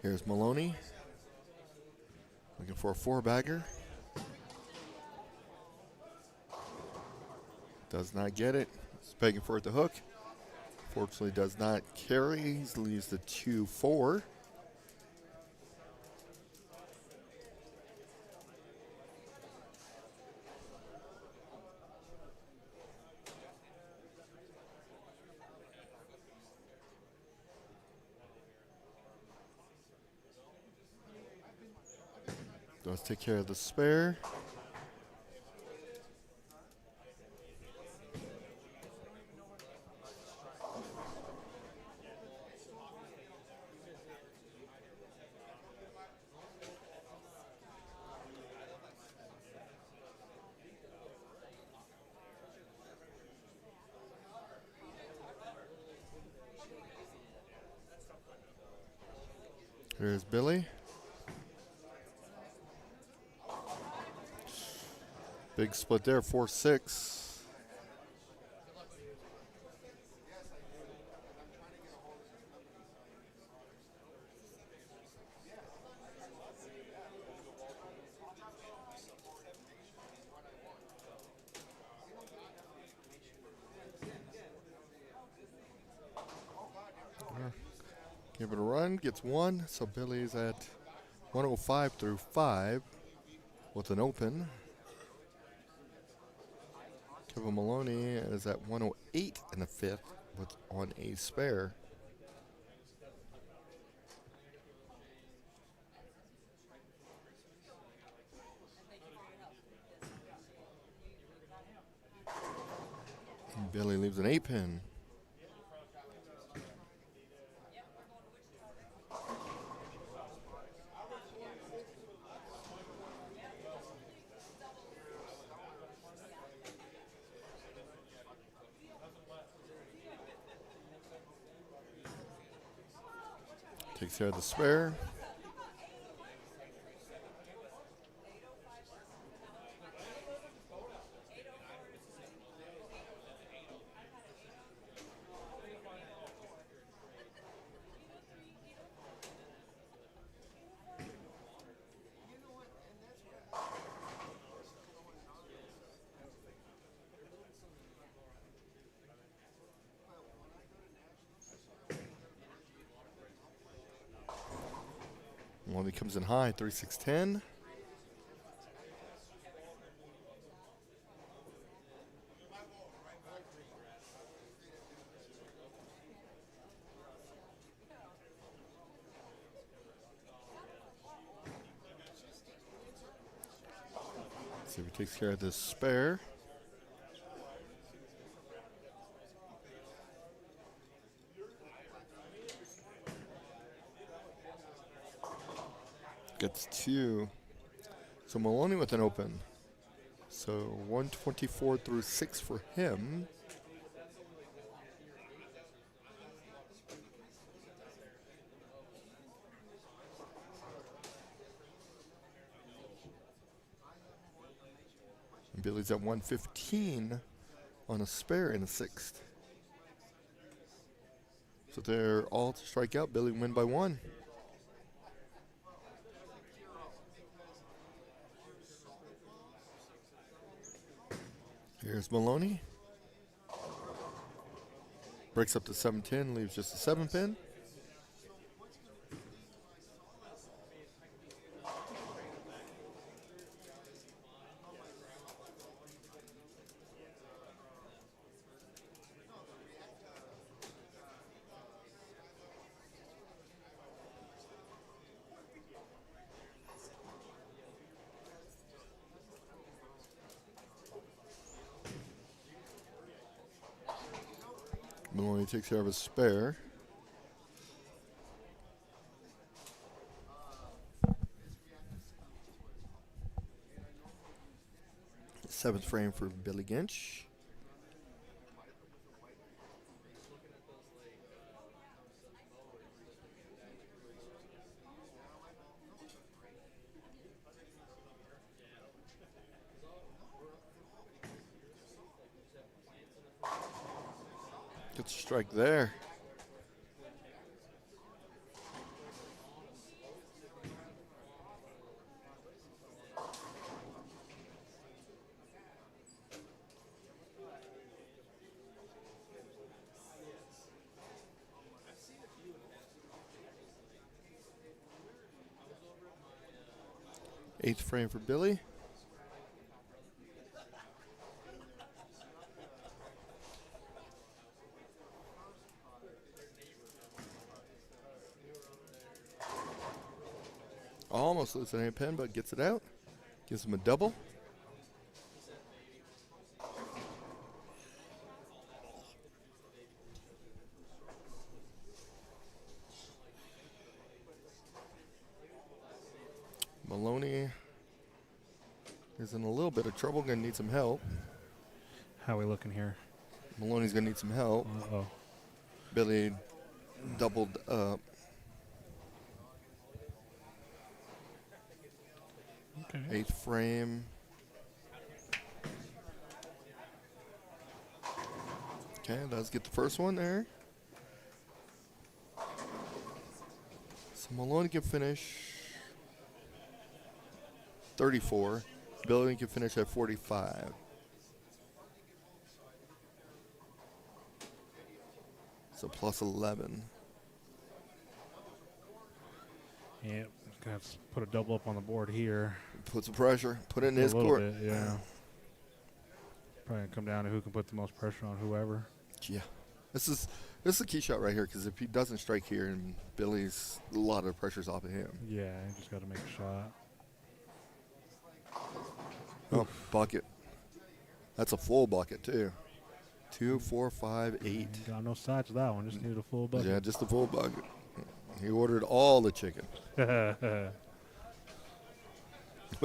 Here's Maloney. Looking for a 4-bagger. Does not get it. He's begging for it to hook. Fortunately does not carry. He leaves the 2-4. Does take care of the spare. Here's Billy. Big split there, 4-6. Give it a run, gets 1. So Billy's at 105 through 5 with an open. Kevin Maloney is at 108 in the 5th with on a spare. Billy leaves an 8-pin. Takes care of the spare. One that comes in high, 3-6-10. See if he takes care of this spare. Gets 2. So Maloney with an open. So 124 through 6 for him. And Billy's at 115 on a spare in the 6th. So they're all to strike out. Billy win by 1. Here's Maloney. Breaks up to 7-10, leaves just a 7-pin. Maloney takes care of his spare. Seventh frame for Billy Ginch. Gets a strike there. Eighth frame for Billy. Almost loses an 8-pin, but gets it out. Gives him a double. Maloney is in a little bit of trouble. Gonna need some help. How are we looking here? Maloney's gonna need some help. Uh-oh. Billy doubled up. Okay. Eighth frame. Okay, let's get the first one there. So Maloney can finish 34. Billy can finish at 45. So plus 11. Yep. Gonna have to put a double up on the board here. Put some pressure. Put it in A his little court. bit, yeah. Probably gonna come down to who can put the most pressure on whoever. Yeah. This is a key shot right here because if he doesn't strike here, and Billy's a lot of pressure's off of him. Yeah, you just gotta make a shot. Oh, bucket. That's a full bucket too. 2, 4, 5, 8. Ain't got no sides to that one. Just need a full bucket. Yeah, just the full bucket. He ordered all the chicken, but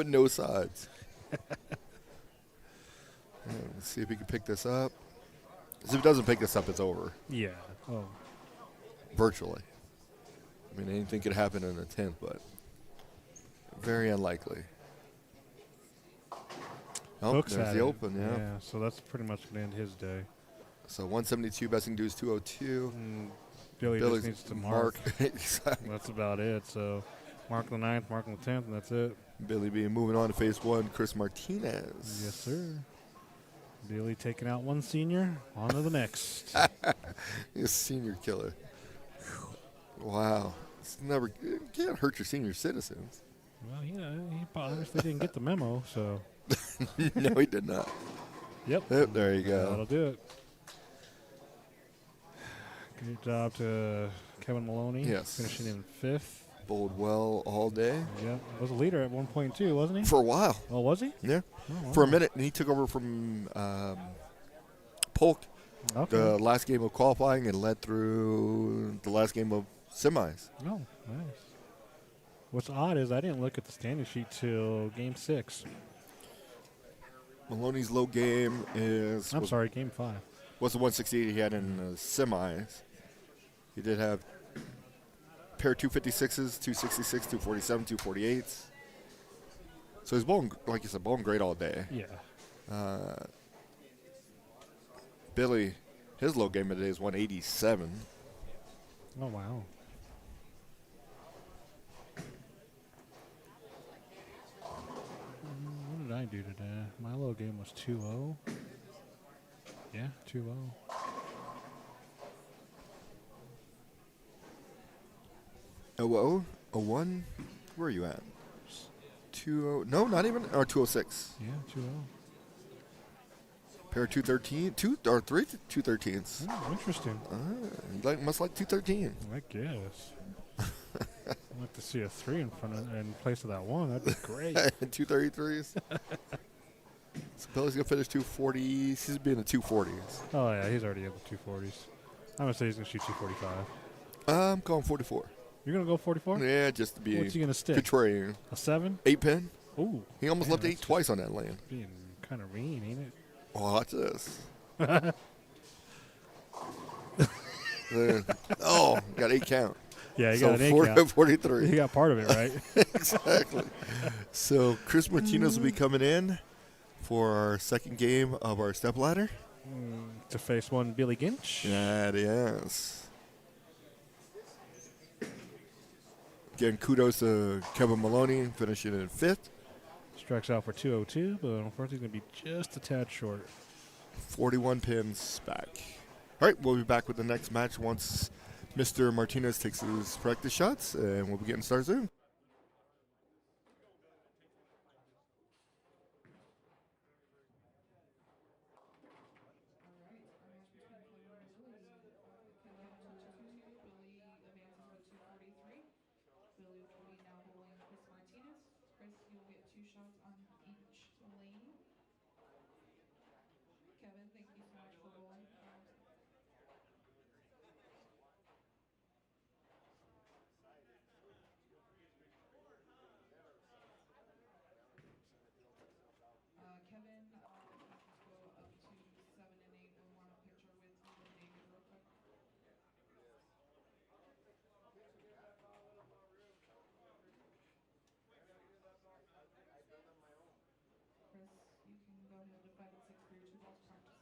no sides. Let's see if he can pick this up. 'Cause if he doesn't pick this up, it's over. Yeah. Oh. Virtually. I mean, anything could happen in the 10th, but very unlikely. Oh, Hooks there's at the it. open, yeah. So that's pretty much going to end his day. So 172, best he can do is 202. Billy Billy's just needs to mark. Exactly. That's about it. So mark the 9th, mark the 10th, and that's it. Billy being moving on to phase 1, Chris Martinez. Yes, sir. Billy taking out one senior, on to the next. He's a senior killer. Wow. It's never, you can't hurt your senior citizens. Well, he obviously didn't get the memo, so. No, he did not. Yep. Yep, there you That'll go. do it. Good job to Kevin Maloney. Yes. Finishing in 5th. Bowled well all day. Yep. Was a leader at 1.2, wasn't he? For a while. Oh, was he? Yeah. Oh, For a wow. minute, and he took over from Polk Okay. the last game of qualifying and led through the last game of semis. Oh, nice. What's odd is I didn't look at the standing sheet till game 6. Maloney's low game is I'm sorry, game 5. was the 168 he had in the semis. He did have pair 256s, 266, 247, 248s. So he's bowling, like you said, bowling great all day. Yeah. Billy, his low game of the day is 187. Oh, wow. What did I do today? My low game was 2-0. Yeah, 2-0. Oh, 1? Where are you at? 20? No, not even. Or 206. Yeah, 2-0. Pair 213, 2 or 3 213s. Oh, interesting. Must like 213. I guess. I'd like to see a 3 in front of, in place of that 1. That'd be great. 233s. So Billy's gonna finish 240s. He's being the 240s. Oh, yeah, he's already in the 240s. I'm going to say he's going to shoot 245. I'm calling 44. You're going to go 44? Yeah, just to be What's he going to stick? contrarian. A 7? 8 pin. Ooh. He almost man, left 8 that's twice on that lane. being kind of mean, ain't it? Watch this. Oh, got 8 count. Yeah, you So got an 8 40 count. 43. You got part of it, right? Exactly. So Chris Martinez will be coming in for our second game of our stepladder. To face one Billy Ginch. That is. Again, kudos to Kevin Maloney finishing in 5th. Strikes out for 202, but unfortunately going to be just a tad short. 41 pins back. All right, we'll be back with the next match once Mr. Martinez takes his practice shots, and we'll be getting started soon. Billy will be now bowling Chris Martinez. Chris, you will get 2 shots on each lane. Kevin, thank you so much for bowling. Kevin, questions go up to 7 and 8. We'll want a picture with you and David real quick. Chris, you can go ahead to 5 and 6 for your 2 balls practice.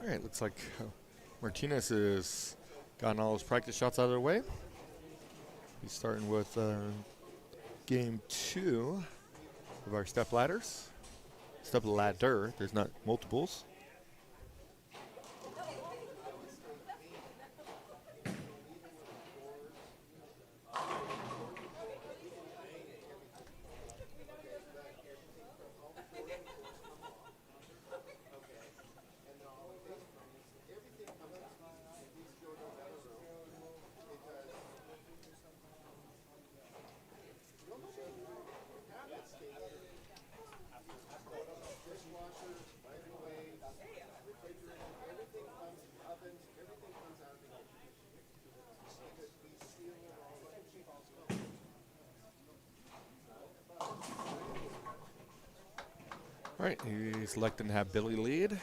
right, looks like Martinez has gotten all his practice shots out of the way. He's starting with game 2 of our step ladders. Step ladder, there's not multiples. All right, he's electing to have Billy lead.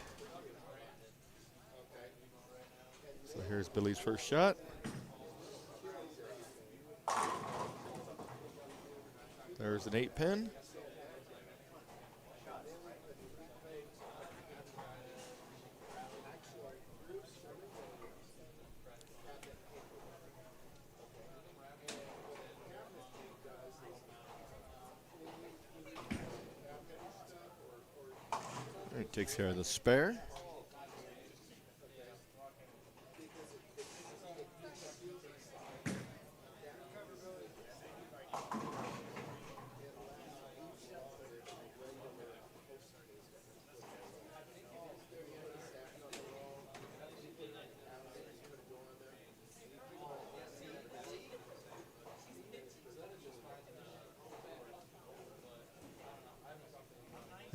So here's Billy's first shot. There's an 8-pin. He takes care of the spare.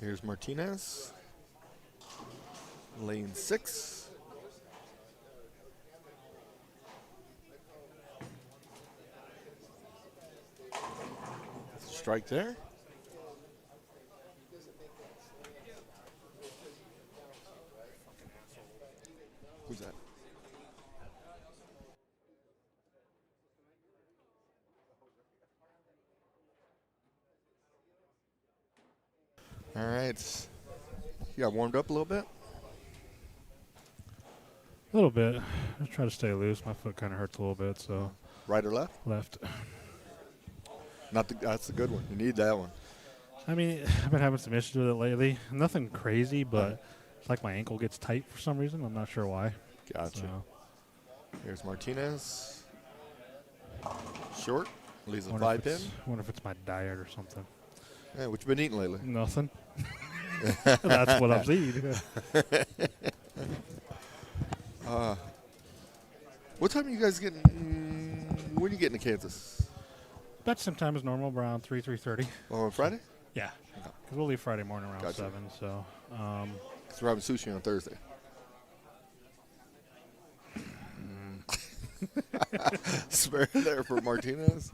Here's Martinez. Lane 6. Strike there. Who's that? All right. You got warmed up a little bit? A little bit. I try to stay loose. My foot kind of hurts a little bit, so Right or left? left. That's a good one. You need that one. I mean, I've been having some issues with it lately. Nothing crazy, but it's like my ankle gets tight for some reason. I'm not sure why. Gotcha. So, Here's Martinez. Short. Leaves a wonder 5-pin. wonder if it's my diet or something. Yeah, what you been eating lately? Nothing. That's what I'm seeing. What time are you guys getting? When are you getting to Kansas? About the same time as normal, around 3:30. Oh, on Friday? Yeah, because we'll leave Friday morning around Gotcha. 7. So, Because we're having sushi on Thursday. Spare there for Martinez.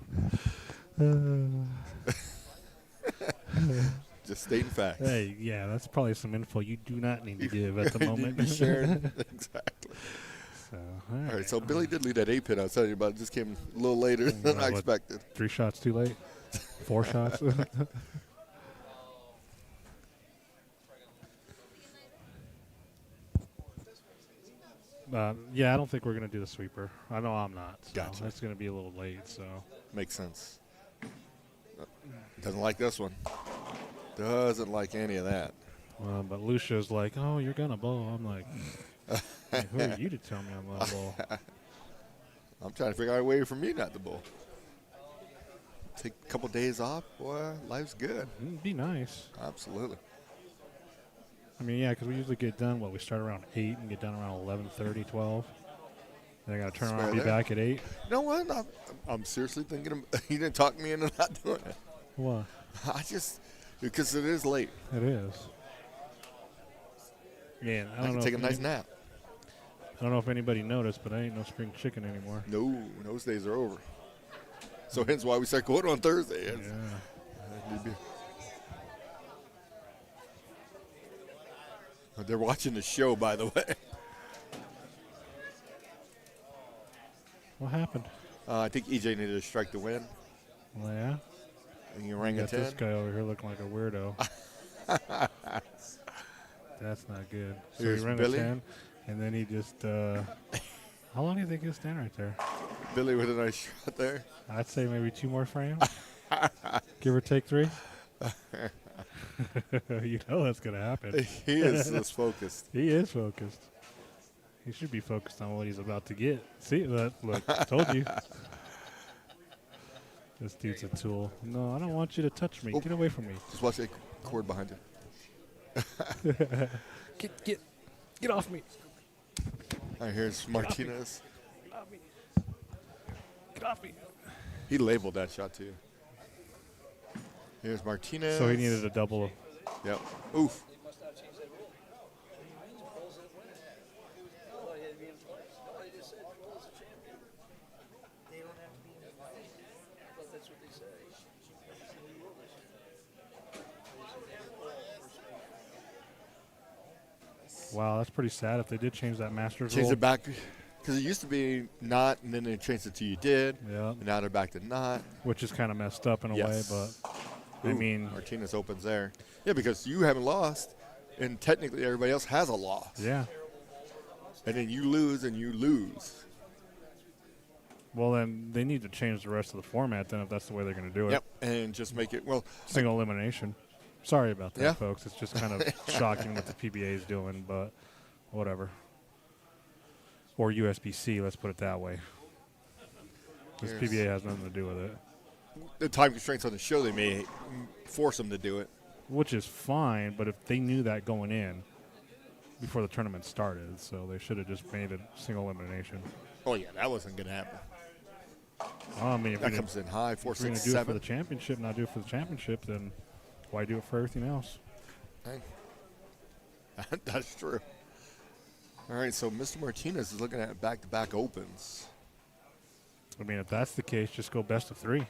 Just stating facts. hey, yeah, that's probably some info you do not need to give at the You moment. be sharing. Exactly. So, All right, so Billy did lead that 8-pin I was telling you about. It just came a little later than I what? expected. 3 shots too late. 4 shots. Yeah, I don't think we're gonna do the sweeper. I know I'm not. So Gotcha. That's gonna be a little late. So Makes sense. Doesn't like this one. Doesn't like any of that. but Lucia's like, "Oh, you're gonna bowl." I'm like, "Who are you to tell me I'm gonna bowl?" I'm trying to figure out a way for me not to bowl. Take a couple days off, boy. Life's good. It'd be nice. Absolutely. I mean, yeah, because we usually get done. We start around 8 and get done around 11:30, 12. Then I gotta turn around and be Spare there. back at 8. You know what? I'm seriously thinking you didn't talk me into not doing it. What? Because it is late. It is. Man, I can take a nice nap. I don't know if anybody noticed, but I ain't no spring chicken anymore. No, those days are over. So hence why we start going on Thursday. Yeah. They're watching the show, by the way. What happened? I think EJ needed a strike to win. Well, yeah. And you rang a Got 10. this guy over here looking like a weirdo. That's not good. So Here's he ran Billy. a 10. And then he just, how long do you think he'll stand right there? Billy with a nice shot there. I'd say maybe 2 more frames. Give or take 3. You know that's going to happen. He is this focused. He is focused. He should be focused on what he's about to get. See, look, I told you. This dude's a tool. No, I don't want you to touch me. Oh. Get away from me. Just watch that cord behind you. Get off me. All right, here's Martinez. Get off me. Get off me. He labeled that shot too. Here's Martinez. So he needed a double. Yep. Oof. Wow, that's pretty sad if they did change that Masters Change rule. it back because it used to be not, and then they changed it to you did. Yeah. And now they're back to not. Which is kind of messed up in a Yes. way, but I Ooh, mean, Martinez opens there. Yeah, because you haven't lost, and technically everybody else has a loss. yeah. And then you lose and you lose. Well, then they need to change the rest of the format then if that's the way they're going to do it. Yep. And just make it, well, Single elimination. Sorry about that, Yeah. folks. It's just kind of shocking what the PBA is doing, but whatever. Or USBC, let's put it that way. This Here's- PBA has nothing to do with it, the time constraints on the show, they may force them to do it. which is fine, but if they knew that going in before the tournament started, so they should have just made it single elimination. Oh, yeah, that wasn't going to happen. Well, I mean, if That we're comes in high, 4, going 6, to do it for 7. the championship, not do it for the championship, then why do it for everything else? Hey. That's true. All right, so Mr. Martinez is looking at back-to-back opens. I mean, if that's the case, just go best of 3.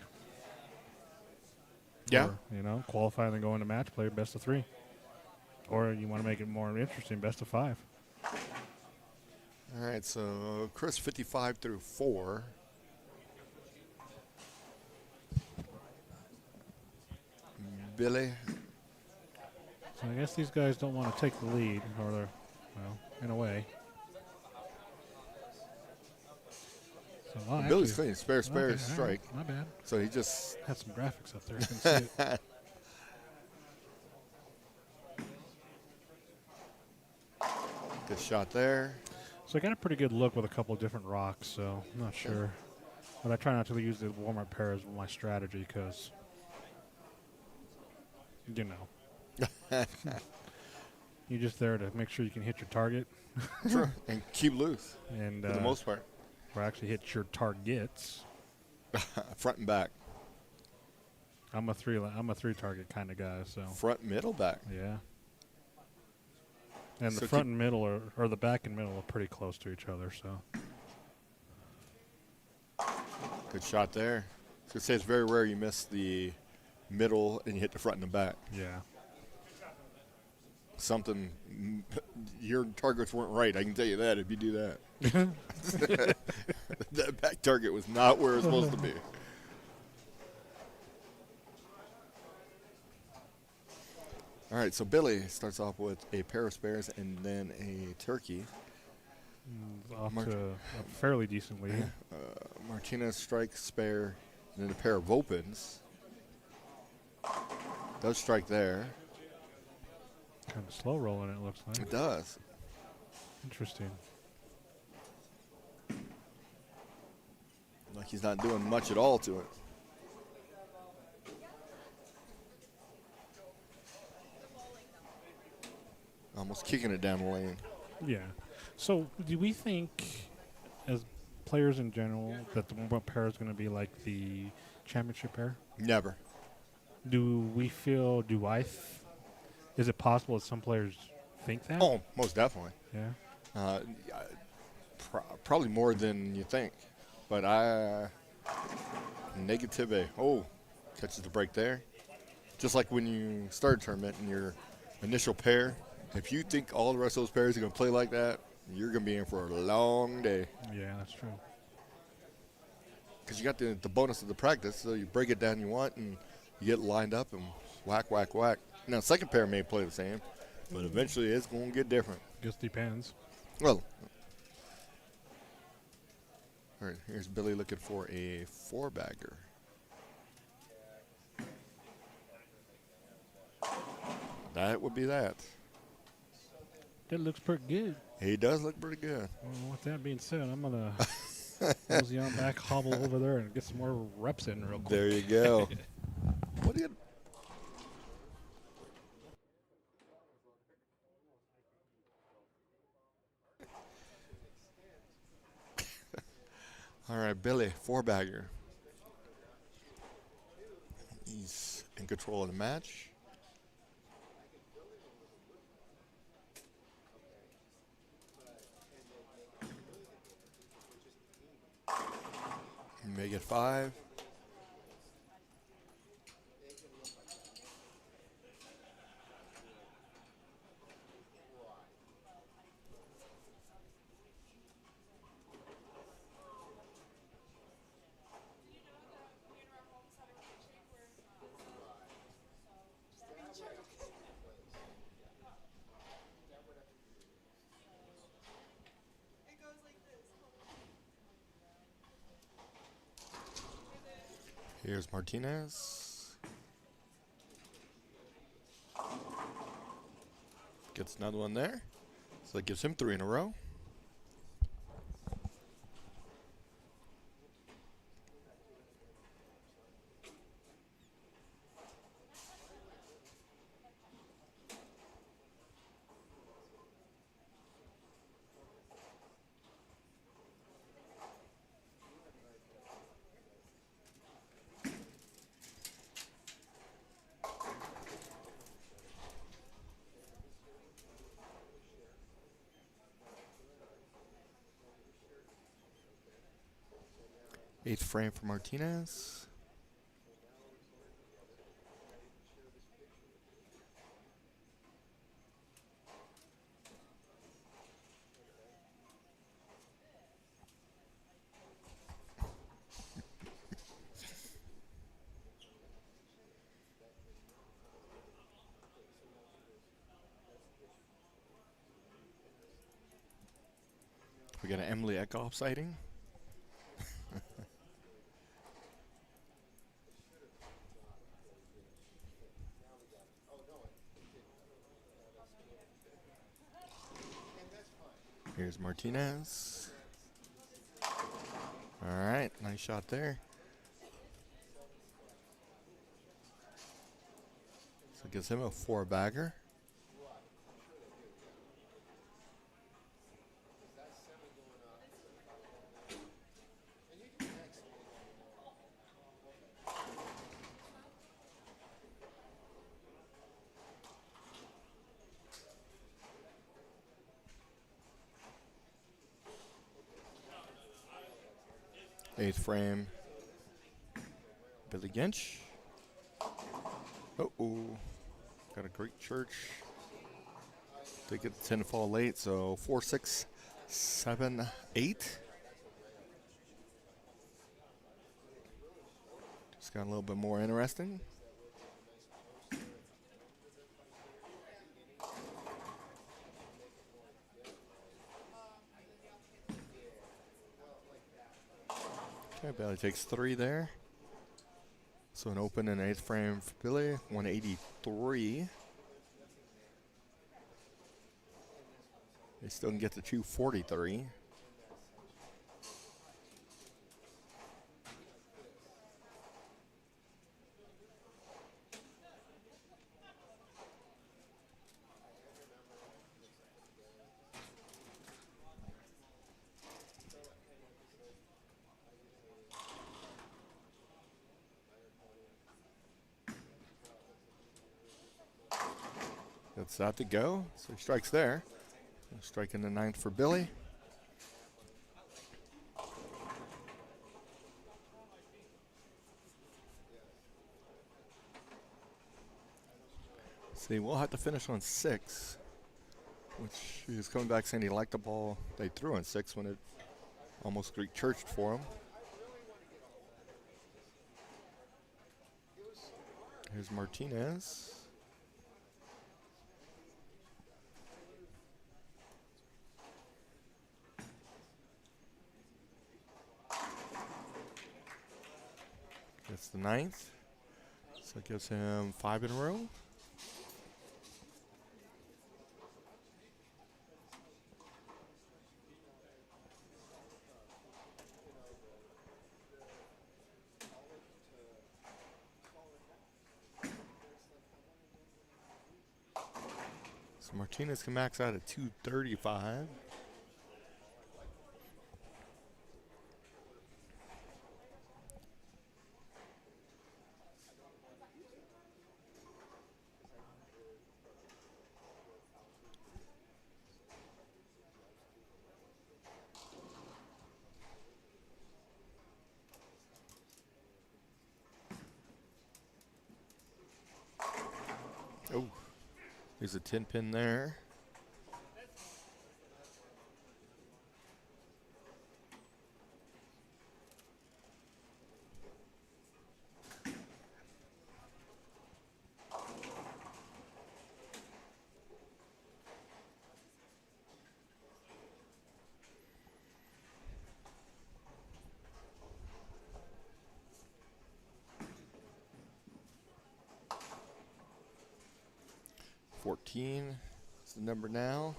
Yeah. Or, qualify and then go into match play, best of 3. Or you want to make it more interesting, best of 5. All right, so Chris 55 through 4. Billy. So I guess these guys don't want to take the lead, or they're, well, in a way. So, Billy's actually- clean. Spare, okay, all right, strike. My bad. So he just Had some graphics up there. I couldn't see it. good shot there. So I got a pretty good look with a couple of different rocks, so I'm not sure. But I try not to use the warm-up pair as my strategy because, you're just there to make sure you can hit your target Sure. And keep loose and for the most part. or actually hit your targets. Front and back. I'm a three target kind of guy, so Front, middle, back. yeah. And So the front and middle or the back and middle are pretty close to each other, so Good shot there. So say it's very rare you miss the middle and you hit the front and the back. yeah. Something, your targets weren't right. I can tell you that if you do that. That back target was not where it was supposed to be. All right, so Billy starts off with a pair of spares and then a turkey. Off Mart- to a fairly decent lead. Martinez strikes spare and then a pair of opens. Does strike there. Kind of slow rolling, it looks like. It does. Interesting. Like he's not doing much at all to it. Almost kicking it down the lane. Yeah. So, do we think, as players in general, that the warm-up pair is going to be like the championship pair? Never. Do we feel? Is it possible that some players think that? Oh, most definitely. Yeah. Probably more than you think. But negative. Oh, catches the break there. Just like when you start a tournament and your initial pair, if you think all the rest of those pairs are going to play like that, you're going to be in for a long day. Yeah, that's true. Because you got the bonus of the practice, so you break it down you want, and you get lined up and whack, whack, whack. Now, second pair may play the same, but eventually it's going to get different. Just depends. Well, all right, here's Billy looking for a four-bagger. That would be that. That looks pretty good. He does look pretty good. Well, with that being said, I'm gonna mosey on back, hobble over there, and get some more reps in real quick. There you go. What do you? All right, Billy, four-bagger. He's in control of the match. Make it 5. Here's Martinez. Gets another one there. So that gives him 3 in a row. Eighth frame for Martinez. We got an Emily Eckhoff sighting. Here's Martinez. All right, nice shot there. So it gives him a 4-bagger. Eighth frame. Billy Ginch. Uh-oh. Got a great church. They get 10 to fall late, so 4, 6, 7, 8. Just got a little bit more interesting. Okay, Billy takes 3 there. So an open and 8th frame for Billy, 183. They still can get to 243. That's out to go. So he strikes there. Striking the 9th for Billy. See, we'll have to finish on 6, which he was coming back saying he liked the ball they threw on 6 when it almost Greek churched for him. Here's Martinez. It's the 9th. So it gives him 5 in a row. So Martinez can max out at 235. Oh, there's a 10 pin there. $14 is the number now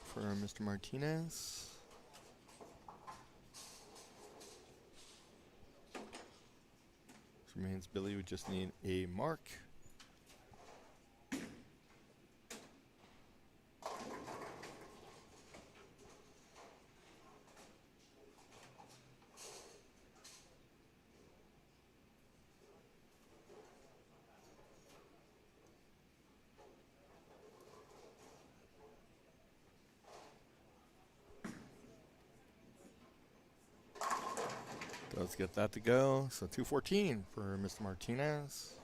for Mr. Martinez. This remains Billy. We just need a mark. Let's get that to go. So 214 for Mr. Martinez.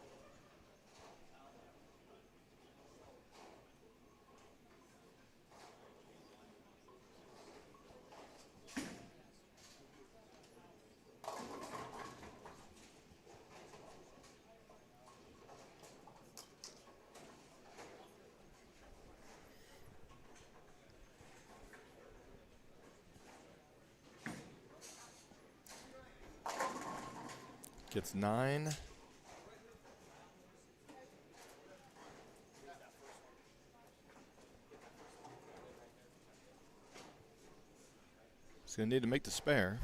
Gets 9. He's going to need to make the spare.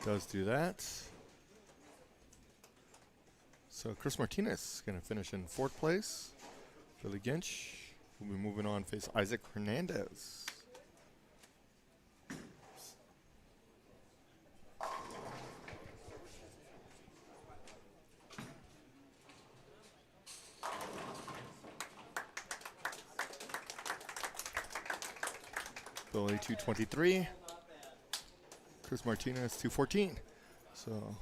Does do that. So Chris Martinez is going to finish in 4th place. Billy Ginch will be moving on to face Isaac Hernandez. Billy 223. Chris Martinez 214. So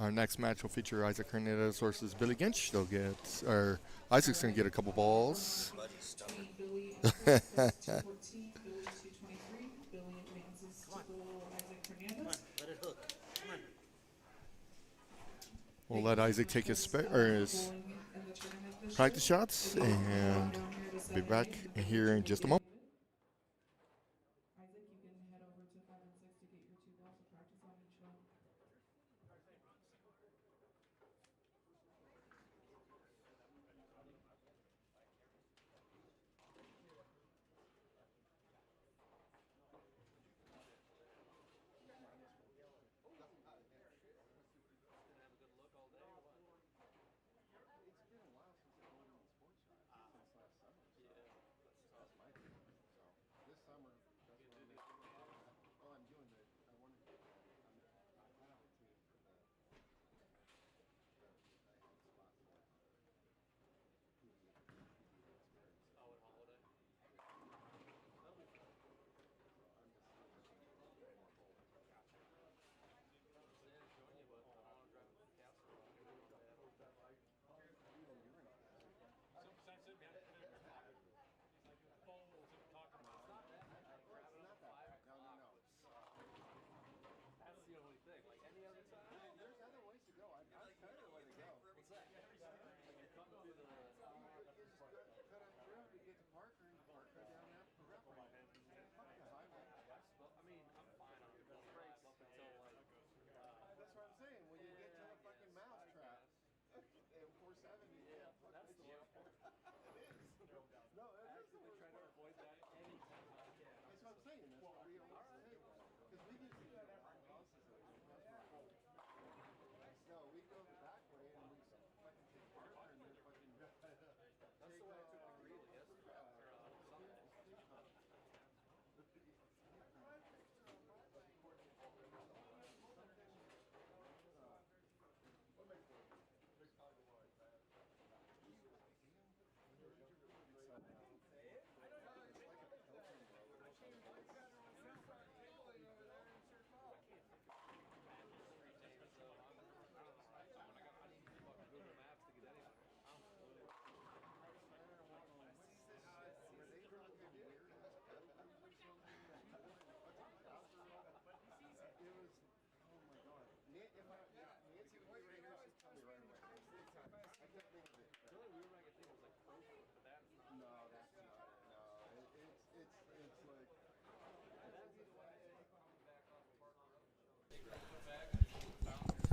our next match will feature Isaac Hernandez versus Billy Ginch. They'll get, or Isaac's gonna get a couple balls. Billy enters 214, Billy 223. Billy advances to goal Isaac Hernandez. Let it hook. Come on. We'll let Isaac take his his Bowling in the tournament this practice year. shots Billy, and down here to be 7A. back here in just a moment. Isaac, you can head over to 5 and 6 to get your 2 balls to practice on each one.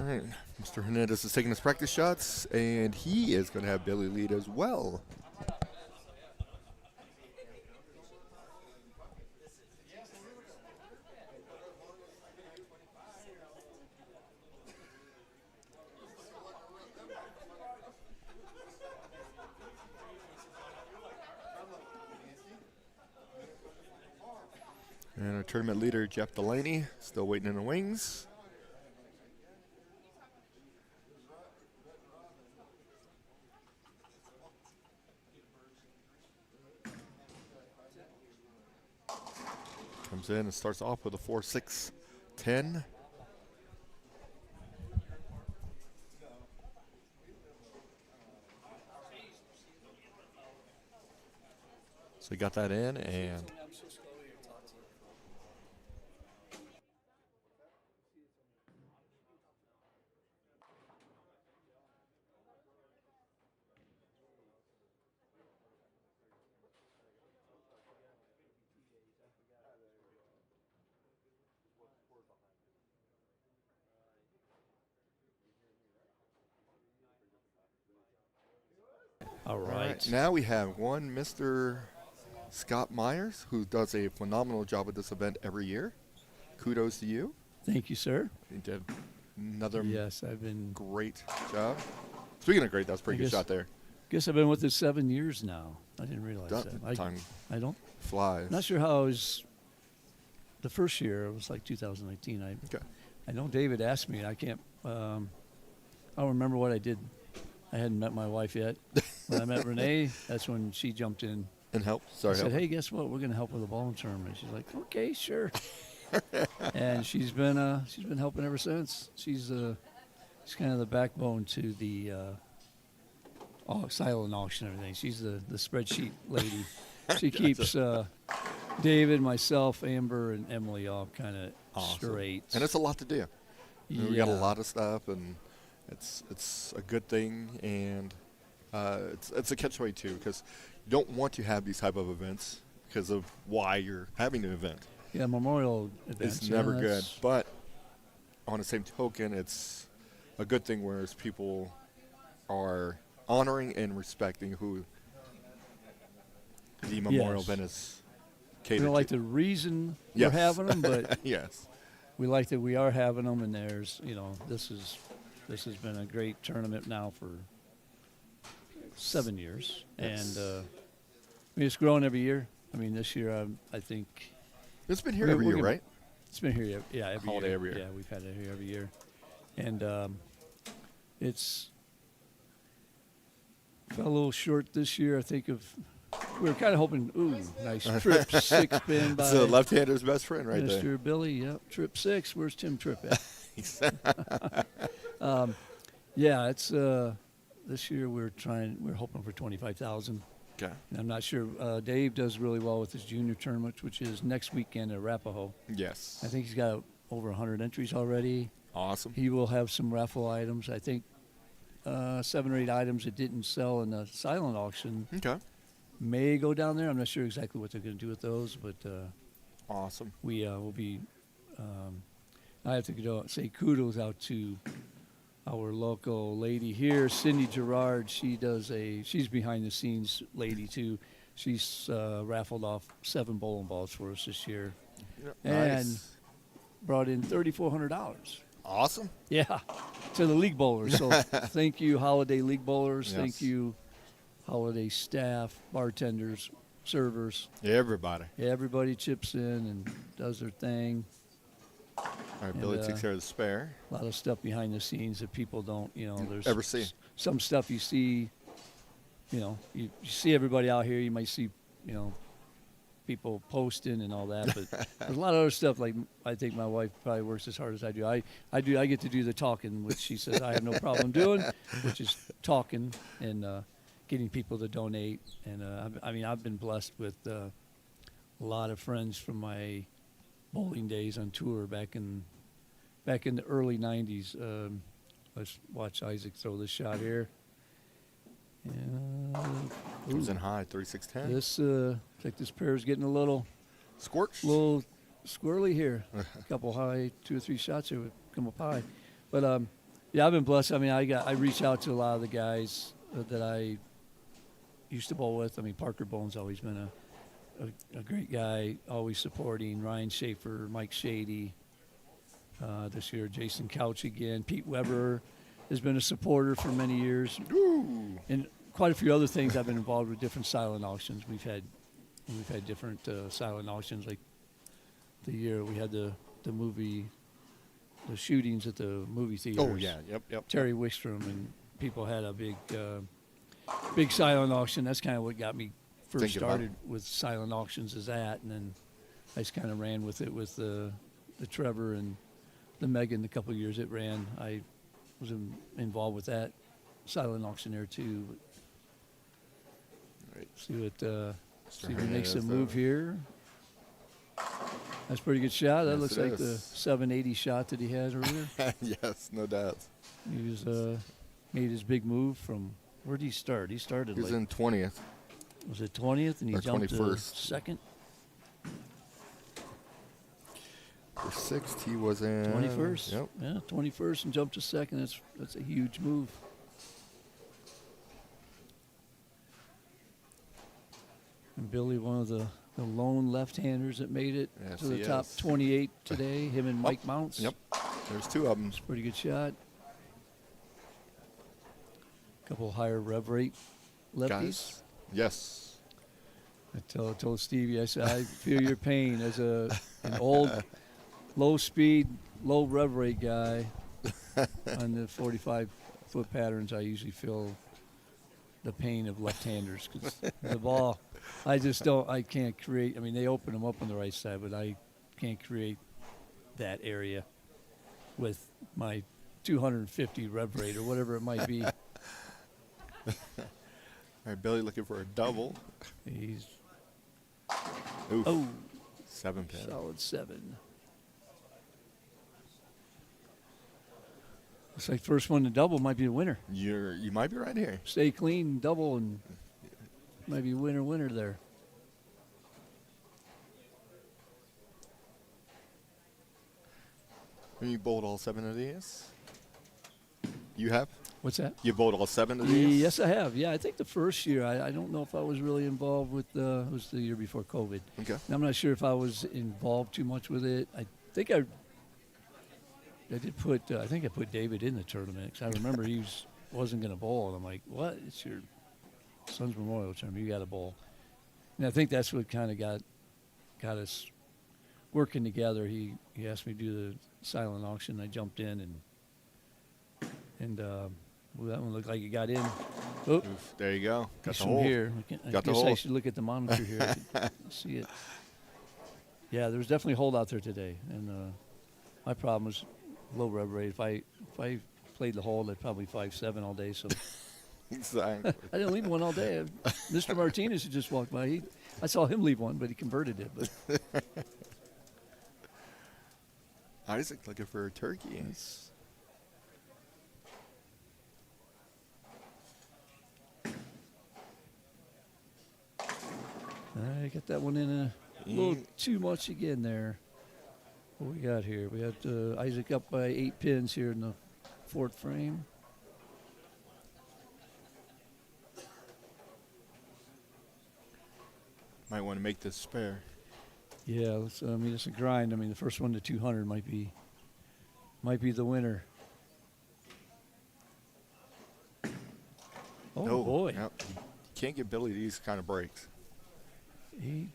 All right, Mr. Hernandez is taking his practice shots, and he is going to have Billy lead as well. And our tournament leader, Jeff Delaney, still waiting in the wings. Comes in and starts off with a 4.6.10. So he got that in, and All right. now we have one Mr. Scott Myers, who does a phenomenal job at this event every year. Kudos to you. Thank you, sir. You did another Yes, I've been. great job. Speaking of great, that was a pretty I good guess- shot there. Guess I've been with this 7 years now. I didn't realize that. Time I don't. flies. Not sure how I was. The first year it was like 2019. Okay. I know David asked me. I can't. I don't remember what I did. I hadn't met my wife yet. When I met Renee, that's when she jumped in. And help. I Sorry, said, help. "Hey, guess what? We're going to help with a bowling tournament." She's like, "Okay, sure." And she's been helping ever since. She's kind of the backbone to the silent auction and everything. She's the spreadsheet lady. She keeps David, myself, Amber, and Emily all kind of Awesome. straight. And it's a lot to do. We got a Yeah. lot of stuff, and it's a good thing, and it's a catch-22 because you don't want to have these type of events because of why you're having the event. Yeah, memorial events. It's yeah, never good, that's- but on the same token, it's a good thing whereas people are honoring and respecting who the memorial Yes. event is We catered don't like to. the reason Yes. we're having them, but Yes. we like that we are having them. And there's, this has been a great tournament now for 7 years, Yes. and it's growing every year. I mean, this year I think It's been here We're every year, gonna- right? it's been here, every Holiday year. every year. Yeah, we've had it here every year, and it's fell a little short this year. I think we were kind of hoping. Ooh, nice trip 6 pin by It's the left-hander's best friend right Mr. there. Billy. Yep, trip 6. Where's Tim Tripp at? Yeah, it's this year we're hoping for 25,000. Okay. And I'm not sure. Dave does really well with his junior tournament, which is next weekend at Arapahoe. Yes. I think he's got over 100 entries already. Awesome. He will have some raffle items. I think 7 or 8 items that didn't sell in the silent auction Okay. may go down there. I'm not sure exactly what they're going to do with those, but Awesome. we will be. I have to say kudos out to our local lady here, Cindy Gerard. She's behind the scenes lady too. She's raffled off 7 bowling balls for us this year and Nice. brought in $3,400. Awesome. Yeah, to the league bowlers. So thank you, Holiday League bowlers. Yes. Thank you, Holiday staff, bartenders, servers. Everybody. Everybody chips in and does their thing. All right, Billy And, takes care of the spare. A lot of stuff behind the scenes that people don't, there's Ever see. some stuff you see, you see everybody out here. You might see, people posting and all that, but there's a lot of other stuff. Like I think my wife probably works as hard as I do. I get to do the talking, which she says I have no problem doing, which is talking and getting people to donate. And I've been blessed with a lot of friends from my bowling days on tour back in the early 90s. Let's watch Isaac throw this shot here. Comes in high, 36-10. This like this pair is getting a little Scorched. squirrely here. A couple high, 2 or 3 shots here would come up high. But Yeah, I've been blessed. I mean, I reach out to a lot of the guys that I used to bowl with. I mean, Parker Bone's always been a great guy, always supporting. Ryan Schaefer, Mike Shady. This year, Jason Couch again. Pete Weber has been a supporter for many years. Ooh. And quite a few other things. I've been involved with different silent auctions. We've had different silent auctions. Like the year we had the shootings at the movie theaters. Oh yeah, yep. Terry Wickstrom and people had a big silent auction. That's kind of what got me first Thinking about started with silent auctions. Is that, and then I just kind of ran with it with the Trevor and the Megan. The couple of years it ran, I was involved with that silent auction there too. Right. See what he makes a Hernandez, move here. That's a pretty good shot. That Yes, looks it like the is. 780 shot that he has earlier. Yes, no doubt. He was made his big move from where did he start? He started He was like in 20th. was it 20th and he or jumped to 21st. second. For 6th, he was in 21st. Yep. Yeah, 21st and jumped to second. That's a huge move. And Billy, one of the lone left-handers that made it Yes, to the he top is. 28 today. Him and Mike Mounts. Yep. There's 2 of them. It's a pretty good shot. Couple higher rev rate lefties. Guys. Yes. I told Stevie, I said, I feel your pain as an old, low-speed, low rev rate guy on the 45-foot patterns. I usually feel the pain of left-handers because the ball, I can't create. I mean, they open them up on the right side, but I can't create that area with my 250 rev rate or whatever it might be. All right, Billy looking for a double. He's Oof. 7 pin. solid 7. Looks like first one to double might be the winner. You might be right here. Stay clean, double, and maybe winner there. Have you bowled all 7 of these? You have? What's that? You bowled all 7 of these? Yes, I have. Yeah, I think the first year, I don't know if I was really involved with it was the year before COVID. Okay. And I'm not sure if I was involved too much with it. I think I did put, I think I put David in the tournament because I remember he wasn't going to bowl. And I'm like, what? It's your son's memorial tournament. You got to bowl. And I think that's what kind of got us working together. He asked me to do the silent auction. I jumped in and well, that one looked like it got in. Oh, Oof, there you go. Got he's the from hole. here. I Got the guess I hole. should look at the monitor here. I can see it. Yeah, there was definitely a hold out there today, and my problem was low rev rate. If I played the hold, I'd probably 5-7 all day. So Exactly. I didn't leave one all day. Mr. Martinez who just walked by. I saw him leave one, but he converted it. But Isaac looking for a turkey. I got that one in a little too much again there. What we got here? We got Isaac up by 8 pins here in the 4th frame. Might want to make this spare. Yeah, I mean it's a grind. I mean the first one to 200 might be the winner. Oh boy, Yep. You can't get Billy these kind of breaks. he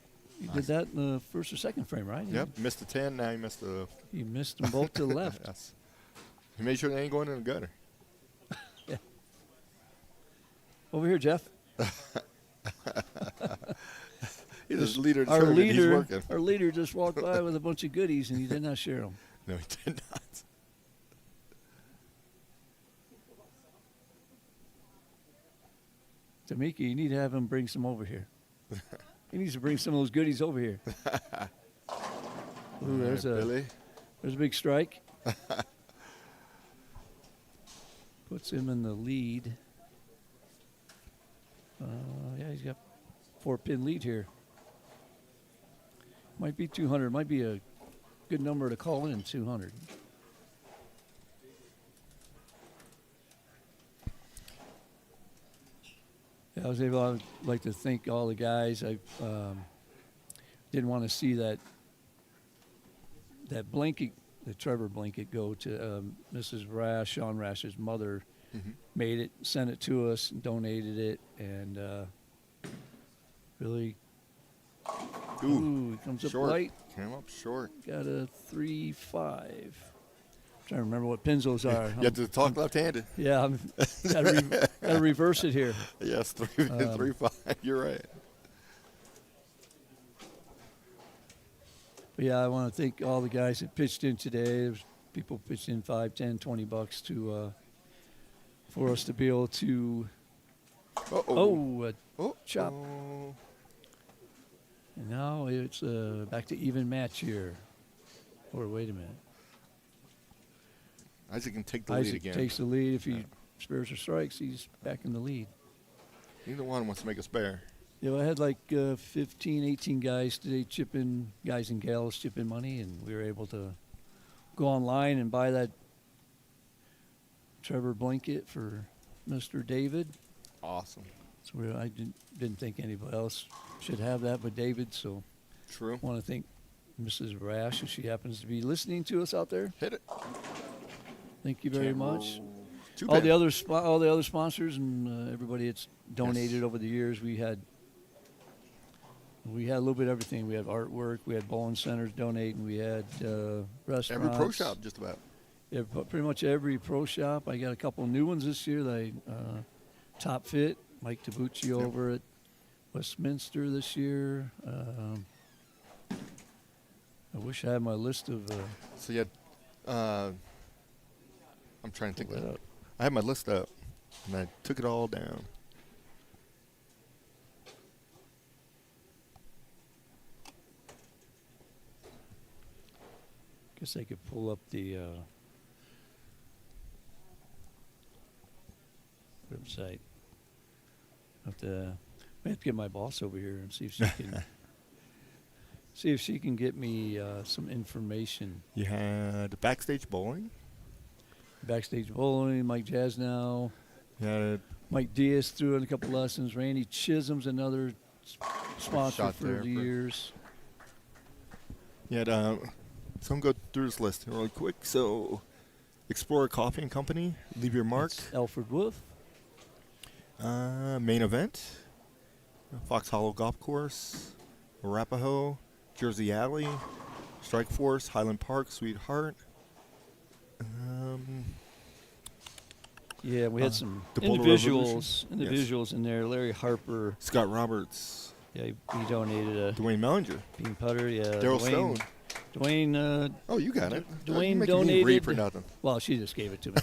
did that in the first or second frame, right? Yep. Missed the 10. Now he missed the. He missed them both to the left. Yes. He made sure they ain't going in the gutter. Yeah. Over here, Jeff. He's the leader of the Our tournament. He's leader, working. our leader just walked by with a bunch of goodies, and he did not share them. No, he did not. Tamika, you need to have him bring some over here. He needs to bring some of those goodies over here. Ooh, there's All right, Billy. a big strike. Puts him in the lead. Yeah, he's got 4-pin lead here. Might be 200. Might be a good number to call in, 200. I was able. I would like to thank all the guys. I didn't want to see that blanket, the Trevor blanket, go to Mrs. Rash, Sean Rash's mother. Mm-hmm. Made it, sent it to us, and donated it, and really. Ooh, it comes up Short. light. Came up short. Got a 3.5. Trying to remember what Pinzos are. You have to talk left-handed. Yeah, I'm gotta reverse it here. Yes, 3.5. You're right. But yeah, I want to thank all the guys that pitched in today. There's people pitched in $5, $10, $20 to for us to be able to. Chop. And now it's back to even match here. Or wait a minute. Isaac can take the lead Isaac again. takes the lead. If he spares or strikes, he's back in the lead. Neither one wants to make a spare. Yeah, I had like 15, 18 guys today guys and gals chip in money, and we were able to go online and buy that Trevor blanket for Mr. David. Awesome. So I didn't think anybody else should have that but David, so True. I want to thank Mrs. Rash if she happens to be listening to us out there. Hit it. Thank you very much. Two All pin. the other sponsors and everybody that's donated over the years. We had a little bit of everything. We had artwork. We had bowling centers donating. We had restaurants. Every pro shop, just about. Yeah, pretty much every pro shop. I got a couple new ones this year. Top Fit, Mike Tabucci over at Westminster this year. I wish I had my list of. So you had. I'm trying to think. Pull that up. I had my list up, and I took it all down. Guess I could pull up the website. I have to get my boss over here and see if she can get me some information. You had backstage bowling. Backstage bowling, Mike Jasnow, You had Mike Diaz threw in a couple lessons. Randy Chisholm's another sponsor Shot for there the for- years. You had. So I'm going to go through this list really quick. So, Explorer Coffee and Company, Leave Your Mark. That's Alfred Wolf. Main event, Fox Hollow Golf Course, Arapahoe, Jersey Alley, Strike Force, Highland Park, Sweetheart. Yeah, we had some the Boulder individuals Revolution? in there. Larry Harper. Scott Roberts, Yeah, he donated a Dwayne Mellinger, bean putter. Yeah, Daryl Stone. Dwayne. Oh, you got it. Dwayne You're making me read donated. for nothing. Well, she just gave it to me.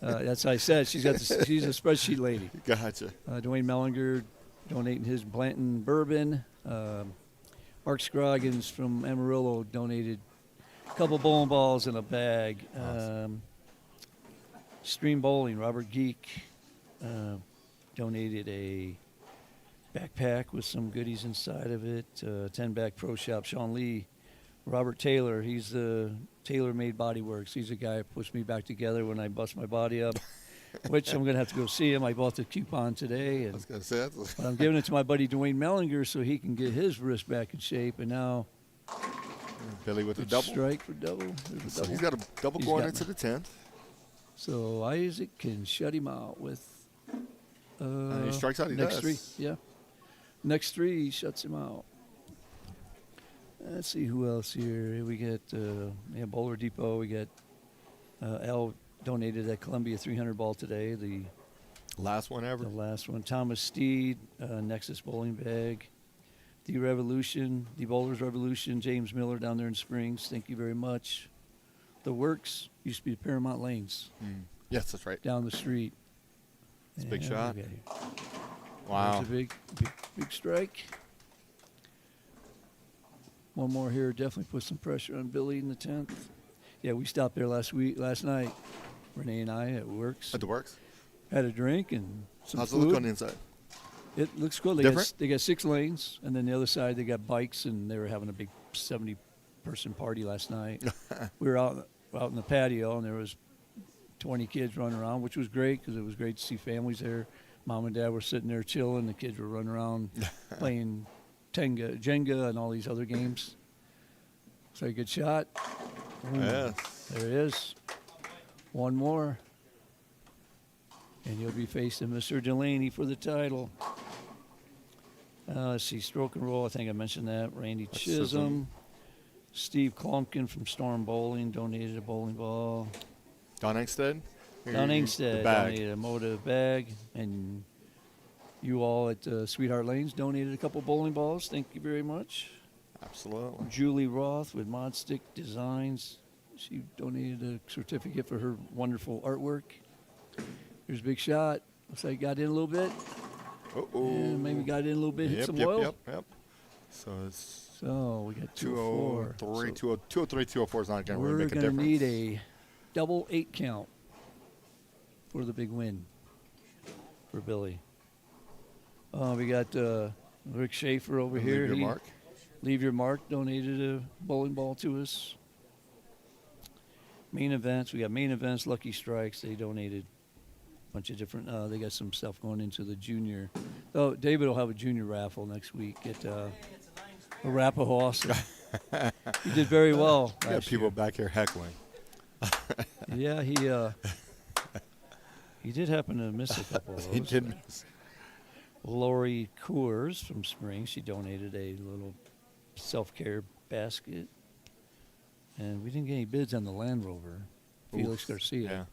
That's what I said. She's a spreadsheet lady. Gotcha. Dwayne Mellinger donating his Blanton bourbon. Mark Scroggins from Amarillo donated a couple bowling balls in a bag. Awesome. Stream Bowling, Robert Geek donated a backpack with some goodies inside of it. 10-back pro shop. Sean Lee, Robert Taylor. He's the Taylor Made Body Works. He's the guy who puts me back together when I bust my body up, which I'm going to have to go see him. I bought the coupon today. I And was going to say that. but I'm giving it to my buddy Dwayne Mellinger so he can get his wrist back in shape. And now Billy with the good double. strike for double. There's a So double. he's got a double He's going got into the 10th. So Isaac can shut him out with He strikes out, he next does. three. Yeah. Next three, he shuts him out. Let's see who else here. We got Bowler Depot. We got Al donated that Columbia 300 ball today. The Last one ever. last one. Thomas Steed, Nexus bowling bag. The Revolution, the Bowlers Revolution. James Miller down there in Springs. Thank you very much. The Works used to be Paramount Lanes Yes, that's right. down the street. It's a big And shot. okay. Wow. There's a big strike. One more here. Definitely put some pressure on Billy in the 10th. Yeah, we stopped there last night. Renee and I at Works. At the works. Had a drink and some How's it food. look on the inside? It looks good. Different? They got 6 lanes, and then the other side they got bikes, and they were having a big 70-person party last night. We were out in the patio, and there was 20 kids running around, which was great because it was great to see families there. Mom and Dad were sitting there chilling. The kids were running around playing Jenga, and all these other games. So a good shot. Ooh, Yes. there it is. One more. And you'll be facing Mr. Delaney for the title. Let's see, stroke and roll. I think I mentioned that. Randy That's Chisholm. Steve Klumpkin from Storm Bowling donated a bowling ball. Don Engstead? Don The Engstead bag. donated a motive bag. And you all at Sweetheart Lanes donated a couple bowling balls. Thank you very much. Absolutely. Julie Roth with Mod Stick Designs. She donated a certificate for her wonderful artwork. Here's a big shot. Looks like got in a little bit. Uh-oh. And maybe got in a little bit, hit Yep, some yep, oil. yep. So it's So we got 204. 203, So 203, 204 is not going to really we're make a going to difference. need a double 8 count for the big win for Billy. We got Rick Schaefer over Leave here. your He- mark. Leave Your Mark donated a bowling ball to us. Main events. We got main events, Lucky Strikes. They donated a bunch of different. They got some stuff going into the junior. Oh, David will have a junior raffle next week at Arapahoe. He did very well. We got last people year. back here heckling. Yeah, he did happen to miss a couple of those. He did miss. Lori Coors from Spring. She donated a little self-care basket. And we didn't get any bids on the Land Rover. Felix Oof, Garcia. Yeah.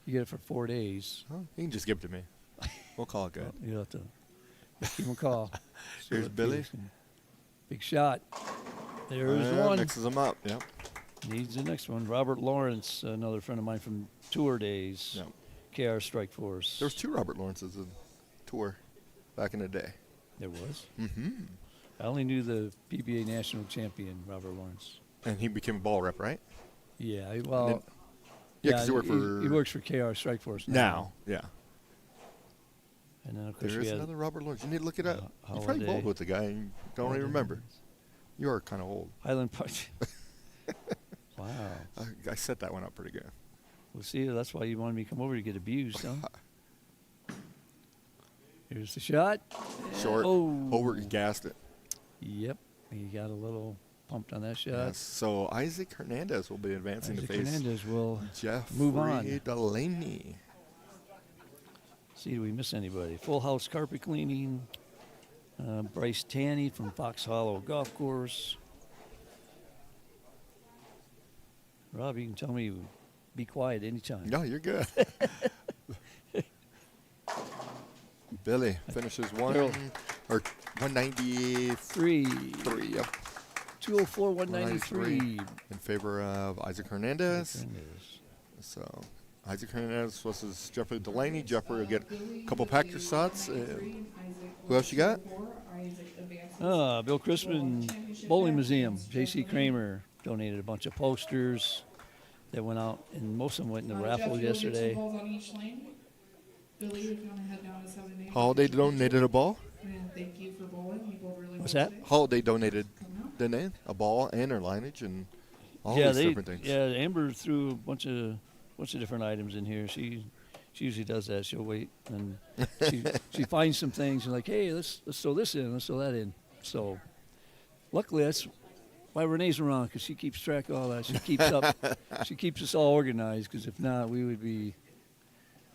You get it for 4 days. Oh, you can just give it to me. We'll call it good. You have to give him a call. See Here's what Billy. Felix can- Big shot. There's Yeah, one. mixes them up. Yep. Needs the next one. Robert Lawrence, another friend of mine from Tour Days. Yep. KR Strike Force. There was 2 Robert Lawrences in tour back in the day. There was. Mm-hmm. I only knew the PBA national champion, Robert Lawrence. And he became a ball rep, right? Yeah, well, Yeah, because he worked for he works for KR Strike Force now. Yeah. And then of course There we is had another Robert Lawrence. You need to look it up. You probably Holiday. bowled with the guy and you don't even remember. You are kind of old. Highland Punch. Wow. I set that one up pretty good. Well, see, that's why you wanted me to come over to get abused, huh? Here's the shot. Short. Oh. Over. You gassed it. Yep. He got a little pumped on that shot. Yes. So Isaac Hernandez will be advancing Isaac to face Hernandez will Jeffrey move on. Delaney. See, do we miss anybody? Full House Carpet Cleaning. Bryce Tanny from Fox Hollow Golf Course. Rob, you can tell me, be quiet anytime. No, you're good. Billy finishes one Daryl. or 193. 3. 204, 193. In favor of Isaac Hernandez. So Isaac Hernandez versus Jeffrey Delaney. Jeffrey will get a couple practice shots. Who else you got? Bill Crispin Bowling Museum. J.C. Kramer donated a bunch of posters that went out, and most of them went in the raffle yesterday. Billy, if you want to head down to 7 Holiday donated a ball. And thank you for bowling. You bowled really What's well that? today. Holiday donated, didn't they? A ball and her lineage and all Yeah, these different things. yeah. Amber threw a bunch of different items in here. She usually does that. She'll wait and she finds some things and like, hey, let's throw this in, let's throw that in. So, luckily that's why Renee's around, because she keeps track of all that. She keeps up. She keeps us all organized. Because if not, we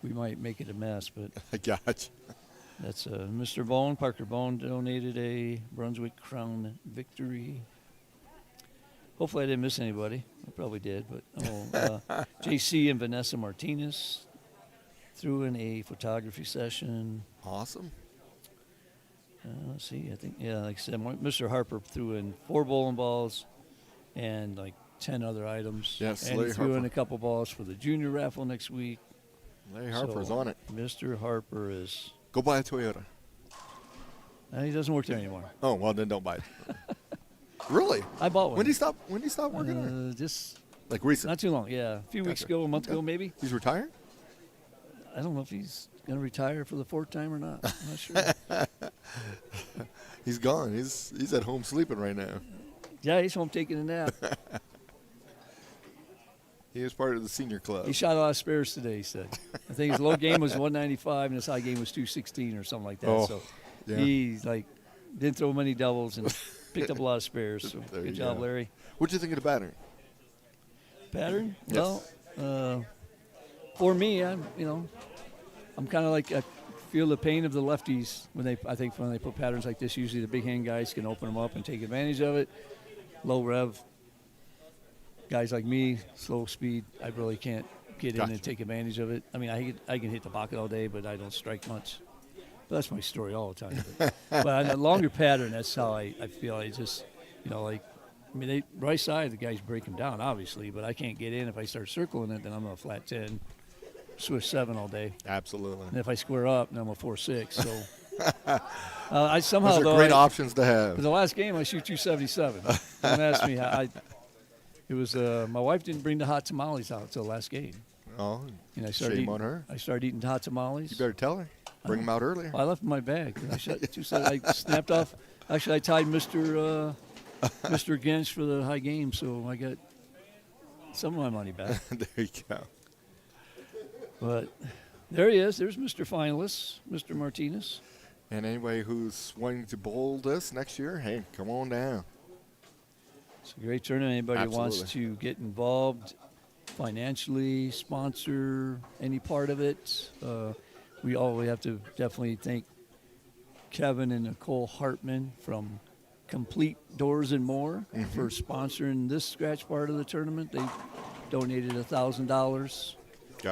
might make it a mess. But I got you. that's Mr. Bone. Parker Bone donated a Brunswick Crown Victory. Hopefully I didn't miss anybody. I probably did, but JC and Vanessa Martinez threw in a photography session. Awesome. Let's see, I think, yeah, like I said, Mr. Harper threw in 4 bowling balls and like 10 other items. Yes, and Larry he threw in Harper. a couple balls for the junior raffle next week. Larry Harper's So, on it. Mr. Harper is, Go buy a Toyota. he doesn't work there anymore. Oh, well, then don't buy it. Really? I bought one. When did he stop working there? Just Like recent? not too long, yeah. A few weeks Gotcha. ago, a month Okay. ago maybe. He's retired? I don't know if he's going to retire for the 4th time or not. I'm not sure. He's gone. He's at home sleeping right now. Yeah, he's home taking a nap. He was part of the senior club. He shot a lot of spares today, he said. I think his low game was 195 and his high game was 216 or something like that. Oh, so yeah. he's like, didn't throw many doubles and picked up a lot of spares. So There good you job, go. Larry. What'd you think of the pattern? Pattern? Yes. Well, for me, I'm kind of like I feel the pain of the lefties when they put patterns like this. Usually the big hand guys can open them up and take advantage of it. Low rev guys like me, slow speed, I really can't get in and take advantage of it. I mean, I can hit the pocket all day, but I don't strike much. But that's my story all the time. But on a longer pattern, that's how I feel. I just, right side, the guys break them down, obviously, but I can't get in. If I start circling it, then I'm a flat 10, Swiss 7 all day. Absolutely. And if I square up, then I'm a 4-6. So I somehow, Those are though, great options to have. for the last game, I shoot 277. Don't ask me how. It was my wife didn't bring the hot tamales out until the last game. Oh, And I shame on her. I started eating hot tamales. You better tell her. Bring them out earlier. I left them in my bag. I snapped off. Actually, I tied Mr. Gensch for the high game, so I got some of my money back. There you go. But there he is. There's Mr. Finalist, Mr. Martinez. And anybody who's wanting to bowl this next year, hey, come on down. It's a great tournament. Anybody who wants Absolutely. to get involved financially, sponsor any part of it, we have to definitely thank Kevin and Nicole Hartman from Complete Doors and More for sponsoring this scratch part of the tournament. They donated $1,000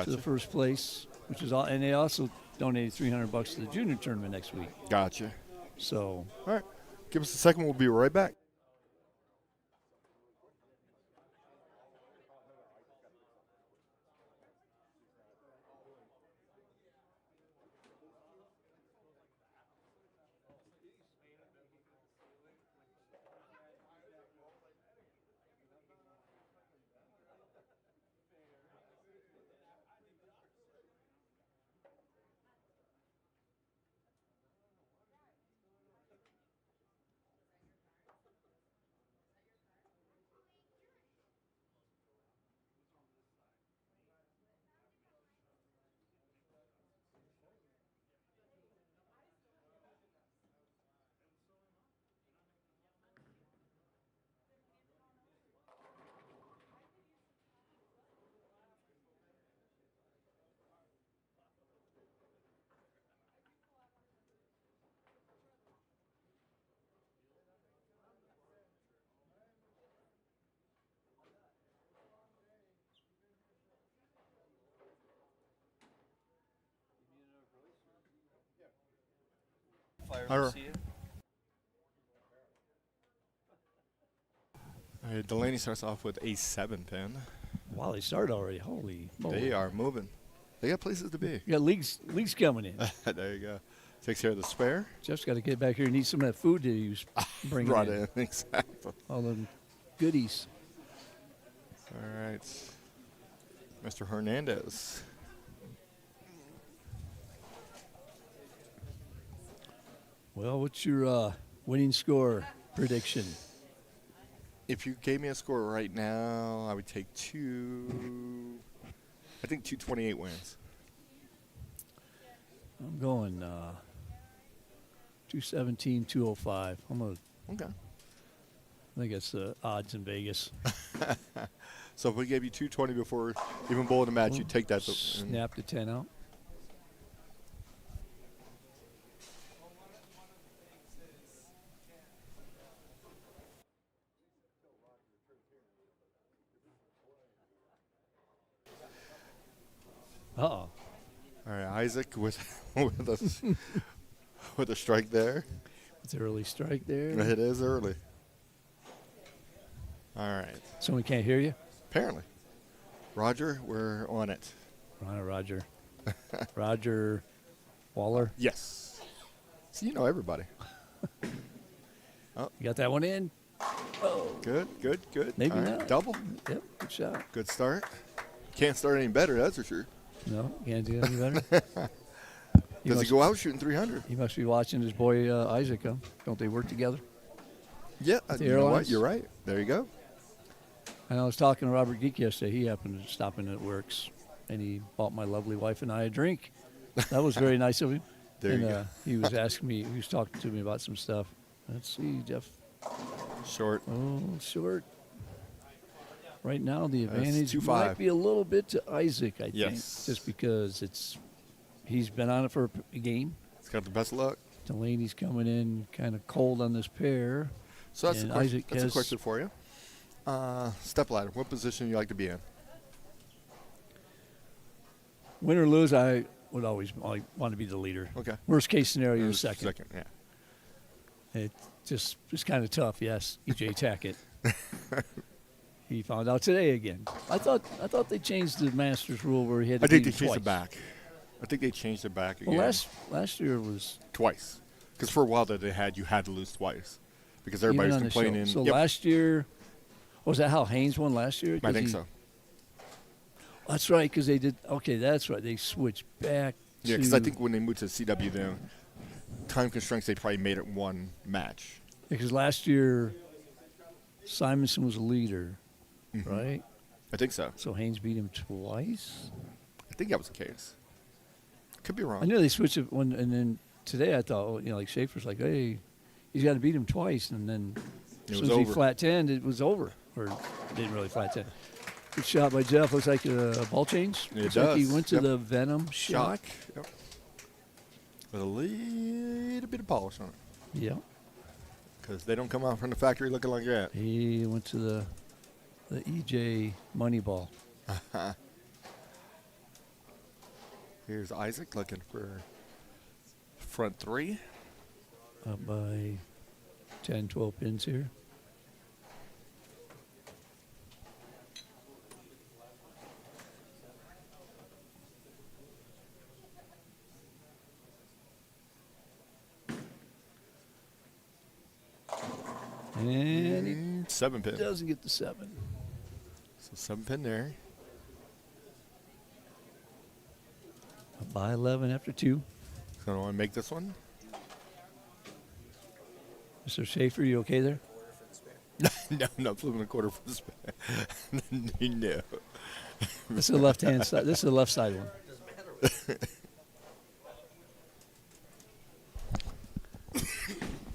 to the first place, which is all, and they also donated $300 to the junior tournament next week. Gotcha. So, all right, give us a second. We'll be right back. All right, Delaney starts off with a 7 pin. wow, they started already. Holy moly. They are moving. They got places to be. You got leagues coming in. There you go. Takes care of the spare. Jeff's got to get back here and eat some of that food that he was bringing Brought in. in, exactly. All the goodies. All right. Mr. Hernandez. Well, what's your winning score prediction? If you gave me a score right now, I would take I think 228 wins. I'm going 217, 205. I'm gonna. Okay. I think it's the odds in Vegas. So if we gave you 220 before even bowling the match, you'd take that. Snap the 10 out. Uh-oh. All right, Isaac with with a strike there. It's an early strike there. It is early. All right. Someone can't hear you? Apparently. Roger, we're on it. We're on it, Roger. Roger Waller. Yes. So you know everybody. You got that one in? Oh. Good. Maybe All right, not. double. Yep, good shot. Good start. Can't start any better, that's for sure. No, can't do any better. Does he go out shooting 300? He must be watching his boy Isaac, huh? Don't they work together? Yeah, At the you know what? airlines? You're right. There you go. And I was talking to Robert Geek yesterday. He happened to stop in at Works, and he bought my lovely wife and I a drink. That was very nice of him. There and you go. He was asking me, he was talking to me about some stuff. Let's see, Jeff. Short. Oh, short. Right now, the That's advantage 2-5. might be a little bit to Isaac, I think, Yes. just because he's been on it for a game. He's got the best luck. Delaney's coming in kind of cold on this pair. So that's, And a question, Isaac that's a has- question for you. Stepladder, what position you like to be in? Win or lose, I would always want to be the leader. Okay. Worst case scenario, you're Who's second. Second, yeah. It's kind of tough, yes. EJ Tackett. He found out today again. I thought they changed the Masters rule where he had to I think they beat him changed twice. it back. I think they changed it back again. Well, last year was Twice. Because for a while that you had to lose twice. Because everybody even was on the show. complaining. So Yep, last year, was that how Haynes won last year? I 'Cause think so. That's right, because they did. Okay, that's right. They switched back. Yeah, because I think when they moved to CW, then time constraints, they probably made it one match. Because last year, Simonson was a leader, right? I think so. So Haynes beat him twice. I think that was the case. Could be wrong. I knew they switched it one, and then today I thought, like Schaefer's like, hey, he's got to beat him twice, and then It as was soon as he over. flat 10, it was over, or didn't really flat 10. Good shot by Jeff. Looks like a ball change. It Looks like he does. went to Yep. the Venom shock. Yep. With a little bit of polish on it. Yeah, Because they don't come out from the factory looking like that. he went to the EJ Moneyball. Here's Isaac looking for front three. Up by 10, 12 pins here. And he 7 pin. doesn't get the 7. So 7 pin there. Up by 11 after 2. So I want to make this one. Mr. Schaefer, you okay there? No, not flipping a quarter for the spin. No. This is the left hand side. This is the left side one.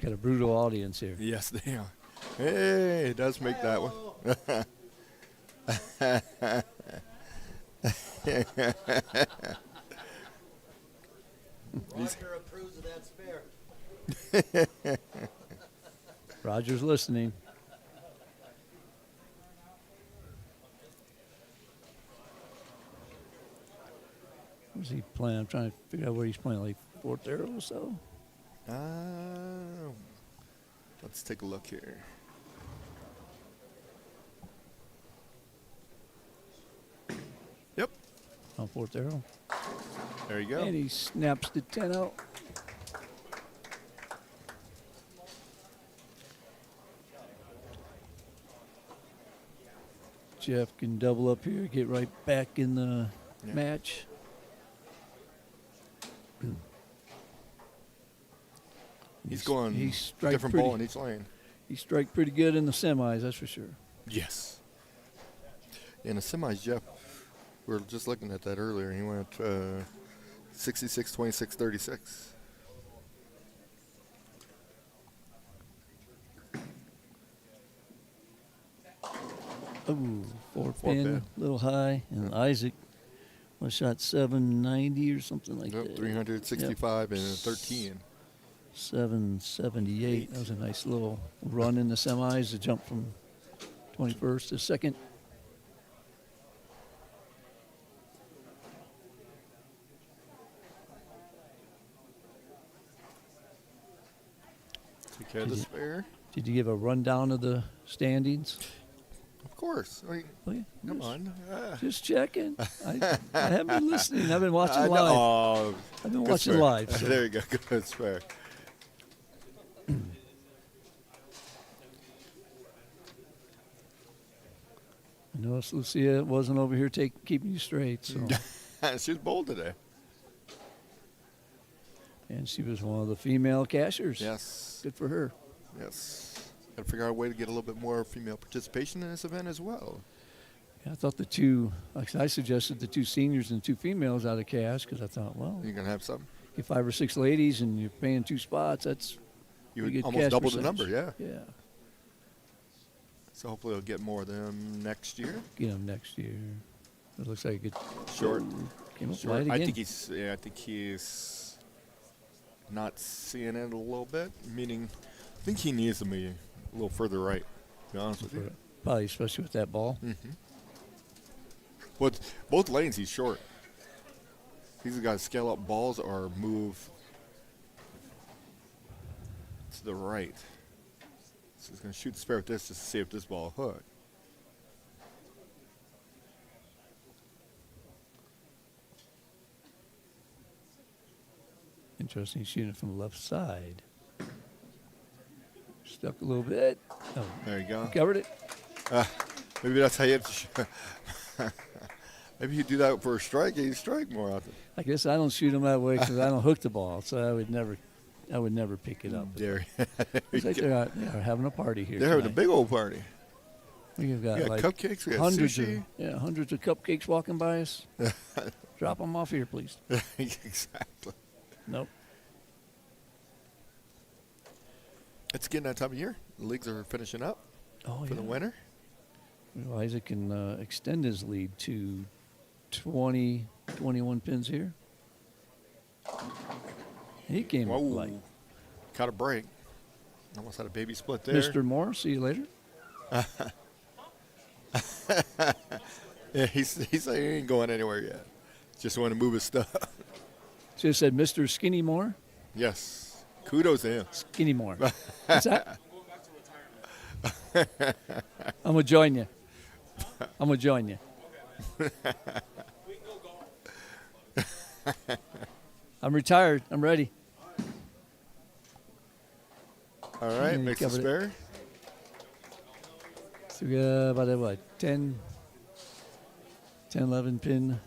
Got a brutal audience here. Yes, they are. Hey, it does make that one. Roger approves of that spare. Roger's listening. Where's he playing? I'm trying to figure out where he's playing, like fourth arrow or so. Let's take a look here. Yep. On fourth arrow. There you go. And he snaps the 10 out. Jeff can double up here, get right back in the Yeah. match. He's going He strike different pretty, ball in each lane. He strike pretty good in the semis, that's for sure. Yes. In the semis, Jeff, we were just looking at that earlier. He went 66, 26, 36. Ooh, four Four pin, pin. a little high. And Isaac was shot 790 or something like Yep, that. 365 and 13. 778. That was a nice little run in the semis to jump from 21st to second. Take care of the spare. Did you give a rundown of the standings? Of course. I mean, Oh, yeah. come Just- on. Just checking. I haven't been listening. I've been watching I know- live. oh, I've been good watching spare. live. So. There you go. Good spare. I noticed Lucia wasn't over here keeping you straight. So. She's bold today. And she was one of the female cashers. Yes. Good for her. Yes. Got to figure out a way to get a little bit more female participation in this event as well. Yeah, I thought the two, like I suggested, the two seniors and two females out of chaos because I thought, well, You're gonna have some. get 5 or 6 ladies and you're paying 2 spots. That's You pretty would good almost cash double the percentage. number, yeah. Yeah, So hopefully we'll get more of them next year. get them next year. It looks like a good Short. Came up Sure. light again. I think he's not seeing it a little bit. Meaning, I think he needs to be a little further right. To be honest with you. Probably, especially with that ball. But both lanes he's short. He's got to scale up balls or move to the right. So he's going to shoot the spare with this just to see if this ball will hook. Interesting. He's shooting it from the left side. Stuck a little bit. Oh, There you go. covered it. Maybe that's how you have to. Maybe you do that for a strike, and you strike more often. I guess I don't shoot them that way because I don't hook the ball, so I would never pick it up. There, It's like they're having a party here. they're having a tonight. big old party. We've got, We got like cupcakes, we got hundreds sushi. of hundreds of cupcakes walking by us. Drop them off here, please. Exactly. Nope. It's getting that time of year. The leagues are finishing up Oh for the winter. Well, Isaac can extend his lead to 20, 21 pins here. He came up Whoa. light. Caught a break. Almost had a baby split there. Mr. Moore, see you later. Yeah, he's like, he ain't going anywhere yet. Just want to move his stuff. Should have said Mr. Skinny Moore. Yes. Kudos to him. Skinny Moore. What's that? I'm gonna join you. I'm gonna join you. I'm retired. I'm ready. All right, you makes a covered it. spare. So we got about a, what, 10, 11 pin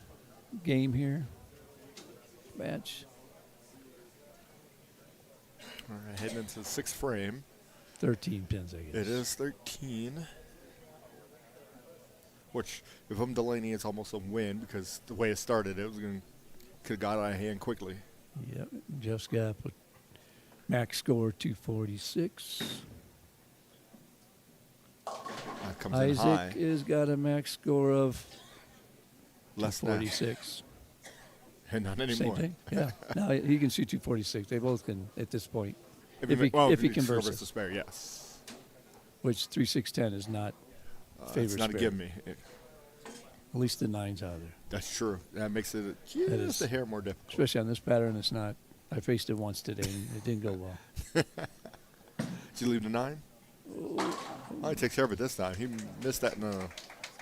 game here. Match. All right, heading into the sixth frame. 13 pins, I guess. It is 13. Which, if I'm Delaney, it's almost a win because the way it started, it was going could have got out of hand quickly. Yep. Jeff's got put max score 246. That comes in high. Isaac has got a max score of Less than that. 246. And not Same anymore. thing. Yeah. Now he can shoot 246. They both can at this point. If he you converts converts it. the spare, yes. Which 3-6-10 is not favorite It's not a spare. give me. At least the 9's out of there. That's true. That makes it That just is. a hair more difficult. Especially on this pattern, it's not. I faced it once today and it didn't go well. Did you leave the 9? Oh, he takes care of it this time. He missed that in the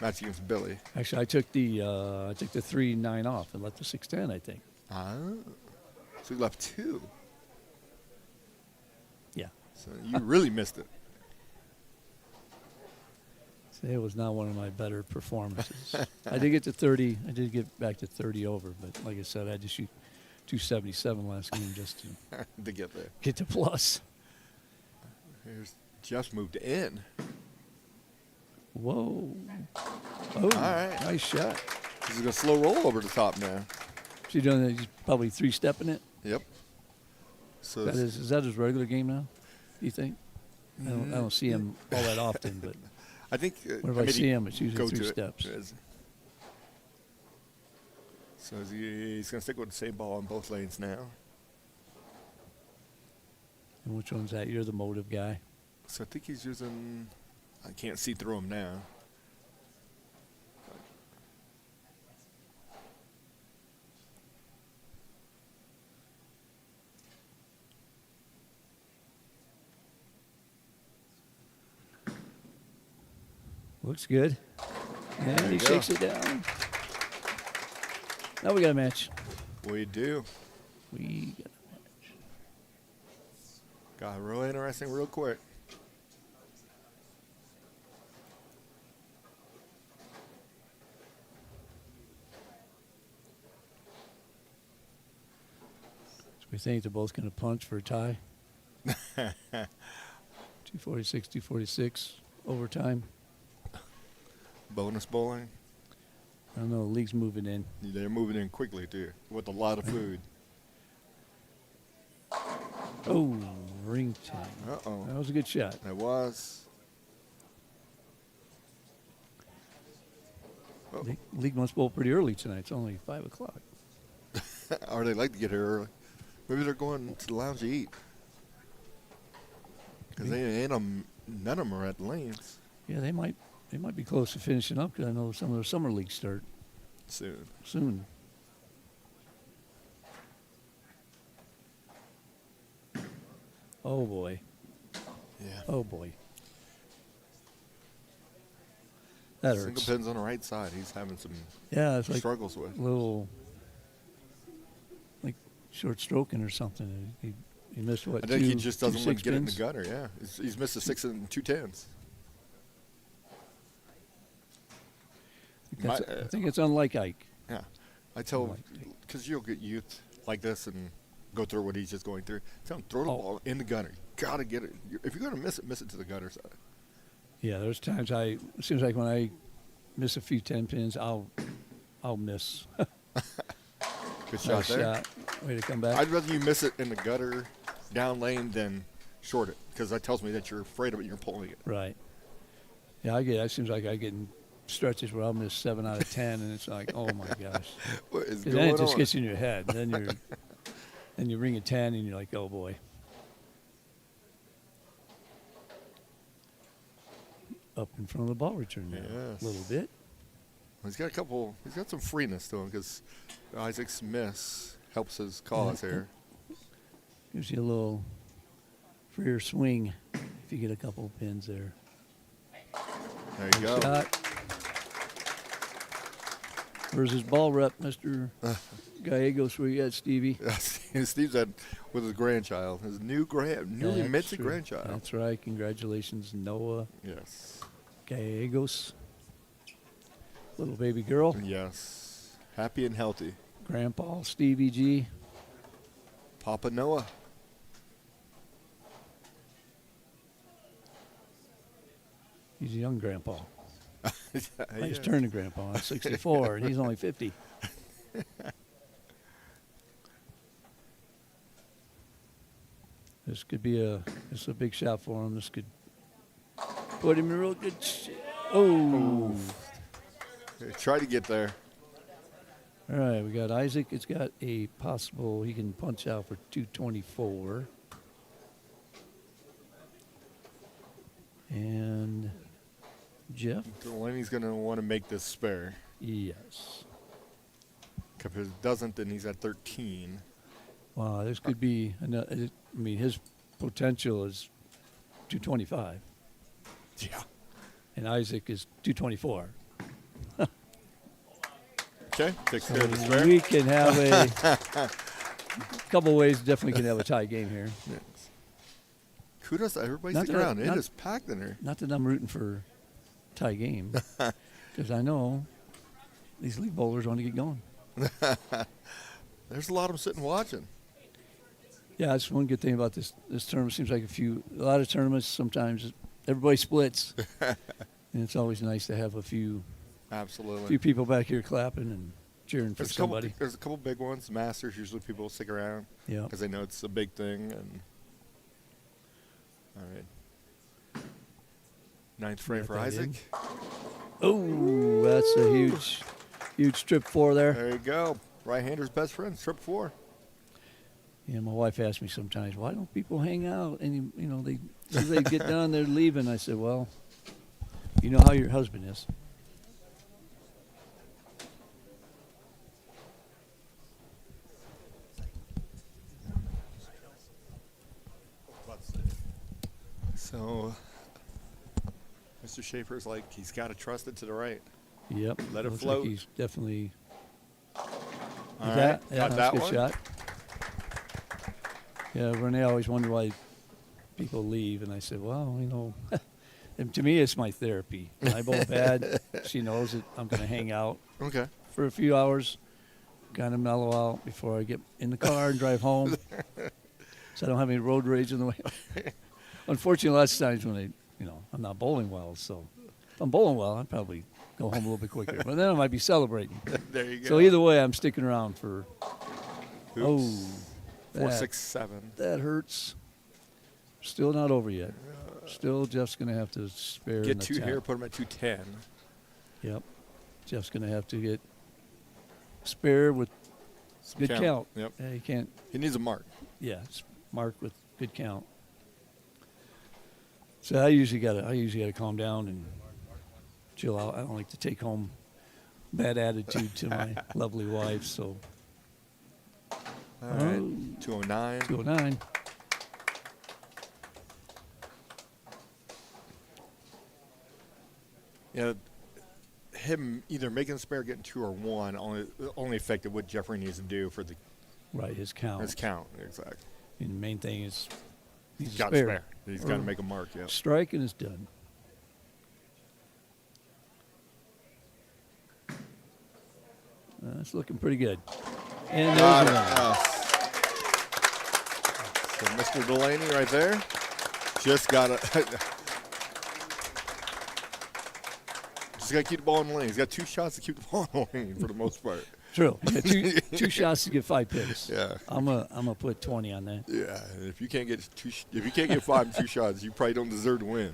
match against Billy. Actually, I took the 3-9 off and left the 6-10, I think. Ah. So you left 2. Yeah. So you really missed it. It was not one of my better performances. I did get to 30. I did get back to 30 over, but like I said, I had to shoot 277 last game just to To get there. get to plus. Here's Jeff's moved in. Whoa. Oh, All right. nice shot. He's going to slow roll over the top now. So you're doing that, he's probably 3-stepping it? Yep. So That is that his regular game now, do you think? I don't see him all that often, but I think whenever I see him, it's usually go 3 to it. steps. So he's going to stick with the same ball on both lanes now. And which one's that? You're the motive guy. So I think he's using. I can't see through him now. Looks good. And There he you go. shakes it down. Now we got a match. We do. We got a match. Got real interesting real quick. So we think they're both going to punch for a tie. 246, 246 overtime. Bonus bowling. I don't know. The league's moving in. They're moving in quickly too, with a lot of food. Oh, ring time. Uh-oh. That was a good shot. That was. Oh. League must bowl pretty early tonight. It's only 5 o'clock. Or they like to get here early. Maybe they're going to the lounge to eat. Because none of them are at the lanes Yeah, they might be close to finishing up because I know some of the summer leagues start soon. Oh, boy. Yeah. Oh, boy. That Single hurts. pin's on the right side. He's having some Yeah, it's like struggles with. little, like short stroking or something. He missed what? I think he two- just two doesn't want six to get it in the pins? gutter. Yeah, he's missed a 6 and 2 10s. I think it's unlike Ike. Yeah, I tell Like- because you'll get youth like this and go through what he's just going through. Tell him throw the Oh. ball in the gutter. You gotta get it. If you're gonna miss it to the gutter side. Yeah, there's times it seems like when I miss a few 10 pins, I'll miss. Good shot Nice there. shot. Way to come back. I'd rather you miss it in the gutter, down lane, than short it because that tells me that you're afraid of it. You're pulling it. Right. Yeah, it seems like I get in stretches where I'll miss 7 out of 10, and it's like, oh my gosh. What is 'Cause going then it just on? gets in your head. Then you ring a 10, and you're like, oh boy. Up in front of the ball return there Yes. a little bit. He's got some freeness to him because Isaac's miss helps his cause here. Gives you a little freer swing if you get a couple pins there. There you go. Shot. Where's his ball rep, Mr. Gallegos? Where you at, Stevie? Steve's with his grandchild, his newly That's minted true. grandchild. That's right. Congratulations, Noah Yes. Gallegos. Little baby girl. Yes. Happy and healthy. Grandpa Stevie G. Papa Noah. He's a young grandpa. He's Yes. turning grandpa. I'm 64, and he's only 50. This could be a big shot for him. This could put him in real good shape. Oh. Try to get there. All right, we got Isaac. It's got a possible, he can punch out for 224. And Jeff? Delaney's going to want to make this spare. Yes. If it doesn't, then he's at 13. Wow, this could be another, I mean, his potential is 225. Yeah. And Isaac is 224. Okay, takes care of the So spare. we can have a couple ways, definitely can have a tie game here. Yes. Kudos to everybody Not sticking that- around. It not- is packed in there. Not that I'm rooting for tie game, because I know these league bowlers want to get going. There's a lot of them sitting watching. Yeah, that's one good thing about this tournament. Seems like a lot of tournaments sometimes everybody splits, and it's always nice to have a few Absolutely. people back here clapping and cheering for somebody. There's a couple big ones. Masters, usually people stick around Yeah. because they know it's a big thing. And all right, ninth frame Got for that Isaac. in. Oh, that's a huge trip 4 there. There you go. Right-hander's best friend, trip 4. Yeah, my wife asks me sometimes, why don't people hang out? And they as soon as they get done, they're leaving. I said, well, you know how your husband is. So, Mr. Schaefer's like, he's got to trust it to the right. Yep. Let it Looks float. Like he's definitely. All Yeah, right, yeah, got that's that a good one. shot. Yeah, Renee always wondered why people leave, and I said, well, and to me it's my therapy. When I bowl bad, she knows that I'm going to hang out Okay. for a few hours, kind of mellow out before I get in the car and drive home, so I don't have any road rage in the way. unfortunately, lots of times when I'm not bowling well. So if I'm bowling well, I'd probably go home a little bit quicker. But then I might be celebrating. There you go. So either way, I'm sticking around for. Oops. Oh, 4, that- 6, 7. That hurts. Still not over yet. Still, Jeff's going to have to spare. in Get the 2 here, tap. put him at 210. Yep. Jeff's going to have to get spare with good count. Yep. Yeah, he can't. He needs a mark. Yeah, it's marked with good count. So I usually gotta calm down and chill out. I don't like to take home bad attitude to my lovely wife. So All right. 209. 209. Yeah, him either making a spare, getting 2 or 1 only affected what Jeffrey needs to do for the Right, his count. his count. Exactly. And the main thing is he's Got a spare. He's got to make a mark. Yeah. Strike and it's done. That's looking pretty good. And Got there's it. another. Yes. So Mr. Delaney right there just got to just got to keep the ball in the lane. He's got 2 shots to keep the ball in the lane for the most part. True. Yeah, two shots to get 5 picks. Yeah. I'm gonna put 20 on that. Yeah. If you can't get 5 in 2 shots, you probably don't deserve to win.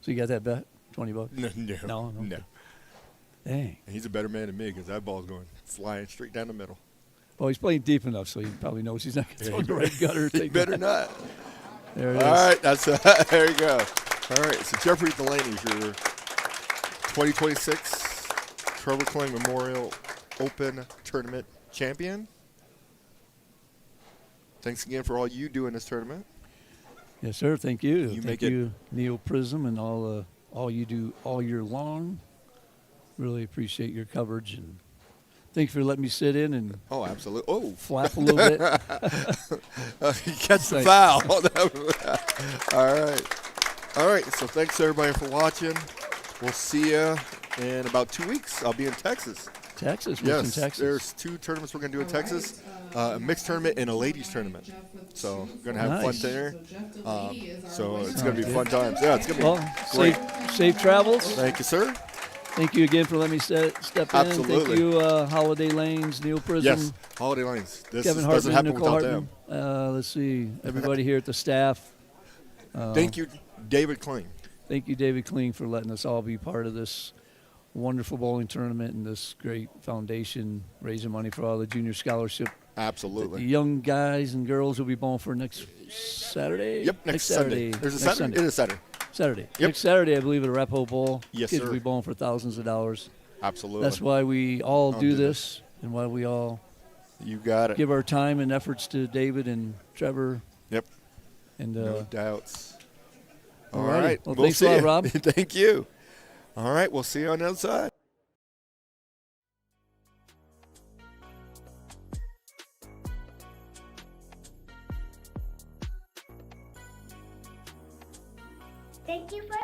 So you got that bet? $20? No. No. Dang. And he's a better man than me because that ball's going flying straight down the middle. Well, he's playing deep enough, so he probably knows he's not going to throw the right gutter. He better not. There it All is. right, that's there you go. All right, so Jeffrey Delaney's your 2026 Trevor Kling Memorial Open Tournament champion. Thanks again for all you do in this tournament. Yes, sir. Thank you. You Thank make it- you, Neil Prism, and all you do all year long. Really appreciate your coverage, and thanks for letting me sit in and Oh, absolutely. Oh, flap a little bit. you catch the Thanks. foul. All right. So thanks everybody for watching. We'll see you in about 2 weeks. I'll be in Texas. Texas, what's Yes, in Texas? there's 2 tournaments we're going to do in Texas. A mixed tournament and a ladies tournament. So we're going to have Nice. fun there. So it's going to be Sounds fun times. Yeah, it's going to be Well, great. safe travels. Thank you, sir. Thank you again for letting me step in. Absolutely. Thank you, Holiday Lanes, Neil Prism, Yes, Holiday Lanes. This Kevin doesn't Hartman, happen Nicole without Hartman. them. Let's see, everybody here at the staff. Thank you, David Kling. Thank you, David Kling, for letting us all be part of this wonderful bowling tournament and this great foundation, raising money for all the junior scholarship. The Absolutely. young guys and girls will be bowling for next Saturday. Yep, next Sunday. There's a Saturday. Sunday. It is Saturday. Saturday. Yep. Next Saturday, I believe, at Arapahoe Bowl. Yes, Kids sir. will be bowling for thousands of dollars. Absolutely. That's why we all I'll do do this and why we all You got it. give our time and efforts to David and Trevor. Yep. And No doubts. All alrighty. right. Well, we'll thanks see a lot, you. Rob. Thank you. All right. We'll see you on the other side. Thank you for